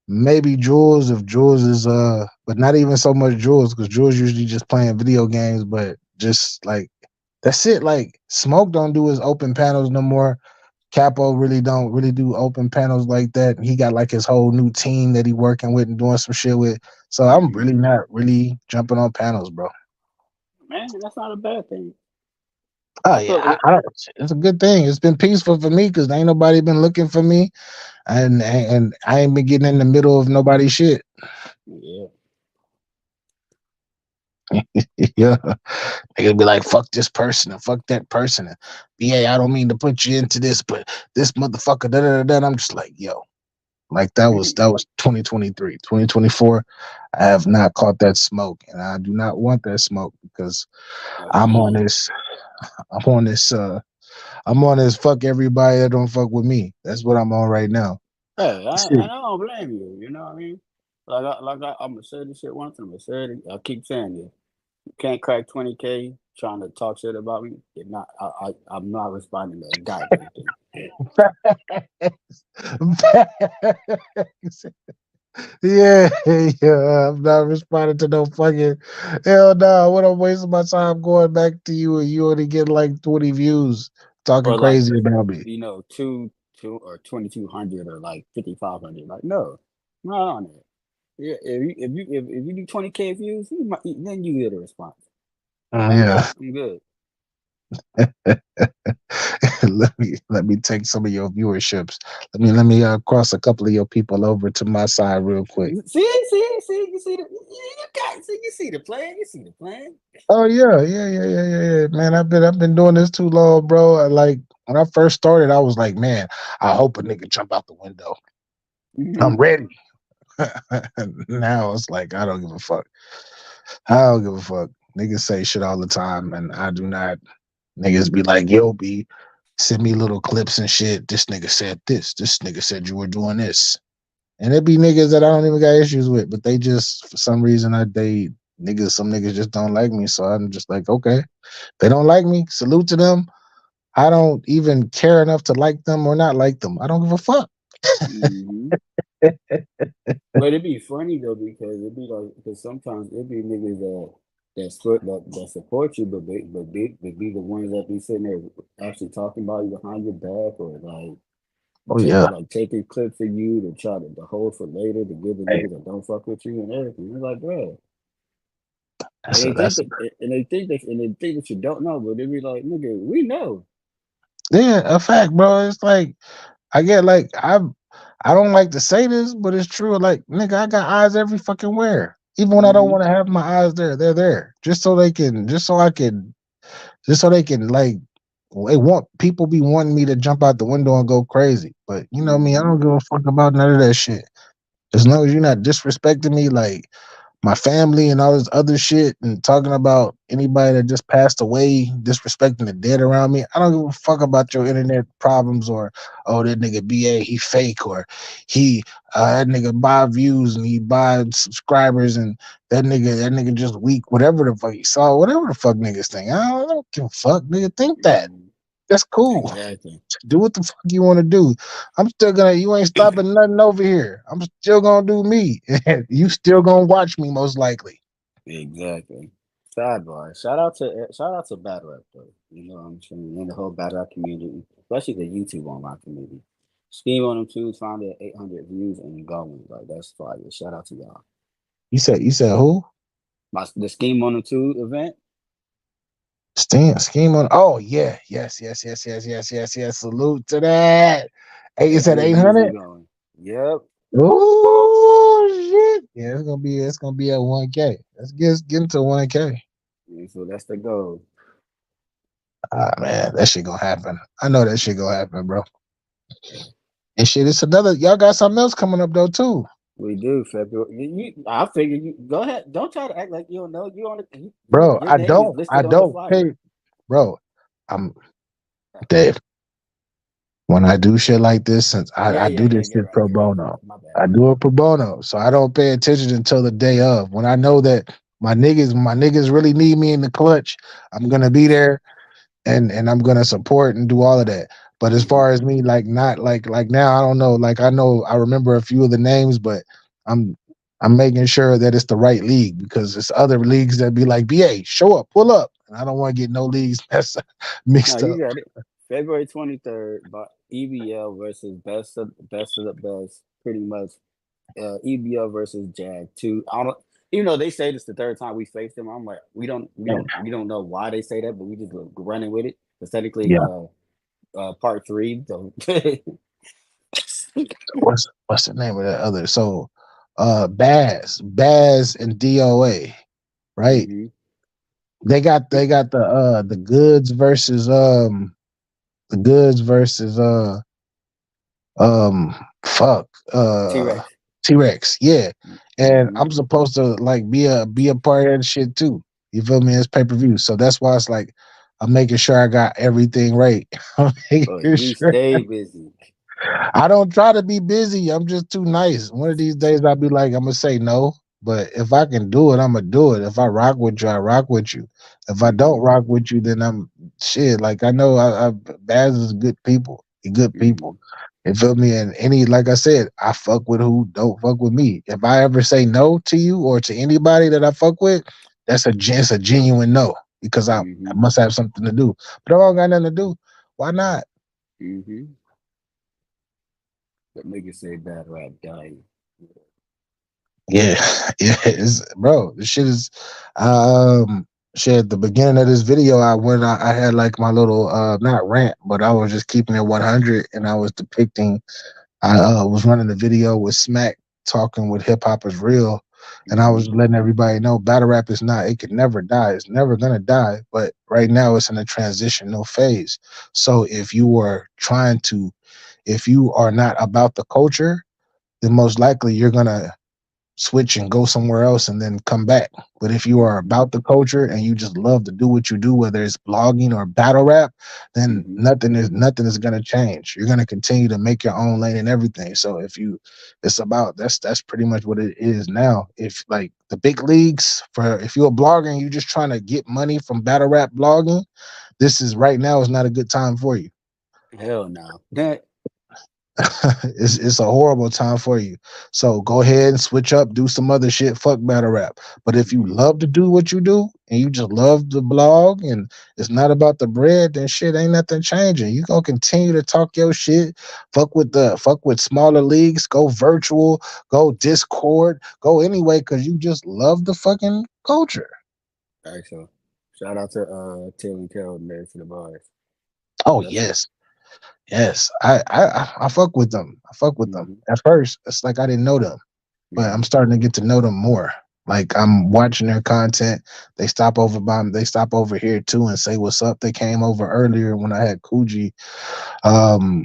maybe Jules if Jules is but not even so much Jules because Jules usually just playing video games, but just like that's it. Like Smoke don't do his open panels no more. Capo really don't really do open panels like that. He got like his whole new team that he working with and doing some shit with. So I'm Mm-hmm. really not really jumping on panels, bro. Man, that's not a bad thing. Oh I yeah, feel it's a good thing. It's been peaceful for me because ain't nobody been looking for me, and I ain't been getting in the middle of nobody's shit. yeah. Yeah, they'll be like, "Fuck this person and fuck that person." And BA, I don't mean to put you into this, but this motherfucker, da da da. Da. And I'm just like, yo, like that was 2023, 2024. I have not caught that smoke, and I do not want that smoke because I'm on this. I'm on this. I'm on this. Fuck everybody that don't fuck with me. That's what I'm on right now. Hey, That's I it. don't blame you. You know what I mean? I'm gonna say this shit once. I'm gonna say it. I keep saying it. You can't crack 20K trying to talk shit about me. If not, I'm not responding to a goddamn thing. Yeah, yeah. I'm not responding to no fucking hell no. What I'm wasting my time going back to you and you only get like 20 views talking Or like crazy about me. two or 2,200 or like 5,500. Like no, not on it. Yeah, if you do 20K views, then you get a response. I'm Yeah. not. I'm good. let me take some of your viewerships. Let me cross a couple of your people over to my side real quick. See, you see you see the plan. You see the plan. Oh yeah. Man, I've been doing this too long, bro. Like when I first started, I was like, man, I hope a nigga jump out the window. Mm-hmm. I'm ready. Now it's like I don't give a fuck. I don't give a fuck. Niggas say shit all the time, and I do not. Niggas be like, yo, B, send me little clips and shit. This nigga said this. This nigga said you were doing this. And it be niggas that I don't even got issues with, but they just for some reason some niggas just don't like me. So I'm just like, okay, they don't like me. Salute to them. I don't even care enough to like them or not like them. I don't give a fuck. Mm-hmm. But it'd be funny though because it'd be like because sometimes it'd be niggas that support you, but be the ones that be sitting there actually talking about you behind your back or like Oh yeah. taking clips of you to try to hold for later to give the Hey, niggas that don't fuck with you and everything. It's like, bro, that's a, that's a, and they think that you don't know, but they be like, nigga, we know. yeah, a fact, bro. It's like I get like I don't like to say this, but it's true. Like, nigga, I got eyes every fucking where. Even when I don't Mm-hmm. want to have my eyes there, they're there. Just so they can like they want people be wanting me to jump out the window and go crazy. But you know me, I Mm-hmm. don't give a fuck about none of that shit. As long as you're not disrespecting me, like my family and all this other shit, and talking about anybody that just passed away, disrespecting the dead around me. I don't give a fuck about your internet problems or oh that nigga BA he fake or he that nigga buy views and he buy subscribers and that nigga just weak. Whatever the fuck he saw, whatever the fuck niggas think. I don't give a fuck, nigga. Think that. That's cool. Exactly. Do what the fuck you want to do. I'm still gonna. You ain't stopping nothing over here. I'm still gonna do me. You still gonna watch me most likely. Exactly. Sidebar. Shout out to battle rap though. You know what I'm saying? And the whole battle rap community, especially the YouTube online community. Scheme on them tunes found at 800 views and going. Like that's fire. Shout out to y'all. You said who? The Scheme on them two event. Scheme on. Oh yeah, yes. Salute to that. Hey, you said 800 views and 800. going. Yep. Oh shit. Yeah, it's gonna be at 1K. Let's get into 1K. And so that's the goal. Ah man, that shit gonna happen. I know that shit gonna happen, bro. And shit, it's another. Y'all got something else coming up though too. We do February. I figure you go ahead. Don't try to act like you don't know. You on the Bro, your I name is don't. I listed on the don't flyer. pay. Bro, I'm Dave. When I do shit like this, since I do this shit pro bono, My bad. I do it pro bono, so I don't pay attention until the day of. When I know that my niggas really need me in the clutch, I'm gonna be there, and I'm gonna support and do all of that. But as far as me, like not like now, I don't know. Like I remember a few of the names, but I'm I'm making sure that it's the right league because it's other leagues that be like, BA, show up, pull up. And I don't want to get no leagues No, mixed you up. got it. February 23rd, but EBL versus best of the best. Pretty much, EBL versus Jag. Two. I don't. Even though they say this the third time we faced them, I'm like, we don't know why they say that, but we just running with it. Aesthetically, Yeah. part three. So What's the name of that other? So Baz and DOA, right? Mhm. They got the goods versus fuck T-Rex. T-Rex, yeah. And Mhm. I'm supposed to like be a part of that shit too. You feel me? It's pay-per-view. So that's why it's like I'm making sure I got everything right. I'm Oh, making you sure stay busy. I don't try to be busy. I'm just too nice. One of these days I'll be like, I'm gonna say no. But if I can do it, I'm gonna do it. If I rock with you, I rock with you. If I don't rock with you, then I'm shit. Like I know Baz is good people. He good people. You feel me? And like I said, I fuck with who don't fuck with me. If I ever say no to you or to anybody that I fuck with, it's a genuine no because I must have something to do. But if I don't got nothing to do, why not? Mm-hmm. That nigga say bad rap dying. Yeah, yeah, bro. This shit is, shit. At the beginning of this video, I had like my little not rant, but I was just keeping it 100, and I was depicting. I was running the video with Smack talking with hip hop is real, and I was letting everybody know battle rap is not. It can never die. It's never gonna die. But right now, it's in a transitional phase. So if you are not about the culture, then most likely you're gonna switch and go somewhere else and then come back. But if you are about the culture and you just love to do what you do, whether it's blogging or battle rap, then nothing is gonna change. You're gonna continue to make your own lane and everything. So that's pretty much what it is now. If like the big leagues if you're a blogger and you're just trying to get money from battle rap blogging, this is right now is not a good time for you. Hell no. That it's a horrible time for you. So go ahead and switch up, do some other shit, fuck battle rap. But if you love to do what you do and you just love the blog and it's not about the bread, then shit ain't nothing changing. You gonna continue to talk your shit, fuck with smaller leagues, go virtual, go Discord, go anyway, cause you just love the fucking culture. all right, so shout out to Till and Carol there for the bars. Oh That's it. yes. Yes. I fuck with them. I fuck with them. At first, it's like I didn't know them, but I'm starting to get to know them more. Like I'm watching their content. They stop over here too and say what's up. They came over earlier when I had Coogee. Um,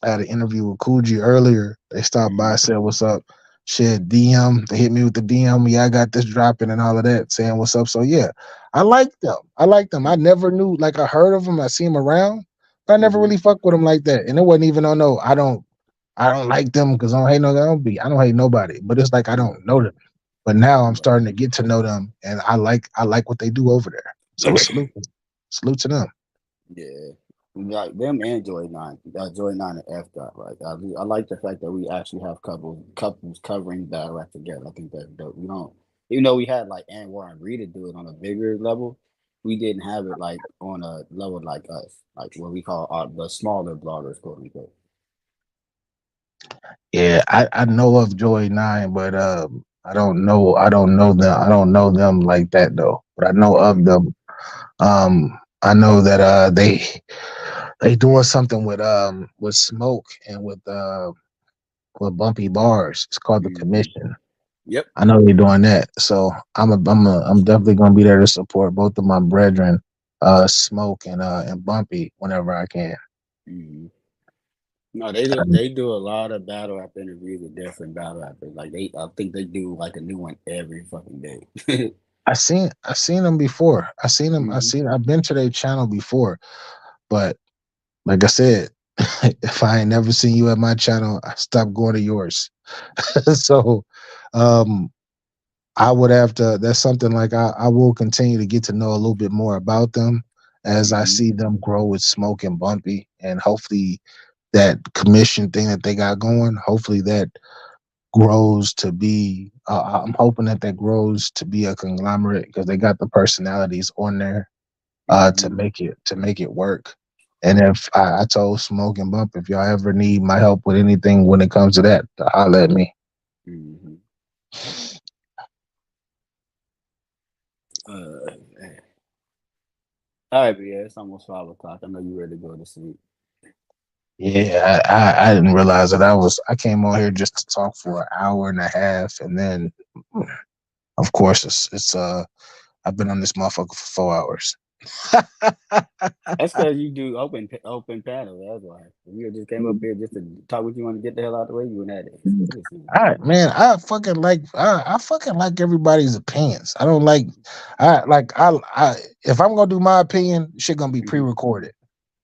I had an interview with Coogee earlier. They stopped by, said what's up. Shit, DM. They hit me with the DM. Yeah, I got this dropping and all of that, saying what's up. So yeah, I like them. I like them. I never knew. Like I heard of them. I see them around, but I never really fucked with them like that. And it wasn't even on no. I don't like them because I don't hate no. I don't hate nobody. But it's like I don't know them. But now I'm starting to get to know them, and I like what they do over there. So salute to them. Yeah. Like them and Joy 9. Joy 9 and F dot. Like I like the fact that we actually have couples covering battle rap together. I think that's dope. We don't, even though we had like Anwar and Rita do it on a bigger level, we didn't have it like on a level like us, like what we call the smaller bloggers, quote unquote. Yeah, I know of Joy 9, but I don't know them like that though. But I know of them. I know that they doing something with Smoke and with Bumpy Bars. It's called the Commission. Yep. I know they're doing that. So I'm definitely gonna be there to support both of my brethren, Smoke and Bumpy whenever I can. Mm-hmm. No, they do a lot of battle rap interviews with different battle rappers. Like I think they do like a new one every fucking day. I seen them before. I've been to their channel before, but like I said, if I ain't never seen you at my channel, I stopped going to yours. So I would have to, that's something like I will continue to get to know a little bit more about them as I see them grow with Smoke and Bumpy, and hopefully that commission thing that they got going, hopefully that grows to be I'm hoping that grows to be a conglomerate because they got the personalities on there to make it work. And if I told Smoke and Bump, if y'all ever need my help with anything when it comes to that, holler at me. Mm-hmm. All right, but yeah, it's almost 5 o'clock. I know you ready to go to sleep. Yeah, I didn't realize that I came on here just to talk for an hour and a half, and then of course it's I've been on this motherfucker for 4 hours. That's because you do open panel. That's why. If you just came up here just to talk what you want to get the hell out of the way, you wouldn't have it. All right, man. I fucking like everybody's opinions. I don't like I if I'm gonna do my opinion, shit gonna be pre-recorded.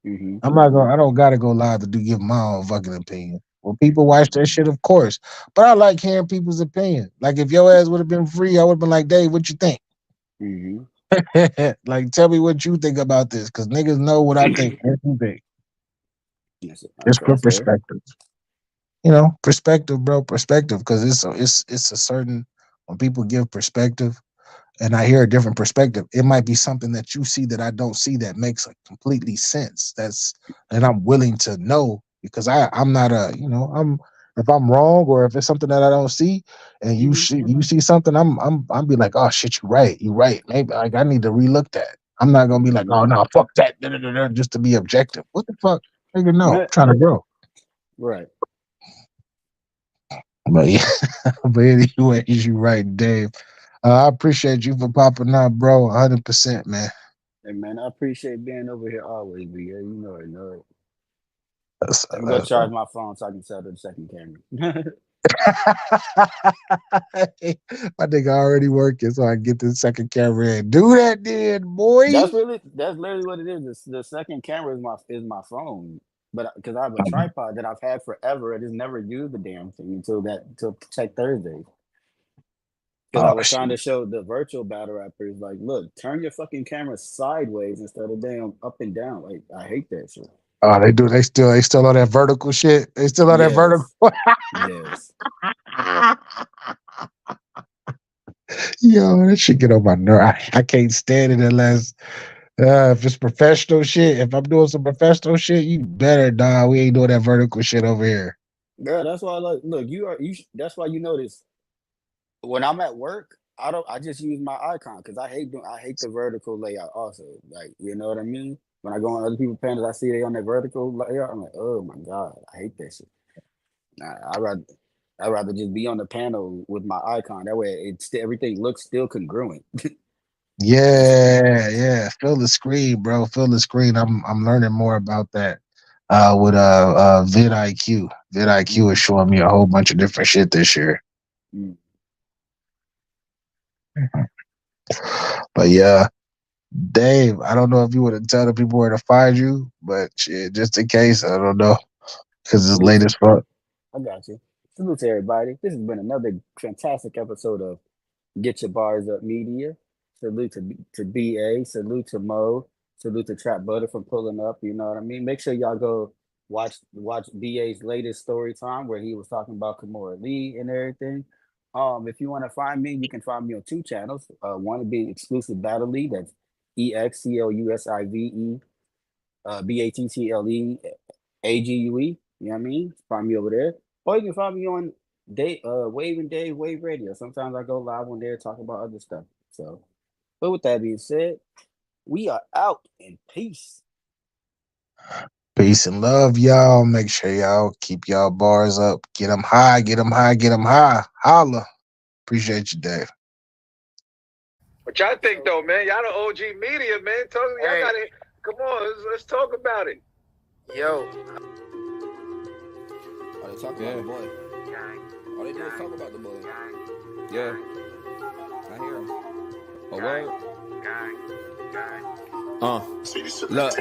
Mm-hmm. I don't gotta go live to give my own fucking opinion. Well, people watch that shit, of course. But I like hearing people's opinion. Like if your ass would have been free, I would have been like, Dave, what you think? Mm-hmm. Like tell me what you think about this. Cause niggas know what I think. What you think. Yes, Just for that's fair. perspective. You know, perspective, bro, perspective. Cause it's a certain when people give perspective and I hear a different perspective, it might be something that you see that I don't see that makes like completely sense. And I'm willing to know because I'm not I'm if I'm wrong or if it's something that I don't see and you see something, I'm be like, oh shit, you right. Maybe like I need to relook that. I'm not gonna be like, oh no, fuck that, just to be objective. What the fuck? Nigga, no, I'm trying to grow. Right. But yeah, but anyways, you right, Dave. I appreciate you for popping up, bro. 100%, man. Hey man, I appreciate being over here always, B. Yeah, you know it, know it. That's, Let me go charge my phone so I can set up the second camera. my nigga already working, so I can get the second camera in. Do that, then, boy. That's literally what it is. The second camera is my phone, but because I have a tripod that I've had forever, I just never used the damn thing until Tech Thursday. Because I was trying to show the virtual battle rappers, like, look, turn your fucking camera sideways instead of damn up and down. Like, I hate that shit. Oh, they do. They still on that vertical shit. They still on that vertical. Yes. Yo, that shit get on my nerve. I can't stand it unless if it's professional shit. If I'm doing some professional shit, you better, dog. We ain't doing that vertical shit over here. Yeah, that's why I like. Look, that's why you notice when I'm at work, I just use my icon because I hate the vertical layout also. Like, you know what I mean? When I go on other people's panels, I see they on that vertical layout. I'm like, oh my God, I hate that shit. I rather I'd rather just be on the panel with my icon. That way, everything looks still congruent. Yeah. Fill the screen, bro. Fill the screen. I'm learning more about that. With vidIQ. vidIQ is showing me a whole bunch of different shit this year. Mm. But yeah, Dave, I don't know if you want to tell the people where to find you, but shit, just in case, I don't know, because it's late as fuck. I got you. Salute to everybody. This has been another fantastic episode of Get Your Bars Up Media. Salute to BA. Salute to Mo. Salute to Trap Butter for pulling up. You know what I mean? Make sure y'all go watch BA's latest story time where he was talking about Kimura Lee and everything. If you want to find me, you can find me on 2 channels. One would be Exclusive Battle League. That's EXCLUSIVE BATTLE AGUE. You know what I mean? Find me over there. Or you can find me on Wave and Dave Wave Radio. Sometimes I go live on there talk about other stuff. So, but with that being said, we are out in peace. Peace and love, y'all. Make sure y'all keep y'all bars up. Get them high, get them high, get them high. Holla. Appreciate you, Dave. What y'all think though, man? Y'all the OG media, man. Y'all got it. Come on, let's talk about it. Yo. All they talk about the boy. All they do is talk about the boy. Yeah. I hear him. Oh, word. Look,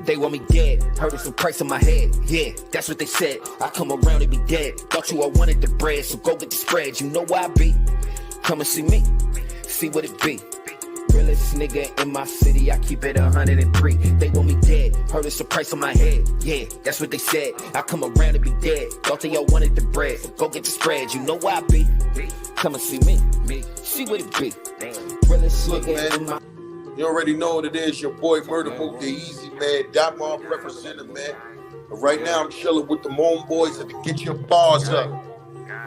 they want me dead. Heard some price on my head. Yeah, that's what they said. I come around and be dead. Thought you all wanted the bread, so go get the spread. You know where I be. Come and see me. See what it be. Realest nigga in my city, I keep it 103. They want me dead. Heard it's a price on my head. Yeah, that's what they said. I come around and be dead. Thought they all wanted the bread, so go get the spread. You know where I be. Come and see me. See what it be. Realest nigga in my. You already know what it is. Your boy Murder Mook, the easy man. Dot Mob representing, man. But right now I'm chilling with the Moan Boys and to get your bars up.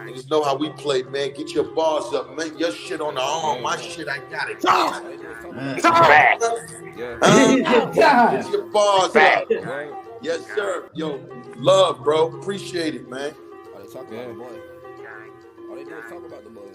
Niggas know how we play, man. Get your bars up, man. Your shit on the arm. My shit, I got it. Get your bars up. Yes, sir. Yo, love, bro. Appreciate it, man. All they talk about the boy. All they do is talk about the boy.